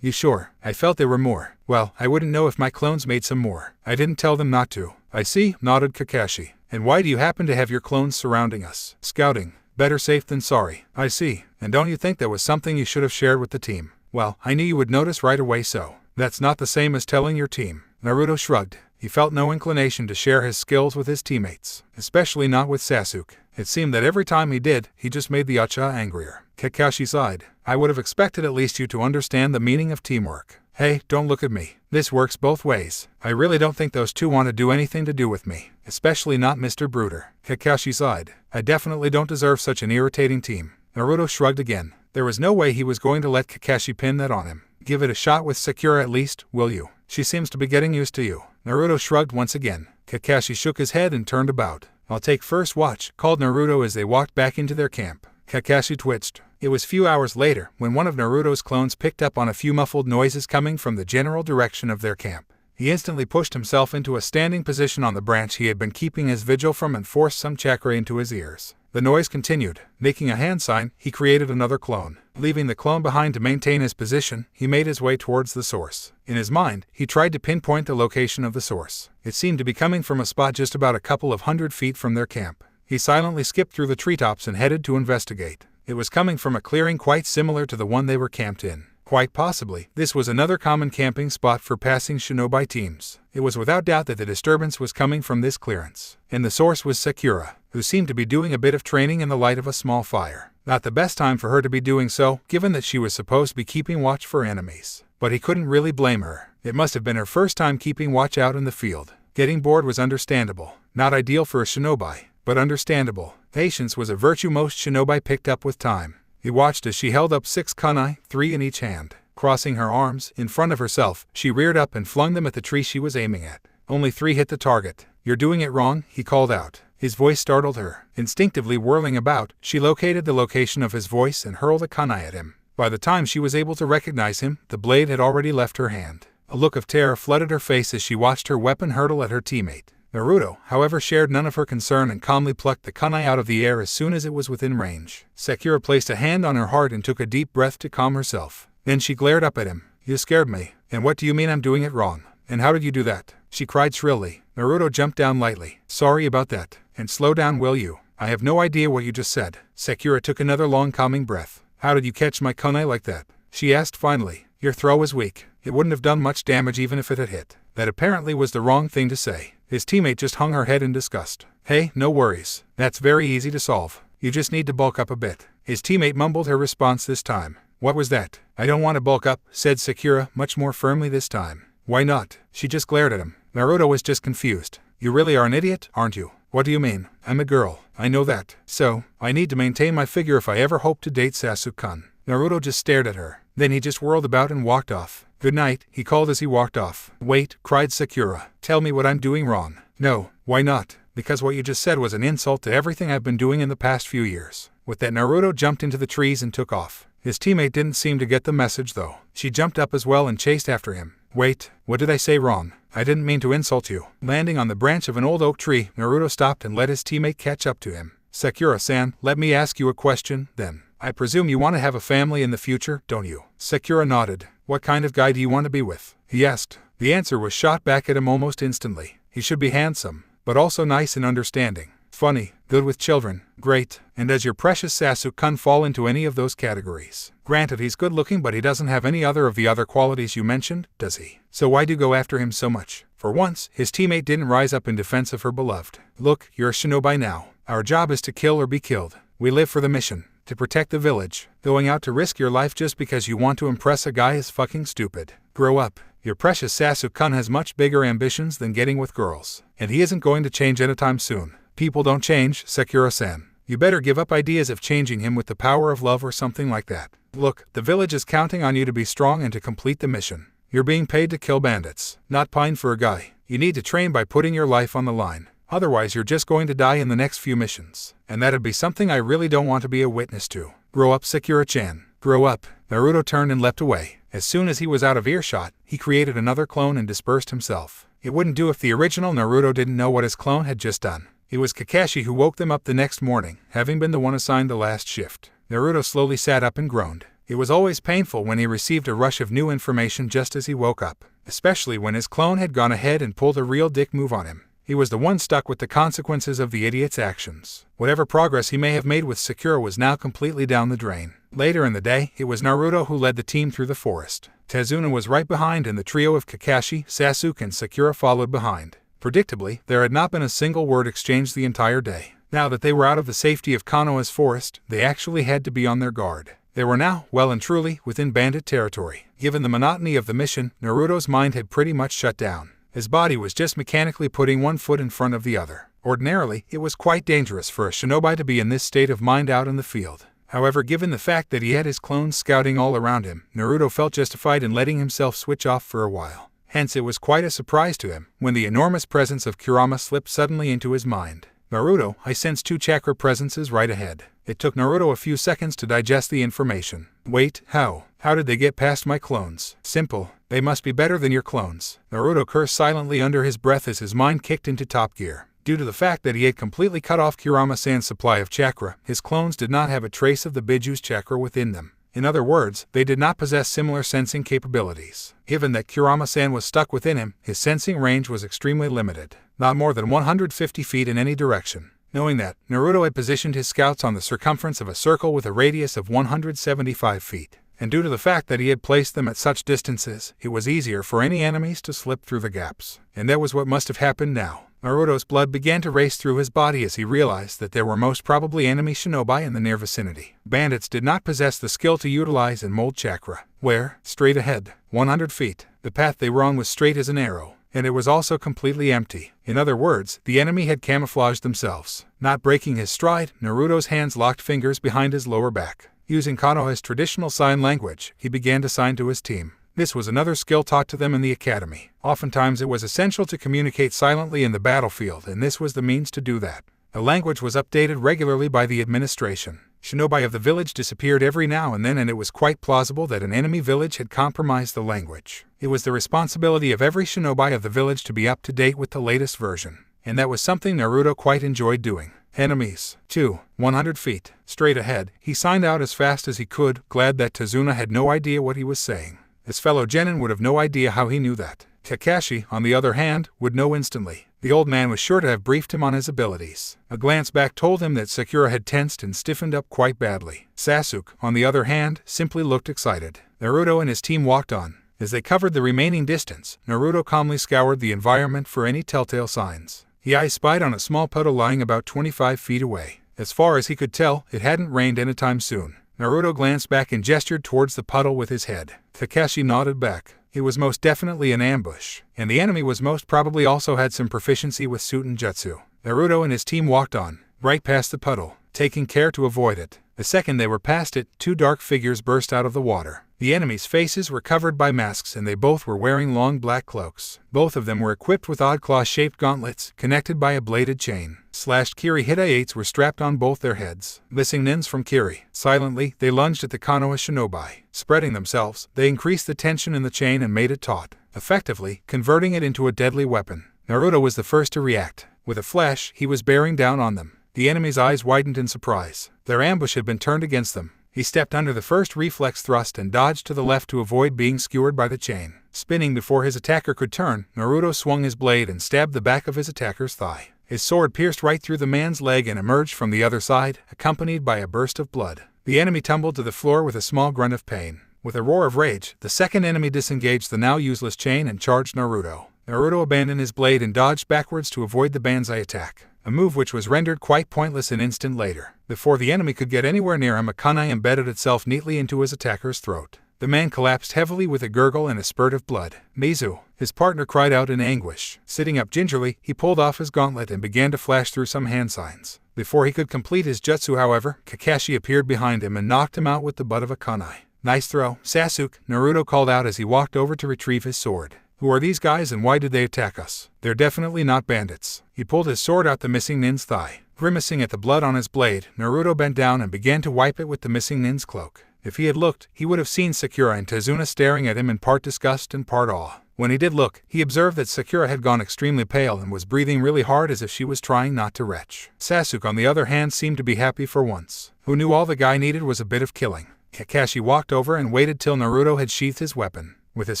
Speaker 1: You sure? I felt there were more. Well, I wouldn't know if my clones made some more. I didn't tell them not to. I see, nodded Kakashi. And why do you happen to have your clones surrounding us? Scouting. Better safe than sorry. I see. And don't you think that was something you should have shared with the team? Well, I knew you would notice right away so. That's not the same as telling your team. Naruto shrugged. He felt no inclination to share his skills with his teammates, especially not with Sasuke. It seemed that every time he did, he just made the Uchiha angrier. Kakashi sighed. I would have expected at least you to understand the meaning of teamwork. Hey, don't look at me. This works both ways. I really don't think those two want to do anything to do with me, especially not Mr. Brooder. Kakashi sighed. I definitely don't deserve such an irritating team. Naruto shrugged again. There was no way he was going to let Kakashi pin that on him. Give it a shot with Sakura at least, will you? She seems to be getting used to you. Naruto shrugged once again. Kakashi shook his head and turned about. I'll take first watch, called Naruto as they walked back into their camp. Kakashi twitched. It was few hours later when one of Naruto's clones picked up on a few muffled noises coming from the general direction of their camp. He instantly pushed himself into a standing position on the branch he had been keeping his vigil from and forced some chakra into his ears. The noise continued. Making a hand sign, he created another clone. Leaving the clone behind to maintain his position, he made his way towards the source. In his mind, he tried to pinpoint the location of the source. It seemed to be coming from a spot just about a couple of 100 feet from their camp. He silently skipped through the treetops and headed to investigate. It was coming from a clearing quite similar to the one they were camped in. Quite possibly, this was another common camping spot for passing shinobi teams. It was without doubt that the disturbance was coming from this clearance. And the source was Sakura, who seemed to be doing a bit of training in the light of a small fire. Not the best time for her to be doing so, given that she was supposed to be keeping watch for enemies. But he couldn't really blame her. It must have been her first time keeping watch out in the field. Getting bored was understandable. Not ideal for a shinobi, but understandable. Patience was a virtue most shinobi picked up with time. He watched as she held up 6 kunai, 3 in each hand. Crossing her arms in front of herself, she reared up and flung them at the tree she was aiming at. Only 3 hit the target. You're doing it wrong, he called out. His voice startled her. Instinctively whirling about, she located the location of his voice and hurled a kunai at him. By the time she was able to recognize him, the blade had already left her hand. A look of terror flooded her face as she watched her weapon hurtle at her teammate. Naruto, however, shared none of her concern and calmly plucked the kunai out of the air as soon as it was within range. Sakura placed a hand on her heart and took a deep breath to calm herself. Then she glared up at him. You scared me. And what do you mean I'm doing it wrong? And how did you do that? She cried shrilly. Naruto jumped down lightly. Sorry about that. And slow down, will you? I have no idea what you just said. Sakura took another long calming breath. How did you catch my kunai like that? She asked finally. Your throw was weak. It wouldn't have done much damage even if it had hit. That apparently was the wrong thing to say. His teammate just hung her head in disgust. Hey, no worries. That's very easy to solve. You just need to bulk up a bit. His teammate mumbled her response this time. What was that? I don't want to bulk up, said Sakura, much more firmly this time. Why not? She just glared at him. Naruto was just confused. You really are an idiot, aren't you? What do you mean? I'm a girl. I know that. So, I need to maintain my figure if I ever hope to date Sasuke-kun. Naruto just stared at her. Then he just whirled about and walked off. Good night, he called as he walked off. Wait, cried Sakura. Tell me what I'm doing wrong. No, why not? Because what you just said was an insult to everything I've been doing in the past few years. With that, Naruto jumped into the trees and took off. His teammate didn't seem to get the message though. She jumped up as well and chased after him. Wait, what did I say wrong? I didn't mean to insult you. Landing on the branch of an old oak tree, Naruto stopped and let his teammate catch up to him. Sakura-san, let me ask you a question, then. I presume you want to have a family in the future, don't you? Sakura nodded. What kind of guy do you want to be with? He asked. The answer was shot back at him almost instantly. He should be handsome, but also nice and understanding. Funny, good with children, great, and does your precious Sasuke-kun fall into any of those categories? Granted, he's good looking, but he doesn't have any other of the other qualities you mentioned, does he? So why do you go after him so much? For once, his teammate didn't rise up in defense of her beloved. Look, you're a shinobi now. Our job is to kill or be killed. We live for the mission. To protect the village. Going out to risk your life just because you want to impress a guy is fucking stupid. Grow up. Your precious Sasuke-kun has much bigger ambitions than getting with girls, and he isn't going to change anytime soon. People don't change, Sakura-san. You better give up ideas of changing him with the power of love or something like that. Look, the village is counting on you to be strong and to complete the mission. You're being paid to kill bandits, not pine for a guy. You need to train by putting your life on the line. Otherwise you're just going to die in the next few missions. And that'd be something I really don't want to be a witness to. Grow up, Sakura-chan. Grow up. Naruto turned and leapt away. As soon as he was out of earshot, he created another clone and dispersed himself. It wouldn't do if the original Naruto didn't know what his clone had just done. It was Kakashi who woke them up the next morning, having been the one assigned the last shift. Naruto slowly sat up and groaned. It was always painful when he received a rush of new information just as he woke up, especially when his clone had gone ahead and pulled a real dick move on him. He was the one stuck with the consequences of the idiot's actions. Whatever progress he may have made with Sakura was now completely down the drain. Later in the day, it was Naruto who led the team through the forest. Tazuna was right behind and the trio of Kakashi, Sasuke and Sakura followed behind. Predictably, there had not been a single word exchanged the entire day. Now that they were out of the safety of Konoha's forest, they actually had to be on their guard. They were now, well and truly, within bandit territory. Given the monotony of the mission, Naruto's mind had pretty much shut down. His body was just mechanically putting one foot in front of the other. Ordinarily, it was quite dangerous for a shinobi to be in this state of mind out in the field. However, given the fact that he had his clones scouting all around him, Naruto felt justified in letting himself switch off for a while. Hence it was quite a surprise to him when the enormous presence of Kurama slipped suddenly into his mind. Naruto, I sense 2 chakra presences right ahead. It took Naruto a few seconds to digest the information. Wait, how? How did they get past my clones? Simple. They must be better than your clones. Naruto cursed silently under his breath as his mind kicked into top gear. Due to the fact that he had completely cut off Kurama-san's supply of chakra, his clones did not have a trace of the Bijuu's chakra within them. In other words, they did not possess similar sensing capabilities. Given that Kurama-san was stuck within him, his sensing range was extremely limited, not more than 150 feet in any direction. Knowing that, Naruto had positioned his scouts on the circumference of a circle with a radius of 175 feet. And due to the fact that he had placed them at such distances, it was easier for any enemies to slip through the gaps. And that was what must have happened now. Naruto's blood began to race through his body as he realized that there were most probably enemy shinobi in the near vicinity. Bandits did not possess the skill to utilize and mold chakra. Where? Straight ahead, 100 feet. The path they were on was straight as an arrow, and it was also completely empty. In other words, the enemy had camouflaged themselves. Not breaking his stride, Naruto's hands locked fingers behind his lower back. Using Konoha's traditional sign language, he began to sign to his team. This was another skill taught to them in the academy. Oftentimes it was essential to communicate silently in the battlefield, and this was the means to do that. The language was updated regularly by the administration. Shinobi of the village disappeared every now and then, and it was quite plausible that an enemy village had compromised the language. It was the responsibility of every shinobi of the village to be up to date with the latest version, and that was something Naruto quite enjoyed doing. Enemies. 2. 100 feet. Straight ahead, he signed out as fast as he could, glad that Tazuna had no idea what he was saying. His fellow genin would have no idea how he knew that. Kakashi, on the other hand, would know instantly. The old man was sure to have briefed him on his abilities. A glance back told him that Sakura had tensed and stiffened up quite badly. Sasuke, on the other hand, simply looked excited. Naruto and his team walked on. As they covered the remaining distance, Naruto calmly scoured the environment for any telltale signs. He spied on a small puddle lying about 25 feet away. As far as he could tell, it hadn't rained anytime soon. Naruto glanced back and gestured towards the puddle with his head. Kakashi nodded back. It was most definitely an ambush, and the enemy was most probably also had some proficiency with Suten Jutsu. Naruto and his team walked on, right past the puddle, taking care to avoid it. The second they were past it, 2 dark figures burst out of the water. The enemies' faces were covered by masks and they both were wearing long black cloaks. Both of them were equipped with odd claw-shaped gauntlets, connected by a bladed chain. Slashed Kiri Hidayates were strapped on both their heads. Missing nins from Kiri. Silently, they lunged at the Konoha shinobi. Spreading themselves, they increased the tension in the chain and made it taut, effectively converting it into a deadly weapon. Naruto was the first to react. With a flash, he was bearing down on them. The enemy's eyes widened in surprise. Their ambush had been turned against them. He stepped under the first reflex thrust and dodged to the left to avoid being skewered by the chain. Spinning before his attacker could turn, Naruto swung his blade and stabbed the back of his attacker's thigh. His sword pierced right through the man's leg and emerged from the other side, accompanied by a burst of blood. The enemy tumbled to the floor with a small grunt of pain. With a roar of rage, the second enemy disengaged the now useless chain and charged Naruto. Naruto abandoned his blade and dodged backwards to avoid the banzai attack, a move which was rendered quite pointless an instant later. Before the enemy could get anywhere near him, a kunai embedded itself neatly into his attacker's throat. The man collapsed heavily with a gurgle and a spurt of blood. Mizu, his partner, cried out in anguish. Sitting up gingerly, he pulled off his gauntlet and began to flash through some hand signs. Before he could complete his jutsu, however, Kakashi appeared behind him and knocked him out with the butt of a kunai. Nice throw, Sasuke, Naruto called out as he walked over to retrieve his sword. Who are these guys and why did they attack us? They're definitely not bandits. He pulled his sword out the missing nin's thigh. Grimacing at the blood on his blade, Naruto bent down and began to wipe it with the missing nin's cloak. If he had looked, he would have seen Sakura and Tazuna staring at him in part disgust and part awe. When he did look, he observed that Sakura had gone extremely pale and was breathing really hard as if she was trying not to retch. Sasuke, on the other hand, seemed to be happy for once. Who knew all the guy needed was a bit of killing. Kakashi walked over and waited till Naruto had sheathed his weapon. With his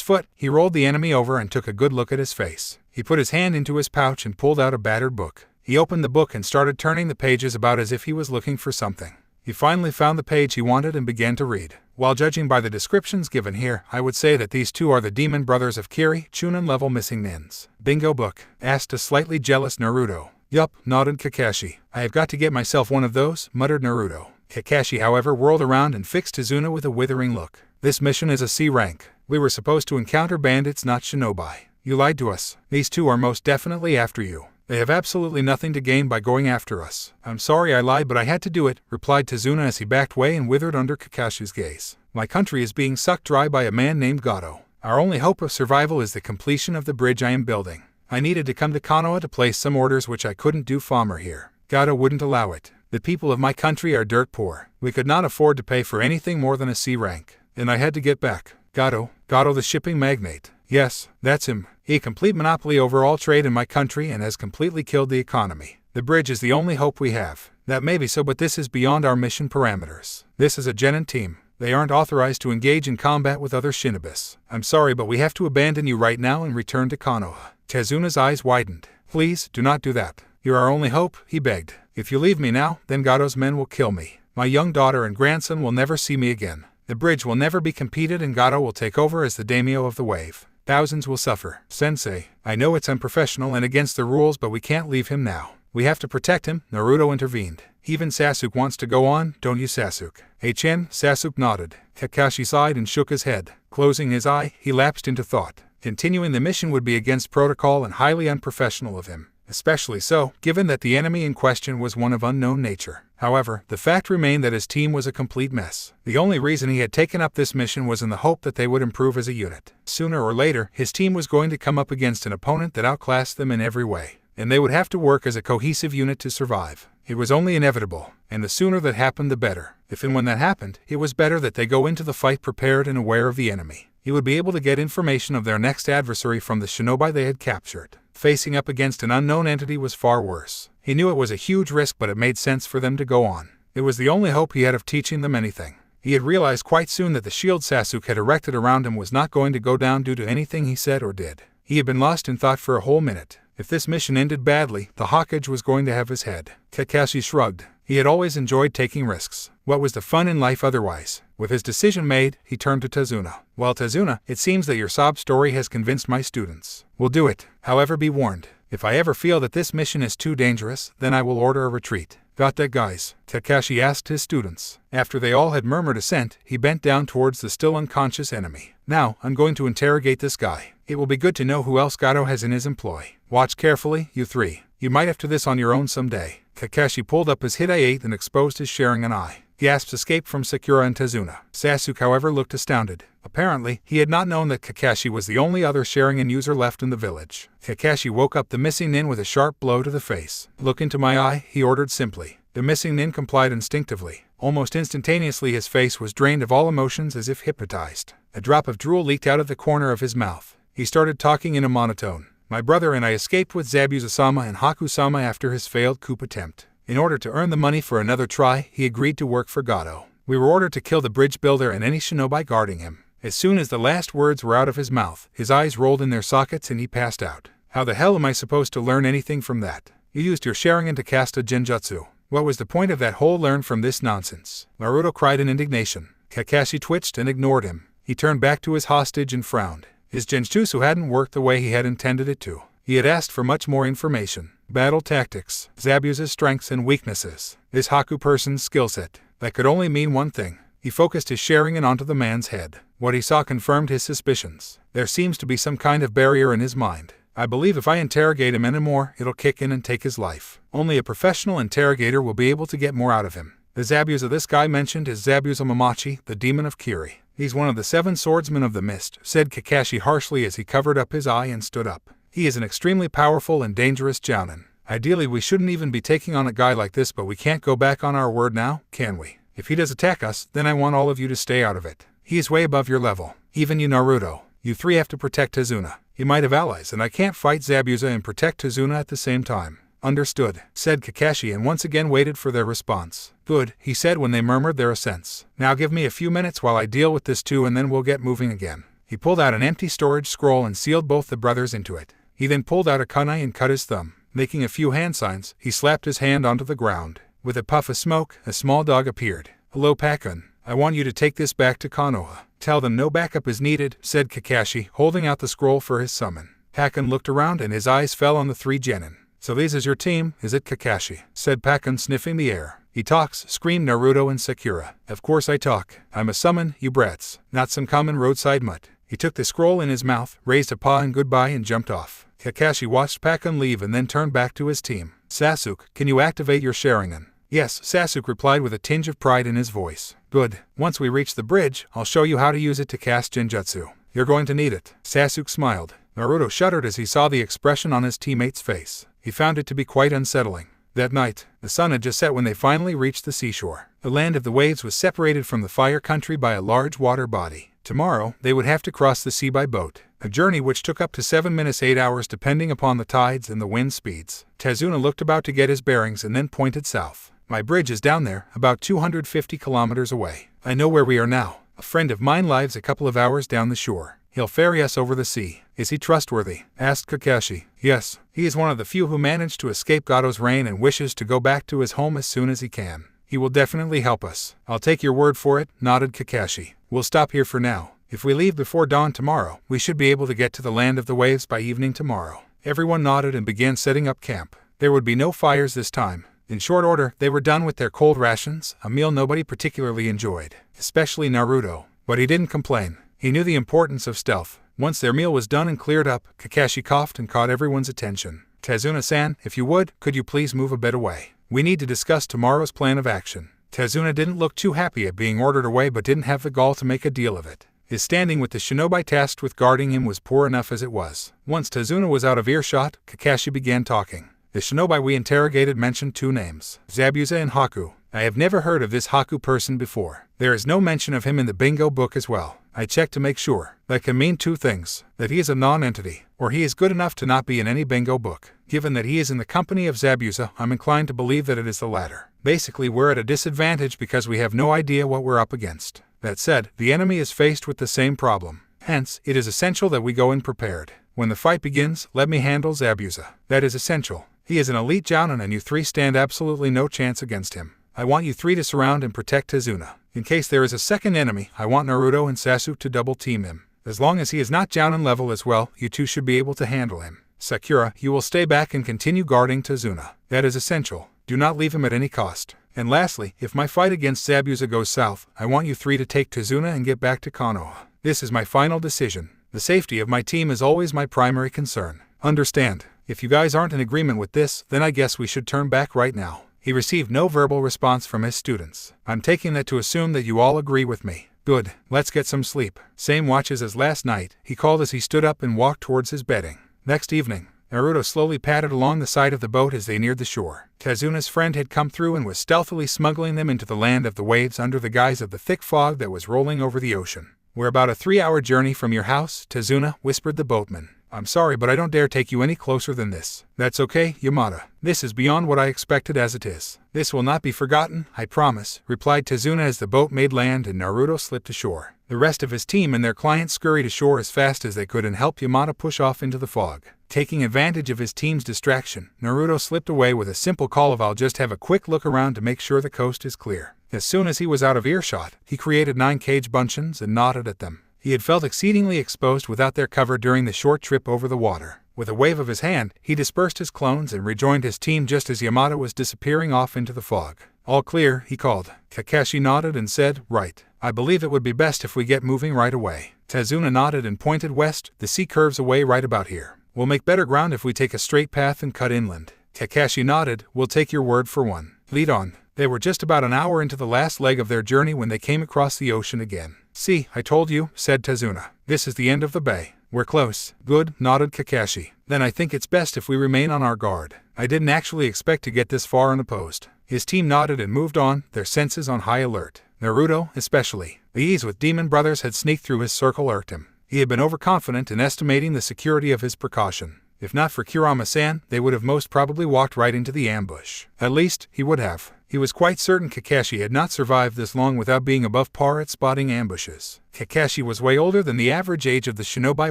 Speaker 1: foot, he rolled the enemy over and took a good look at his face. He put his hand into his pouch and pulled out a battered book. He opened the book and started turning the pages about as if he was looking for something. He finally found the page he wanted and began to read. While judging by the descriptions given here, I would say that these two are the demon brothers of Kiri, Chunin level missing nins. Bingo book? Asked a slightly jealous Naruto. Yup, nodded Kakashi. I have got to get myself one of those, muttered Naruto. Kakashi, however, whirled around and fixed Tazuna with a withering look. This mission is a C rank. We were supposed to encounter bandits, not shinobi. You lied to us. These two are most definitely after you. They have absolutely nothing to gain by going after us. I'm sorry I lied, but I had to do it, replied Tazuna as he backed away and withered under Kakashi's gaze. My country is being sucked dry by a man named Gato. Our only hope of survival is the completion of the bridge I am building. I needed to come to Konoha to place some orders which I couldn't do farmer here. Gato wouldn't allow it. The people of my country are dirt poor. We could not afford to pay for anything more than a C rank. And I had to get back. Gato the shipping magnate. Yes, that's him. He has complete monopoly over all trade in my country and has completely killed the economy. The bridge is the only hope we have. That may be so, but this is beyond our mission parameters. This is a genin team. They aren't authorized to engage in combat with other shinobis. I'm sorry, but we have to abandon you right now and return to Konoha. Tazuna's eyes widened. Please, do not do that. You're our only hope, he begged. If you leave me now, then Gato's men will kill me. My young daughter and grandson will never see me again. The bridge will never be competed and Gato will take over as the daimyo of the wave. Thousands will suffer. Sensei, I know it's unprofessional and against the rules, but we can't leave him now. We have to protect him, Naruto intervened. Even Sasuke wants to go on, don't you, Sasuke? Chen, Sasuke nodded. Kakashi sighed and shook his head. Closing his eye, he lapsed into thought. Continuing the mission would be against protocol and highly unprofessional of him. Especially so, given that the enemy in question was one of unknown nature. However, the fact remained that his team was a complete mess. The only reason he had taken up this mission was in the hope that they would improve as a unit. Sooner or later, his team was going to come up against an opponent that outclassed them in every way, and they would have to work as a cohesive unit to survive. It was only inevitable, and the sooner that happened the better. If and when that happened, it was better that they go into the fight prepared and aware of the enemy. He would be able to get information of their next adversary from the shinobi they had captured. Facing up against an unknown entity was far worse. He knew it was a huge risk, but it made sense for them to go on. It was the only hope he had of teaching them anything. He had realized quite soon that the shield Sasuke had erected around him was not going to go down due to anything he said or did. He had been lost in thought for a whole minute. If this mission ended badly, the Hokage was going to have his head. Kakashi shrugged. He had always enjoyed taking risks. What was the fun in life otherwise? With his decision made, he turned to Tazuna. Well, Tazuna, it seems that your sob story has convinced my students. We'll do it. However, be warned. If I ever feel that this mission is too dangerous, then I will order a retreat. Got that, guys? Kakashi asked his students. After they all had murmured assent, he bent down towards the still unconscious enemy. Now, I'm going to interrogate this guy. It will be good to know who else Gato has in his employ. Watch carefully, you three. You might have to this on your own someday. Kakashi pulled up his Hidai-8 and exposed his Sharingan eye. Gasps escaped from Sakura and Tazuna. Sasuke, however, looked astounded. Apparently, he had not known that Kakashi was the only other Sharingan user left in the village. Kakashi woke up the missing nin with a sharp blow to the face. Look into my eye, he ordered simply. The missing nin complied instinctively. Almost instantaneously his face was drained of all emotions as if hypnotized. A drop of drool leaked out of the corner of his mouth. He started talking in a monotone. My brother and I escaped with Zabuza-sama and Haku-sama after his failed coup attempt. In order to earn the money for another try, he agreed to work for Gato. We were ordered to kill the bridge builder and any shinobi guarding him. As soon as the last words were out of his mouth, his eyes rolled in their sockets and he passed out. How the hell am I supposed to learn anything from that? You used your Sharingan to cast a genjutsu. What was the point of that whole learn from this nonsense? Naruto cried in indignation. Kakashi twitched and ignored him. He turned back to his hostage and frowned. His genjutsu hadn't worked the way he had intended it to. He had asked for much more information. Battle tactics, Zabuza's strengths and weaknesses, this Haku person's skill set. That could only mean one thing. He focused his Sharingan onto the man's head. What he saw confirmed his suspicions. There seems to be some kind of barrier in his mind. I believe if I interrogate him anymore, it'll kick in and take his life. Only a professional interrogator will be able to get more out of him. The Zabuza this guy mentioned is Zabuza Momochi, the demon of Kiri. He's one of the 7 swordsmen of the mist, said Kakashi harshly as he covered up his eye and stood up. He is an extremely powerful and dangerous jounin. Ideally, we shouldn't even be taking on a guy like this, but we can't go back on our word now, can we? If he does attack us, then I want all of you to stay out of it. He is way above your level. Even you, Naruto. You 3 have to protect Tazuna. You might have allies, and I can't fight Zabuza and protect Tazuna at the same time. Understood, said Kakashi, and once again waited for their response. Good, he said when they murmured their assents. Now give me a few minutes while I deal with this too, and then we'll get moving again. He pulled out an empty storage scroll and sealed both the brothers into it. He then pulled out a kunai and cut his thumb. Making a few hand signs, he slapped his hand onto the ground. With a puff of smoke, a small dog appeared. Hello, Pakun. I want you to take this back to Konoha. Tell them no backup is needed, said Kakashi, holding out the scroll for his summon. Pakun looked around and his eyes fell on the 3 genin. So this is your team, is it, Kakashi? Said Pakun, sniffing the air. He talks, screamed Naruto and Sakura. Of course I talk. I'm a summon, you brats. Not some common roadside mutt. He took the scroll in his mouth, raised a paw in goodbye and jumped off. Kakashi watched Pakun leave and then turned back to his team. Sasuke, can you activate your Sharingan? Yes, Sasuke replied with a tinge of pride in his voice. Good. Once we reach the bridge, I'll show you how to use it to cast Genjutsu. You're going to need it. Sasuke smiled. Naruto shuddered as he saw the expression on his teammate's face. He found it to be quite unsettling. That night, the sun had just set when they finally reached the seashore. The land of the waves was separated from the fire country by a large water body. Tomorrow, they would have to cross the sea by boat, a journey which took up to 7 minutes 8 hours depending upon the tides and the wind speeds. Tazuna looked about to get his bearings and then pointed south. My bridge is down there, about 250 kilometers away. I know where we are now. A friend of mine lives a couple of hours down the shore. He'll ferry us over the sea. Is he trustworthy? Asked Kakashi. Yes. He is one of the few who managed to escape Gato's reign and wishes to go back to his home as soon as he can. He will definitely help us. I'll take your word for it, nodded Kakashi. We'll stop here for now. If we leave before dawn tomorrow, we should be able to get to the land of the waves by evening tomorrow. Everyone nodded and began setting up camp. There would be no fires this time. In short order, they were done with their cold rations, a meal nobody particularly enjoyed, especially Naruto. But he didn't complain. He knew the importance of stealth. Once their meal was done and cleared up, Kakashi coughed and caught everyone's attention. Tazuna-san, if you would, could you please move a bit away? We need to discuss tomorrow's plan of action. Tazuna didn't look too happy at being ordered away but didn't have the gall to make a deal of it. His standing with the shinobi tasked with guarding him was poor enough as it was. Once Tazuna was out of earshot, Kakashi began talking. The shinobi we interrogated mentioned 2 names, Zabuza and Haku. I have never heard of this Haku person before. There is no mention of him in the bingo book as well. I checked to make sure. That can mean 2 things, that he is a non-entity, or he is good enough to not be in any bingo book. Given that he is in the company of Zabuza, I'm inclined to believe that it is the latter. Basically, we're at a disadvantage because we have no idea what we're up against. That said, the enemy is faced with the same problem. Hence, it is essential that we go in prepared. When the fight begins, let me handle Zabuza. That is essential. He is an elite jounin and you 3 stand absolutely no chance against him. I want you 3 to surround and protect Tazuna. In case there is a second enemy, I want Naruto and Sasuke to double team him. As long as he is not jounin level as well, you 2 should be able to handle him. Sakura, you will stay back and continue guarding Tazuna. That is essential. Do not leave him at any cost. And lastly, if my fight against Zabuza goes south, I want you 3 to take Tazuna and get back to Konoha. This is my final decision. The safety of my team is always my primary concern. Understand? If you guys aren't in agreement with this, then I guess we should turn back right now. He received no verbal response from his students. I'm taking that to assume that you all agree with me. Good, let's get some sleep. Same watches as last night, he called as he stood up and walked towards his bedding. Next evening, Naruto slowly padded along the side of the boat as they neared the shore. Tazuna's friend had come through and was stealthily smuggling them into the land of the waves under the guise of the thick fog that was rolling over the ocean. We're about a 3-hour journey from your house, Tazuna, whispered the boatman. I'm sorry, but I don't dare take you any closer than this. That's okay, Yamada. This is beyond what I expected as it is. This will not be forgotten, I promise, replied Tazuna as the boat made land and Naruto slipped ashore. The rest of his team and their client scurried ashore as fast as they could and helped Yamada push off into the fog. Taking advantage of his team's distraction, Naruto slipped away with a simple call of I'll just have a quick look around to make sure the coast is clear. As soon as he was out of earshot, he created 9 cage buncheons and nodded at them. He had felt exceedingly exposed without their cover during the short trip over the water. With a wave of his hand, he dispersed his clones and rejoined his team just as Yamada was disappearing off into the fog. All clear, he called. Kakashi nodded and said, right. I believe it would be best if we get moving right away. Tazuna nodded and pointed west. The sea curves away right about here. We'll make better ground if we take a straight path and cut inland. Kakashi nodded. We'll take your word for one. Lead on. They were just about an hour into the last leg of their journey when they came across the ocean again. See, I told you, said Tazuna. This is the end of the bay. We're close. Good, nodded Kakashi. Then I think it's best if we remain on our guard. I didn't actually expect to get this far unopposed. His team nodded and moved on, their senses on high alert. Naruto, especially. The ease with demon brothers had sneaked through his circle irked him. He had been overconfident in estimating the security of his precaution. If not for Kurama-san, they would have most probably walked right into the ambush. At least, he would have. He was quite certain Kakashi had not survived this long without being above par at spotting ambushes. Kakashi was way older than the average age of the shinobi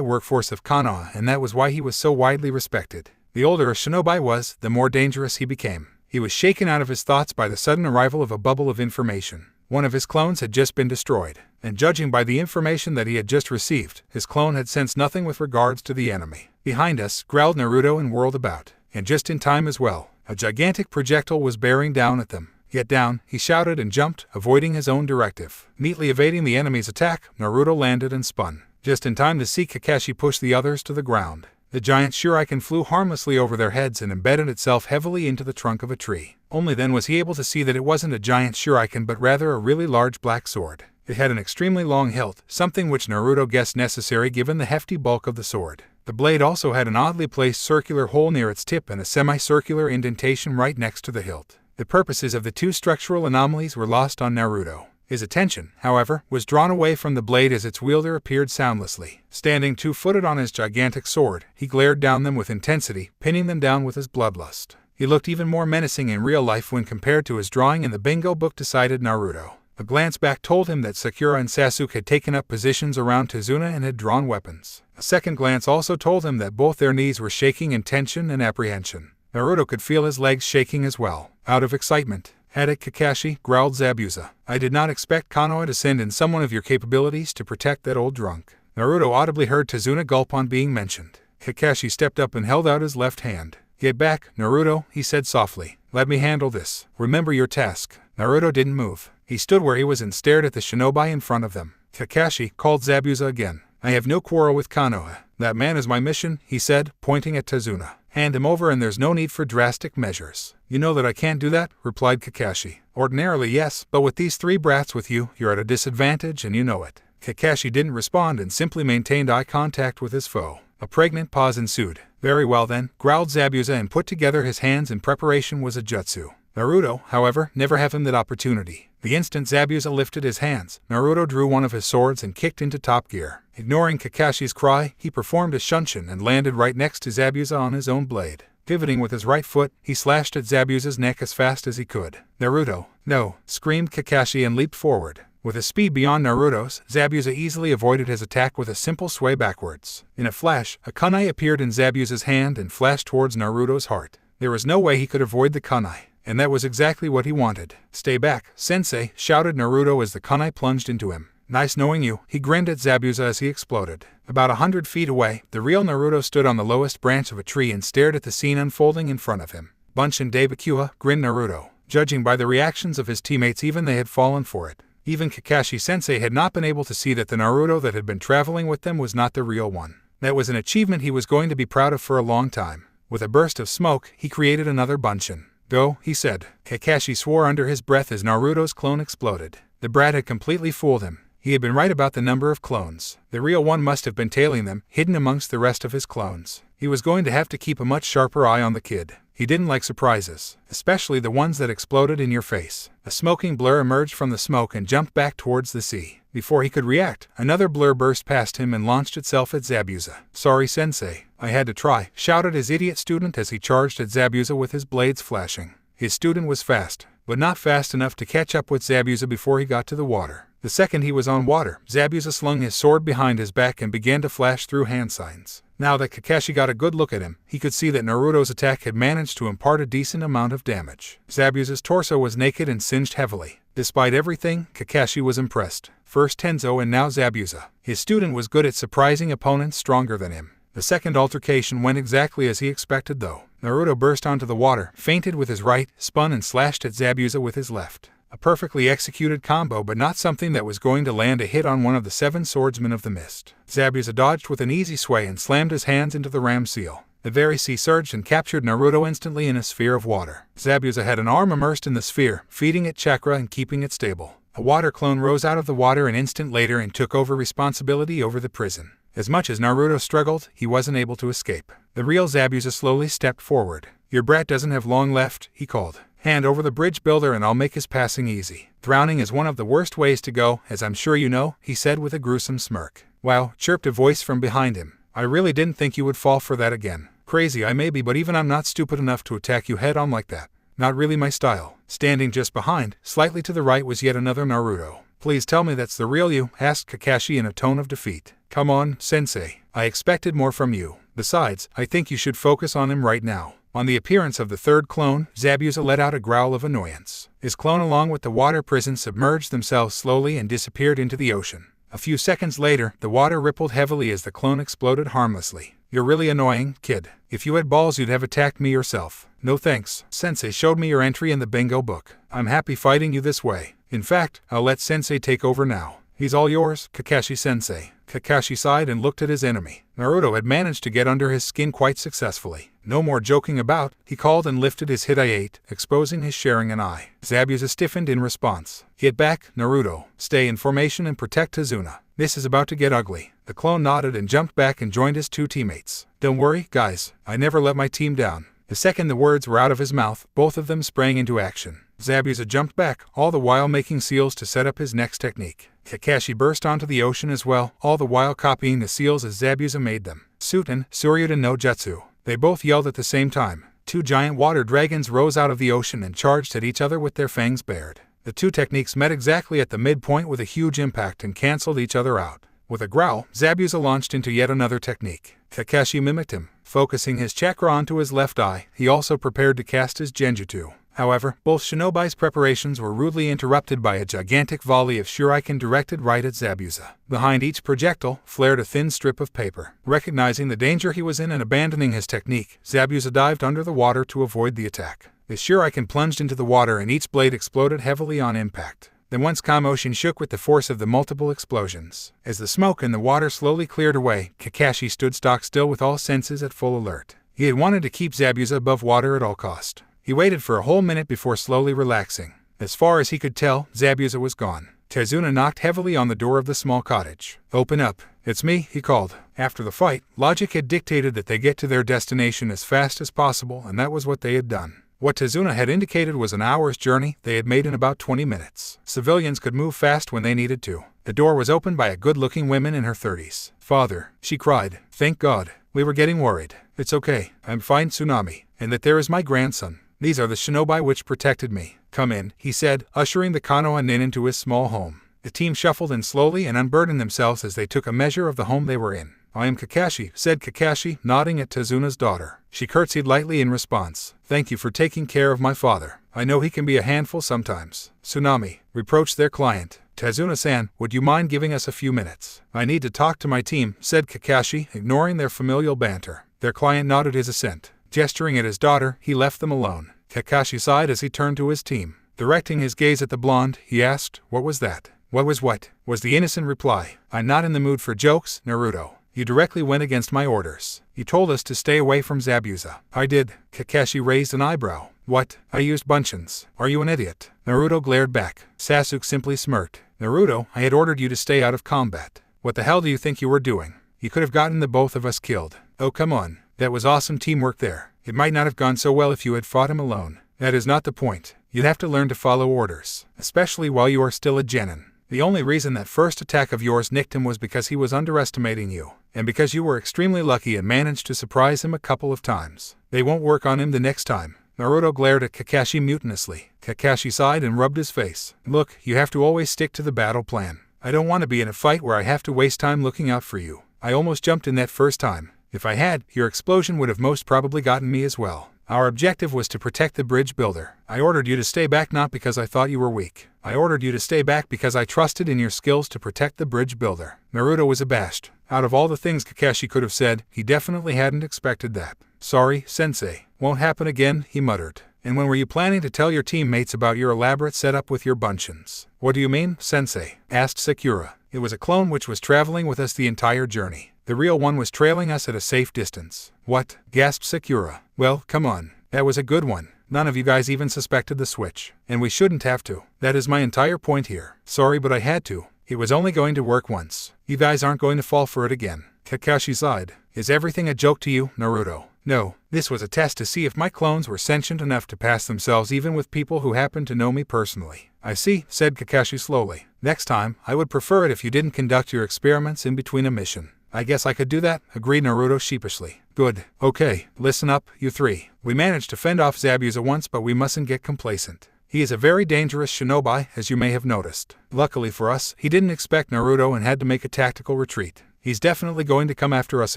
Speaker 1: workforce of Konoha, and that was why he was so widely respected. The older a shinobi was, the more dangerous he became. He was shaken out of his thoughts by the sudden arrival of a bubble of information. One of his clones had just been destroyed, and judging by the information that he had just received, his clone had sensed nothing with regards to the enemy. Behind us, growled Naruto and whirled about, and just in time as well. A gigantic projectile was bearing down at them. Get down, he shouted and jumped, avoiding his own directive. Neatly evading the enemy's attack, Naruto landed and spun. Just in time to see Kakashi push the others to the ground. The giant shuriken flew harmlessly over their heads and embedded itself heavily into the trunk of a tree. Only then was he able to see that it wasn't a giant shuriken but rather a really large black sword. It had an extremely long hilt, something which Naruto guessed necessary given the hefty bulk of the sword. The blade also had an oddly placed circular hole near its tip and a semicircular indentation right next to the hilt. The purposes of the two structural anomalies were lost on Naruto. His attention, however, was drawn away from the blade as its wielder appeared soundlessly. Standing two-footed on his gigantic sword, he glared down them with intensity, pinning them down with his bloodlust. He looked even more menacing in real life when compared to his drawing in the bingo book, decided Naruto. A glance back told him that Sakura and Sasuke had taken up positions around Tazuna and had drawn weapons. A second glance also told him that both their knees were shaking in tension and apprehension. Naruto could feel his legs shaking as well. Out of excitement. Had it, Kakashi, growled Zabuza. I did not expect Konoha to send in someone of your capabilities to protect that old drunk. Naruto audibly heard Tazuna gulp on being mentioned. Kakashi stepped up and held out his left hand. Get back, Naruto, he said softly. Let me handle this. Remember your task. Naruto didn't move. He stood where he was and stared at the shinobi in front of them. Kakashi, called Zabuza again. I have no quarrel with Konoha. That man is my mission, he said, pointing at Tazuna. Hand him over and there's no need for drastic measures. You know that I can't do that, replied Kakashi. Ordinarily yes, but with these three brats with you, you're at a disadvantage and you know it. Kakashi didn't respond and simply maintained eye contact with his foe. A pregnant pause ensued. Very well then, growled Zabuza and put together his hands in preparation was a jutsu. Naruto, however, never had him that opportunity. The instant Zabuza lifted his hands, Naruto drew one of his swords and kicked into top gear. Ignoring Kakashi's cry, he performed a shunshin and landed right next to Zabuza on his own blade. Pivoting with his right foot, he slashed at Zabuza's neck as fast as he could. Naruto, no, screamed Kakashi and leaped forward. With a speed beyond Naruto's, Zabuza easily avoided his attack with a simple sway backwards. In a flash, a kunai appeared in Zabuza's hand and flashed towards Naruto's heart. There was no way he could avoid the kunai. And that was exactly what he wanted. Stay back, sensei, shouted Naruto as the kunai plunged into him. Nice knowing you, he grinned at Zabuza as he exploded. About 100 feet away, the real Naruto stood on the lowest branch of a tree and stared at the scene unfolding in front of him. Bunshin Daibakua, grinned Naruto. Judging by the reactions of his teammates, even they had fallen for it. Even Kakashi-sensei had not been able to see that the Naruto that had been traveling with them was not the real one. That was an achievement he was going to be proud of for a long time. With a burst of smoke, he created another Bunshin. Go, he said. Kakashi swore under his breath as Naruto's clone exploded. The brat had completely fooled him. He had been right about the number of clones. The real one must have been tailing them, hidden amongst the rest of his clones. He was going to have to keep a much sharper eye on the kid. He didn't like surprises, especially the ones that exploded in your face. A smoking blur emerged from the smoke and jumped back towards the sea. Before he could react, another blur burst past him and launched itself at Zabuza. Sorry, sensei. I had to try, shouted his idiot student as he charged at Zabuza with his blades flashing. His student was fast, but not fast enough to catch up with Zabuza before he got to the water. The second he was on water, Zabuza slung his sword behind his back and began to flash through hand signs. Now that Kakashi got a good look at him, he could see that Naruto's attack had managed to impart a decent amount of damage. Zabuza's torso was naked and singed heavily. Despite everything, Kakashi was impressed. First Tenzo and now Zabuza. His student was good at surprising opponents stronger than him. The second altercation went exactly as he expected though. Naruto burst onto the water, feinted with his right, spun and slashed at Zabuza with his left. A perfectly executed combo, but not something that was going to land a hit on one of the 7 swordsmen of the mist. Zabuza dodged with an easy sway and slammed his hands into the ram seal. The very sea surged and captured Naruto instantly in a sphere of water. Zabuza had an arm immersed in the sphere, feeding it chakra and keeping it stable. A water clone rose out of the water an instant later and took over responsibility over the prison. As much as Naruto struggled, he wasn't able to escape. The real Zabuza slowly stepped forward. "Your brat doesn't have long left," he called. "Hand over the bridge builder and I'll make his passing easy. Drowning is one of the worst ways to go, as I'm sure you know," he said with a gruesome smirk. "Wow," chirped a voice from behind him. "I really didn't think you would fall for that again. Crazy I may be, but even I'm not stupid enough to attack you head on like that. Not really my style." Standing just behind, slightly to the right, was yet another Naruto. "Please tell me that's the real you?" asked Kakashi in a tone of defeat. "Come on, sensei. I expected more from you. Besides, I think you should focus on him right now." On the appearance of the third clone, Zabuza let out a growl of annoyance. His clone along with the water prison submerged themselves slowly and disappeared into the ocean. A few seconds later, the water rippled heavily as the clone exploded harmlessly. "You're really annoying, kid. If you had balls you'd have attacked me yourself." "No thanks. Sensei showed me your entry in the bingo book. I'm happy fighting you this way. In fact, I'll let Sensei take over now." "He's all yours, Kakashi-sensei." Kakashi sighed and looked at his enemy. Naruto had managed to get under his skin quite successfully. "No more joking about," he called and lifted his Hidayate, exposing his Sharingan eye. Zabuza stiffened in response. "Get back, Naruto. Stay in formation and protect Tazuna. This is about to get ugly." The clone nodded and jumped back and joined his 2 teammates. "Don't worry, guys. I never let my team down." The second the words were out of his mouth, both of them sprang into action. Zabuza jumped back, all the while making seals to set up his next technique. Kakashi burst onto the ocean as well, all the while copying the seals as Zabuza made them. "Suten, Suryudan no Jutsu." They both yelled at the same time. 2 giant water dragons rose out of the ocean and charged at each other with their fangs bared. The 2 techniques met exactly at the midpoint with a huge impact and cancelled each other out. With a growl, Zabuza launched into yet another technique. Kakashi mimicked him. Focusing his chakra onto his left eye, he also prepared to cast his genjutsu. However, both shinobi's preparations were rudely interrupted by a gigantic volley of shuriken directed right at Zabuza. Behind each projectile flared a thin strip of paper. Recognizing the danger he was in and abandoning his technique, Zabuza dived under the water to avoid the attack. The shuriken plunged into the water and each blade exploded heavily on impact. Then once Kamoshin shook with the force of the multiple explosions. As the smoke and the water slowly cleared away, Kakashi stood stock still with all senses at full alert. He had wanted to keep Zabuza above water at all cost. He waited for a whole minute before slowly relaxing. As far as he could tell, Zabuza was gone. Tazuna knocked heavily on the door of the small cottage. "Open up. It's me," he called. After the fight, logic had dictated that they get to their destination as fast as possible, and that was what they had done. What Tazuna had indicated was an hour's journey they had made in about 20 minutes. Civilians could move fast when they needed to. The door was opened by a good-looking woman in her 30s. "Father," she cried. "Thank God. We were getting worried." "It's okay. I'm fine, Tsunami. And that there is my grandson. These are the shinobi which protected me." "Come in," he said, ushering the Konoha nin into his small home. The team shuffled in slowly and unburdened themselves as they took a measure of the home they were in. "I am Kakashi," said Kakashi, nodding at Tazuna's daughter. She curtsied lightly in response. "Thank you for taking care of my father. I know he can be a handful sometimes." Tsunami reproached their client. "Tazuna-san, would you mind giving us a few minutes?" "I need to talk to my team," said Kakashi, ignoring their familial banter. Their client nodded his assent. Gesturing at his daughter, he left them alone. Kakashi sighed as he turned to his team. Directing his gaze at the blonde, he asked, "What was that?" "What was what?" was the innocent reply. "I'm not in the mood for jokes, Naruto. You directly went against my orders. You told us to stay away from Zabuza." "I did." Kakashi raised an eyebrow. "What? I used bunchins. Are you an idiot?" Naruto glared back. Sasuke simply smirked. "Naruto, I had ordered you to stay out of combat. What the hell do you think you were doing? You could have gotten the both of us killed." "Oh come on. That was awesome teamwork there. It might not have gone so well if you had fought him alone." "That is not the point. You'd have to learn to follow orders, especially while you are still a genin. The only reason that first attack of yours nicked him was because he was underestimating you, and because you were extremely lucky and managed to surprise him a couple of times. They won't work on him the next time." Naruto glared at Kakashi mutinously. Kakashi sighed and rubbed his face. "Look, you have to always stick to the battle plan. I don't want to be in a fight where I have to waste time looking out for you. I almost jumped in that first time. If I had, your explosion would have most probably gotten me as well. Our objective was to protect the bridge builder. I ordered you to stay back not because I thought you were weak. I ordered you to stay back because I trusted in your skills to protect the bridge builder." Naruto was abashed. Out of all the things Kakashi could have said, he definitely hadn't expected that. Sorry, sensei. Won't happen again, he muttered. And when were you planning to tell your teammates about your elaborate setup with your bunchins? What do you mean, sensei? Asked Sakura. It was a clone which was traveling with us the entire journey. The real one was trailing us at a safe distance. What? Gasped Sakura. Well, come on. That was a good one. None of you guys even suspected the switch. And we shouldn't have to. That is my entire point here. Sorry, but I had to. It was only going to work once. You guys aren't going to fall for it again. Kakashi sighed. Is everything a joke to you, Naruto? No, this was a test to see if my clones were sentient enough to pass themselves even with people who happen to know me personally. I see, said Kakashi slowly. Next time, I would prefer it if you didn't conduct your experiments in between a mission. I guess I could do that, agreed Naruto sheepishly. Good. Okay, listen up, you three. We managed to fend off Zabuza once, but we mustn't get complacent. He is a very dangerous shinobi, as you may have noticed. Luckily for us, he didn't expect Naruto and had to make a tactical retreat. He's definitely going to come after us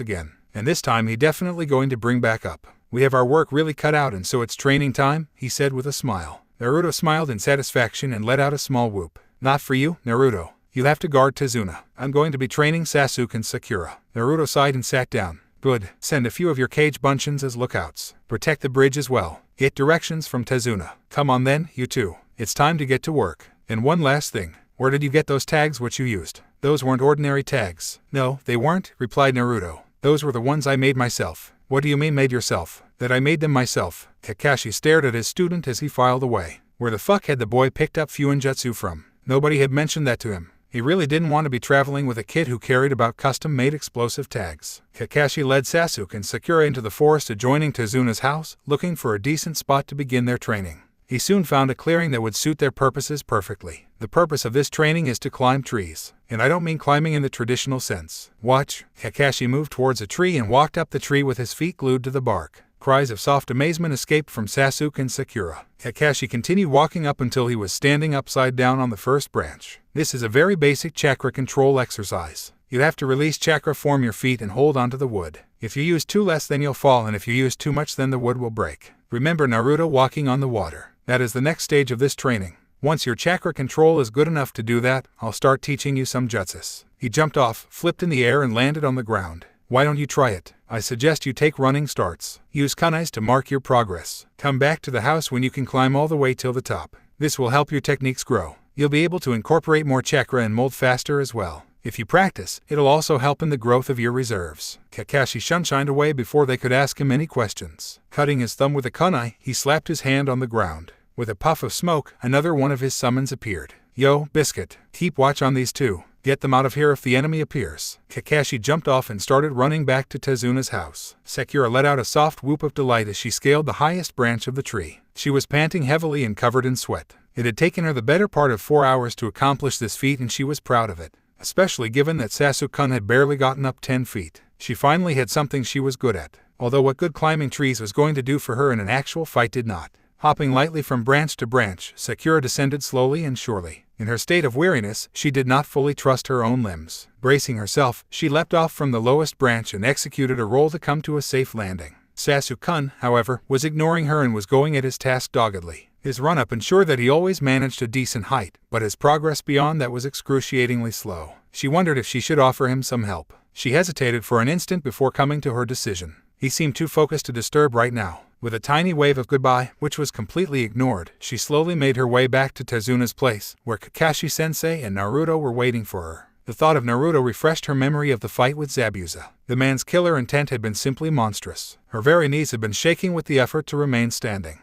Speaker 1: again. And this time he's definitely going to bring back up. We have our work really cut out and so it's training time, he said with a smile. Naruto smiled in satisfaction and let out a small whoop. Not for you, Naruto. You'll have to guard Tazuna. I'm going to be training Sasuke and Sakura. Naruto sighed and sat down. Good. Send a few of your cage bunchins as lookouts. Protect the bridge as well. Get directions from Tazuna. Come on then, you two. It's time to get to work. And one last thing. Where did you get those tags which you used? Those weren't ordinary tags. No, they weren't, replied Naruto. Those were the ones I made myself. What do you mean made yourself? That I made them myself. Kakashi stared at his student as he filed away. Where the fuck had the boy picked up Fuinjutsu from? Nobody had mentioned that to him. He really didn't want to be traveling with a kid who carried about custom-made explosive tags. Kakashi led Sasuke and Sakura into the forest adjoining Tazuna's house, looking for a decent spot to begin their training. He soon found a clearing that would suit their purposes perfectly. The purpose of this training is to climb trees. And I don't mean climbing in the traditional sense. Watch. Kakashi moved towards a tree and walked up the tree with his feet glued to the bark. Cries of soft amazement escaped from Sasuke and Sakura. Kakashi continued walking up until he was standing upside down on the first branch. This is a very basic chakra control exercise. You have to release chakra, form your feet and hold onto the wood. If you use too less then you'll fall, and if you use too much then the wood will break. Remember Naruto walking on the water. That is the next stage of this training. Once your chakra control is good enough to do that, I'll start teaching you some jutsus. He jumped off, flipped in the air and landed on the ground. Why don't you try it? I suggest you take running starts. Use kunais to mark your progress. Come back to the house when you can climb all the way till the top. This will help your techniques grow. You'll be able to incorporate more chakra and mold faster as well. If you practice, it'll also help in the growth of your reserves. Kakashi shunshined away before they could ask him any questions. Cutting his thumb with a kunai, he slapped his hand on the ground. With a puff of smoke, another one of his summons appeared. Yo, Biscuit, keep watch on these two. Get them out of here if the enemy appears. Kakashi jumped off and started running back to Tazuna's house. Sakura let out a soft whoop of delight as she scaled the highest branch of the tree. She was panting heavily and covered in sweat. It had taken her the better part of 4 hours to accomplish this feat and she was proud of it. Especially given that Sasuke-kun had barely gotten up 10 feet. She finally had something she was good at. Although what good climbing trees was going to do for her in an actual fight did not. Hopping lightly from branch to branch, Sakura descended slowly and surely. In her state of weariness, she did not fully trust her own limbs. Bracing herself, she leapt off from the lowest branch and executed a roll to come to a safe landing. Sasuke-kun, however, was ignoring her and was going at his task doggedly. His run-up ensured that he always managed a decent height, but his progress beyond that was excruciatingly slow. She wondered if she should offer him some help. She hesitated for an instant before coming to her decision. He seemed too focused to disturb right now. With a tiny wave of goodbye, which was completely ignored, she slowly made her way back to Tazuna's place, where Kakashi-sensei and Naruto were waiting for her. The thought of Naruto refreshed her memory of the fight with Zabuza. The man's killer intent had been simply monstrous. Her very knees had been shaking with the effort to remain standing.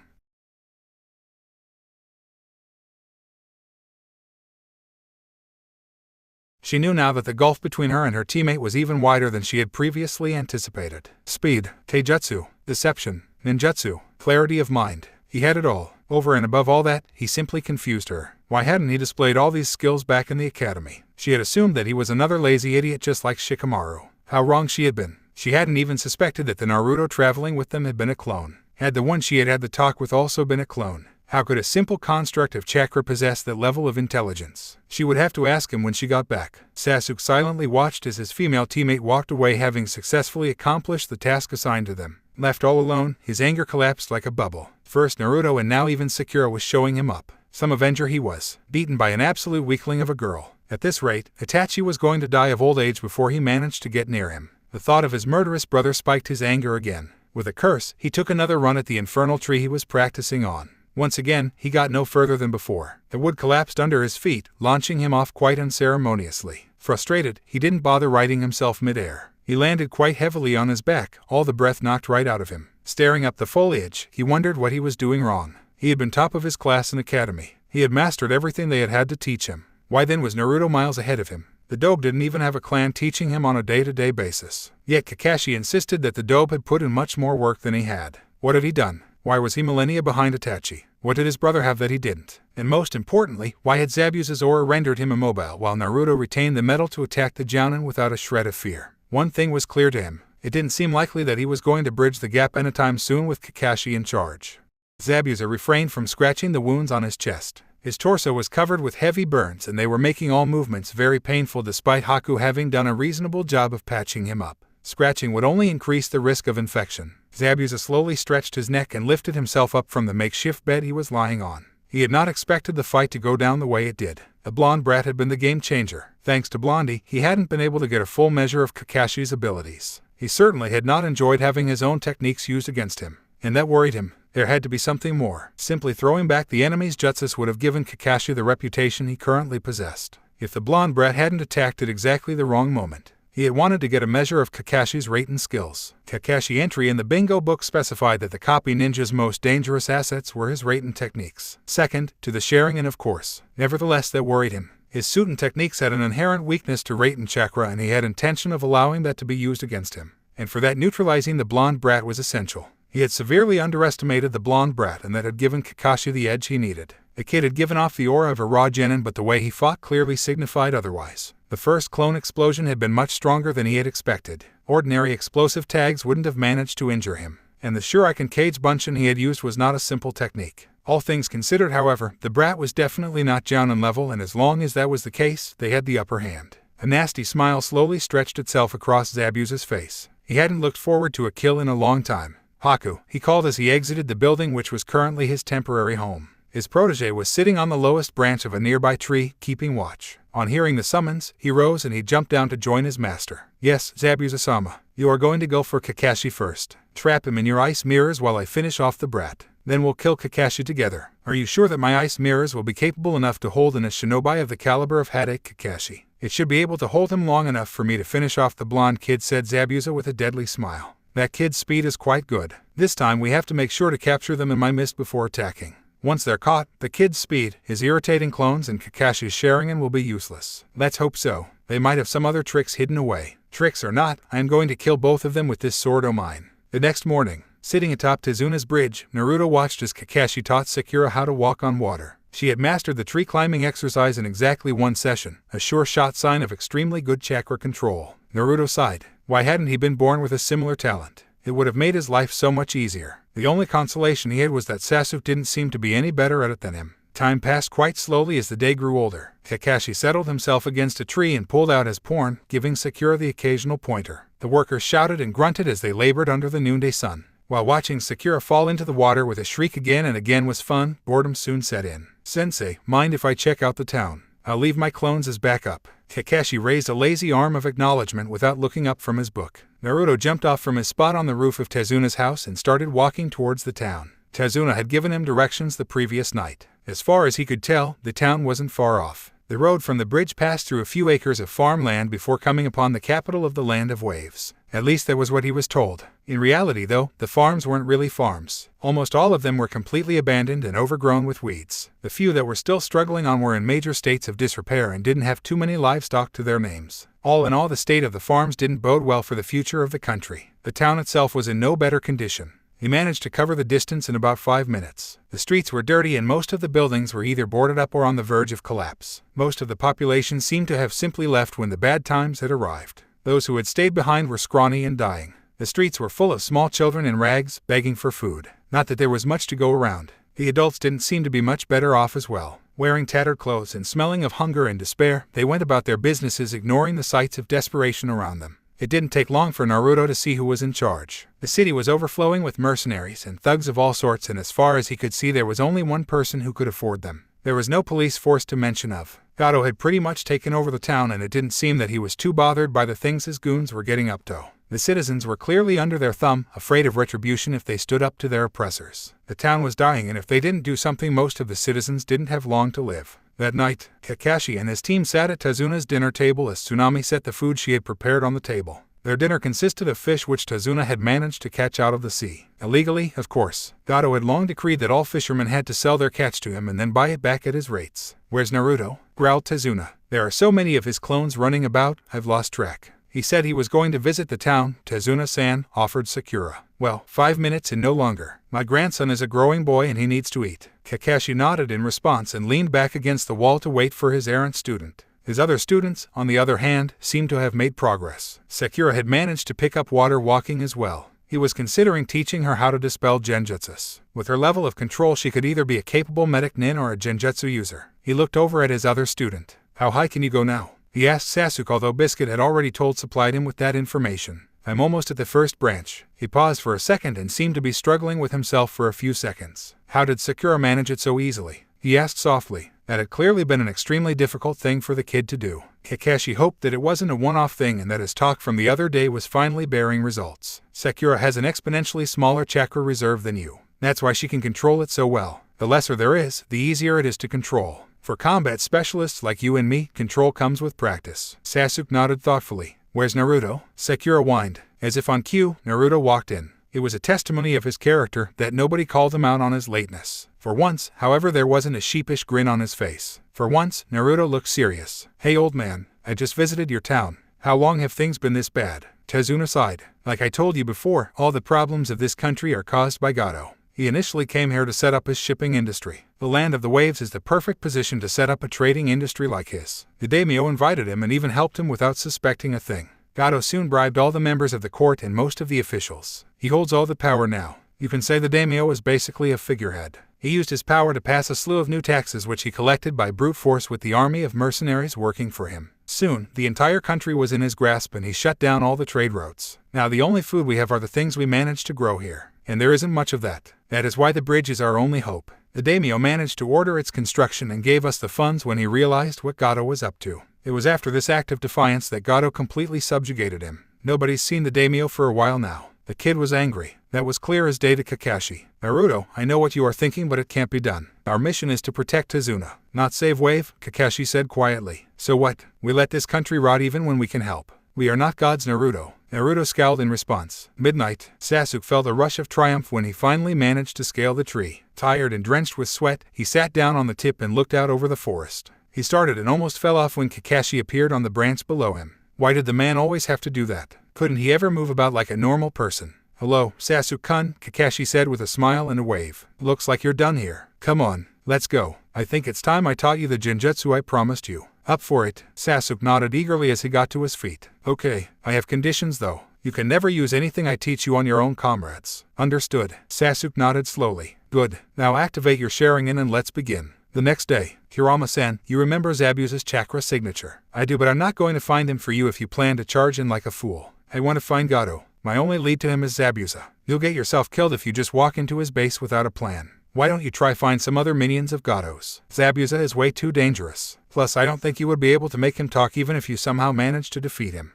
Speaker 1: She knew now that the gulf between her and her teammate was even wider than she had previously anticipated. Speed, taijutsu, deception, ninjutsu, clarity of mind. He had it all. Over and above all that, he simply confused her. Why hadn't he displayed all these skills back in the academy? She had assumed that he was another lazy idiot just like Shikamaru. How wrong she had been. She hadn't even suspected that the Naruto traveling with them had been a clone. Had the one she had had the talk with also been a clone? How could a simple construct of chakra possess that level of intelligence? She would have to ask him when she got back. Sasuke silently watched as his female teammate walked away, having successfully accomplished the task assigned to them. Left all alone, his anger collapsed like a bubble. First Naruto and now even Sakura was showing him up. Some avenger he was, beaten by an absolute weakling of a girl. At this rate, Itachi was going to die of old age before he managed to get near him. The thought of his murderous brother spiked his anger again. With a curse, he took another run at the infernal tree he was practicing on. Once again, he got no further than before. The wood collapsed under his feet, launching him off quite unceremoniously. Frustrated, he didn't bother righting himself mid-air. He landed quite heavily on his back, all the breath knocked right out of him. Staring up the foliage, he wondered what he was doing wrong. He had been top of his class in academy. He had mastered everything they had to teach him. Why then was Naruto miles ahead of him? The dobe didn't even have a clan teaching him on a day-to-day basis. Yet Kakashi insisted that the dobe had put in much more work than he had. What had he done? Why was he millennia behind Itachi? What did his brother have that he didn't? And most importantly, why had Zabuza's aura rendered him immobile while Naruto retained the mettle to attack the Jounin without a shred of fear? One thing was clear to him. It didn't seem likely that he was going to bridge the gap anytime soon with Kakashi in charge. Zabuza refrained from scratching the wounds on his chest. His torso was covered with heavy burns and they were making all movements very painful despite Haku having done a reasonable job of patching him up. Scratching would only increase the risk of infection. Zabuza slowly stretched his neck and lifted himself up from the makeshift bed he was lying on. He had not expected the fight to go down the way it did. The blonde brat had been the game changer. Thanks to Blondie, he hadn't been able to get a full measure of Kakashi's abilities. He certainly had not enjoyed having his own techniques used against him. And that worried him. There had to be something more. Simply throwing back the enemy's jutsus would have given Kakashi the reputation he currently possessed. If the blonde brat hadn't attacked at exactly the wrong moment. He had wanted to get a measure of Kakashi's rate and skills. Kakashi entry in the bingo book specified that the copy ninja's most dangerous assets were his rate and techniques. Second, to the Sharingan of course. Nevertheless, that worried him. His suit and techniques had an inherent weakness to rate and chakra and he had intention of allowing that to be used against him. And for that neutralizing the blonde brat was essential. He had severely underestimated the blonde brat and that had given Kakashi the edge he needed. The kid had given off the aura of a raw genin but the way he fought clearly signified otherwise. The first clone explosion had been much stronger than he had expected. Ordinary explosive tags wouldn't have managed to injure him. And the Shuriken Cage Bunshin he had used was not a simple technique. All things considered, however, the brat was definitely not Jounin level and as long as that was the case, they had the upper hand. A nasty smile slowly stretched itself across Zabuza's face. He hadn't looked forward to a kill in a long time. Haku, he called as he exited the building which was currently his temporary home. His protege was sitting on the lowest branch of a nearby tree, keeping watch. On hearing the summons, he rose and he jumped down to join his master. Yes, Zabuza-sama, you are going to go for Kakashi first. Trap him in your ice mirrors while I finish off the brat. Then we'll kill Kakashi together. Are you sure that my ice mirrors will be capable enough to hold in a shinobi of the caliber of Hadate Kakashi? It should be able to hold him long enough for me to finish off the blonde kid, said Zabuza with a deadly smile. That kid's speed is quite good. This time we have to make sure to capture them in my mist before attacking. Once they're caught, the kid's speed, his irritating clones, and Kakashi's Sharingan will be useless. Let's hope so. They might have some other tricks hidden away. Tricks or not, I am going to kill both of them with this sword o' mine. The next morning, sitting atop Tazuna's bridge, Naruto watched as Kakashi taught Sakura how to walk on water. She had mastered the tree climbing exercise in exactly one session, a sure shot sign of extremely good chakra control. Naruto sighed. Why hadn't he been born with a similar talent? It would have made his life so much easier. The only consolation he had was that Sasuke didn't seem to be any better at it than him. Time passed quite slowly as the day grew older. Kakashi settled himself against a tree and pulled out his porn, giving Sakura the occasional pointer. The workers shouted and grunted as they labored under the noonday sun. While watching Sakura fall into the water with a shriek again and again was fun, boredom soon set in. Sensei, mind if I check out the town? I'll leave my clones as backup. Kakashi raised a lazy arm of acknowledgement without looking up from his book. Naruto jumped off from his spot on the roof of Tazuna's house and started walking towards the town. Tazuna had given him directions the previous night. As far as he could tell, the town wasn't far off. The road from the bridge passed through a few acres of farmland before coming upon the capital of the Land of Waves. At least that was what he was told. In reality, though, the farms weren't really farms. Almost all of them were completely abandoned and overgrown with weeds. The few that were still struggling on were in major states of disrepair and didn't have too many livestock to their names. All in all, the state of the farms didn't bode well for the future of the country. The town itself was in no better condition. He managed to cover the distance in about 5 minutes. The streets were dirty and most of the buildings were either boarded up or on the verge of collapse. Most of the population seemed to have simply left when the bad times had arrived. Those who had stayed behind were scrawny and dying. The streets were full of small children in rags, begging for food. Not that there was much to go around. The adults didn't seem to be much better off as well. Wearing tattered clothes and smelling of hunger and despair, they went about their businesses ignoring the sights of desperation around them. It didn't take long for Naruto to see who was in charge. The city was overflowing with mercenaries and thugs of all sorts, and as far as he could see there was only one person who could afford them. There was no police force to mention of. Gato had pretty much taken over the town, and it didn't seem that he was too bothered by the things his goons were getting up to. The citizens were clearly under their thumb, afraid of retribution if they stood up to their oppressors. The town was dying, and if they didn't do something, most of the citizens didn't have long to live. That night, Kakashi and his team sat at Tazuna's dinner table as Tsunami set the food she had prepared on the table. Their dinner consisted of fish which Tazuna had managed to catch out of the sea. Illegally, of course. Gato had long decreed that all fishermen had to sell their catch to him and then buy it back at his rates. "Where's Naruto?" growled Tazuna. "There are so many of his clones running about, I've lost track." "He said he was going to visit the town, Tazuna-san," offered Sakura. "Well, 5 minutes and no longer. My grandson is a growing boy and he needs to eat." Kakashi nodded in response and leaned back against the wall to wait for his errant student. His other students, on the other hand, seemed to have made progress. Sakura had managed to pick up water walking as well. He was considering teaching her how to dispel genjutsus. With her level of control, she could either be a capable medic nin or a genjutsu user. He looked over at his other student. "How high can you go now?" he asked Sasuke, although Biscuit had already supplied him with that information. "I'm almost at the first branch." He paused for a second and seemed to be struggling with himself for a few seconds. How did Sakura manage it so easily? He asked softly. That had clearly been an extremely difficult thing for the kid to do. Kakashi hoped that it wasn't a one-off thing and that his talk from the other day was finally bearing results. "Sakura has an exponentially smaller chakra reserve than you. That's why she can control it so well. The lesser there is, the easier it is to control. For combat specialists like you and me, control comes with practice." Sasuke nodded thoughtfully. "Where's Naruto?" Sakura whined. As if on cue, Naruto walked in. It was a testimony of his character that nobody called him out on his lateness. For once, however, there wasn't a sheepish grin on his face. For once, Naruto looked serious. "Hey old man, I just visited your town. How long have things been this bad?" Tazuna sighed. "Like I told you before, all the problems of this country are caused by Gato. He initially came here to set up his shipping industry. The land of the waves is the perfect position to set up a trading industry like his. The daimyo invited him and even helped him without suspecting a thing. Gato soon bribed all the members of the court and most of the officials. He holds all the power now. You can say the daimyo is basically a figurehead. He used his power to pass a slew of new taxes which he collected by brute force with the army of mercenaries working for him. Soon, the entire country was in his grasp and he shut down all the trade routes. Now the only food we have are the things we managed to grow here. And there isn't much of that. That is why the bridge is our only hope. The daimyo managed to order its construction and gave us the funds when he realized what Gato was up to. It was after this act of defiance that Gato completely subjugated him. Nobody's seen the daimyo for a while now. The kid was angry. That was clear as day to Kakashi. "Naruto, I know what you are thinking, but it can't be done. Our mission is to protect Tazuna, not save Wave," Kakashi said quietly. "So what? We let this country rot even when we can help. We are not gods, Naruto." Naruto scowled in response. Midnight, Sasuke felt a rush of triumph when he finally managed to scale the tree. Tired and drenched with sweat, he sat down on the tip and looked out over the forest. He started and almost fell off when Kakashi appeared on the branch below him. Why did the man always have to do that? Couldn't he ever move about like a normal person? "Hello, Sasuke-kun," Kakashi said with a smile and a wave. "Looks like you're done here. Come on, let's go. I think it's time I taught you the genjutsu I promised you." "Up for it." Sasuke nodded eagerly as he got to his feet. "Okay, I have conditions though. You can never use anything I teach you on your own comrades." "Understood." Sasuke nodded slowly. "Good. Now activate your Sharingan and let's begin." The next day, "Kurama-san, you remember Zabuza's chakra signature?" "I do, but I'm not going to find him for you if you plan to charge in like a fool. I want to find Gato. My only lead to him is Zabuza. You'll get yourself killed if you just walk into his base without a plan. Why don't you try find some other minions of Gato's? Zabuza is way too dangerous. Plus, I don't think you would be able to make him talk even if you somehow managed to defeat him."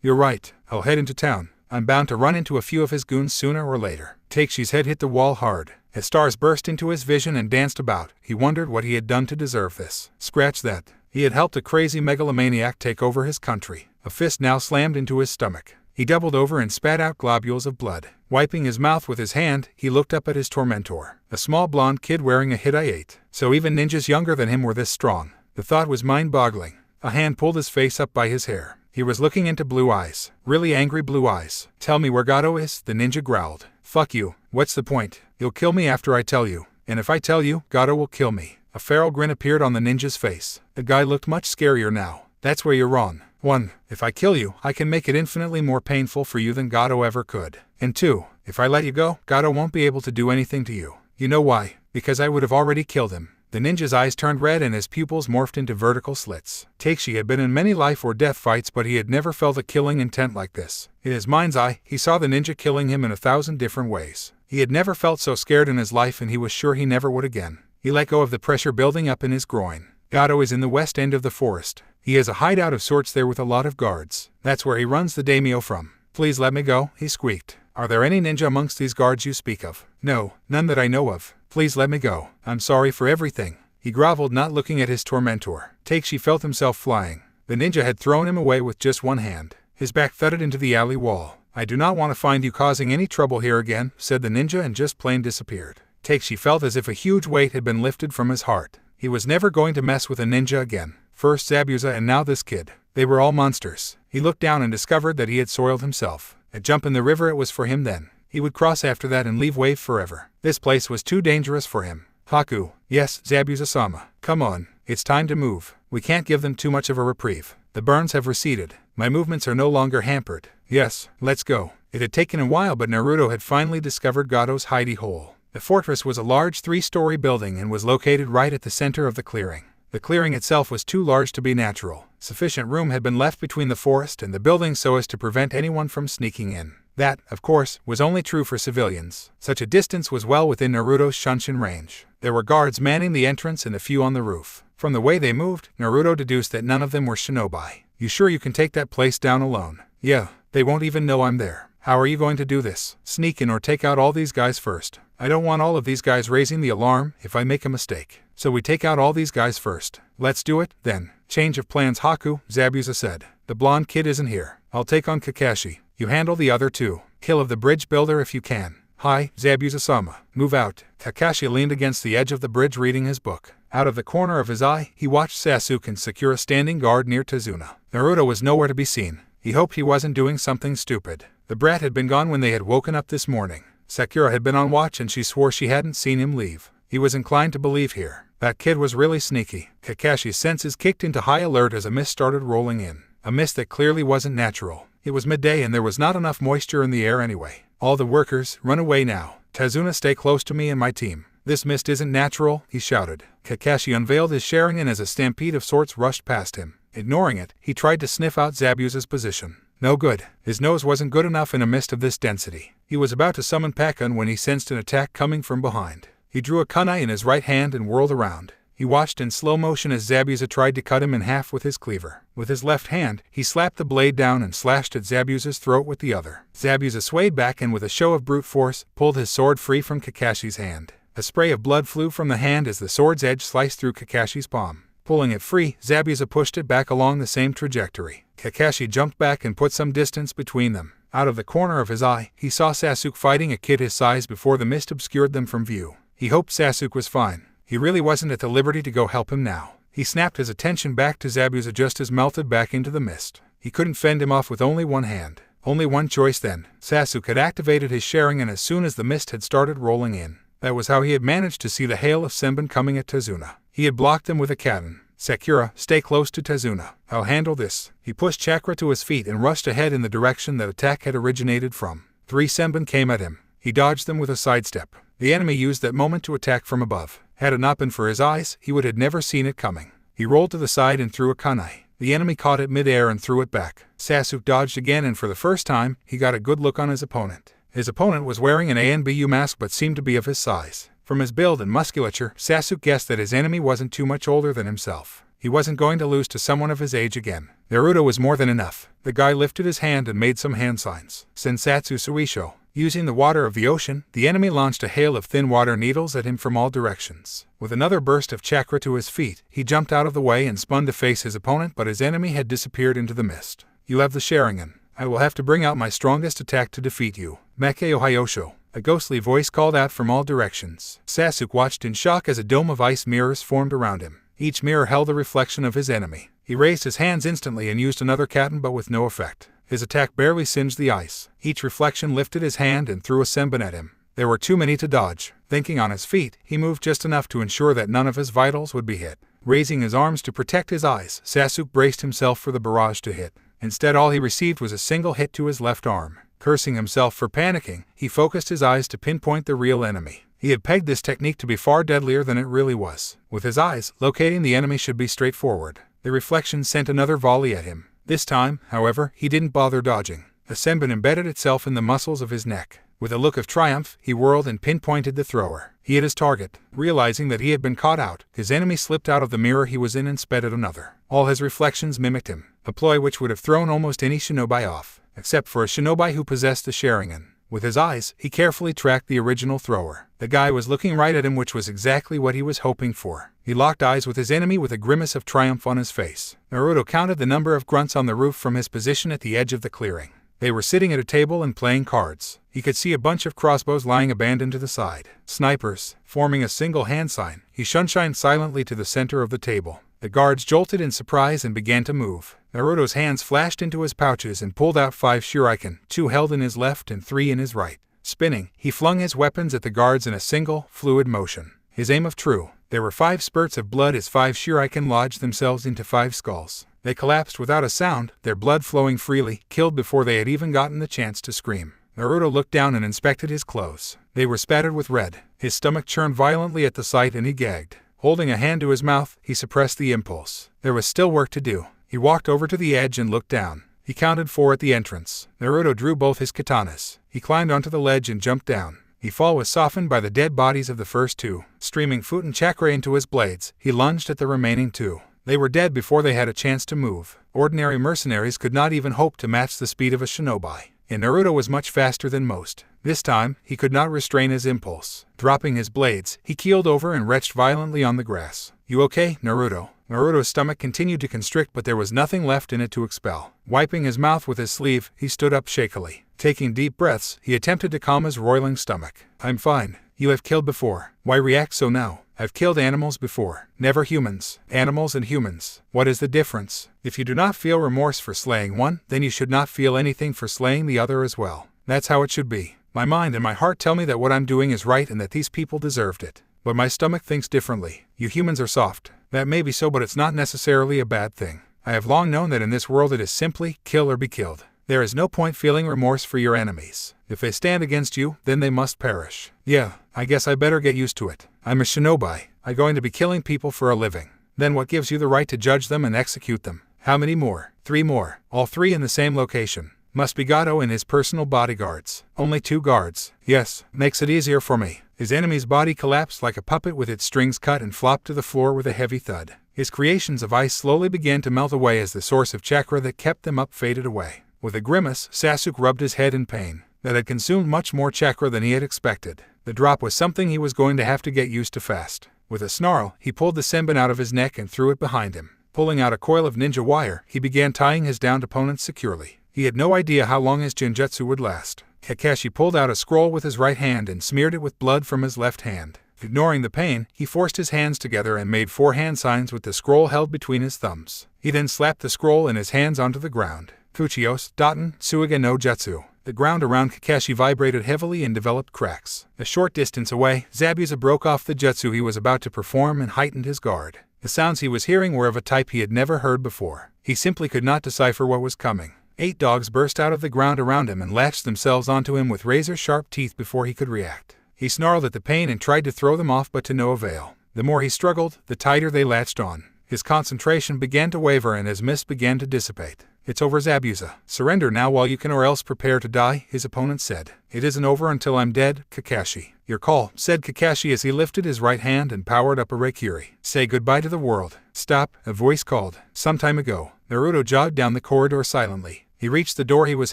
Speaker 1: You're right. I'll head into town. I'm bound to run into a few of his goons sooner or later." Takeshi's head hit the wall hard. As stars burst into his vision and danced about, he wondered what he had done to deserve this. Scratch that. He had helped a crazy megalomaniac take over his country. A fist now slammed into his stomach. He doubled over and spat out globules of blood. Wiping his mouth with his hand, he looked up at his tormentor. A small blonde kid wearing a Hidaite. So even ninjas younger than him were this strong. The thought was mind-boggling. A hand pulled his face up by his hair. He was looking into blue eyes. Really angry blue eyes. "Tell me where Gato is," the ninja growled. "Fuck you. What's the point? You'll kill me after I tell you. And if I tell you, Gato will kill me." A feral grin appeared on the ninja's face. The guy looked much scarier now. "That's where you're wrong. 1. If I kill you, I can make it infinitely more painful for you than Gato ever could. And 2. If I let you go, Gato won't be able to do anything to you. You know why? Because I would have already killed him." The ninja's eyes turned red and his pupils morphed into vertical slits. Takeshi had been in many life or death fights, but he had never felt a killing intent like this. In his mind's eye, he saw the ninja killing him in 1,000 different ways. He had never felt so scared in his life, and he was sure he never would again. He let go of the pressure building up in his groin. Gato is in the west end of the forest. He has a hideout of sorts there with a lot of guards. That's where he runs the daimyo from. Please let me go, he squeaked. Are there any ninja amongst these guards you speak of? No, none that I know of. Please let me go. I'm sorry for everything. He groveled, not looking at his tormentor. Takeishi felt himself flying. The ninja had thrown him away with just one hand. His back thudded into the alley wall. I do not want to find you causing any trouble here again, said the ninja, and just plain disappeared. Takeishi felt as if a huge weight had been lifted from his heart. He was never going to mess with a ninja again. First Zabuza and now this kid. They were all monsters. He looked down and discovered that he had soiled himself. A jump in the river, it was for him then. He would cross after that and leave Wave forever. This place was too dangerous for him. Haku. Yes, Zabuza-sama. Come on. It's time to move. We can't give them too much of a reprieve. The burns have receded. My movements are no longer hampered. Yes, let's go. It had taken a while, but Naruto had finally discovered Gato's hidey hole. The fortress was a large 3-story building and was located right at the center of the clearing. The clearing itself was too large to be natural. Sufficient room had been left between the forest and the building so as to prevent anyone from sneaking in. That, of course, was only true for civilians. Such a distance was well within Naruto's shunshin range. There were guards manning the entrance and a few on the roof. From the way they moved, Naruto deduced that none of them were shinobi. You sure you can take that place down alone? Yeah, they won't even know I'm there. How are you going to do this? Sneak in or take out all these guys first? I don't want all of these guys raising the alarm if I make a mistake. So we take out all these guys first. Let's do it, then. Change of plans, Haku, Zabuza said. The blonde kid isn't here. I'll take on Kakashi. You handle the other two. Kill of the bridge builder if you can. Hi, Zabuza-sama. Move out. Kakashi leaned against the edge of the bridge reading his book. Out of the corner of his eye, he watched Sasuke secure a standing guard near Tazuna. Naruto was nowhere to be seen. He hoped he wasn't doing something stupid. The brat had been gone when they had woken up this morning. Sakura had been on watch and she swore she hadn't seen him leave. He was inclined to believe here. That kid was really sneaky. Kakashi's senses kicked into high alert as a mist started rolling in. A mist that clearly wasn't natural. It was midday and there was not enough moisture in the air anyway. All the workers, run away now. Tazuna, stay close to me and my team. This mist isn't natural, he shouted. Kakashi unveiled his Sharingan as a stampede of sorts rushed past him. Ignoring it, he tried to sniff out Zabuza's position. No good. His nose wasn't good enough in a mist of this density. He was about to summon Pakkun when he sensed an attack coming from behind. He drew a kunai in his right hand and whirled around. He watched in slow motion as Zabuza tried to cut him in half with his cleaver. With his left hand, he slapped the blade down and slashed at Zabuza's throat with the other. Zabuza swayed back and with a show of brute force, pulled his sword free from Kakashi's hand. A spray of blood flew from the hand as the sword's edge sliced through Kakashi's palm. Pulling it free, Zabuza pushed it back along the same trajectory. Kakashi jumped back and put some distance between them. Out of the corner of his eye, he saw Sasuke fighting a kid his size before the mist obscured them from view. He hoped Sasuke was fine. He really wasn't at the liberty to go help him now. He snapped his attention back to Zabuza just as melted back into the mist. He couldn't fend him off with only one hand. Only one choice then. Sasuke had activated his Sharingan as soon as the mist had started rolling in. That was how he had managed to see the hail of Senbon coming at Tazuna. He had blocked them with a Katen. Sakura, stay close to Tazuna. I'll handle this. He pushed Chakra to his feet and rushed ahead in the direction that attack had originated from. 3 Senbon came at him. He dodged them with a sidestep. The enemy used that moment to attack from above. Had it not been for his eyes, he would have never seen it coming. He rolled to the side and threw a kunai. The enemy caught it mid-air and threw it back. Sasuke dodged again and for the first time, he got a good look on his opponent. His opponent was wearing an ANBU mask but seemed to be of his size. From his build and musculature, Sasuke guessed that his enemy wasn't too much older than himself. He wasn't going to lose to someone of his age again. Naruto was more than enough. The guy lifted his hand and made some hand signs. Sensatsu Suisho. Using the water of the ocean, the enemy launched a hail of thin water needles at him from all directions. With another burst of chakra to his feet, he jumped out of the way and spun to face his opponent, but his enemy had disappeared into the mist. You have the Sharingan. I will have to bring out my strongest attack to defeat you. Mekei Ohayosho. A ghostly voice called out from all directions. Sasuke watched in shock as a dome of ice mirrors formed around him. Each mirror held a reflection of his enemy. He raised his hands instantly and used another Katen but with no effect. His attack barely singed the ice. Each reflection lifted his hand and threw a Senbon at him. There were too many to dodge. Thinking on his feet, he moved just enough to ensure that none of his vitals would be hit. Raising his arms to protect his eyes, Sasuke braced himself for the barrage to hit. Instead, all he received was a single hit to his left arm. Cursing himself for panicking, he focused his eyes to pinpoint the real enemy. He had pegged this technique to be far deadlier than it really was. With his eyes, locating the enemy should be straightforward. The reflection sent another volley at him. This time, however, he didn't bother dodging. A Senbon embedded itself in the muscles of his neck. With a look of triumph, he whirled and pinpointed the thrower. He hit his target. Realizing that he had been caught out, his enemy slipped out of the mirror he was in and sped at another. All his reflections mimicked him, a ploy which would have thrown almost any shinobi off, except for a shinobi who possessed the Sharingan. With his eyes, he carefully tracked the original thrower. The guy was looking right at him, which was exactly what he was hoping for. He locked eyes with his enemy with a grimace of triumph on his face. Naruto counted the number of grunts on the roof from his position at the edge of the clearing. They were sitting at a table and playing cards. He could see a bunch of crossbows lying abandoned to the side. Snipers, forming a single hand sign, he shunshined silently to the center of the table. The guards jolted in surprise and began to move. Naruto's hands flashed into his pouches and pulled out 5 shuriken, 2 held in his left and 3 in his right. Spinning, he flung his weapons at the guards in a single, fluid motion. His aim of true. There were 5 spurts of blood as 5 shuriken lodged themselves into 5 skulls. They collapsed without a sound, their blood flowing freely, killed before they had even gotten the chance to scream. Naruto looked down and inspected his clothes. They were spattered with red. His stomach churned violently at the sight and he gagged. Holding a hand to his mouth, he suppressed the impulse. There was still work to do. He walked over to the edge and looked down. He counted 4 at the entrance. Naruto drew both his katanas. He climbed onto the ledge and jumped down. His fall was softened by the dead bodies of the first 2. Streaming Futen chakra into his blades, he lunged at the remaining 2. They were dead before they had a chance to move. Ordinary mercenaries could not even hope to match the speed of a shinobi. And Naruto was much faster than most. This time, he could not restrain his impulse. Dropping his blades, he keeled over and retched violently on the grass. "You okay, Naruto?" Naruto's stomach continued to constrict, but there was nothing left in it to expel. Wiping his mouth with his sleeve, he stood up shakily. Taking deep breaths, he attempted to calm his roiling stomach. "I'm fine. You have killed before. Why react so now? I've killed animals before. Never humans. Animals and humans. What is the difference? If you do not feel remorse for slaying one, then you should not feel anything for slaying the other as well. That's how it should be. My mind and my heart tell me that what I'm doing is right and that these people deserved it. But my stomach thinks differently. You humans are soft. That may be so, but it's not necessarily a bad thing. I have long known that in this world it is simply kill or be killed. There is no point feeling remorse for your enemies. If they stand against you, then they must perish. Yeah, I guess I better get used to it. I'm a shinobi. I'm going to be killing people for a living. Then what gives you the right to judge them and execute them? How many more? 3 more. All 3 in the same location. Must be Gato and his personal bodyguards. Only 2 guards. Yes, makes it easier for me." His enemy's body collapsed like a puppet with its strings cut and flopped to the floor with a heavy thud. His creations of ice slowly began to melt away as the source of chakra that kept them up faded away. With a grimace, Sasuke rubbed his head in pain. That had consumed much more chakra than he had expected. The drop was something he was going to have to get used to fast. With a snarl, he pulled the senbon out of his neck and threw it behind him. Pulling out a coil of ninja wire, he began tying his downed opponent securely. He had no idea how long his genjutsu would last. Kakashi pulled out a scroll with his right hand and smeared it with blood from his left hand. Ignoring the pain, he forced his hands together and made 4 hand signs with the scroll held between his thumbs. He then slapped the scroll and his hands onto the ground. Kuchios, Daten, Suiga no Jutsu. The ground around Kakashi vibrated heavily and developed cracks. A short distance away, Zabuza broke off the jutsu he was about to perform and heightened his guard. The sounds he was hearing were of a type he had never heard before. He simply could not decipher what was coming. 8 dogs burst out of the ground around him and latched themselves onto him with razor-sharp teeth before he could react. He snarled at the pain and tried to throw them off, but to no avail. The more he struggled, the tighter they latched on. His concentration began to waver and his mist began to dissipate. "It's over, Zabuza. Surrender now while you can, or else prepare to die," his opponent said. "It isn't over until I'm dead, Kakashi." "Your call," said Kakashi as he lifted his right hand and powered up a Reikiri. "Say goodbye to the world." "Stop," a voice called. Some time ago. Naruto jogged down the corridor silently. He reached the door he was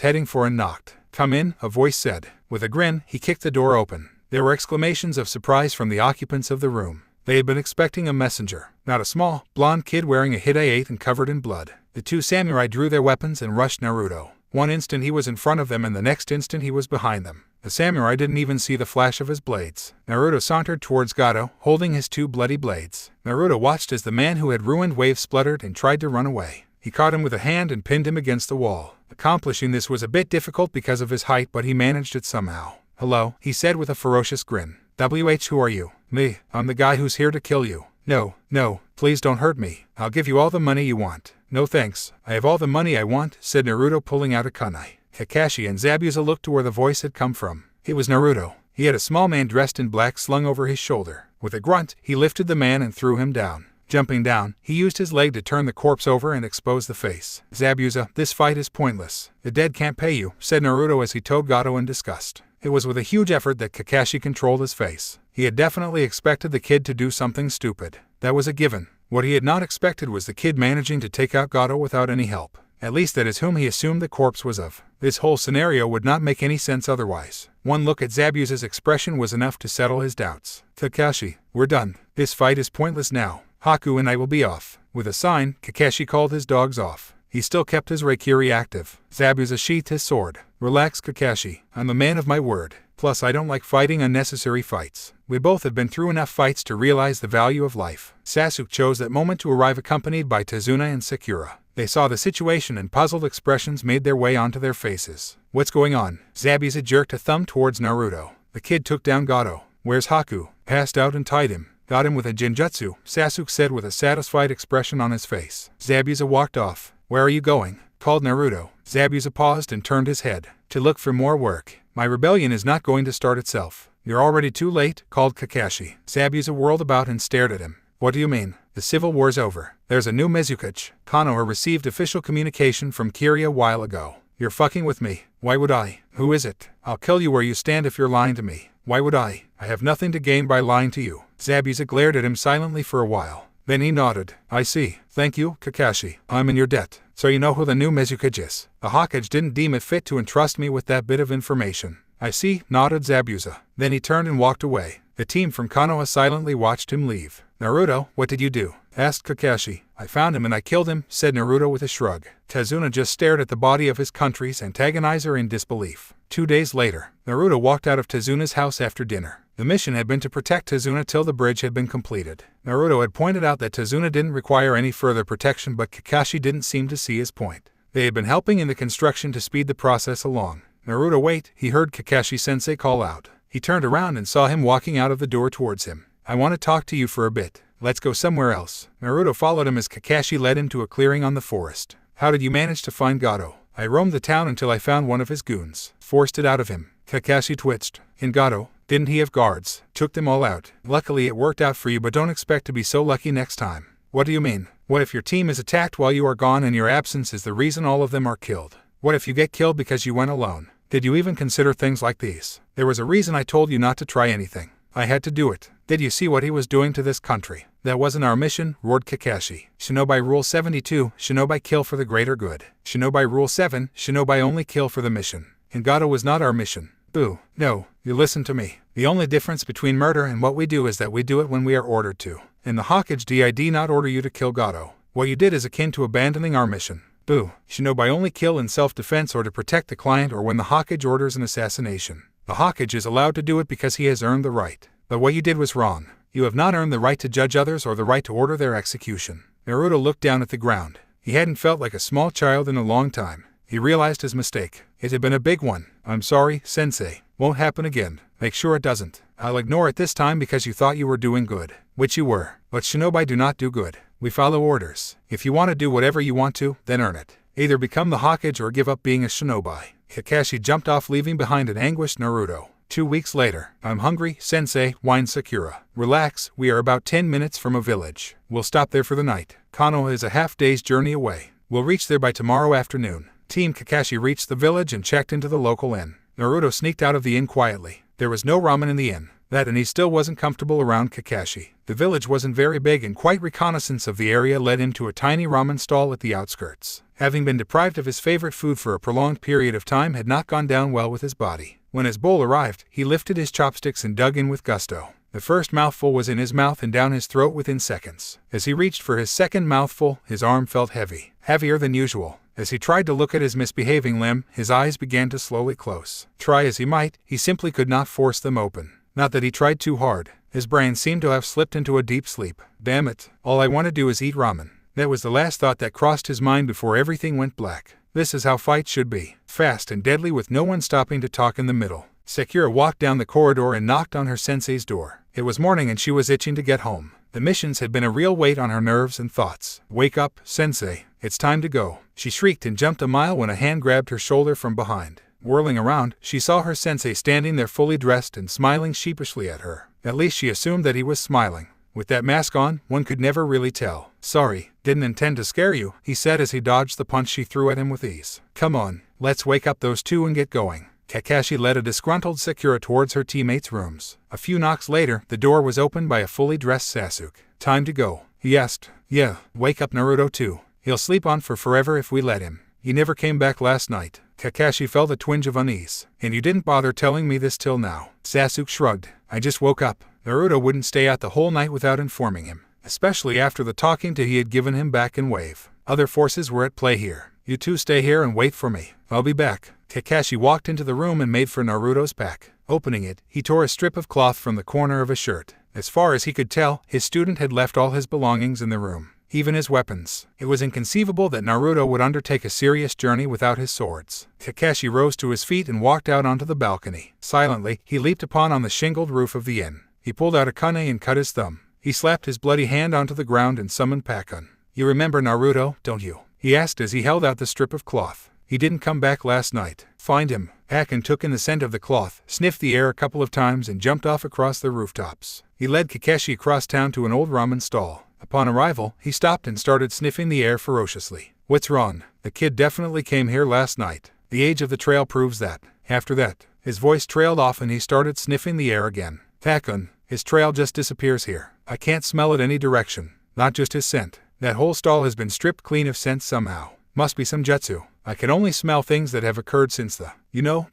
Speaker 1: heading for and knocked. "Come in," a voice said. With a grin, he kicked the door open. There were exclamations of surprise from the occupants of the room. They had been expecting a messenger, not a small, blonde kid wearing a hidaite and covered in blood. The 2 samurai drew their weapons and rushed Naruto. One instant he was in front of them and the next instant he was behind them. The samurai didn't even see the flash of his blades. Naruto sauntered towards Gato, holding his 2 bloody blades. Naruto watched as the man who had ruined Wave spluttered and tried to run away. He caught him with a hand and pinned him against the wall. Accomplishing this was a bit difficult because of his height, but he managed it somehow. "Hello," he said with a ferocious grin. "Who are you?" "Me. I'm the guy who's here to kill you." No, please don't hurt me. I'll give you all the money you want." "No thanks. I have all the money I want," said Naruto, pulling out a kunai. Kakashi and Zabuza looked to where the voice had come from. It was Naruto. He had a small man dressed in black slung over his shoulder. With a grunt, he lifted the man and threw him down. Jumping down, he used his leg to turn the corpse over and expose the face. "Zabuza, this fight is pointless. The dead can't pay you," said Naruto as he towed Gato in disgust. It was with a huge effort that Kakashi controlled his face. He had definitely expected the kid to do something stupid. That was a given. What he had not expected was the kid managing to take out Gato without any help. At least that is whom he assumed the corpse was of. This whole scenario would not make any sense otherwise. One look at Zabuza's expression was enough to settle his doubts. Kakashi, we're done. This fight is pointless now. Haku and I will be off. With a sign, Kakashi called his dogs off. He still kept his Reikiri active. Zabuza sheathed his sword. Relax, Kakashi. I'm a man of my word. Plus, I don't like fighting unnecessary fights. We both had been through enough fights to realize the value of life. Sasuke chose that moment to arrive accompanied by Tazuna and Sakura. They saw the situation and puzzled expressions made their way onto their faces. What's going on? Zabuza jerked a thumb towards Naruto. The kid took down Gato. Where's Haku? Passed out and tied him. Got him with a genjutsu, Sasuke said with a satisfied expression on his face. Zabuza walked off. Where are you going? Called Naruto. Zabuza paused and turned his head. To look for more work. My rebellion is not going to start itself. You're already too late, called Kakashi. Zabuza whirled about and stared at him. What do you mean? The civil war's over. There's a new Mizuki. Konoha received official communication from Kiri a while ago. You're fucking with me. Why would I? Who is it? I'll kill you where you stand if you're lying to me. Why would I? I have nothing to gain by lying to you. Zabuza glared at him silently for a while. Then he nodded. I see. Thank you, Kakashi. I'm in your debt. So you know who the new Mizuki is. The Hokage didn't deem it fit to entrust me with that bit of information. I see, nodded Zabuza. Then he turned and walked away. The team from Konoha silently watched him leave. Naruto, what did you do? Asked Kakashi. I found him and I killed him, said Naruto with a shrug. Tazuna just stared at the body of his country's antagonizer in disbelief. 2 days later, Naruto walked out of Tazuna's house after dinner. The mission had been to protect Tazuna till the bridge had been completed. Naruto had pointed out that Tazuna didn't require any further protection, but Kakashi didn't seem to see his point. They had been helping in the construction to speed the process along. Naruto, wait, he heard Kakashi-sensei call out. He turned around and saw him walking out of the door towards him. I want to talk to you for a bit. Let's go somewhere else. Naruto followed him as Kakashi led him to a clearing on the forest. How did you manage to find Gato? I roamed the town until I found one of his goons. Forced it out of him. Kakashi twitched. In Gato, didn't he have guards? Took them all out. Luckily it worked out for you, but don't expect to be so lucky next time. What do you mean? What if your team is attacked while you are gone and your absence is the reason all of them are killed? What if you get killed because you went alone? Did you even consider things like these? There was a reason I told you not to try anything. I had to do it. Did you see what he was doing to this country? That wasn't our mission, roared Kakashi. Shinobi Rule 72, Shinobi kill for the greater good. Shinobi Rule 7, Shinobi only kill for the mission. And Gato was not our mission. Boo. No, you listen to me. The only difference between murder and what we do is that we do it when we are ordered to. And the Hokage did not order you to kill Gato. What you did is akin to abandoning our mission. Boo. Shinobi only kill in self-defense or to protect the client or when the Hokage orders an assassination. The Hokage is allowed to do it because he has earned the right. But what you did was wrong. You have not earned the right to judge others or the right to order their execution. Naruto looked down at the ground. He hadn't felt like a small child in a long time. He realized his mistake. It had been a big one. I'm sorry, Sensei. Won't happen again. Make sure it doesn't. I'll ignore it this time because you thought you were doing good. Which you were. But Shinobi do not do good. We follow orders. If you want to do whatever you want to, then earn it. Either become the Hokage or give up being a Shinobi. Kakashi jumped off, leaving behind an anguished Naruto. 2 weeks later. I'm hungry, Sensei, whined Sakura. Relax, we are about 10 minutes from a village. We'll stop there for the night. Konoha is a half-day's journey away. We'll reach there by tomorrow afternoon. Team Kakashi reached the village and checked into the local inn. Naruto sneaked out of the inn quietly. There was no ramen in the inn. And he still wasn't comfortable around Kakashi. The village wasn't very big and quite reconnaissance of the area led him to a tiny ramen stall at the outskirts. Having been deprived of his favorite food for a prolonged period of time had not gone down well with his body. When his bowl arrived, he lifted his chopsticks and dug in with gusto. The first mouthful was in his mouth and down his throat within seconds. As he reached for his second mouthful, his arm felt heavy. Heavier than usual. As he tried to look at his misbehaving limb, his eyes began to slowly close. Try as he might, he simply could not force them open. Not that he tried too hard. His brain seemed to have slipped into a deep sleep. Damn it, all I want to do is eat ramen. That was the last thought that crossed his mind before everything went black. This is how fights should be. Fast and deadly with no one stopping to talk in the middle. Sakura walked down the corridor and knocked on her sensei's door. It was morning and she was itching to get home. The missions had been a real weight on her nerves and thoughts. Wake up, sensei. It's time to go. She shrieked and jumped a mile when a hand grabbed her shoulder from behind. Whirling around, she saw her sensei standing there fully dressed and smiling sheepishly at her. At least she assumed that he was smiling. With that mask on, one could never really tell. Sorry, didn't intend to scare you, he said as he dodged the punch she threw at him with ease. Come on, let's wake up those two and get going. Kakashi led a disgruntled Sakura towards her teammates' rooms. A few knocks later, the door was opened by a fully dressed Sasuke. Time to go, he asked. Yeah, wake up Naruto too. He'll sleep on for forever if we let him. He never came back last night. Kakashi felt a twinge of unease. And you didn't bother telling me this till now. Sasuke shrugged. I just woke up. Naruto wouldn't stay out the whole night without informing him, especially after the talking to he had given him back in Wave. Other forces were at play here. You two stay here and wait for me. I'll be back. Kakashi walked into the room and made for Naruto's pack. Opening it, he tore a strip of cloth from the corner of his shirt. As far as he could tell, his student had left all his belongings in the room, even his weapons. It was inconceivable that Naruto would undertake a serious journey without his swords. Kakashi rose to his feet and walked out onto the balcony. Silently, he leaped on the shingled roof of the inn. He pulled out a kunai and cut his thumb. He slapped his bloody hand onto the ground and summoned Pakkun. You remember Naruto, don't you? He asked as he held out the strip of cloth. He didn't come back last night. Find him. Pakkun took in the scent of the cloth, sniffed the air a couple of times and jumped off across the rooftops. He led Kakashi across town to an old ramen stall. Upon arrival, he stopped and started sniffing the air ferociously. What's wrong? The kid definitely came here last night. The age of the trail proves that. After that, his voice trailed off and he started sniffing the air again. Pakkun, his trail just disappears here. I can't smell it any direction. Not just his scent. That whole stall has been stripped clean of scent somehow. Must be some jutsu. I can only smell things that have occurred since the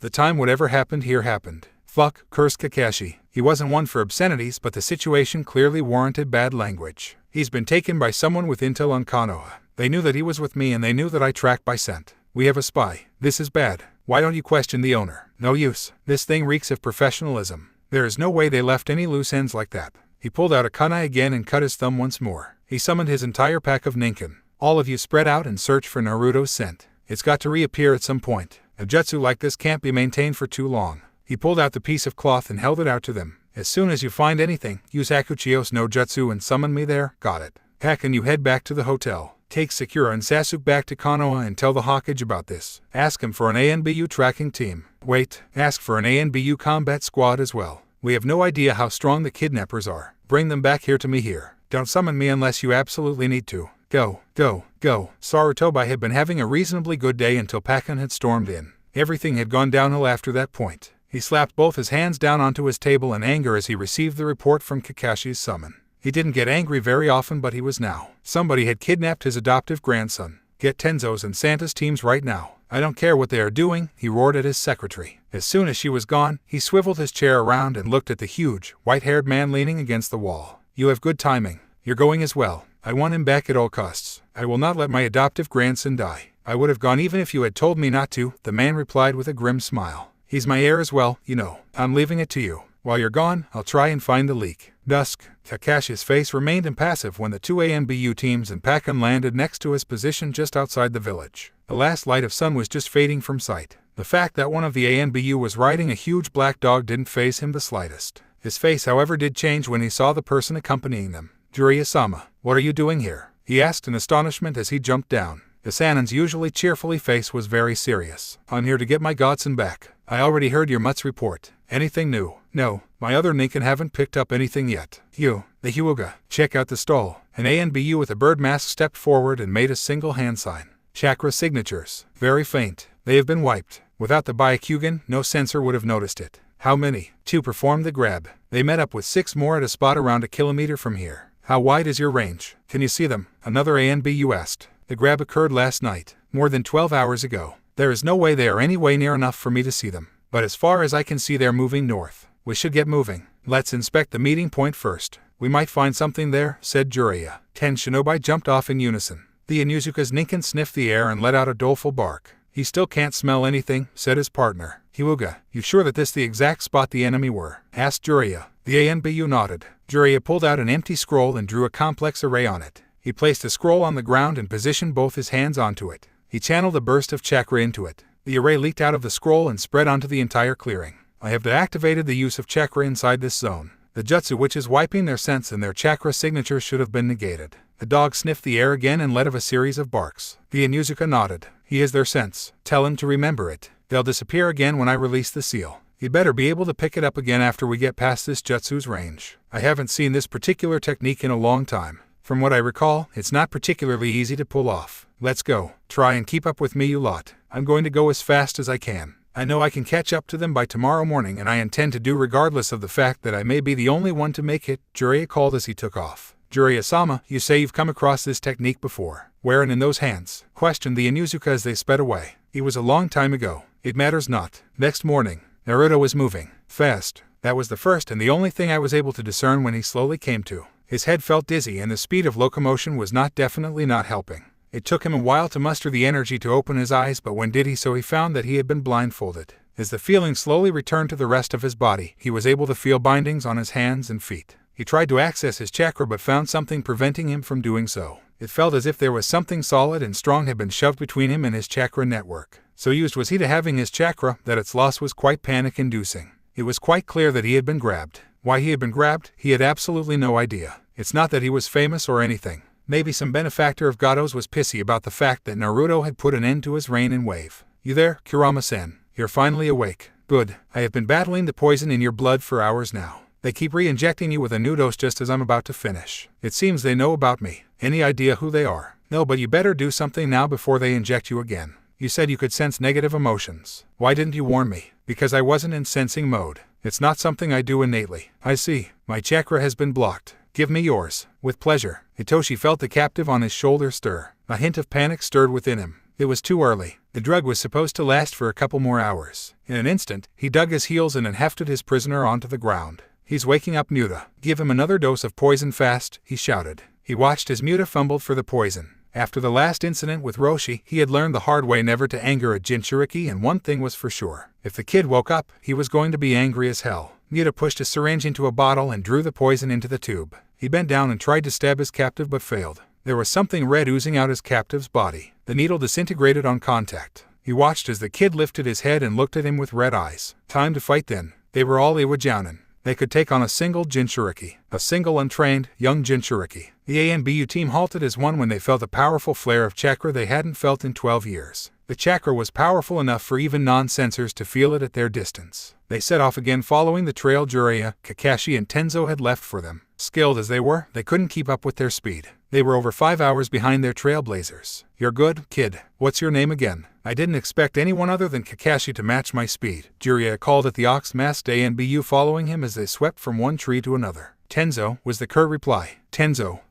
Speaker 1: time whatever happened here happened. Fuck, cursed Kakashi. He wasn't one for obscenities, but the situation clearly warranted bad language. He's been taken by someone with intel on Konoha. They knew that he was with me and they knew that I tracked by scent. We have a spy. This is bad. Why don't you question the owner? No use. This thing reeks of professionalism. There is no way they left any loose ends like that. He pulled out a kunai again and cut his thumb once more. He summoned his entire pack of ninkin. All of you spread out and search for Naruto's scent. It's got to reappear at some point. A jutsu like this can't be maintained for too long. He pulled out the piece of cloth and held it out to them. As soon as you find anything, use Hakuchiyo's no jutsu and summon me there. Got it. Pakkun, you head back to the hotel. Take Sakura and Sasuke back to Konoha and tell the Hokage about this. Ask him for an ANBU tracking team. Wait, ask for an ANBU combat squad as well. We have no idea how strong the kidnappers are. Bring them back here to me here. Don't summon me unless you absolutely need to. Go, go, go. Sarutobi had been having a reasonably good day until Pakkun had stormed in. Everything had gone downhill after that point. He slapped both his hands down onto his table in anger as he received the report from Kakashi's summon. He didn't get angry very often, but he was now. Somebody had kidnapped his adoptive grandson. Get Tenzo's and Santa's teams right now. I don't care what they are doing, he roared at his secretary. As soon as she was gone, he swiveled his chair around and looked at the huge, white-haired man leaning against the wall. You have good timing. You're going as well. I want him back at all costs. I will not let my adoptive grandson die. I would have gone even if you had told me not to, the man replied with a grim smile. He's my heir as well, you know. I'm leaving it to you. While you're gone, I'll try and find the leak. Dusk. Kakashi's face remained impassive when the two ANBU teams and Pakkun landed next to his position just outside the village. The last light of sun was just fading from sight. The fact that one of the ANBU was riding a huge black dog didn't faze him the slightest. His face, however, did change when he saw the person accompanying them. Jiraiya-sama, what are you doing here? He asked in astonishment as he jumped down. The Sanin's usually cheerfully face was very serious. I'm here to get my godson back. I already heard your Mutt's report. Anything new? No, my other ninkin haven't picked up anything yet. You, the Hyuga, check out the stall. An ANBU with a bird mask stepped forward and made a single hand sign. Chakra signatures. Very faint. They have been wiped. Without the Byakugan, no sensor would have noticed it. How many? 2 performed the grab. They met up with 6 more at a spot around a kilometer from here. How wide is your range? Can you see them? Another ANBU asked. The grab occurred last night, more than 12 hours ago. There is no way they are any way near enough for me to see them. But as far as I can see, they're moving north. We should get moving. Let's inspect the meeting point first. We might find something there, said Jiraiya. 10 shinobi jumped off in unison. The Inuzuka's ninkin sniffed the air and let out a doleful bark. He still can't smell anything, said his partner. Hyuga, you sure that this the exact spot the enemy were? Asked Jiraiya. The ANBU nodded. Jiraiya pulled out an empty scroll and drew a complex array on it. He placed a scroll on the ground and positioned both his hands onto it. He channeled a burst of chakra into it. The array leaked out of the scroll and spread onto the entire clearing. I have deactivated the use of chakra inside this zone. The jutsu which is wiping their sense and their chakra signature should have been negated. The dog sniffed the air again and let out a series of barks. The Inuzuka nodded. He is their sense. Tell him to remember it. They'll disappear again when I release the seal. He'd better be able to pick it up again after we get past this jutsu's range. I haven't seen this particular technique in a long time. From what I recall, it's not particularly easy to pull off. Let's go. Try and keep up with me, you lot. I'm going to go as fast as I can. I know I can catch up to them by tomorrow morning, and I intend to do regardless of the fact that I may be the only one to make it, Jiraiya called as he took off. Jiraiya-sama, you say you've come across this technique before. Where and in those hands? Questioned the Inuzuka as they sped away. It was a long time ago. It matters not. Next morning, Naruto was moving fast. That was the first and the only thing I was able to discern when he slowly came to. His head felt dizzy and the speed of locomotion was definitely not helping. It took him a while to muster the energy to open his eyes, but when did he so he found that he had been blindfolded. As the feeling slowly returned to the rest of his body, he was able to feel bindings on his hands and feet. He tried to access his chakra but found something preventing him from doing so. It felt as if there was something solid and strong had been shoved between him and his chakra network. So used was he to having his chakra that its loss was quite panic-inducing. It was quite clear that he had been grabbed. Why he had been grabbed, he had absolutely no idea. It's not that he was famous or anything. Maybe some benefactor of Gato's was pissy about the fact that Naruto had put an end to his reign and wave. You there, Kurama-san? You're finally awake. Good. I have been battling the poison in your blood for hours now. They keep re-injecting you with a new dose just as I'm about to finish. It seems they know about me. Any idea who they are? No, but you better do something now before they inject you again. You said you could sense negative emotions. Why didn't you warn me? Because I wasn't in sensing mode. It's not something I do innately. I see. My chakra has been blocked. Give me yours. With pleasure. Hitoshi felt the captive on his shoulder stir. A hint of panic stirred within him. It was too early. The drug was supposed to last for a couple more hours. In an instant, he dug his heels in and hefted his prisoner onto the ground. He's waking up Muta. Give him another dose of poison fast, he shouted. He watched as Muta fumbled for the poison. After the last incident with Roshi, he had learned the hard way never to anger a Jinchuriki, and one thing was for sure. If the kid woke up, he was going to be angry as hell. Muta pushed a syringe into a bottle and drew the poison into the tube. He bent down and tried to stab his captive but failed. There was something red oozing out his captive's body. The needle disintegrated on contact. He watched as the kid lifted his head and looked at him with red eyes. Time to fight then. They were all Iwajounen. They could take on a single Jinchuriki, a single untrained, young Jinchuriki. The ANBU team halted as one when they felt a powerful flare of chakra they hadn't felt in 12 years. The chakra was powerful enough for even non-sensors to feel it at their distance. They set off again following the trail Jiraiya, Kakashi and Tenzo had left for them. Skilled as they were, they couldn't keep up with their speed. They were over 5 hours behind their trailblazers. You're good, kid. What's your name again? I didn't expect anyone other than Kakashi to match my speed, Jiraiya called at the ox-masked ANBU following him as they swept from one tree to another. Tenzo, was the curt reply. Tenzo.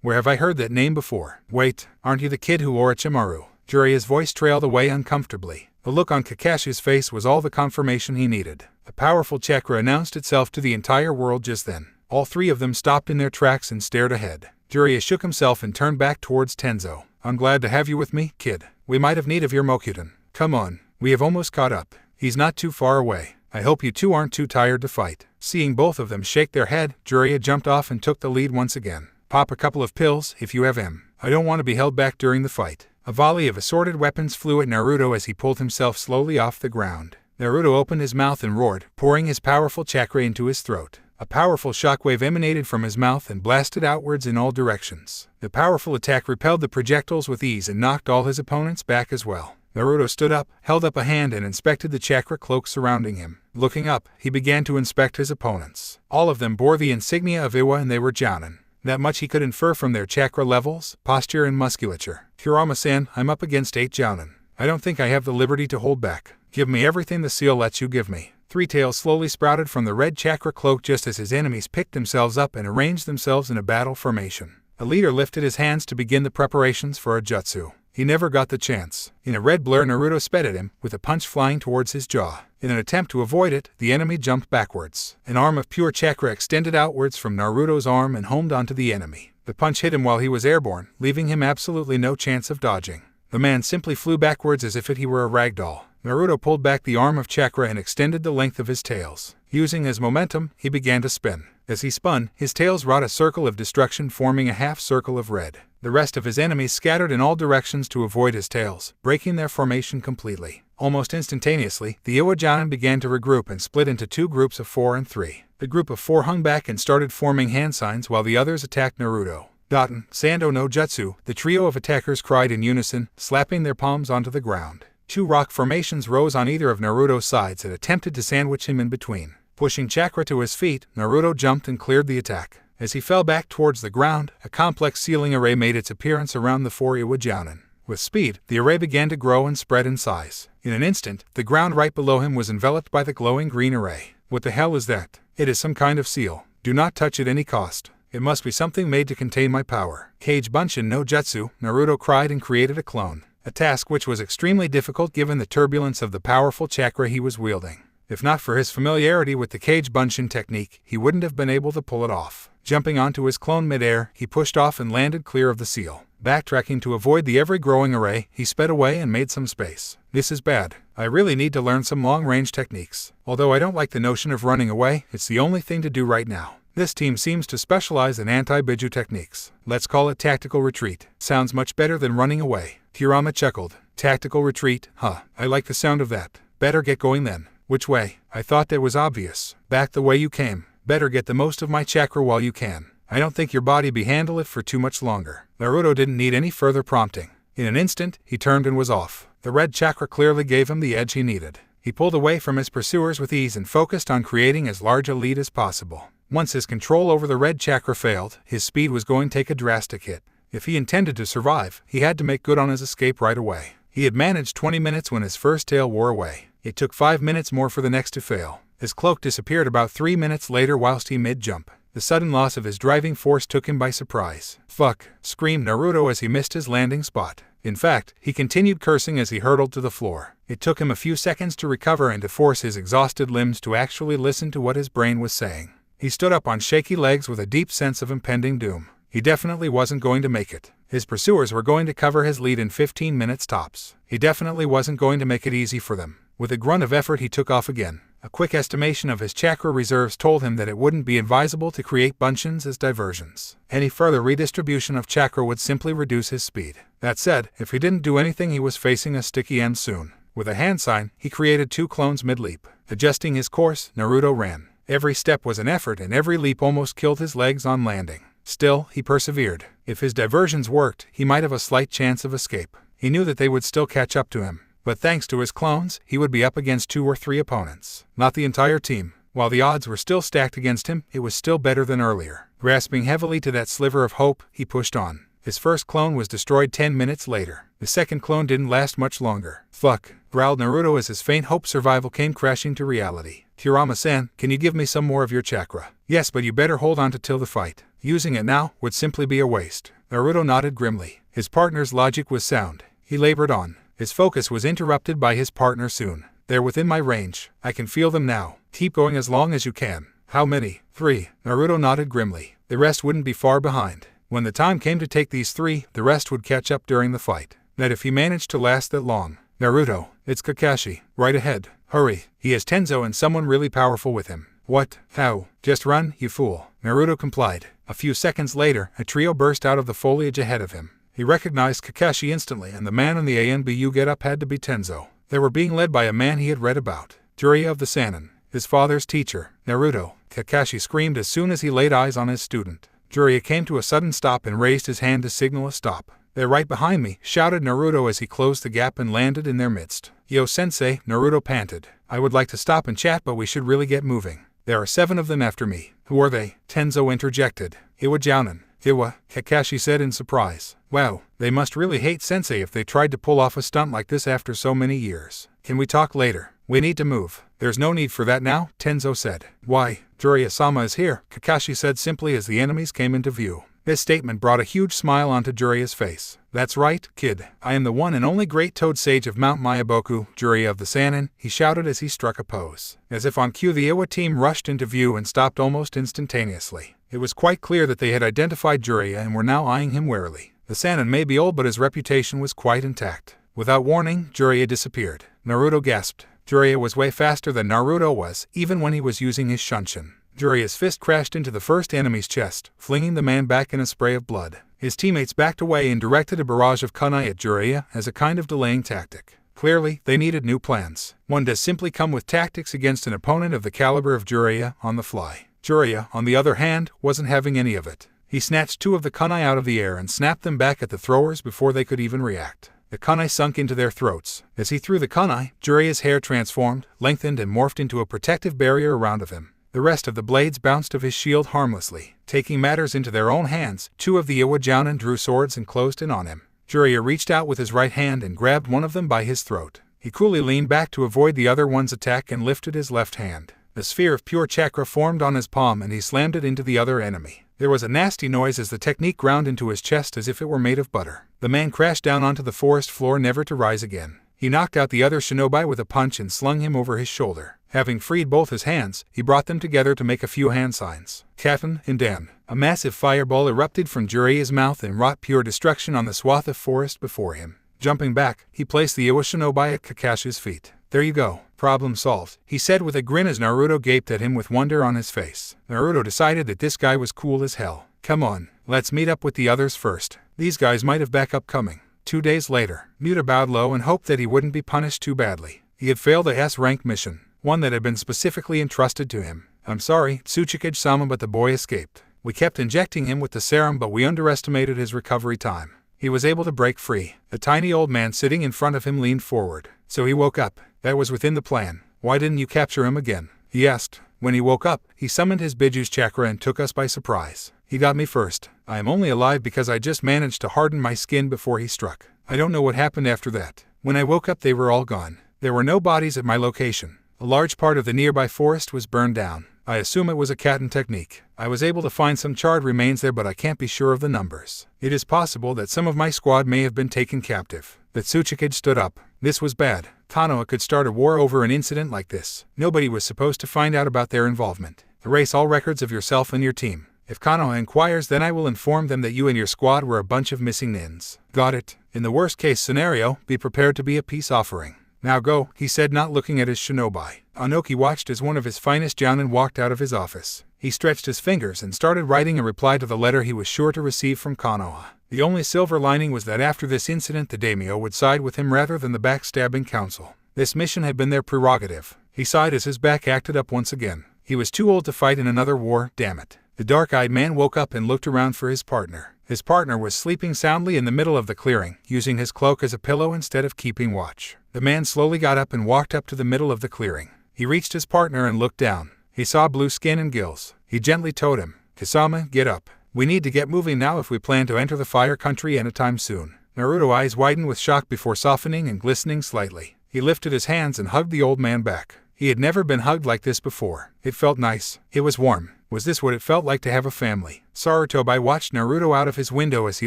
Speaker 1: Where have I heard that name before? Wait, aren't you the kid who Orochimaru? Jiraiya's voice trailed away uncomfortably. The look on Kakashi's face was all the confirmation he needed. A powerful chakra announced itself to the entire world just then. All three of them stopped in their tracks and stared ahead. Jiraiya shook himself and turned back towards Tenzo. I'm glad to have you with me, kid. We might have need of your Mokyudan. Come on, we have almost caught up. He's not too far away. I hope you two aren't too tired to fight. Seeing both of them shake their head, Jiraiya jumped off and took the lead once again. Pop a couple of pills, if you have them. I don't want to be held back during the fight. A volley of assorted weapons flew at Naruto as he pulled himself slowly off the ground. Naruto opened his mouth and roared, pouring his powerful chakra into his throat. A powerful shockwave emanated from his mouth and blasted outwards in all directions. The powerful attack repelled the projectiles with ease and knocked all his opponents back as well. Naruto stood up, held up a hand and inspected the chakra cloak surrounding him. Looking up, he began to inspect his opponents. All of them bore the insignia of Iwa and they were Jounin. That much he could infer from their chakra levels, posture and musculature. Kurama-san, I'm up against 8 Jounin. I don't think I have the liberty to hold back. Give me everything the seal lets you give me. 3 tails slowly sprouted from the red chakra cloak just as his enemies picked themselves up and arranged themselves in a battle formation. The leader lifted his hands to begin the preparations for a jutsu. He never got the chance. In a red blur, Naruto sped at him, with a punch flying towards his jaw. In an attempt to avoid it, the enemy jumped backwards. An arm of pure chakra extended outwards from Naruto's arm and homed onto the enemy. The punch hit him while he was airborne, leaving him absolutely no chance of dodging. The man simply flew backwards as if he were a rag doll. Naruto pulled back the arm of chakra and extended the length of his tails. Using his momentum, he began to spin. As he spun, his tails wrought a circle of destruction, forming a half circle of red. The rest of his enemies scattered in all directions to avoid his tails, breaking their formation completely. Almost instantaneously, the Iwajounen began to regroup and split into 2 groups of 4 and 3. The group of 4 hung back and started forming hand signs while the others attacked Naruto. Daten, Sando no Jutsu, the trio of attackers cried in unison, slapping their palms onto the ground. 2 rock formations rose on either of Naruto's sides and attempted to sandwich him in between. Pushing chakra to his feet, Naruto jumped and cleared the attack. As he fell back towards the ground, a complex ceiling array made its appearance around the 4 Iwajounen. With speed, the array began to grow and spread in size. In an instant, the ground right below him was enveloped by the glowing green array. What the hell is that? It is some kind of seal. Do not touch at any cost. It must be something made to contain my power. Kage Bunshin no Jutsu, Naruto cried and created a clone. A task which was extremely difficult given the turbulence of the powerful chakra he was wielding. If not for his familiarity with the Kage Bunshin technique, he wouldn't have been able to pull it off. Jumping onto his clone midair, he pushed off and landed clear of the seal. Backtracking to avoid the ever-growing array, he sped away and made some space. This is bad. I really need to learn some long-range techniques. Although I don't like the notion of running away, it's the only thing to do right now. This team seems to specialize in anti-biju techniques. Let's call it tactical retreat. Sounds much better than running away. Kurama chuckled. Tactical retreat, huh? I like the sound of that. Better get going then. Which way? I thought that was obvious. Back the way you came. Better get the most of my chakra while you can. I don't think your body be handle it for too much longer. Naruto didn't need any further prompting. In an instant, he turned and was off. The red chakra clearly gave him the edge he needed. He pulled away from his pursuers with ease and focused on creating as large a lead as possible. Once his control over the red chakra failed, his speed was going to take a drastic hit. If he intended to survive, he had to make good on his escape right away. He had managed 20 minutes when his first tail wore away. It took 5 minutes more for the next to fail. His cloak disappeared about 3 minutes later whilst he mid-jump. The sudden loss of his driving force took him by surprise. Fuck, screamed Naruto as he missed his landing spot. In fact, he continued cursing as he hurtled to the floor. It took him a few seconds to recover and to force his exhausted limbs to actually listen to what his brain was saying. He stood up on shaky legs with a deep sense of impending doom. He definitely wasn't going to make it. His pursuers were going to cover his lead in 15 minutes tops. He definitely wasn't going to make it easy for them. With a grunt of effort he took off again. A quick estimation of his chakra reserves told him that it wouldn't be advisable to create bunshins as diversions. Any further redistribution of chakra would simply reduce his speed. That said, if he didn't do anything he was facing a sticky end soon. With a hand sign, he created 2 clones mid-leap. Adjusting his course, Naruto ran. Every step was an effort and every leap almost killed his legs on landing. Still, he persevered. If his diversions worked, he might have a slight chance of escape. He knew that they would still catch up to him. But thanks to his clones, he would be up against 2 or 3 opponents. Not the entire team. While the odds were still stacked against him, it was still better than earlier. Grasping heavily to that sliver of hope, he pushed on. His first clone was destroyed 10 minutes later. The second clone didn't last much longer. Fuck, growled Naruto as his faint hope survival came crashing to reality. Kurama-san, can you give me some more of your chakra? Yes, but you better hold on to till the fight. Using it now would simply be a waste. Naruto nodded grimly. His partner's logic was sound. He labored on. His focus was interrupted by his partner soon. They're within my range. I can feel them now. Keep going as long as you can. How many? 3. Naruto nodded grimly. The rest wouldn't be far behind. When the time came to take these 3, the rest would catch up during the fight. That if he managed to last that long. Naruto, it's Kakashi. Right ahead. Hurry. He has Tenzo and someone really powerful with him. What? How? Just run, you fool. Naruto complied. A few seconds later, a trio burst out of the foliage ahead of him. He recognized Kakashi instantly, and the man in the ANBU getup had to be Tenzo. They were being led by a man he had read about. Jiraiya of the Sannin. His father's teacher. Naruto. Kakashi screamed as soon as he laid eyes on his student. Jiraiya came to a sudden stop and raised his hand to signal a stop. They're right behind me, shouted Naruto as he closed the gap and landed in their midst. Yo sensei, Naruto panted. I would like to stop and chat, but we should really get moving. There are 7 of them after me. Who are they? Tenzo interjected. Iwa Jounin. Iwa, Kakashi said in surprise. Wow, they must really hate sensei if they tried to pull off a stunt like this after so many years. Can we talk later? We need to move. There's no need for that now, Tenzo said. Why? Jiraiya-sama is here, Kakashi said simply as the enemies came into view. This statement brought a huge smile onto Jiraiya's face. That's right, kid. I am the one and only great Toad Sage of Mount Myaboku, Jiraiya of the Sannin, he shouted as he struck a pose. As if on cue, the Iwa team rushed into view and stopped almost instantaneously. It was quite clear that they had identified Jiraiya and were now eyeing him warily. The Sannin may be old, but his reputation was quite intact. Without warning, Jiraiya disappeared. Naruto gasped. Jiraiya was way faster than Naruto was, even when he was using his shunshin. Jiraiya's fist crashed into the first enemy's chest, flinging the man back in a spray of blood. His teammates backed away and directed a barrage of kunai at Jiraiya as a kind of delaying tactic. Clearly, they needed new plans. One does simply come with tactics against an opponent of the caliber of Jiraiya on the fly. Jiraiya, on the other hand, wasn't having any of it. He snatched 2 of the kunai out of the air and snapped them back at the throwers before they could even react. The kunai sunk into their throats. As he threw the kunai, Jiraiya's hair transformed, lengthened and morphed into a protective barrier around of him. The rest of the blades bounced off his shield harmlessly. Taking matters into their own hands, 2 of the Iwa Jounin drew swords and closed in on him. Jiraiya reached out with his right hand and grabbed one of them by his throat. He coolly leaned back to avoid the other one's attack and lifted his left hand. A sphere of pure chakra formed on his palm and he slammed it into the other enemy. There was a nasty noise as the technique ground into his chest as if it were made of butter. The man crashed down onto the forest floor, never to rise again. He knocked out the other shinobi with a punch and slung him over his shoulder. Having freed both his hands, he brought them together to make a few hand signs. Captain and Dan. A massive fireball erupted from Jiraiya's mouth and wrought pure destruction on the swath of forest before him. Jumping back, he placed the Iwa shinobi at Kakashi's feet. There you go. Problem solved, he said with a grin as Naruto gaped at him with wonder on his face. Naruto decided that this guy was cool as hell. Come on, let's meet up with the others first. These guys might have backup coming. 2 days later, Muta bowed low and hoped that he wouldn't be punished too badly. He had failed a S-rank mission, one that had been specifically entrusted to him. I'm sorry, Tsuchikage-sama, but the boy escaped. We kept injecting him with the serum, but we underestimated his recovery time. He was able to break free. The tiny old man sitting in front of him leaned forward. So he woke up. That was within the plan. Why didn't you capture him again? He asked. When he woke up, he summoned his Biju's chakra and took us by surprise. He got me first. I am only alive because I just managed to harden my skin before he struck. I don't know what happened after that. When I woke up, they were all gone. There were no bodies at my location. A large part of the nearby forest was burned down. I assume it was a Katen technique. I was able to find some charred remains there, but I can't be sure of the numbers. It is possible that some of my squad may have been taken captive. The Tsuchikage stood up. This was bad. Konoha could start a war over an incident like this. Nobody was supposed to find out about their involvement. Erase all records of yourself and your team. If Konoha inquires, then I will inform them that you and your squad were a bunch of missing nins. Got it? In the worst case scenario, be prepared to be a peace offering. Now go, he said, not looking at his shinobi. Anoki watched as one of his finest jounin walked out of his office. He stretched his fingers and started writing a reply to the letter he was sure to receive from Konoha. The only silver lining was that after this incident the daimyo would side with him rather than the backstabbing council. This mission had been their prerogative. He sighed as his back acted up once again. He was too old to fight in another war, damn it. The dark-eyed man woke up and looked around for his partner. His partner was sleeping soundly in the middle of the clearing, using his cloak as a pillow instead of keeping watch. The man slowly got up and walked up to the middle of the clearing. He reached his partner and looked down. He saw blue skin and gills. He gently told him, Kisama, get up. We need to get moving now if we plan to enter the fire country anytime soon. Naruto's eyes widened with shock before softening and glistening slightly. He lifted his hands and hugged the old man back. He had never been hugged like this before. It felt nice. It was warm. Was this what it felt like to have a family? Sarutobi watched Naruto out of his window as he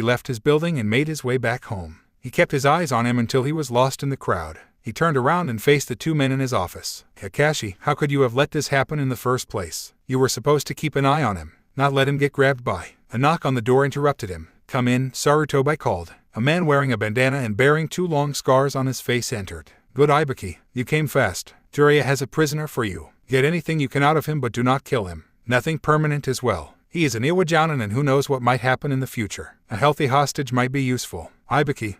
Speaker 1: left his building and made his way back home. He kept his eyes on him until he was lost in the crowd. He turned around and faced the two men in his office. Kakashi, how could you have let this happen in the first place? You were supposed to keep an eye on him, not let him get grabbed by. A knock on the door interrupted him. Come in, Sarutobi called. A man wearing a bandana and bearing 2 long scars on his face entered. Good Ibiki, you came fast. Jiraiya has a prisoner for you. Get anything you can out of him, but do not kill him. Nothing permanent as well. He is an Iwajounin and who knows what might happen in the future. A healthy hostage might be useful. Ibiki,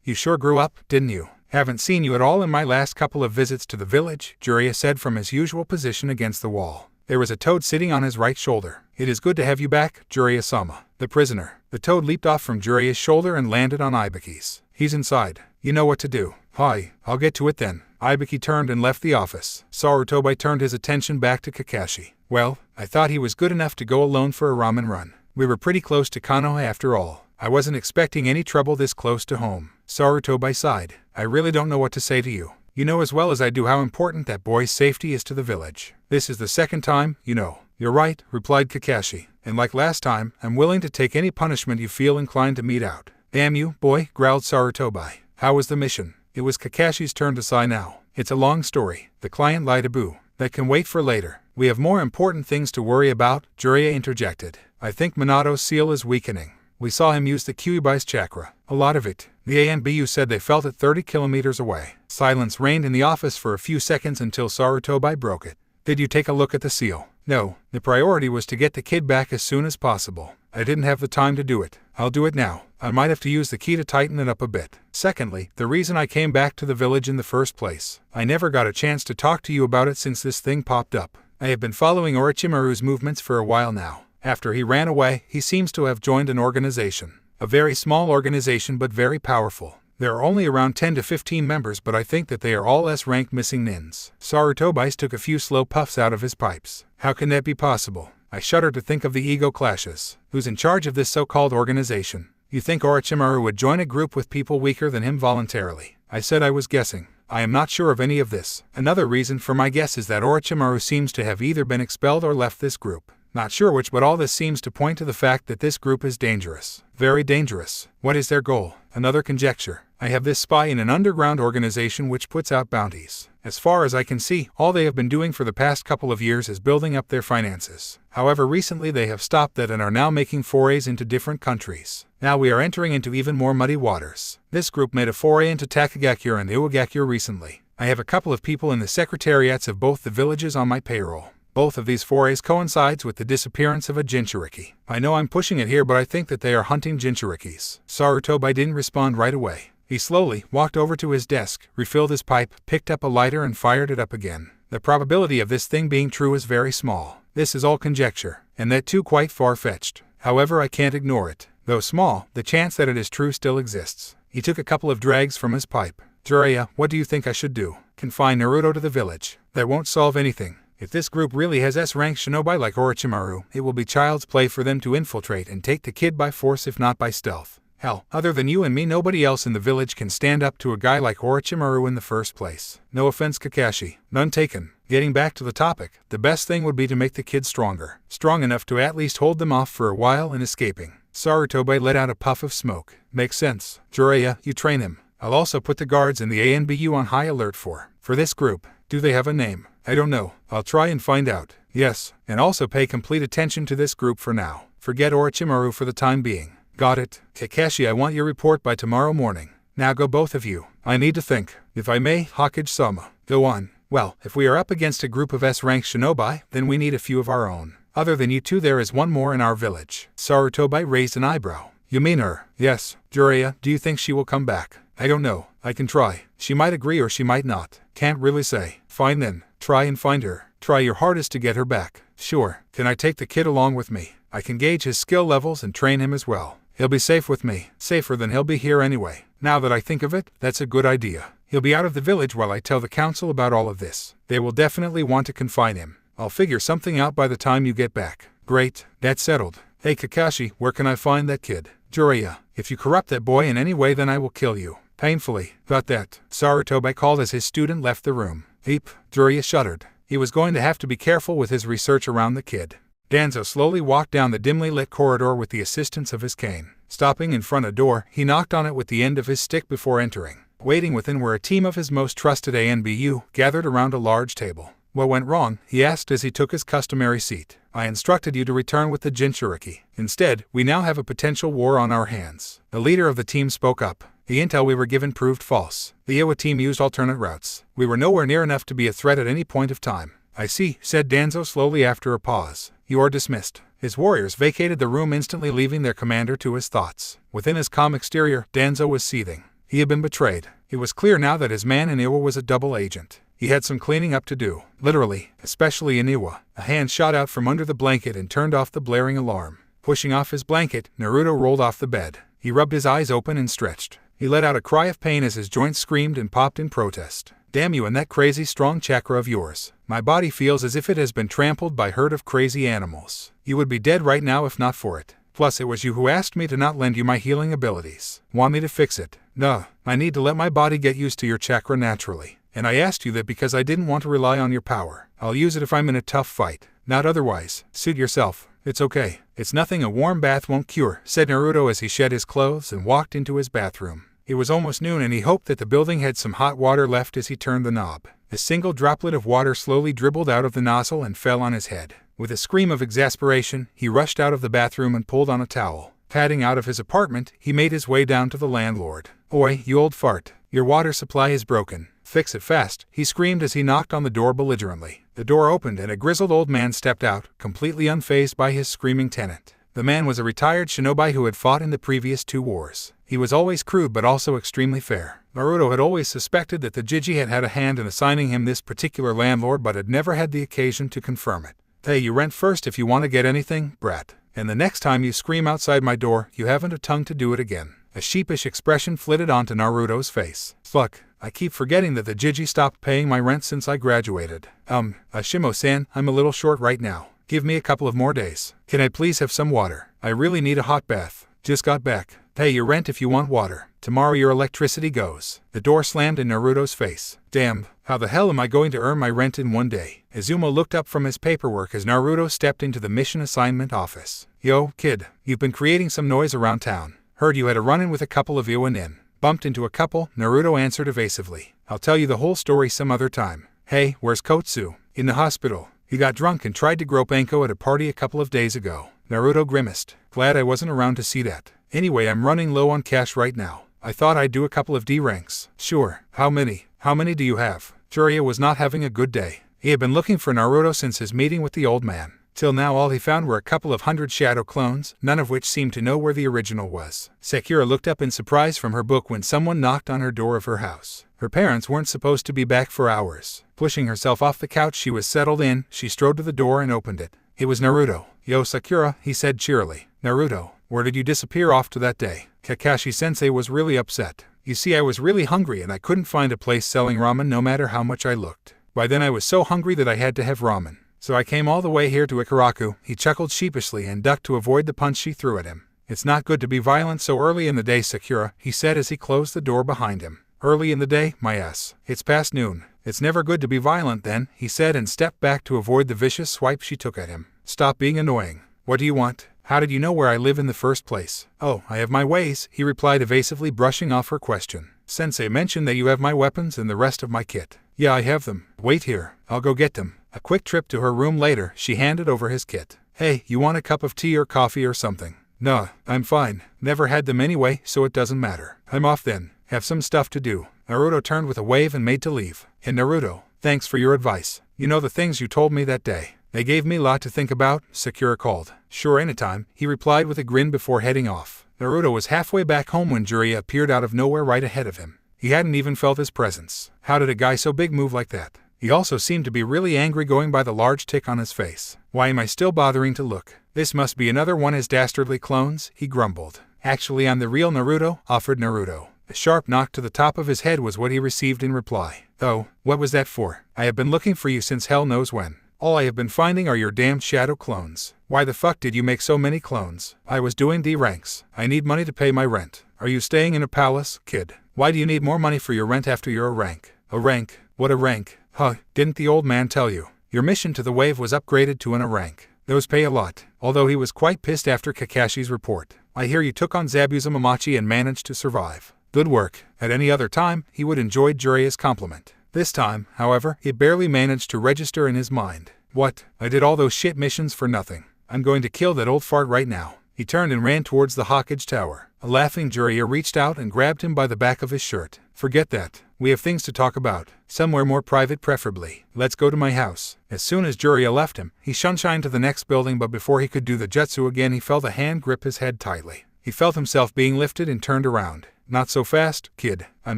Speaker 1: you sure grew up, didn't you? Haven't seen you at all in my last couple of visits to the village, Jiraiya said from his usual position against the wall. There was a toad sitting on his right shoulder. It is good to have you back, Jiraiya-sama. The prisoner. The toad leaped off from Jiraiya's shoulder and landed on Ibiki's. He's inside. You know what to do. Hi, I'll get to it then. Ibiki turned and left the office. Sarutobi turned his attention back to Kakashi. Well, I thought he was good enough to go alone for a ramen run. We were pretty close to Konoha after all. I wasn't expecting any trouble this close to home. Sarutobi sighed. I really don't know what to say to you. You know as well as I do how important that boy's safety is to the village. This is the second time, you know. You're right, replied Kakashi. And like last time, I'm willing to take any punishment you feel inclined to mete out. Damn you, boy, growled Sarutobi. How was the mission? It was Kakashi's turn to sigh now. It's a long story. The client lied to Boo. That can wait for later. We have more important things to worry about, Jiraiya interjected. I think Minato's seal is weakening. We saw him use the Kyuubi's chakra. A lot of it. The ANBU said they felt it 30 kilometers away. Silence reigned in the office for a few seconds until Sarutobi broke it. Did you take a look at the seal? No. The priority was to get the kid back as soon as possible. I didn't have the time to do it. I'll do it now. I might have to use the key to tighten it up a bit. Secondly, the reason I came back to the village in the first place. I never got a chance to talk to you about it since this thing popped up. I have been following Orochimaru's movements for a while now. After he ran away, he seems to have joined an organization. A very small organization but very powerful. There are only around 10 to 15 members, but I think that they are all S-ranked missing nins. Sarutobi took a few slow puffs out of his pipes. How can that be possible? I shudder to think of the ego clashes. Who's in charge of this so-called organization? You think Orochimaru would join a group with people weaker than him voluntarily? I said I was guessing. I am not sure of any of this. Another reason for my guess is that Orochimaru seems to have either been expelled or left this group. Not sure which, but all this seems to point to the fact that this group is dangerous. Very dangerous. What is their goal? Another conjecture. I have this spy in an underground organization which puts out bounties. As far as I can see, all they have been doing for the past couple of years is building up their finances. However, recently they have stopped that and are now making forays into different countries. Now we are entering into even more muddy waters. This group made a foray into Takagakure and Iwagakure recently. I have a couple of people in the secretariats of both the villages on my payroll. Both of these forays coincides with the disappearance of a Jinchuriki. I know I'm pushing it here, but I think that they are hunting Jinchurikis. Sarutobi didn't respond right away. He slowly walked over to his desk, refilled his pipe, picked up a lighter and fired it up again. The probability of this thing being true is very small. This is all conjecture, and that too quite far-fetched. However, I can't ignore it. Though small, the chance that it is true still exists. He took a couple of drags from his pipe. Jiraiya, what do you think I should do? Confine Naruto to the village. That won't solve anything. If this group really has S-rank shinobi like Orochimaru, it will be child's play for them to infiltrate and take the kid by force if not by stealth. Hell, other than you and me, nobody else in the village can stand up to a guy like Orochimaru in the first place. No offense, Kakashi. None taken. Getting back to the topic, the best thing would be to make the kid stronger. Strong enough to at least hold them off for a while and escaping. Sarutobi let out a puff of smoke. Makes sense. Jiraiya, you train him. I'll also put the guards in the ANBU on high alert for this group. Do they have a name? I don't know. I'll try and find out. Yes, and also pay complete attention to this group for now. Forget Orochimaru for the time being. Got it. Kakashi, I want your report by tomorrow morning. Now go both of you. I need to think. If I may, Hokage-sama. Go on. Well, if we are up against a group of S-rank shinobi, then we need a few of our own. Other than you two, there is one more in our village. Sarutobi raised an eyebrow. You mean her? Yes. Jiraiya, do you think she will come back? I don't know. I can try. She might agree or she might not. Can't really say. Fine then. Try and find her. Try your hardest to get her back. Sure. Can I take the kid along with me? I can gauge his skill levels and train him as well. He'll be safe with me. Safer than he'll be here anyway. Now that I think of it, that's a good idea. He'll be out of the village while I tell the council about all of this. They will definitely want to confine him. I'll figure something out by the time you get back. Great. That's settled. Hey Kakashi, where can I find that kid? Jiraiya, if you corrupt that boy in any way, then I will kill you. Painfully. Got that. Sarutobi called as his student left the room. Heap. Jiraiya shuddered. He was going to have to be careful with his research around the kid. Danzo slowly walked down the dimly lit corridor with the assistance of his cane. Stopping in front of a door, he knocked on it with the end of his stick before entering. Waiting within were a team of his most trusted ANBU, gathered around a large table. What went wrong? He asked as he took his customary seat. I instructed you to return with the Jinchuriki. Instead, we now have a potential war on our hands. The leader of the team spoke up. The intel we were given proved false. The Iwa team used alternate routes. We were nowhere near enough to be a threat at any point of time. I see, said Danzo slowly after a pause. You are dismissed. His warriors vacated the room instantly, leaving their commander to his thoughts. Within his calm exterior, Danzo was seething. He had been betrayed. It was clear now that his man in Iwa was a double agent. He had some cleaning up to do. Literally, especially in Iwa. A hand shot out from under the blanket and turned off the blaring alarm. Pushing off his blanket, Naruto rolled off the bed. He rubbed his eyes open and stretched. He let out a cry of pain as his joints screamed and popped in protest. Damn you and that crazy strong chakra of yours. My body feels as if it has been trampled by a herd of crazy animals. You would be dead right now if not for it. Plus, it was you who asked me to not lend you my healing abilities. Want me to fix it? No. I need to let my body get used to your chakra naturally. And I asked you that because I didn't want to rely on your power. I'll use it if I'm in a tough fight. Not otherwise. Suit yourself. It's okay. It's nothing a warm bath won't cure, said Naruto as he shed his clothes and walked into his bathroom. It was almost noon and he hoped that the building had some hot water left as he turned the knob. A single droplet of water slowly dribbled out of the nozzle and fell on his head. With a scream of exasperation, he rushed out of the bathroom and pulled on a towel. Padding out of his apartment, he made his way down to the landlord. Oi, you old fart. Your water supply is broken. Fix it fast, he screamed as he knocked on the door belligerently. The door opened and a grizzled old man stepped out, completely unfazed by his screaming tenant. The man was a retired shinobi who had fought in the previous 2 wars. He was always crude but also extremely fair. Naruto had always suspected that the Jiji had had a hand in assigning him this particular landlord but had never had the occasion to confirm it. Hey, you rent first if you want to get anything, brat. And the next time you scream outside my door, you haven't a tongue to do it again. A sheepish expression flitted onto Naruto's face. Fuck, I keep forgetting that the Jiji stopped paying my rent since I graduated. Ashimo-san, I'm a little short right now. Give me a couple of more days. Can I please have some water? I really need a hot bath. Just got back. Pay your rent if you want water. Tomorrow your electricity goes. The door slammed in Naruto's face. Damn, how the hell am I going to earn my rent in one day? Izuma looked up from his paperwork as Naruto stepped into the mission assignment office. Yo, kid, you've been creating some noise around town. Heard you had a run-in with a couple of Yuanin. Bumped into a couple, Naruto answered evasively. I'll tell you the whole story some other time. Hey, where's Kotsu? In the hospital. He got drunk and tried to grope Anko at a party a couple of days ago. Naruto grimaced. Glad I wasn't around to see that. Anyway, I'm running low on cash right now. I thought I'd do a couple of D ranks. Sure. How many? How many do you have? Jiraiya was not having a good day. He had been looking for Naruto since his meeting with the old man. Till now all he found were a couple of hundred shadow clones, none of which seemed to know where the original was. Sakura looked up in surprise from her book when someone knocked on her door of her house. Her parents weren't supposed to be back for hours. Pushing herself off the couch she was settled in, she strode to the door and opened it. It was Naruto. Yo, Sakura, he said cheerily. Naruto, where did you disappear off to that day? Kakashi-sensei was really upset. You see, I was really hungry and I couldn't find a place selling ramen no matter how much I looked. By then I was so hungry that I had to have ramen. So I came all the way here to Ichiraku. He chuckled sheepishly and ducked to avoid the punch she threw at him. It's not good to be violent so early in the day, Sakura, he said as he closed the door behind him. Early in the day, my ass. It's past noon. It's never good to be violent then, he said and stepped back to avoid the vicious swipe she took at him. Stop being annoying. What do you want? How did you know where I live in the first place? Oh, I have my ways, he replied evasively, brushing off her question. Sensei mentioned that you have my weapons and the rest of my kit. Yeah, I have them. Wait here. I'll go get them. A quick trip to her room later, she handed over his kit. Hey, you want a cup of tea or coffee or something? Nah, I'm fine. Never had them anyway, so it doesn't matter. I'm off then. Have some stuff to do. Naruto turned with a wave and made to leave. And Naruto, thanks for your advice. You know the things you told me that day. They gave me a lot to think about, Sakura called. Sure, anytime, he replied with a grin before heading off. Naruto was halfway back home when Jiraiya appeared out of nowhere right ahead of him. He hadn't even felt his presence. How did a guy so big move like that? He also seemed to be really angry going by the large tick on his face. Why am I still bothering to look? This must be another one of his dastardly clones, he grumbled. Actually, I'm the real Naruto, offered Naruto. A sharp knock to the top of his head was what he received in reply. Oh, what was that for? I have been looking for you since hell knows when. All I have been finding are your damned shadow clones. Why the fuck did you make so many clones? I was doing D ranks. I need money to pay my rent. Are you staying in a palace, kid? Why do you need more money for your rent after you're a rank? A rank? What a rank? Huh, didn't the old man tell you? Your mission to the wave was upgraded to a rank. Those pay a lot. Although he was quite pissed after Kakashi's report. I hear you took on Zabuza Momochi and managed to survive. Good work. At any other time, he would enjoy Jiraiya's compliment. This time, however, he barely managed to register in his mind. What? I did all those shit missions for nothing. I'm going to kill that old fart right now. He turned and ran towards the Hokage tower. A laughing Jiraiya reached out and grabbed him by the back of his shirt. Forget that. We have things to talk about. Somewhere more private preferably. Let's go to my house. As soon as Jiraiya left him, he shunshined to the next building, but before he could do the jutsu again he felt a hand grip his head tightly. He felt himself being lifted and turned around. Not so fast, kid. I'm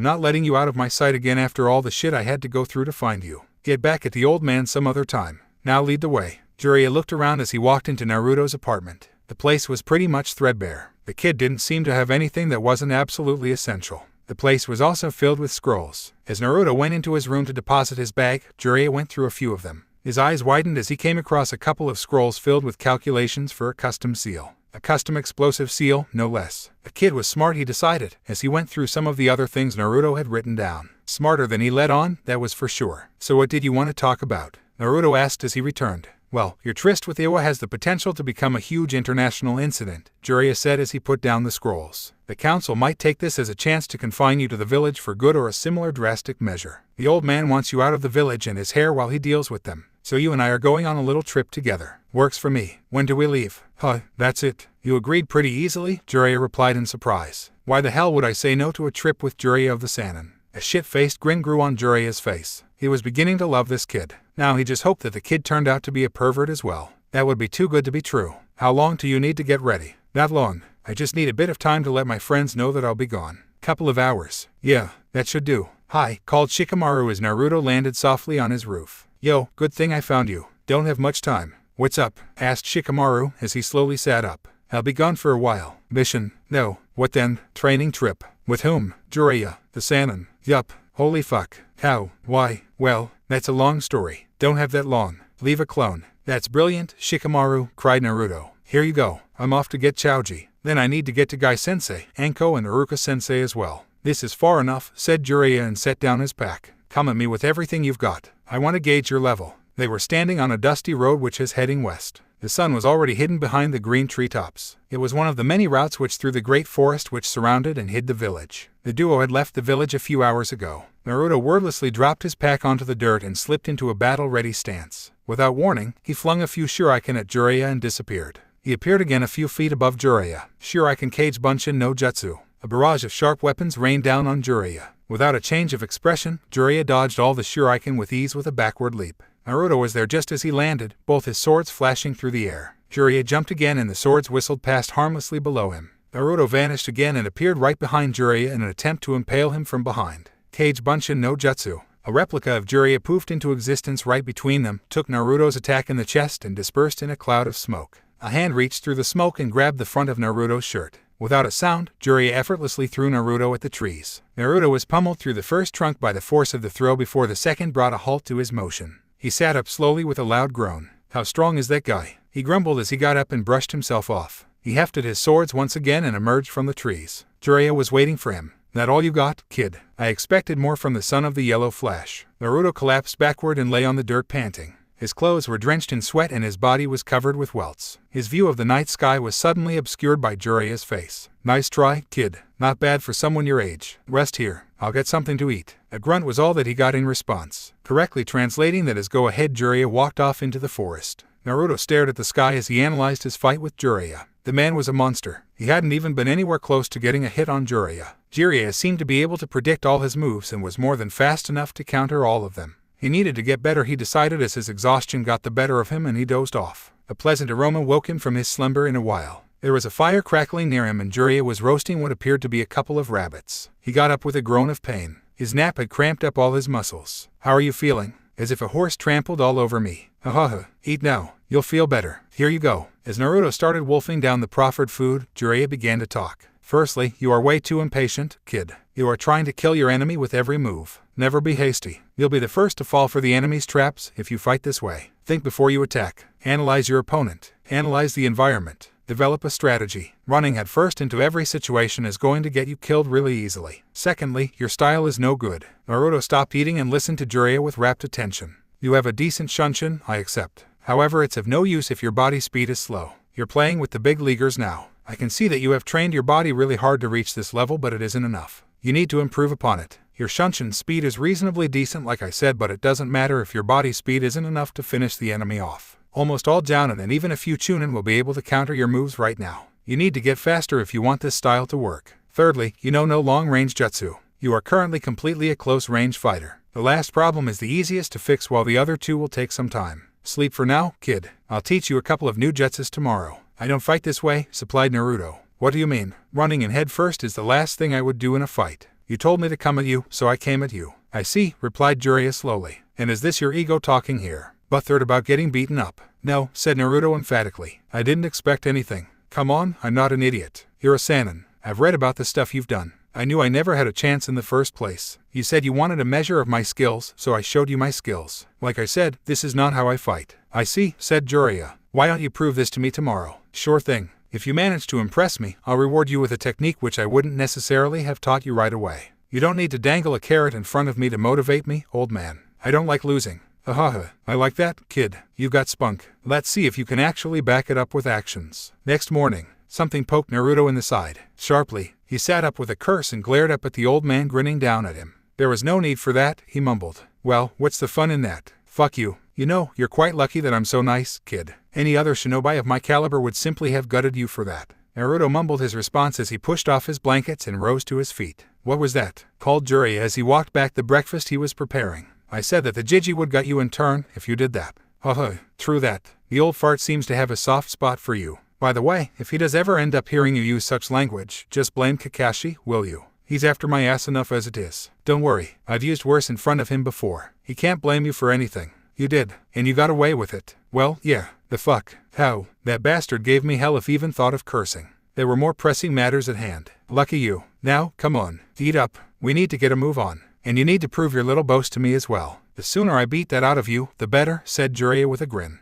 Speaker 1: not letting you out of my sight again after all the shit I had to go through to find you. Get back at the old man some other time. Now lead the way. Jiraiya looked around as he walked into Naruto's apartment. The place was pretty much threadbare. The kid didn't seem to have anything that wasn't absolutely essential. The place was also filled with scrolls. As Naruto went into his room to deposit his bag, Jiraiya went through a few of them. His eyes widened as he came across a couple of scrolls filled with calculations for a custom seal. A custom explosive seal, no less. The kid was smart, he decided, as he went through some of the other things Naruto had written down. Smarter than he let on, that was for sure. So what did you want to talk about? Naruto asked as he returned. Well, your tryst with Iwa has the potential to become a huge international incident, Jiraiya said as he put down the scrolls. The council might take this as a chance to confine you to the village for good or a similar drastic measure. The old man wants you out of the village and his hair while he deals with them. So you and I are going on a little trip together. Works for me. When do we leave? Huh, that's it. You agreed pretty easily, Jiraiya replied in surprise. Why the hell would I say no to a trip with Jiraiya of the Sannin? A shit-faced grin grew on Jiraiya's face. He was beginning to love this kid. Now he just hoped that the kid turned out to be a pervert as well. That would be too good to be true. How long do you need to get ready? Not long. I just need a bit of time to let my friends know that I'll be gone. Couple of hours. Yeah, that should do. Hi, called Shikamaru as Naruto landed softly on his roof. Yo, good thing I found you. Don't have much time. What's up? Asked Shikamaru as he slowly sat up. I'll be gone for a while. Mission? No. What then? Training trip. With whom? Jiraiya. The Sannin. Yup. Holy fuck. How? Why? Well, that's a long story. Don't have that long. Leave a clone. That's brilliant, Shikamaru, cried Naruto. Here you go. I'm off to get Chouji. Then I need to get to Gai-sensei, Anko and Uruka-sensei as well. This is far enough, said Jiraiya and set down his pack. Come at me with everything you've got. I want to gauge your level. They were standing on a dusty road which is heading west. The sun was already hidden behind the green treetops. It was one of the many routes which through the great forest which surrounded and hid the village. The duo had left the village a few hours ago. Naruto wordlessly dropped his pack onto the dirt and slipped into a battle-ready stance. Without warning, he flung a few shuriken at Jiraiya and disappeared. He appeared again a few feet above Jiraiya. Shuriken Kage Bunshin no Jutsu. A barrage of sharp weapons rained down on Jiraiya. Without a change of expression, Jiraiya dodged all the shuriken with ease with a backward leap. Naruto was there just as he landed, both his swords flashing through the air. Jiraiya jumped again and the swords whistled past harmlessly below him. Naruto vanished again and appeared right behind Jiraiya in an attempt to impale him from behind. Kage Bunshin no Jutsu. A replica of Jiraiya poofed into existence right between them, took Naruto's attack in the chest and dispersed in a cloud of smoke. A hand reached through the smoke and grabbed the front of Naruto's shirt. Without a sound, Jiraiya effortlessly threw Naruto at the trees. Naruto was pummeled through the first trunk by the force of the throw before the second brought a halt to his motion. He sat up slowly with a loud groan. How strong is that guy? He grumbled as he got up and brushed himself off. He hefted his swords once again and emerged from the trees. Jiraiya was waiting for him. That all you got, kid? I expected more from the son of the yellow flash. Naruto collapsed backward and lay on the dirt panting. His clothes were drenched in sweat and his body was covered with welts. His view of the night sky was suddenly obscured by Jiraiya's face. Nice try, kid. Not bad for someone your age. Rest here. I'll get something to eat. A grunt was all that he got in response. Correctly translating that as go ahead, Jiraiya walked off into the forest. Naruto stared at the sky as he analyzed his fight with Jiraiya. The man was a monster. He hadn't even been anywhere close to getting a hit on Jiraiya. Jiraiya seemed to be able to predict all his moves and was more than fast enough to counter all of them. He needed to get better, he decided as his exhaustion got the better of him and he dozed off. A pleasant aroma woke him from his slumber in a while. There was a fire crackling near him and Jiraiya was roasting what appeared to be a couple of rabbits. He got up with a groan of pain. His nap had cramped up all his muscles. How are you feeling? As if a horse trampled all over me. Eat now. You'll feel better. Here you go. As Naruto started wolfing down the proffered food, Jiraiya began to talk. Firstly, you are way too impatient, kid. You are trying to kill your enemy with every move. Never be hasty. You'll be the first to fall for the enemy's traps if you fight this way. Think before you attack. Analyze your opponent. Analyze the environment. Develop a strategy. Running headfirst into every situation is going to get you killed really easily. Secondly, your style is no good. Naruto stopped eating and listened to Jiraiya with rapt attention. You have a decent shunshin, I accept. However, it's of no use if your body speed is slow. You're playing with the big leaguers now. I can see that you have trained your body really hard to reach this level, but it isn't enough. You need to improve upon it. Your shunshin speed is reasonably decent like I said, but it doesn't matter if your body speed isn't enough to finish the enemy off. Almost all jounin and even a few chunin will be able to counter your moves right now. You need to get faster if you want this style to work. Thirdly, you know no long-range jutsu. You are currently completely a close-range fighter. The last problem is the easiest to fix while the other two will take some time. Sleep for now, kid. I'll teach you a couple of new jutsus tomorrow. I don't fight this way, supplied Naruto. What do you mean? Running in head first is the last thing I would do in a fight. You told me to come at you, so I came at you. I see, replied Jiraiya slowly. And is this your ego talking here? But third about getting beaten up. No, said Naruto emphatically. I didn't expect anything. Come on, I'm not an idiot. You're a Sannin. I've read about the stuff you've done. I knew I never had a chance in the first place. You said you wanted a measure of my skills, so I showed you my skills. Like I said, this is not how I fight. I see, said Jiraiya. Why don't you prove this to me tomorrow? Sure thing. If you manage to impress me, I'll reward you with a technique which I wouldn't necessarily have taught you right away. You don't need to dangle a carrot in front of me to motivate me, old man. I don't like losing. I like that, kid. You got spunk. Let's see if you can actually back it up with actions. Next morning, something poked Naruto in the side. Sharply, he sat up with a curse and glared up at the old man grinning down at him. There was no need for that, he mumbled. Well, what's the fun in that? Fuck you. You know, you're quite lucky that I'm so nice, kid. Any other shinobi of my caliber would simply have gutted you for that. Naruto mumbled his response as he pushed off his blankets and rose to his feet. What was that? Called Jiraiya as he walked back the breakfast he was preparing. I said that the Jiji would gut you in turn if you did that. True that. The old fart seems to have a soft spot for you. By the way, if he does ever end up hearing you use such language, just blame Kakashi, will you? He's after my ass enough as it is. Don't worry, I've used worse in front of him before. He can't blame you for anything. You did, and you got away with it. Well, yeah, the fuck. How? That bastard gave me hell if even thought of cursing. There were more pressing matters at hand. Lucky you. Now, come on, eat up. We need to get a move on. And you need to prove your little boast to me as well. The sooner I beat that out of you, the better, said Jiraiya with a grin.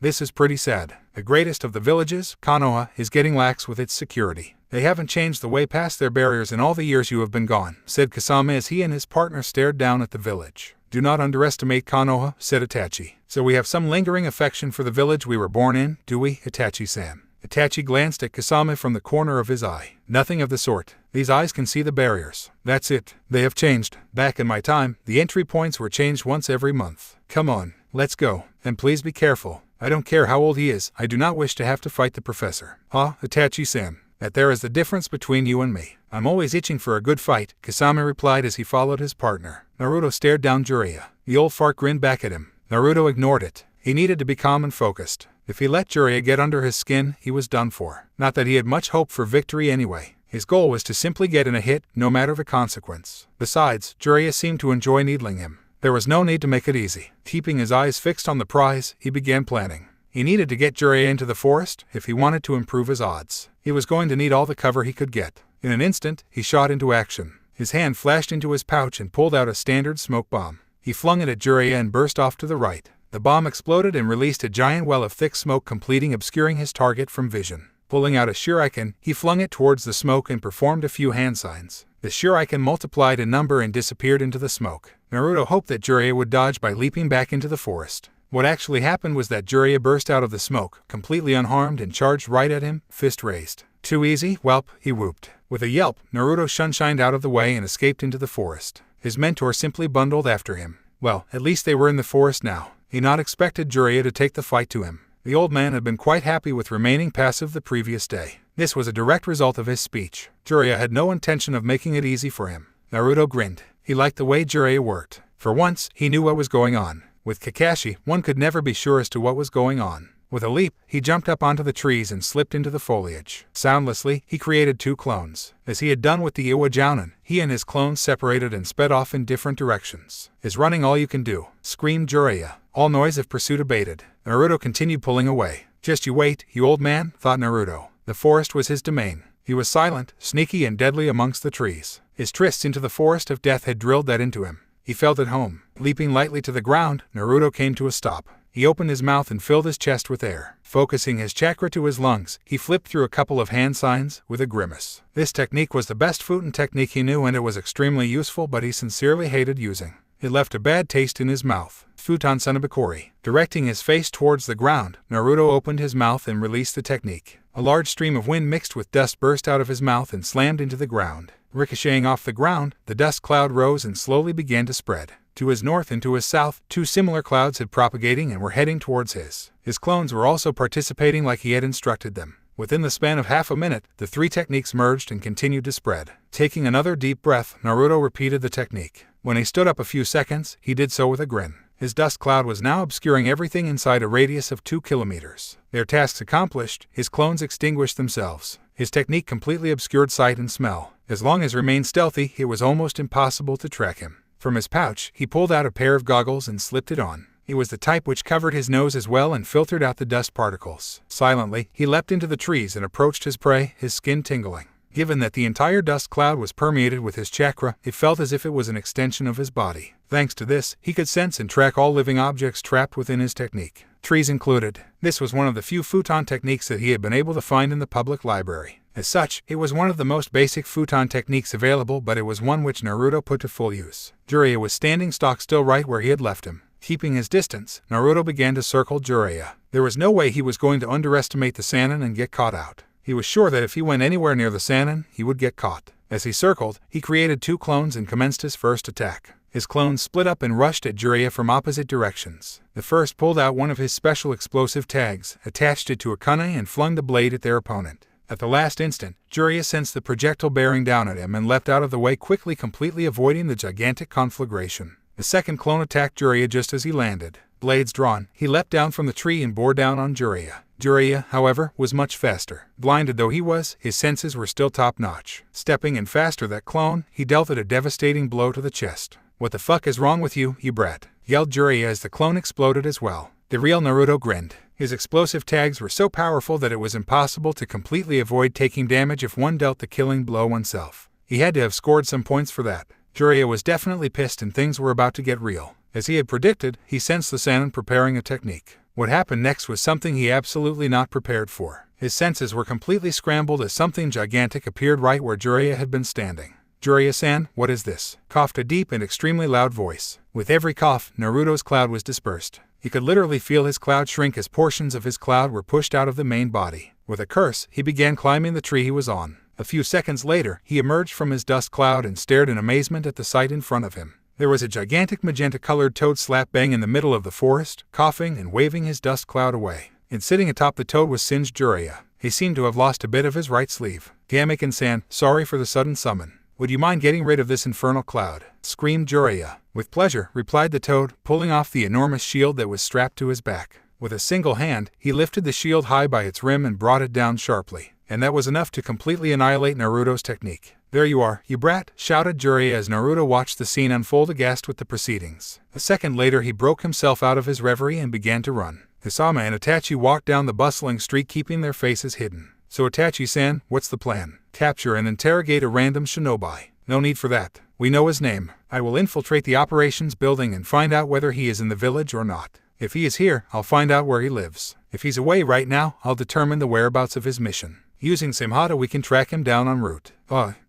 Speaker 1: This is pretty sad. The greatest of the villages, Konoha, is getting lax with its security. They haven't changed the way past their barriers in all the years you have been gone, said Kasame as he and his partner stared down at the village. Do not underestimate Konoha, said Itachi. So we have some lingering affection for the village we were born in, do we, Itachi-san? Itachi glanced at Kasame from the corner of his eye. Nothing of the sort. These eyes can see the barriers. That's it. They have changed. Back in my time, the entry points were changed once every month. Come on, let's go. And please be careful. I don't care how old he is, I do not wish to have to fight the professor. Itachi-san. That there is the difference between you and me. I'm always itching for a good fight, Kasame replied as he followed his partner. Naruto stared down Jiraiya. The old fart grinned back at him. Naruto ignored it. He needed to be calm and focused. If he let Jiraiya get under his skin, he was done for. Not that he had much hope for victory anyway. His goal was to simply get in a hit, no matter the consequence. Besides, Jiraiya seemed to enjoy needling him. There was no need to make it easy. Keeping his eyes fixed on the prize, he began planning. He needed to get Jiraiya into the forest if he wanted to improve his odds. He was going to need all the cover he could get. In an instant, he shot into action. His hand flashed into his pouch and pulled out a standard smoke bomb. He flung it at Jiraiya and burst off to the right. The bomb exploded and released a giant well of thick smoke, obscuring his target from vision. Pulling out a shuriken, he flung it towards the smoke and performed a few hand signs. The shuriken multiplied in number and disappeared into the smoke. Naruto hoped that Jiraiya would dodge by leaping back into the forest. What actually happened was that Jiraiya burst out of the smoke, completely unharmed, and charged right at him, fist raised. Too easy, whelp, he whooped. With a yelp, Naruto shunshined out of the way and escaped into the forest. His mentor simply bundled after him. Well, at least they were in the forest now. He not expected Jiraiya to take the fight to him. The old man had been quite happy with remaining passive the previous day. This was a direct result of his speech. Jiraiya had no intention of making it easy for him. Naruto grinned. He liked the way Jiraiya worked. For once, he knew what was going on. With Kakashi, one could never be sure as to what was going on. With a leap, he jumped up onto the trees and slipped into the foliage. Soundlessly, he created two clones. As he had done with the Iwa Jounin, he and his clones separated and sped off in different directions. Is running all you can do? Screamed Jiraiya. All noise of pursuit abated. Naruto continued pulling away. Just you wait, you old man, thought Naruto. The forest was his domain. He was silent, sneaky and deadly amongst the trees. His trysts into the forest of death had drilled that into him. He felt at home. Leaping lightly to the ground, Naruto came to a stop. He opened his mouth and filled his chest with air. Focusing his chakra to his lungs, he flipped through a couple of hand signs, with a grimace. This technique was the best futon technique he knew, and it was extremely useful, but he sincerely hated using. It left a bad taste in his mouth. Futon Sunabakori. Directing his face towards the ground, Naruto opened his mouth and released the technique. A large stream of wind mixed with dust burst out of his mouth and slammed into the ground. Ricocheting off the ground, the dust cloud rose and slowly began to spread. To his north and to his south, two similar clouds had propagating and were heading towards his. His clones were also participating like he had instructed them. Within the span of half a minute, the three techniques merged and continued to spread. Taking another deep breath, Naruto repeated the technique. When he stood up a few seconds, he did so with a grin. His dust cloud was now obscuring everything inside a radius of 2 kilometers. Their tasks accomplished, his clones extinguished themselves. His technique completely obscured sight and smell. As long as he remained stealthy, it was almost impossible to track him. From his pouch, he pulled out a pair of goggles and slipped it on. It was the type which covered his nose as well and filtered out the dust particles. Silently, he leapt into the trees and approached his prey, his skin tingling. Given that the entire dust cloud was permeated with his chakra, it felt as if it was an extension of his body. Thanks to this, he could sense and track all living objects trapped within his technique, trees included. This was one of the few futon techniques that he had been able to find in the public library. As such, it was one of the most basic futon techniques available, but it was one which Naruto put to full use. Jiraiya was standing stock still right where he had left him. Keeping his distance, Naruto began to circle Jiraiya. There was no way he was going to underestimate the Sannin and get caught out. He was sure that if he went anywhere near the Sannin, he would get caught. As he circled, he created two clones and commenced his first attack. His clones split up and rushed at Jiraiya from opposite directions. The first pulled out one of his special explosive tags, attached it to a kunai, and flung the blade at their opponent. At the last instant, Jiraiya sensed the projectile bearing down at him and leapt out of the way quickly, completely avoiding the gigantic conflagration. The second clone attacked Jiraiya just as he landed. Blades drawn, he leapt down from the tree and bore down on Jiraiya. Jiraiya, however, was much faster. Blinded though he was, his senses were still top-notch. Stepping in faster that clone, he dealt it a devastating blow to the chest. "What the fuck is wrong with you, you brat?" yelled Jiraiya as the clone exploded as well. The real Naruto grinned. His explosive tags were so powerful that it was impossible to completely avoid taking damage if one dealt the killing blow oneself. He had to have scored some points for that. Jiraiya was definitely pissed and things were about to get real. As he had predicted, he sensed the Sannin preparing a technique. What happened next was something he absolutely not prepared for. His senses were completely scrambled as something gigantic appeared right where Jiraiya had been standing. "Jiraiya-san, what is this?" coughed a deep and extremely loud voice. With every cough, Naruto's cloud was dispersed. He could literally feel his cloud shrink as portions of his cloud were pushed out of the main body. With a curse, he began climbing the tree he was on. A few seconds later, he emerged from his dust cloud and stared in amazement at the sight in front of him. There was a gigantic magenta-colored toad slap-bang in the middle of the forest, coughing and waving his dust cloud away. And sitting atop the toad was singed Jiraiya. He seemed to have lost a bit of his right sleeve. "Gamekin-san, sorry for the sudden summon. Would you mind getting rid of this infernal cloud?" screamed Jiraiya. "With pleasure," replied the toad, pulling off the enormous shield that was strapped to his back. With a single hand, he lifted the shield high by its rim and brought it down sharply. And that was enough to completely annihilate Naruto's technique. "There you are, you brat!" shouted Jiraiya as Naruto watched the scene unfold aghast with the proceedings. A second later he broke himself out of his reverie and began to run. Kusama and Itachi walked down the bustling street keeping their faces hidden. "So Itachi-san, what's the plan?" "Capture and interrogate a random shinobi." "No need for that. We know his name. I will infiltrate the operations building and find out whether he is in the village or not. If he is here, I'll find out where he lives. If he's away right now, I'll determine the whereabouts of his mission. Using Samhata we can track him down en route.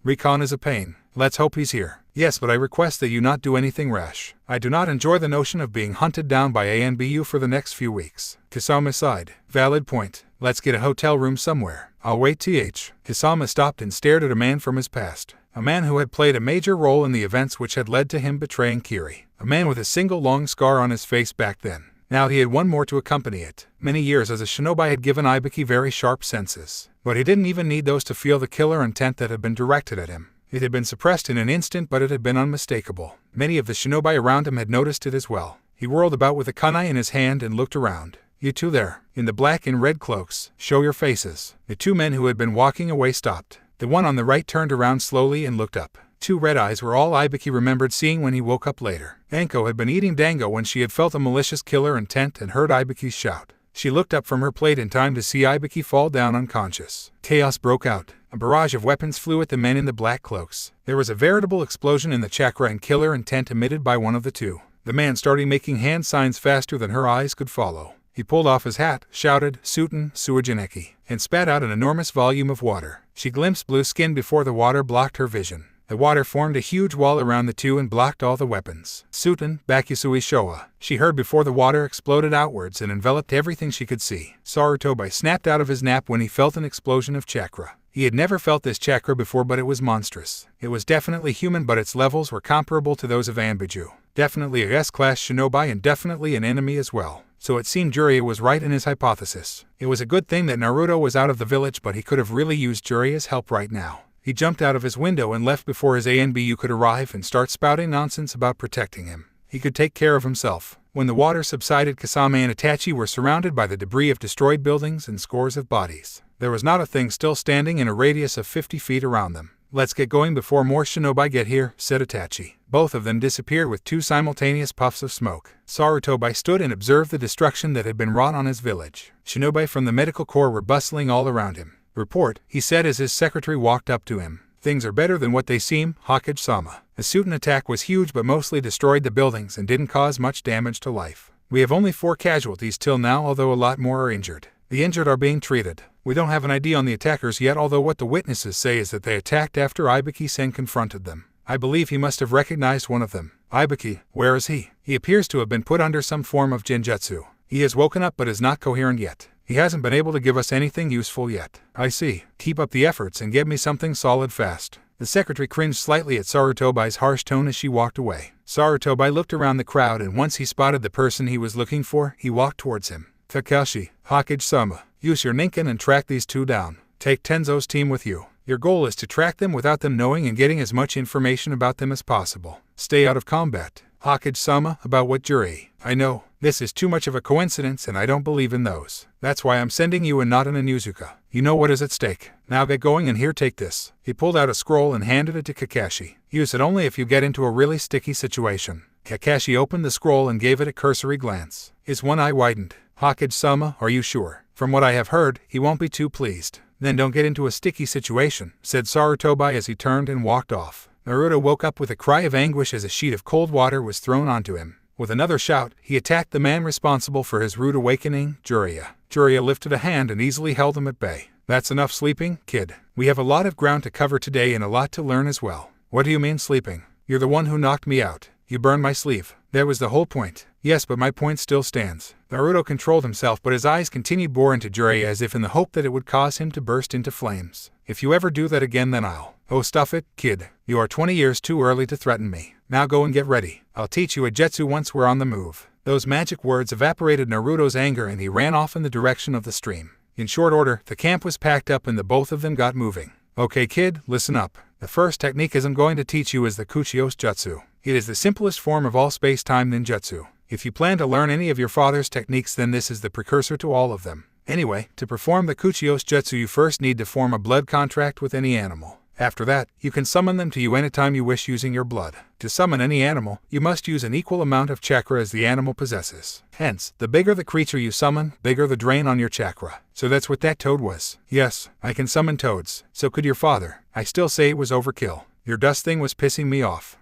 Speaker 1: Recon is a pain. Let's hope he's here." "Yes, but I request that you not do anything rash. I do not enjoy the notion of being hunted down by ANBU for the next few weeks." Kusama sighed. "Valid point. Let's get a hotel room somewhere. I'll wait. Kusama stopped and stared at a man from his past. A man who had played a major role in the events which had led to him betraying Kiri. A man with a single long scar on his face back then. Now he had one more to accompany it. Many years as a shinobi had given Ibiki very sharp senses. But he didn't even need those to feel the killer intent that had been directed at him. It had been suppressed in an instant, but it had been unmistakable. Many of the shinobi around him had noticed it as well. He whirled about with a kunai in his hand and looked around. "You two there, in the black and red cloaks, show your faces." The two men who had been walking away stopped. The one on the right turned around slowly and looked up. Two red eyes were all Ibiki remembered seeing when he woke up later. Anko had been eating dango when she had felt a malicious killer intent and heard Ibiki's shout. She looked up from her plate in time to see Ibiki fall down unconscious. Chaos broke out. A barrage of weapons flew at the men in the black cloaks. There was a veritable explosion in the chakra and killer intent emitted by one of the two. The man started making hand signs faster than her eyes could follow. He pulled off his hat, shouted, "Suten, Suijineki," and spat out an enormous volume of water. She glimpsed blue skin before the water blocked her vision. The water formed a huge wall around the two and blocked all the weapons. "Suten, Bakusui Showa," she heard before the water exploded outwards and enveloped everything she could see. Sarutobi snapped out of his nap when he felt an explosion of chakra. He had never felt this chakra before, but it was monstrous. It was definitely human, but its levels were comparable to those of ANBU. Definitely a S-class shinobi and definitely an enemy as well. So it seemed Jiraiya was right in his hypothesis. It was a good thing that Naruto was out of the village, but he could have really used Jiraiya's help right now. He jumped out of his window and left before his ANBU could arrive and start spouting nonsense about protecting him. He could take care of himself. When the water subsided, Kusama and Itachi were surrounded by the debris of destroyed buildings and scores of bodies. There was not a thing still standing in a radius of 50 feet around them. "Let's get going before more shinobi get here," said Itachi. Both of them disappeared with two simultaneous puffs of smoke. Sarutobi stood and observed the destruction that had been wrought on his village. Shinobi from the medical corps were bustling all around him. "Report," he said as his secretary walked up to him. "Things are better than what they seem, Hokage-sama. The Suten attack was huge but mostly destroyed the buildings and didn't cause much damage to life. We have only 4 casualties till now, although a lot more are injured. The injured are being treated. We don't have an ID on the attackers yet, although what the witnesses say is that they attacked after Ibiki-sen confronted them. I believe he must have recognized one of them. Ibiki, where is he? He appears to have been put under some form of genjutsu. He has woken up but is not coherent yet. He hasn't been able to give us anything useful yet." "I see. Keep up the efforts and get me something solid fast." The secretary cringed slightly at Sarutobi's harsh tone as she walked away. Sarutobi looked around the crowd, and once he spotted the person he was looking for, he walked towards him. "Kakashi, Hokage-sama, use your Ninken and track these two down. Take Tenzo's team with you. Your goal is to track them without them knowing and getting as much information about them as possible. Stay out of combat. Hokage-sama, about what jury? I know, this is too much of a coincidence and I don't believe in those. That's why I'm sending you and not an Inuzuka. You know what is at stake. Now get going and here, take this." He pulled out a scroll and handed it to Kakashi. "Use it only if you get into a really sticky situation." Kakashi opened the scroll and gave it a cursory glance. His one eye widened. "Hokage-sama, are you sure? From what I have heard, he won't be too pleased." "Then don't get into a sticky situation," said Sarutobi as he turned and walked off. Naruto woke up with a cry of anguish as a sheet of cold water was thrown onto him. With another shout, he attacked the man responsible for his rude awakening, Jiraiya. Jiraiya lifted a hand and easily held him at bay. That's enough sleeping, kid. We have a lot of ground to cover today and a lot to learn as well. What do you mean sleeping? You're the one who knocked me out. You burned my sleeve. That was the whole point. Yes, but my point still stands. Naruto controlled himself, but his eyes continued bore into Jiraiya as if in the hope that it would cause him to burst into flames. If you ever do that again, then I'll... Oh, stuff it, kid. You are 20 years too early to threaten me. Now go and get ready. I'll teach you a jutsu once we're on the move. Those magic words evaporated Naruto's anger and he ran off in the direction of the stream. In short order, the camp was packed up and the both of them got moving. Okay kid, listen up. The first technique I'm going to teach you is the Kuchiyos Jutsu. It is the simplest form of all space-time ninjutsu. If you plan to learn any of your father's techniques, then this is the precursor to all of them. Anyway, to perform the Kuchiyos Jutsu you first need to form a blood contract with any animal. After that, you can summon them to you anytime you wish using your blood. To summon any animal, you must use an equal amount of chakra as the animal possesses. Hence, the bigger the creature you summon, bigger the drain on your chakra. So that's what that toad was. Yes, I can summon toads. So could your father. I still say it was overkill. Your dust thing was pissing me off.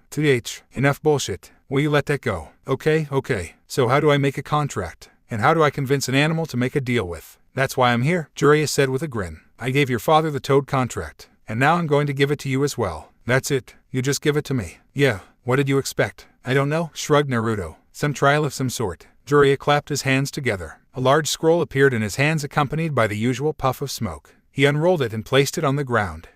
Speaker 1: Enough bullshit. Will you let that go? Okay. So how do I make a contract? And how do I convince an animal to make a deal with? That's why I'm here, Jiraiya said with a grin. I gave your father the toad contract. And now I'm going to give it to you as well. That's it. You just give it to me. Yeah, what did you expect? I don't know, shrugged Naruto. Some trial of some sort. Jiraiya clapped his hands together. A large scroll appeared in his hands accompanied by the usual puff of smoke. He unrolled it and placed it on the ground.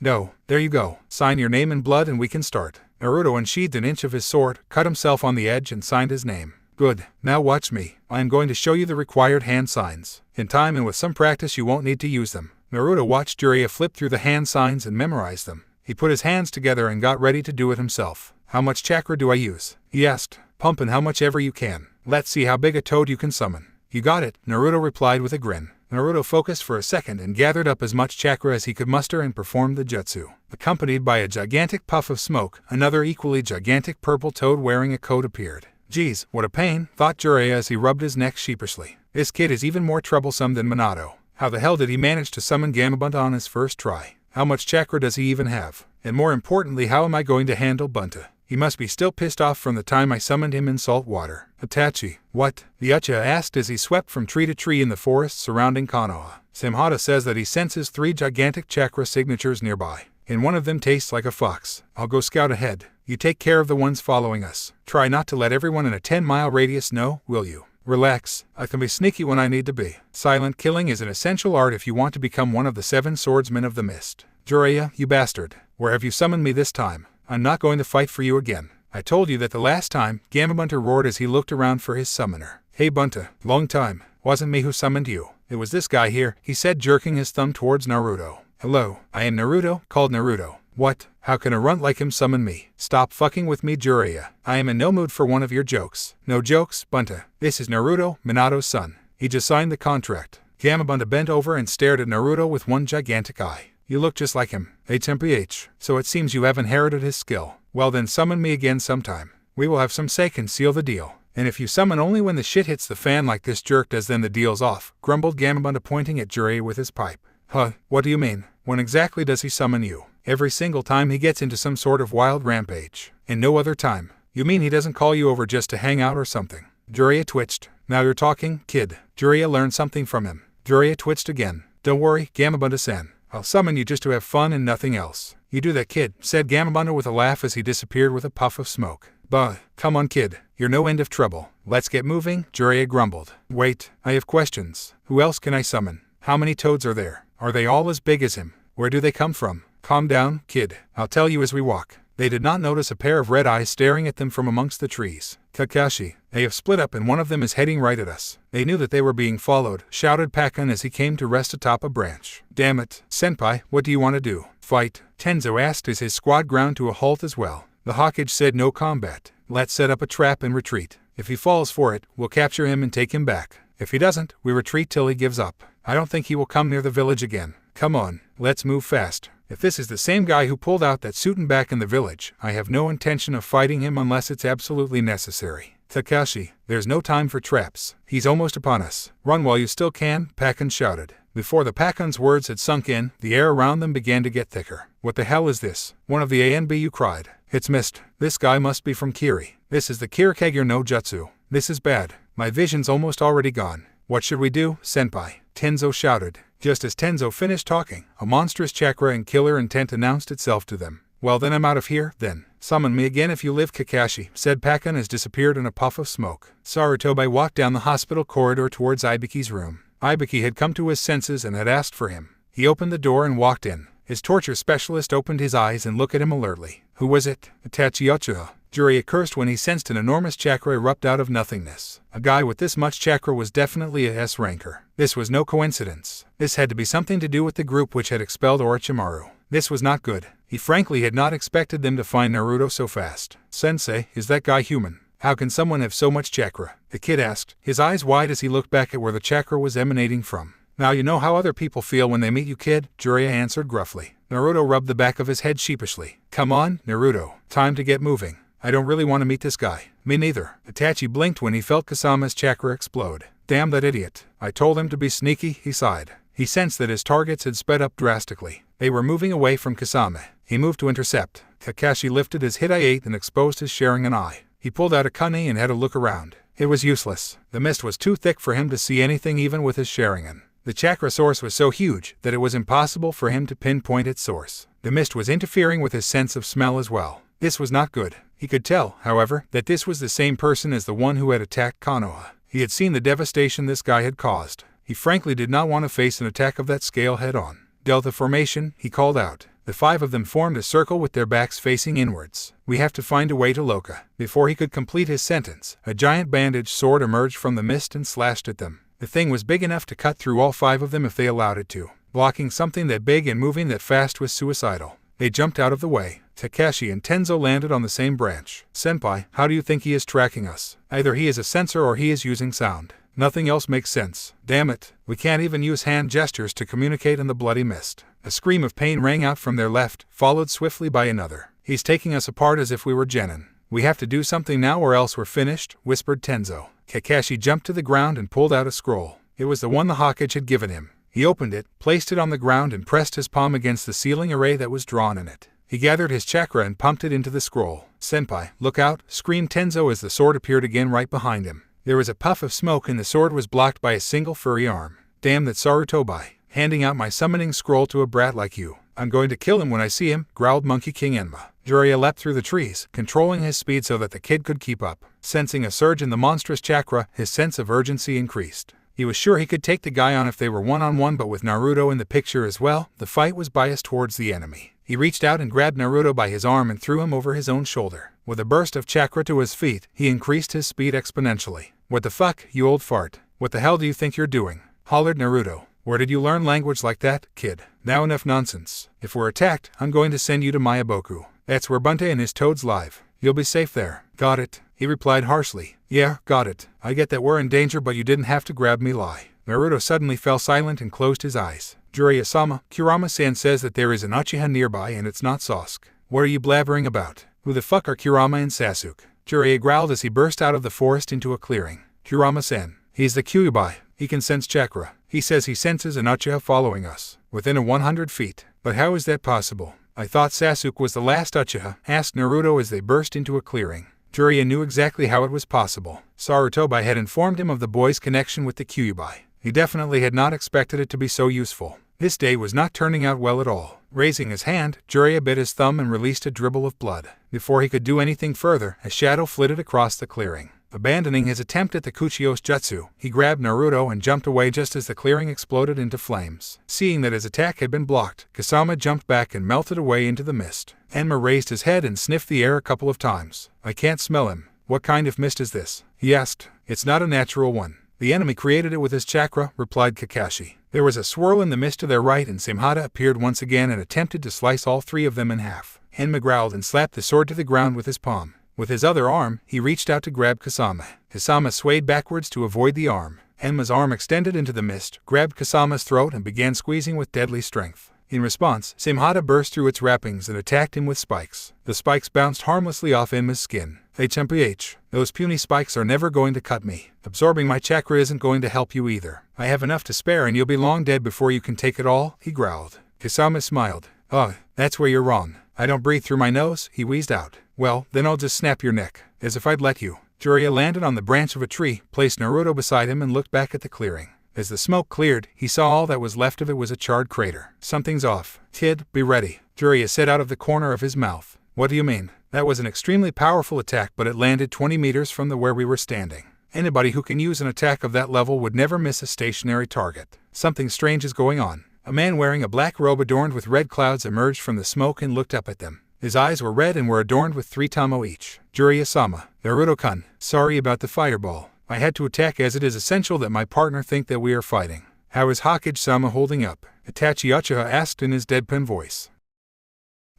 Speaker 1: No, there you go. Sign your name in blood and we can start. Naruto unsheathed an inch of his sword, cut himself on the edge and signed his name. Good. Now watch me. I am going to show you the required hand signs. In time and with some practice you won't need to use them. Naruto watched Jiraiya flip through the hand signs and memorize them. He put his hands together and got ready to do it himself. How much chakra do I use? He asked. Pumpin' how much ever you can. Let's see how big a toad you can summon. You got it, Naruto replied with a grin. Naruto focused for a second and gathered up as much chakra as he could muster and performed the jutsu. Accompanied by a gigantic puff of smoke, another equally gigantic purple toad wearing a coat appeared. Geez, what a pain, thought Jiraiya as he rubbed his neck sheepishly. This kid is even more troublesome than Minato. How the hell did he manage to summon Gamabunta on his first try? How much chakra does he even have? And more importantly, how am I going to handle Bunta? He must be still pissed off from the time I summoned him in salt water. Itachi. What? The Uchiha asked as he swept from tree to tree in the forest surrounding Konoha. Samhata says that he senses 3 gigantic chakra signatures nearby. And one of them tastes like a fox. I'll go scout ahead. You take care of the ones following us. Try not to let everyone in a 10-mile radius know, will you? Relax. I can be sneaky when I need to be. Silent killing is an essential art if you want to become one of the 7 swordsmen of the mist. Jiraiya, you bastard. Where have you summoned me this time? I'm not going to fight for you again. I told you that the last time, Gamabunta roared as he looked around for his summoner. Hey Bunta, long time. Wasn't me who summoned you. It was this guy here, he said, jerking his thumb towards Naruto. Hello, I am Naruto, called Naruto. What? How can a runt like him summon me? Stop fucking with me, Jiraiya. I am in no mood for one of your jokes. No jokes, Bunta. This is Naruto, Minato's son. He just signed the contract. Gamabunta bent over and stared at Naruto with one gigantic eye. You look just like him. HMPH. So it seems you have inherited his skill. Well then summon me again sometime. We will have some sake and seal the deal. And if you summon only when the shit hits the fan like this jerk does, then the deal's off, grumbled Gamabunta, pointing at Jiraiya with his pipe. Huh, what do you mean? When exactly does he summon you? Every single time he gets into some sort of wild rampage. And no other time. You mean he doesn't call you over just to hang out or something? Jiraiya twitched. Now you're talking, kid. Jiraiya learned something from him. Jiraiya twitched again. Don't worry, Gamabunta-san. I'll summon you just to have fun and nothing else. You do that, kid, said Gamabunta with a laugh as he disappeared with a puff of smoke. Bah, come on kid, you're no end of trouble. Let's get moving, Jiraiya grumbled. Wait, I have questions. Who else can I summon? How many toads are there? Are they all as big as him? Where do they come from? Calm down, kid. I'll tell you as we walk. They did not notice a pair of red eyes staring at them from amongst the trees. Kakashi, they have split up and one of them is heading right at us. They knew that they were being followed, shouted Pakan as he came to rest atop a branch. Damn it, Senpai, what do you want to do? Fight? Tenzo asked as his squad ground to a halt as well. The Hokage said no combat. Let's set up a trap and retreat. If he falls for it, we'll capture him and take him back. If he doesn't, we retreat till he gives up. I don't think he will come near the village again. Come on, let's move fast. If this is the same guy who pulled out that suitin back in the village, I have no intention of fighting him unless it's absolutely necessary. Kakashi, there's no time for traps. He's almost upon us. Run while you still can, Pakan shouted. Before the Pakan's words had sunk in, the air around them began to get thicker. What the hell is this? One of the ANBU cried. It's missed. This guy must be from Kiri. This is the caretaker no jutsu. This is bad. My vision's almost already gone. What should we do, senpai? Tenzo shouted. Just as Tenzo finished talking, a monstrous chakra and killer intent announced itself to them. Well then I'm out of here, then. Summon me again if you live, Kakashi, said Pakan as disappeared in a puff of smoke. Sarutobi walked down the hospital corridor towards Ibuki's room. Ibuki had come to his senses and had asked for him. He opened the door and walked in. His torture specialist opened his eyes and looked at him alertly. Who was it? Itachi Uchiha. Jiraiya cursed when he sensed an enormous chakra erupt out of nothingness. A guy with this much chakra was definitely a S-ranker. This was no coincidence. This had to be something to do with the group which had expelled Orochimaru. This was not good. He frankly had not expected them to find Naruto so fast. Sensei, is that guy human? How can someone have so much chakra? The kid asked, his eyes wide as he looked back at where the chakra was emanating from. Now you know how other people feel when they meet you, kid, Jiraiya answered gruffly. Naruto rubbed the back of his head sheepishly. Come on, Naruto. Time to get moving. I don't really want to meet this guy. Me neither. Itachi blinked when he felt Kasama's chakra explode. Damn that idiot. I told him to be sneaky, he sighed. He sensed that his targets had sped up drastically. They were moving away from Kasama. He moved to intercept. Kakashi lifted his Hidai-8 and exposed his Sharingan eye. He pulled out a Kuni and had a look around. It was useless. The mist was too thick for him to see anything even with his Sharingan. The chakra source was so huge that it was impossible for him to pinpoint its source. The mist was interfering with his sense of smell as well. This was not good. He could tell, however, that this was the same person as the one who had attacked Konoha. He had seen the devastation this guy had caused. He frankly did not want to face an attack of that scale head-on. Delta formation, he called out. The five of them formed a circle with their backs facing inwards. We have to find a way to Loka. Before he could complete his sentence, a giant bandaged sword emerged from the mist and slashed at them. The thing was big enough to cut through all five of them if they allowed it to. Blocking something that big and moving that fast was suicidal. They jumped out of the way. Kakashi and Tenzo landed on the same branch. Senpai, how do you think he is tracking us? Either he is a sensor or he is using sound. Nothing else makes sense. Damn it. We can't even use hand gestures to communicate in the bloody mist. A scream of pain rang out from their left, followed swiftly by another. He's taking us apart as if we were genin. We have to do something now or else we're finished, whispered Tenzo. Kakashi jumped to the ground and pulled out a scroll. It was the one the Hokage had given him. He opened it, placed it on the ground and pressed his palm against the sealing array that was drawn in it. He gathered his chakra and pumped it into the scroll. Senpai, look out, screamed Tenzo as the sword appeared again right behind him. There was a puff of smoke and the sword was blocked by a single furry arm. Damn that Sarutobi, handing out my summoning scroll to a brat like you. I'm going to kill him when I see him, growled Monkey King Enma. Jiraiya leapt through the trees, controlling his speed so that the kid could keep up. Sensing a surge in the monstrous chakra, his sense of urgency increased. He was sure he could take the guy on if they were one-on-one, but with Naruto in the picture as well, the fight was biased towards the enemy. He reached out and grabbed Naruto by his arm and threw him over his own shoulder. With a burst of chakra to his feet, he increased his speed exponentially. What the fuck, you old fart? What the hell do you think you're doing? Hollered Naruto. Where did you learn language like that, kid? Now enough nonsense. If we're attacked, I'm going to send you to Mayaboku. That's where Bunte and his toads live. You'll be safe there. Got it, he replied harshly. Yeah, got it. I get that we're in danger, but you didn't have to grab me lie. Naruto suddenly fell silent and closed his eyes. Jiraiya-sama, Kurama-san says that there is an Uchiha nearby and it's not Sasuke. What are you blabbering about? Who the fuck are Kurama and Sasuke? Jiraiya growled as he burst out of the forest into a clearing. Kurama-san. He's the Kyuubi. He can sense chakra. He says he senses an Uchiha following us. Within 100 feet. But how is that possible? I thought Sasuke was the last Uchiha, asked Naruto as they burst into a clearing. Jiraiya knew exactly how it was possible. Sarutobi had informed him of the boy's connection with the Kyuubi. He definitely had not expected it to be so useful. This day was not turning out well at all. Raising his hand, Jiraiya bit his thumb and released a dribble of blood. Before he could do anything further, a shadow flitted across the clearing. Abandoning his attempt at the Kuchiyos Jutsu, he grabbed Naruto and jumped away just as the clearing exploded into flames. Seeing that his attack had been blocked, Kasama jumped back and melted away into the mist. Enma raised his head and sniffed the air a couple of times. I can't smell him. What kind of mist is this? He asked. It's not a natural one. The enemy created it with his chakra, replied Kakashi. There was a swirl in the mist to their right and Samhata appeared once again and attempted to slice all three of them in half. Enma growled and slapped the sword to the ground with his palm. With his other arm, he reached out to grab Kasama. Kasama swayed backwards to avoid the arm. Enma's arm extended into the mist, grabbed Kasama's throat and began squeezing with deadly strength. In response, Samhata burst through its wrappings and attacked him with spikes. The spikes bounced harmlessly off Enma's skin. HMPH. Those puny spikes are never going to cut me. Absorbing my chakra isn't going to help you either. I have enough to spare and you'll be long dead before you can take it all, he growled. Kasama smiled. Ugh, that's where you're wrong. I don't breathe through my nose, he wheezed out. Well, then I'll just snap your neck. As if I'd let you. Jiraiya landed on the branch of a tree, placed Naruto beside him and looked back at the clearing. As the smoke cleared, he saw all that was left of it was a charred crater. Something's off. Kid, be ready, Jiraiya said out of the corner of his mouth. What do you mean? That was an extremely powerful attack, but it landed 20 meters from where we were standing. Anybody who can use an attack of that level would never miss a stationary target. Something strange is going on. A man wearing a black robe adorned with red clouds emerged from the smoke and looked up at them. His eyes were red and were adorned with 3 tamo each. Jiraiya-sama, Naruto-kun, sorry about the fireball. I had to attack as it is essential that my partner think that we are fighting. How is Hokage-sama holding up? Itachi Uchiha asked in his deadpan voice.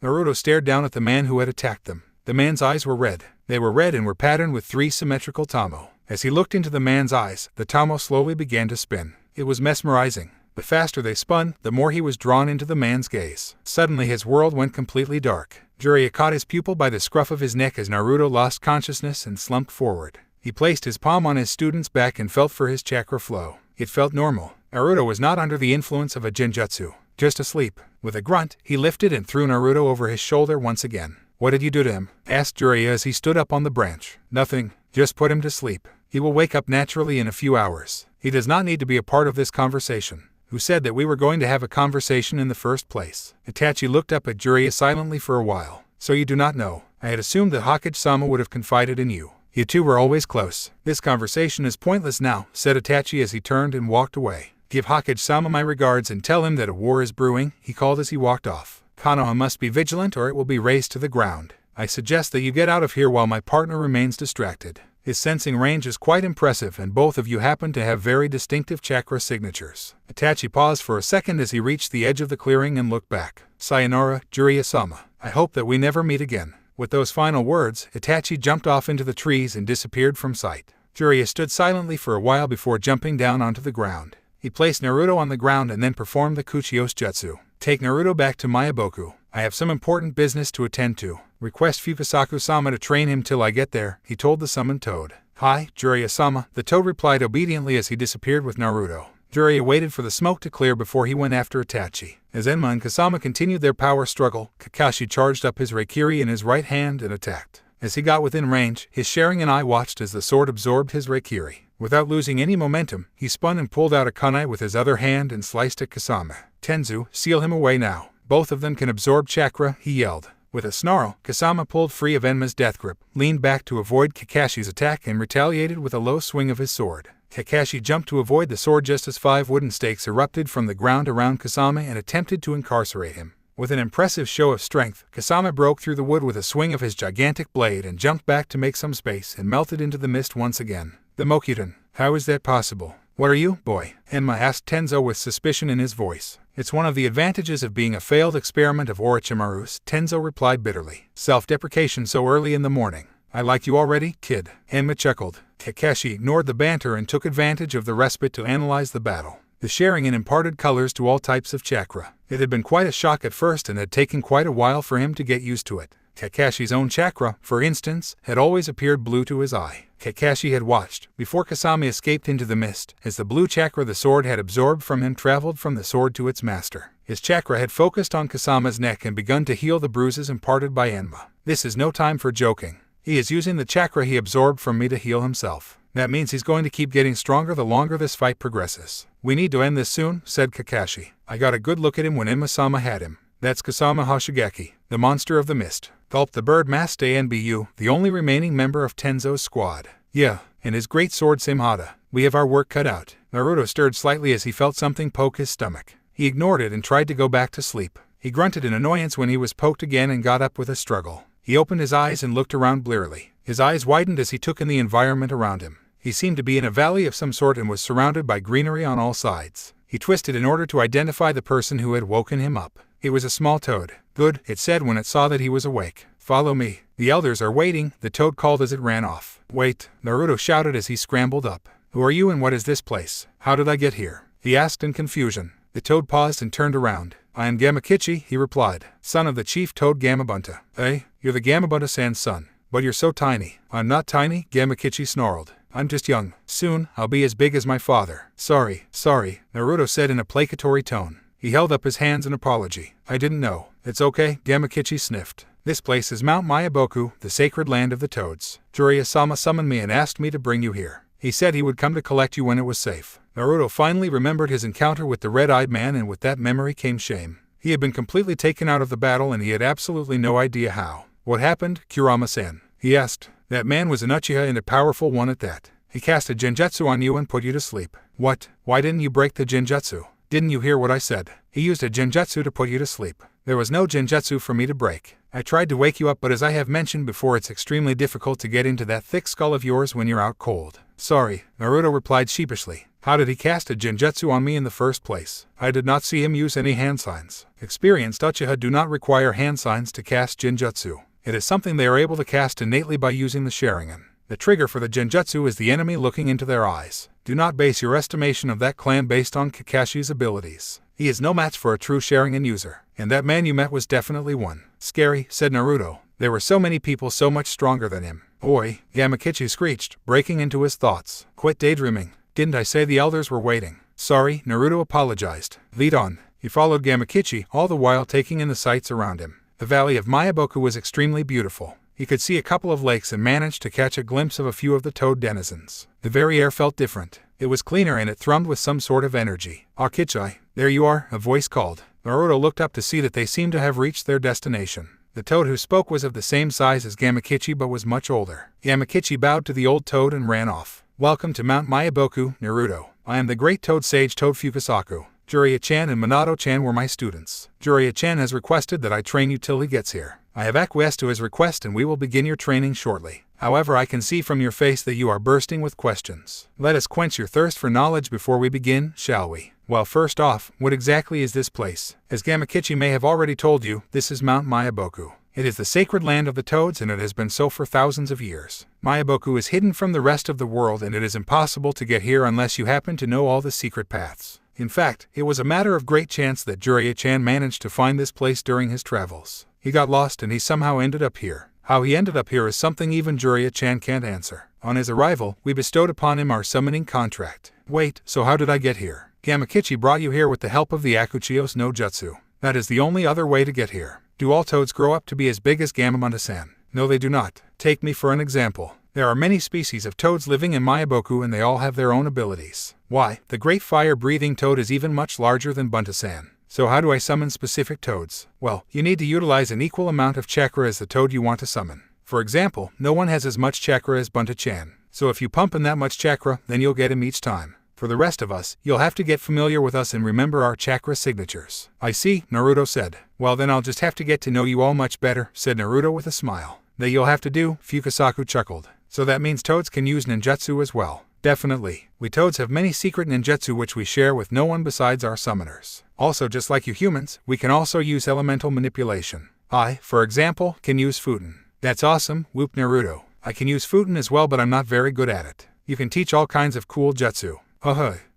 Speaker 1: Naruto stared down at the man who had attacked them. The man's eyes were red. They were red and were patterned with 3 symmetrical tamo. As he looked into the man's eyes, the tamo slowly began to spin. It was mesmerizing. The faster they spun, the more he was drawn into the man's gaze. Suddenly his world went completely dark. Jiraiya caught his pupil by the scruff of his neck as Naruto lost consciousness and slumped forward. He placed his palm on his student's back and felt for his chakra flow. It felt normal. Naruto was not under the influence of a genjutsu, just asleep. With a grunt, he lifted and threw Naruto over his shoulder once again. What did you do to him? Asked Jiraiya as he stood up on the branch. Nothing. Just put him to sleep. He will wake up naturally in a few hours. He does not need to be a part of this conversation. Who said that we were going to have a conversation in the first place? Itachi looked up at Jiraiya silently for a while. So you do not know. I had assumed that Hokage-sama would have confided in you. You two were always close. This conversation is pointless now, said Itachi as he turned and walked away. Give Hokage-sama my regards and tell him that a war is brewing, he called as he walked off. Konoha must be vigilant or it will be razed to the ground. I suggest that you get out of here while my partner remains distracted. His sensing range is quite impressive and both of you happen to have very distinctive chakra signatures. Itachi paused for a second as he reached the edge of the clearing and looked back. Sayonara, Jiraiya-sama. I hope that we never meet again. With those final words, Itachi jumped off into the trees and disappeared from sight. Jiraiya stood silently for a while before jumping down onto the ground. He placed Naruto on the ground and then performed the Kuchiyose Jutsu. Take Naruto back to Miyaboku. I have some important business to attend to. Request Fukasaku-sama to train him till I get there, he told the summoned toad. Hi, Jiraiya-sama, the toad replied obediently as he disappeared with Naruto. Jiraiya waited for the smoke to clear before he went after Itachi. As Enma and Kasama continued their power struggle, Kakashi charged up his Raikiri in his right hand and attacked. As he got within range, his Sharingan eye watched as the sword absorbed his Raikiri. Without losing any momentum, he spun and pulled out a kunai with his other hand and sliced at Kasama. Tenzu, seal him away now. Both of them can absorb chakra, he yelled. With a snarl, Kasama pulled free of Enma's death grip, leaned back to avoid Kakashi's attack and retaliated with a low swing of his sword. Kakashi jumped to avoid the sword just as 5 wooden stakes erupted from the ground around Kasama and attempted to incarcerate him. With an impressive show of strength, Kasama broke through the wood with a swing of his gigantic blade and jumped back to make some space and melted into the mist once again. The Mokyudan, how is that possible? What are you, boy? Enma asked Tenzo with suspicion in his voice. It's one of the advantages of being a failed experiment of Orochimaru's, Tenzo replied bitterly. Self-deprecation so early in the morning. I like you already, kid. Enma chuckled. Kakashi ignored the banter and took advantage of the respite to analyze the battle. The Sharingan imparted colors to all types of chakra. It had been quite a shock at first and had taken quite a while for him to get used to it. Kakashi's own chakra, for instance, had always appeared blue to his eye. Kakashi had watched, before Kasama escaped into the mist, as the blue chakra the sword had absorbed from him traveled from the sword to its master. His chakra had focused on Kasama's neck and begun to heal the bruises imparted by Enma. This is no time for joking. He is using the chakra he absorbed from me to heal himself. That means he's going to keep getting stronger the longer this fight progresses. We need to end this soon, said Kakashi. I got a good look at him when Enma-sama had him. That's Kasama Hoshigaki, the monster of the mist. Gulped the bird-masked ANBU, the only remaining member of Tenzo's squad. Yeah, and his great sword Samehada. We have our work cut out. Naruto stirred slightly as he felt something poke his stomach. He ignored it and tried to go back to sleep. He grunted in annoyance when he was poked again and got up with a struggle. He opened his eyes and looked around blearily. His eyes widened as he took in the environment around him. He seemed to be in a valley of some sort and was surrounded by greenery on all sides. He twisted in order to identify the person who had woken him up. It was a small toad. Good, it said when it saw that he was awake. Follow me. The elders are waiting, the toad called as it ran off. Wait, Naruto shouted as he scrambled up. Who are you and what is this place? How did I get here? He asked in confusion. The toad paused and turned around. I am Gamakichi, he replied, son of the chief toad Gamabunta. Hey, you're the Gamabunta-san's son. But you're so tiny. I'm not tiny, Gamakichi snarled. I'm just young. Soon, I'll be as big as my father. Sorry, Naruto said in a placatory tone. He held up his hands in apology. I didn't know. It's okay, Gamakichi sniffed. This place is Mount Mayaboku, the sacred land of the toads. Jiraiya-sama summoned me and asked me to bring you here. He said he would come to collect you when it was safe. Naruto finally remembered his encounter with the red-eyed man, and with that memory came shame. He had been completely taken out of the battle and he had absolutely no idea how. What happened, Kurama-san? He asked. That man was an Uchiha and a powerful one at that. He cast a genjutsu on you and put you to sleep. What? Why didn't you break the genjutsu? Didn't you hear what I said? He used a genjutsu to put you to sleep. There was no genjutsu for me to break. I tried to wake you up, but as I have mentioned before, it's extremely difficult to get into that thick skull of yours when you're out cold. Sorry, Naruto replied sheepishly. How did he cast a genjutsu on me in the first place? I did not see him use any hand signs. Experienced Uchiha do not require hand signs to cast genjutsu. It is something they are able to cast innately by using the Sharingan. The trigger for the genjutsu is the enemy looking into their eyes. Do not base your estimation of that clan based on Kakashi's abilities. He is no match for a true Sharingan user, and that man you met was definitely one. Scary, said Naruto. There were so many people so much stronger than him. Oi, Gamakichi screeched, breaking into his thoughts. Quit daydreaming. Didn't I say the elders were waiting? Sorry, Naruto apologized. Lead on. He followed Gamakichi, all the while taking in the sights around him. The valley of Mayaboku was extremely beautiful. He could see a couple of lakes and managed to catch a glimpse of a few of the toad denizens. The very air felt different. It was cleaner and it thrummed with some sort of energy. Akichi, there you are, a voice called. Naruto looked up to see that they seemed to have reached their destination. The toad who spoke was of the same size as Gamakichi but was much older. Gamakichi bowed to the old toad and ran off. Welcome to Mount Mayaboku, Naruto. I am the great toad sage Toad Fukasaku. Jiraiya-chan and Minato-chan were my students. Jiraiya-chan has requested that I train you till he gets here. I have acquiesced to his request and we will begin your training shortly. However, I can see from your face that you are bursting with questions. Let us quench your thirst for knowledge before we begin, shall we? Well, first off, what exactly is this place? As Gamakichi may have already told you, this is Mount Mayaboku. It is the sacred land of the toads and it has been so for thousands of years. Mayaboku is hidden from the rest of the world and it is impossible to get here unless you happen to know all the secret paths. In fact, it was a matter of great chance that Jiraiya-chan managed to find this place during his travels. He got lost and he somehow ended up here. How he ended up here is something even Jiraiya-chan can't answer. On his arrival, we bestowed upon him our summoning contract. Wait, so how did I get here? Gamakichi brought you here with the help of the Akuchios no Jutsu. That is the only other way to get here. Do all toads grow up to be as big as Gamamanta-san? No, they do not. Take me for an example. There are many species of toads living in Mayaboku and they all have their own abilities. Why, the great fire-breathing toad is even much larger than Bunta-san. So how do I summon specific toads? Well, you need to utilize an equal amount of chakra as the toad you want to summon. For example, no one has as much chakra as Bunta-chan. So if you pump in that much chakra, then you'll get him each time. For the rest of us, you'll have to get familiar with us and remember our chakra signatures. I see, Naruto said. Well then I'll just have to get to know you all much better, said Naruto with a smile. That you'll have to do, Fukasaku chuckled. So that means toads can use ninjutsu as well. Definitely. We toads have many secret ninjutsu which we share with no one besides our summoners. Also, just like you humans, we can also use elemental manipulation. I, for example, can use Futen. That's awesome, whooped Naruto. I can use Futen as well but I'm not very good at it. You can teach all kinds of cool jutsu.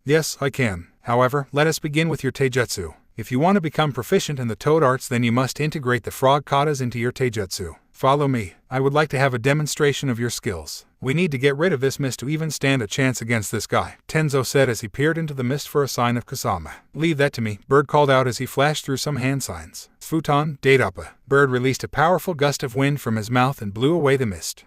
Speaker 1: Yes, I can. However, let us begin with your taijutsu. If you want to become proficient in the toad arts, then you must integrate the frog katas into your taijutsu. Follow me. I would like to have a demonstration of your skills. We need to get rid of this mist to even stand a chance against this guy, Tenzo said as he peered into the mist for a sign of Kasama. Leave that to me, Bird called out as he flashed through some hand signs. Futon, Datapa. Bird released a powerful gust of wind from his mouth and blew away the mist.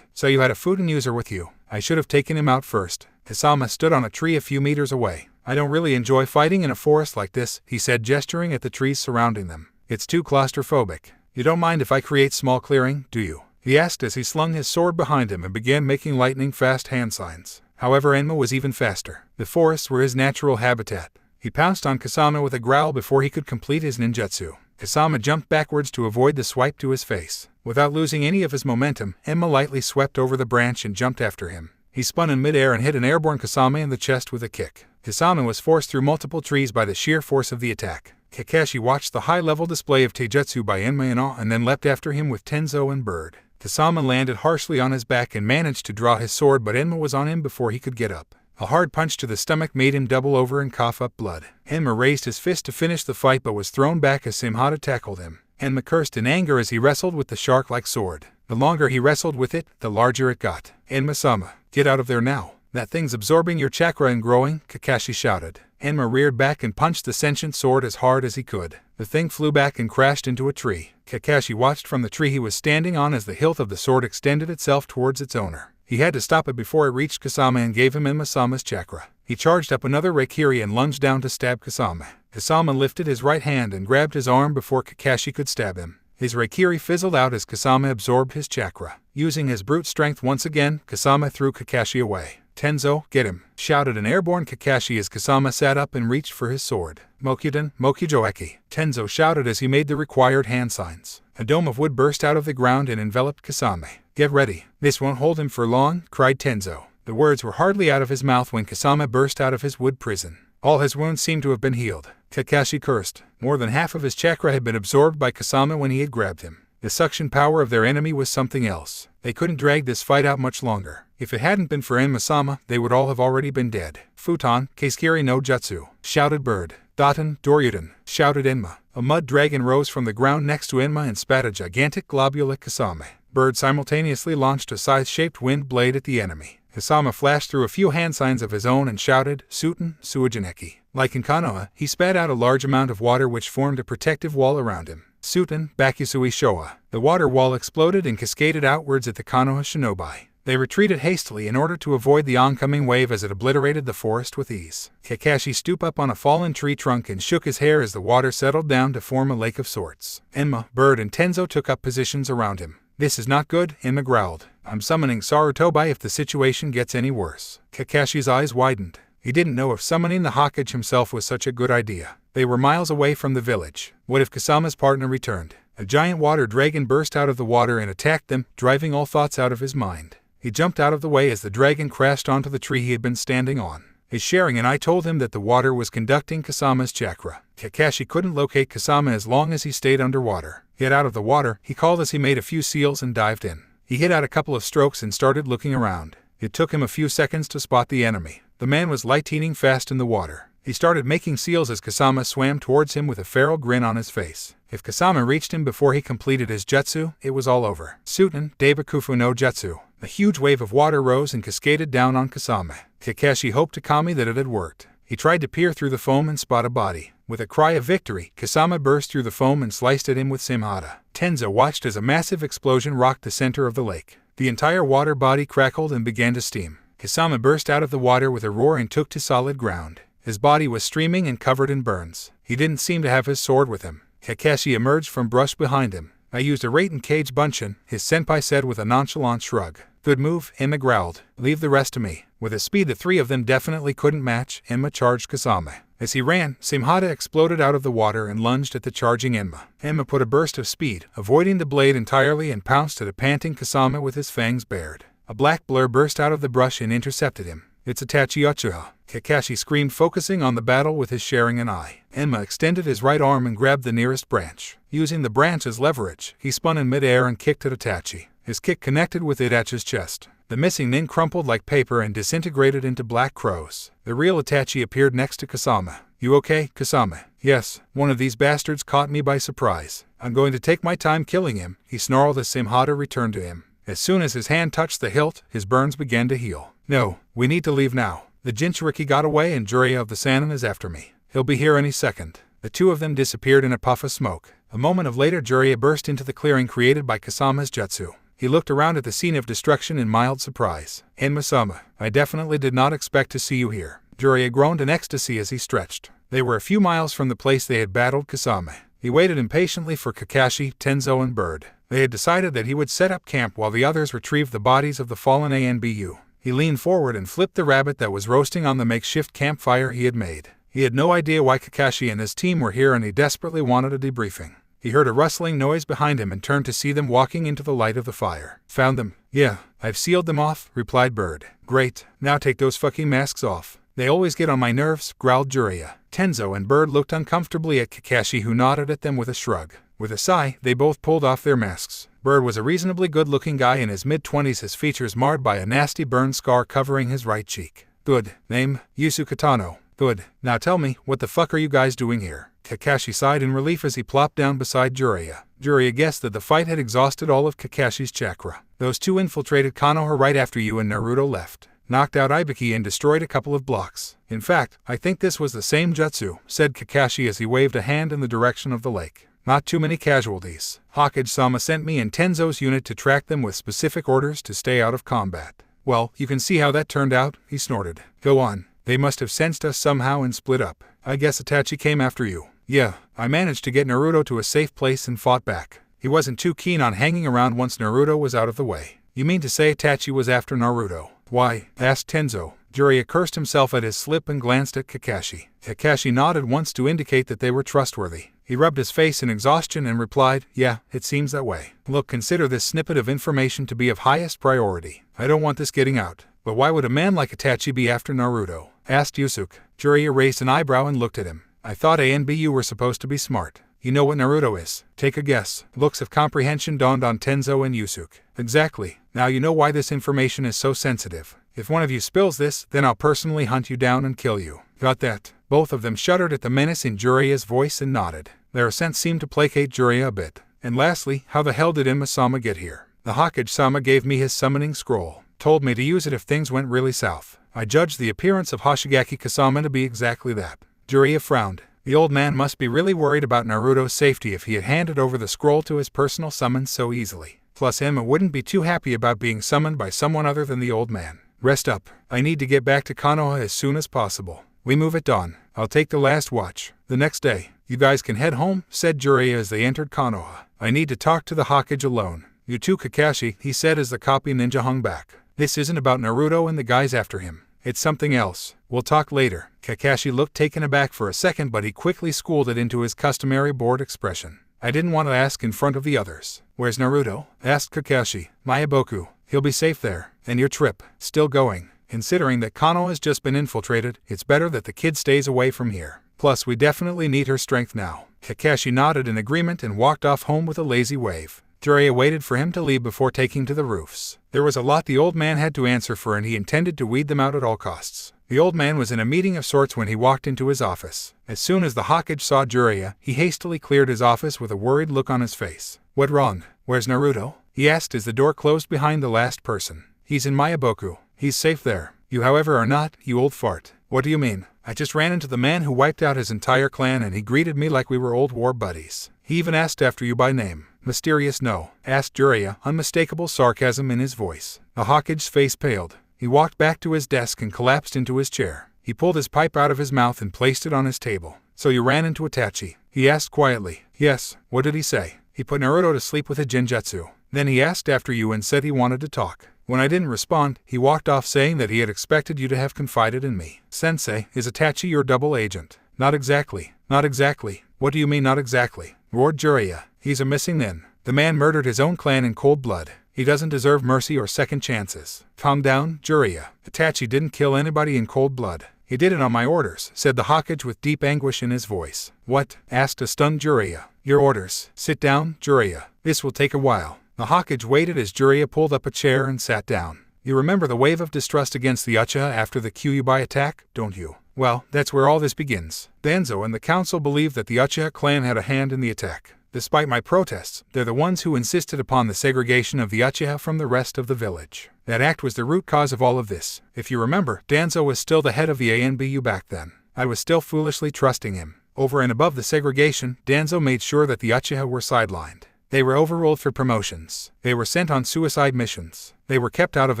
Speaker 1: So you had a Futen user with you. I should have taken him out first. Kasama stood on a tree a few meters away. I don't really enjoy fighting in a forest like this, he said, gesturing at the trees surrounding them. It's too claustrophobic. You don't mind if I create small clearing, do you? He asked as he slung his sword behind him and began making lightning-fast hand signs. However, Enma was even faster. The forests were his natural habitat. He pounced on Kasama with a growl before he could complete his ninjutsu. Kasama jumped backwards to avoid the swipe to his face. Without losing any of his momentum, Enma lightly swept over the branch and jumped after him. He spun in midair and hit an airborne Kasama in the chest with a kick. Kasama was forced through multiple trees by the sheer force of the attack. Kakashi watched the high-level display of taijutsu by Enma in awe and then leapt after him with Tenzo and Bird. Kasama landed harshly on his back and managed to draw his sword, but Enma was on him before he could get up. A hard punch to the stomach made him double over and cough up blood. Enma raised his fist to finish the fight but was thrown back as Simhata tackled him. Enma cursed in anger as he wrestled with the shark-like sword. The longer he wrestled with it, the larger it got. Enma-sama, get out of there now. That thing's absorbing your chakra and growing, Kakashi shouted. Enma reared back and punched the sentient sword as hard as he could. The thing flew back and crashed into a tree. Kakashi watched from the tree he was standing on as the hilt of the sword extended itself towards its owner. He had to stop it before it reached Kasama and gave him Enma-sama's chakra. He charged up another Reikiri and lunged down to stab Kasama. Kasama lifted his right hand and grabbed his arm before Kakashi could stab him. His Reikiri fizzled out as Kasama absorbed his chakra. Using his brute strength once again, Kasama threw Kakashi away. "Tenzo, get him!" shouted an airborne Kakashi as Kasama sat up and reached for his sword. "Mokuden, Mokijoeki!" Tenzo shouted as he made the required hand signs. A dome of wood burst out of the ground and enveloped Kasama. "Get ready. This won't hold him for long," cried Tenzo. The words were hardly out of his mouth when Kasama burst out of his wood prison. All his wounds seemed to have been healed. Kakashi cursed. More than half of his chakra had been absorbed by Kasama when he had grabbed him. The suction power of their enemy was something else. They couldn't drag this fight out much longer. If it hadn't been for Enma-sama, they would all have already been dead. "Futon, Keiskiri no Jutsu," shouted Bird. "Daten, Doryuden," shouted Enma. A mud dragon rose from the ground next to Enma and spat a gigantic globule at Kasama. Bird simultaneously launched a scythe-shaped wind blade at the enemy. Kasama flashed through a few hand signs of his own and shouted, "Suten, Suijineki." Like in Konoha, he spat out a large amount of water which formed a protective wall around him. "Suten, Bakusui Showa." The water wall exploded and cascaded outwards at the Konoha shinobi. They retreated hastily in order to avoid the oncoming wave as it obliterated the forest with ease. Kakashi stooped up on a fallen tree trunk and shook his hair as the water settled down to form a lake of sorts. Enma, Bird, and Tenzo took up positions around him. "This is not good," Enma growled. "I'm summoning Sarutobi if the situation gets any worse." Kakashi's eyes widened. He didn't know if summoning the Hokage himself was such a good idea. They were miles away from the village. What if Kasama's partner returned? A giant water dragon burst out of the water and attacked them, driving all thoughts out of his mind. He jumped out of the way as the dragon crashed onto the tree he had been standing on. His sharing and I told him that the water was conducting Kasama's chakra. Kakashi couldn't locate Kasama as long as he stayed underwater. Yet out of the water, he called as he made a few seals and dived in. He hit out a couple of strokes and started looking around. It took him a few seconds to spot the enemy. The man was light-heating fast in the water. He started making seals as Kasama swam towards him with a feral grin on his face. If Kasama reached him before he completed his jutsu, it was all over. "Suten, Deibakufu no Jutsu." A huge wave of water rose and cascaded down on Kasama. Kakashi hoped to Kami that it had worked. He tried to peer through the foam and spot a body. With a cry of victory, Kasama burst through the foam and sliced at him with Simhata. Tenzo watched as a massive explosion rocked the center of the lake. The entire water body crackled and began to steam. Kasama burst out of the water with a roar and took to solid ground. His body was streaming and covered in burns. He didn't seem to have his sword with him. Kakashi emerged from brush behind him. "I used a Raten Cage Bunshin," his senpai said with a nonchalant shrug. "Good move," Enma growled. "Leave the rest to me." With a speed the three of them definitely couldn't match, Enma charged Kasama. As he ran, Simhata exploded out of the water and lunged at the charging Enma. Enma put a burst of speed, avoiding the blade entirely, and pounced at a panting Kasama with his fangs bared. A black blur burst out of the brush and intercepted him. "It's Itachi Uchiha," Kakashi screamed, focusing on the battle with his sharing an eye. Enma extended his right arm and grabbed the nearest branch. Using the branch as leverage, he spun in midair and kicked at Itachi. His kick connected with Itachi's chest. The missing nin crumpled like paper and disintegrated into black crows. The real Itachi appeared next to Kasama. "You okay, Kasama?" "Yes, one of these bastards caught me by surprise. I'm going to take my time killing him," he snarled as Simhata returned to him. As soon as his hand touched the hilt, his burns began to heal. "No, we need to leave now. The Jinchuriki got away and Jiraiya of the Sannin is after me. He'll be here any second." The two of them disappeared in a puff of smoke. A moment later Jiraiya burst into the clearing created by Kasama's jutsu. He looked around at the scene of destruction in mild surprise. "Enma-sama, I definitely did not expect to see you here." Jiraiya groaned in ecstasy as he stretched. They were a few miles from the place they had battled Kasama. He waited impatiently for Kakashi, Tenzo, and Bird. They had decided that he would set up camp while the others retrieved the bodies of the fallen ANBU. He leaned forward and flipped the rabbit that was roasting on the makeshift campfire he had made. He had no idea why Kakashi and his team were here, and he desperately wanted a debriefing. He heard a rustling noise behind him and turned to see them walking into the light of the fire. "Found them." "Yeah, I've sealed them off," replied Bird. "Great, now take those fucking masks off. They always get on my nerves," growled Jiraiya. Tenzo and Bird looked uncomfortably at Kakashi, who nodded at them with a shrug. With a sigh, they both pulled off their masks. Bird was a reasonably good-looking guy in his mid-20s, his features marred by a nasty burn scar covering his right cheek. "Good. Name? Yusu Katano." "Good. Now tell me, what the fuck are you guys doing here?" Kakashi sighed in relief as he plopped down beside Jiraiya. Jiraiya guessed that the fight had exhausted all of Kakashi's chakra. "Those two infiltrated Konoha right after you and Naruto left. knocked out Ibiki and destroyed a couple of blocks. In fact, I think this was the same jutsu, said Kakashi as he waved a hand in the direction of the lake. Not too many casualties. Hokage-sama sent me and Tenzo's unit to track them with specific orders to stay out of combat. Well, you can see how that turned out, he snorted. Go on. They must have sensed us somehow and split up. I guess Itachi came after you. Yeah, I managed to get Naruto to a safe place and fought back. He wasn't too keen on hanging around once Naruto was out of the way. You mean to say Itachi was after Naruto? Why? Asked Tenzo. Jiraiya cursed himself at his slip and glanced at Kakashi. Kakashi nodded once to indicate that they were trustworthy. He rubbed his face in exhaustion and replied, yeah, it seems that way. Look, consider this snippet of information to be of highest priority. I don't want this getting out. But why would a man like Itachi be after Naruto? Asked Yusuke. Jiraiya raised an eyebrow and looked at him. I thought ANBU were supposed to be smart. You know what Naruto is. Take a guess. Looks of comprehension dawned on Tenzo and Yusuke. Exactly. Now you know why this information is so sensitive. If one of you spills this, then I'll personally hunt you down and kill you. Got that? Both of them shuddered at the menace in Jiraiya's voice and nodded. Their assent seemed to placate Jiraiya a bit. And lastly, how the hell did Enma-sama get here? The Hokage-sama gave me his summoning scroll. Told me to use it if things went really south. I judged the appearance of Hoshigaki-Kasama to be exactly that. Jiraiya frowned. The old man must be really worried about Naruto's safety if he had handed over the scroll to his personal summons so easily. Plus Emma wouldn't be too happy about being summoned by someone other than the old man. Rest up. I need to get back to Konoha as soon as possible. We move at dawn. I'll take the last watch. The next day. You guys can head home, said Jiraiya as they entered Konoha. I need to talk to the Hokage alone. You too, Kakashi, he said as the copy ninja hung back. This isn't about Naruto and the guys after him. It's something else. We'll talk later. Kakashi looked taken aback for a second, but he quickly schooled it into his customary bored expression. I didn't want to ask in front of the others. Where's Naruto? Asked Kakashi. Mayaboku. He'll be safe there. And your trip? Still going. Considering that Konoha has just been infiltrated, it's better that the kid stays away from here. Plus, we definitely need her strength now. Kakashi nodded in agreement and walked off home with a lazy wave. Jiraiya waited for him to leave before taking to the roofs. There was a lot the old man had to answer for, and he intended to weed them out at all costs. The old man was in a meeting of sorts when he walked into his office. As soon as the Hokage saw Jiraiya, he hastily cleared his office with a worried look on his face. What wrong? Where's Naruto? He asked as the door closed behind the last person. He's in Mayaboku. He's safe there. You however are not, you old fart. What do you mean? I just ran into the man who wiped out his entire clan and he greeted me like we were old war buddies. He even asked after you by name. Mysterious no, asked Jiraiya, unmistakable sarcasm in his voice. The Hokage's face paled. He walked back to his desk and collapsed into his chair. He pulled his pipe out of his mouth and placed it on his table. So you ran into Itachi? He asked quietly. Yes. What did he say? He put Naruto to sleep with a genjutsu. Then he asked after you and said he wanted to talk. When I didn't respond, he walked off saying that he had expected you to have confided in me. Sensei, is Itachi your double agent? Not exactly. Not exactly. What do you mean not exactly? Roared Jiraiya. He's a missing nin. The man murdered his own clan in cold blood. He doesn't deserve mercy or second chances. Calm down, Jiraiya. Itachi didn't kill anybody in cold blood. He did it on my orders, said the Hokage with deep anguish in his voice. What? Asked a stunned Jiraiya. Your orders. Sit down, Jiraiya. This will take a while. The Hokage waited as Jiraiya pulled up a chair and sat down. You remember the wave of distrust against the Uchiha after the Kyuubi attack, don't you? Well, that's where all this begins. Danzo and the council believe that the Uchiha clan had a hand in the attack. Despite my protests, they're the ones who insisted upon the segregation of the Uchiha from the rest of the village. That act was the root cause of all of this. If you remember, Danzo was still the head of the ANBU back then. I was still foolishly trusting him. Over and above the segregation, Danzo made sure that the Uchiha were sidelined. They were overruled for promotions. They were sent on suicide missions. They were kept out of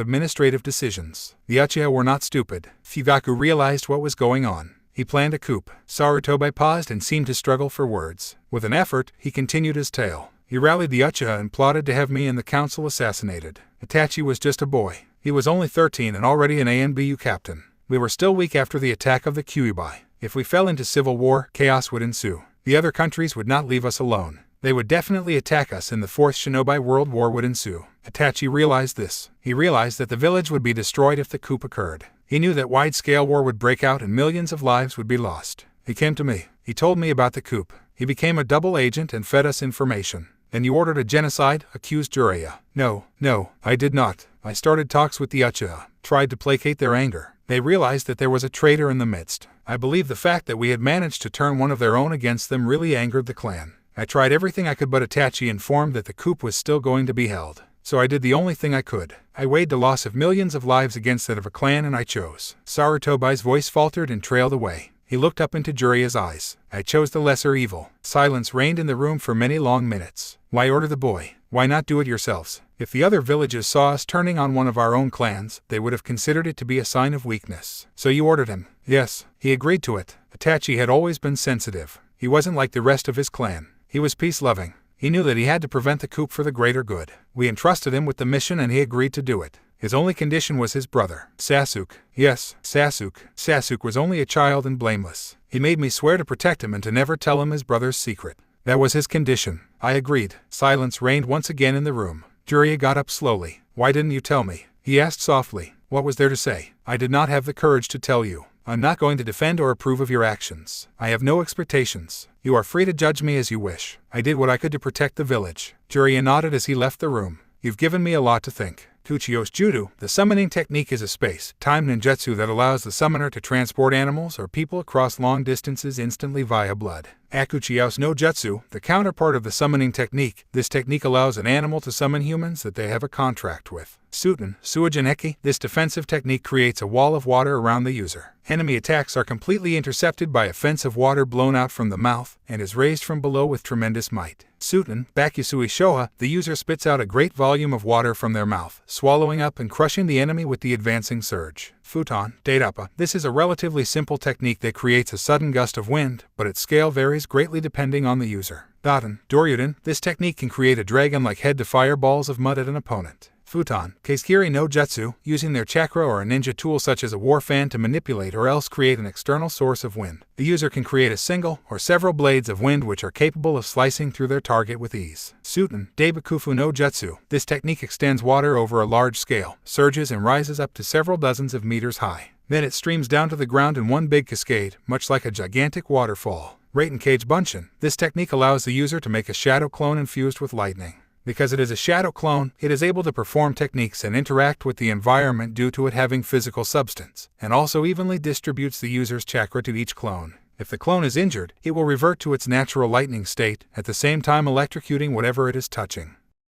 Speaker 1: administrative decisions. The Uchiha were not stupid. Fugaku realized what was going on. He planned a coup. Sarutobi paused and seemed to struggle for words. With an effort, he continued his tale. He rallied the Uchiha and plotted to have me and the council assassinated. Itachi was just a boy. He was only 13 and already an ANBU captain. We were still weak after the attack of the Kyuubi. If we fell into civil war, chaos would ensue. The other countries would not leave us alone. They would definitely attack us and the Fourth Shinobi World War would ensue. Itachi realized this. He realized that the village would be destroyed if the coup occurred. He knew that wide-scale war would break out and millions of lives would be lost. He came to me. He told me about the coup. He became a double agent and fed us information. Then you ordered a genocide, accused Jiraiya. No, I did not. I started talks with the Uchiha, tried to placate their anger. They realized that there was a traitor in the midst. I believe the fact that we had managed to turn one of their own against them really angered the clan. I tried everything I could, but Itachi informed that the coup was still going to be held. So I did the only thing I could. I weighed the loss of millions of lives against that of a clan and I chose. Sarutobi's voice faltered and trailed away. He looked up into Jiraiya's eyes. I chose the lesser evil. Silence reigned in the room for many long minutes. Why order the boy? Why not do it yourselves? If the other villages saw us turning on one of our own clans, they would have considered it to be a sign of weakness. So you ordered him? Yes. He agreed to it. Itachi had always been sensitive. He wasn't like the rest of his clan. He was peace-loving. He knew that he had to prevent the coup for the greater good. We entrusted him with the mission and he agreed to do it. His only condition was his brother, Sasuke. Yes, Sasuke. Sasuke was only a child and blameless. He made me swear to protect him and to never tell him his brother's secret. That was his condition. I agreed. Silence reigned once again in the room. Jiraiya got up slowly. Why didn't you tell me? He asked softly. What was there to say? I did not have the courage to tell you. I'm not going to defend or approve of your actions. I have no expectations. You are free to judge me as you wish. I did what I could to protect the village. Jiraiya nodded as he left the room. You've given me a lot to think. Kuchiyo's Judo, the summoning technique, is a space-time ninjutsu that allows the summoner to transport animals or people across long distances instantly via blood. Akuchiyo's no Jutsu, the counterpart of the summoning technique, this technique allows an animal to summon humans that they have a contract with. Suten, Suijineki, this defensive technique creates a wall of water around the user. Enemy attacks are completely intercepted by a fence of water blown out from the mouth and is raised from below with tremendous might. Suten, Bakusui Shoha, the user spits out a great volume of water from their mouth, swallowing up and crushing the enemy with the advancing surge. Futon, Daidappa, this is a relatively simple technique that creates a sudden gust of wind, but its scale varies greatly depending on the user. Daten, Doryuden, this technique can create a dragon-like head to fire balls of mud at an opponent. Futon, Keizukiri no Jutsu, using their chakra or a ninja tool such as a war fan to manipulate or else create an external source of wind. The user can create a single or several blades of wind which are capable of slicing through their target with ease. Suten, Daibakufu no Jutsu, this technique extends water over a large scale, surges and rises up to several dozens of meters high. Then it streams down to the ground in one big cascade, much like a gigantic waterfall. Ratenkage Bunshin, this technique allows the user to make a shadow clone infused with lightning. Because it is a shadow clone, it is able to perform techniques and interact with the environment due to it having physical substance, and also evenly distributes the user's chakra to each clone. If the clone is injured, it will revert to its natural lightning state, at the same time electrocuting whatever it is touching.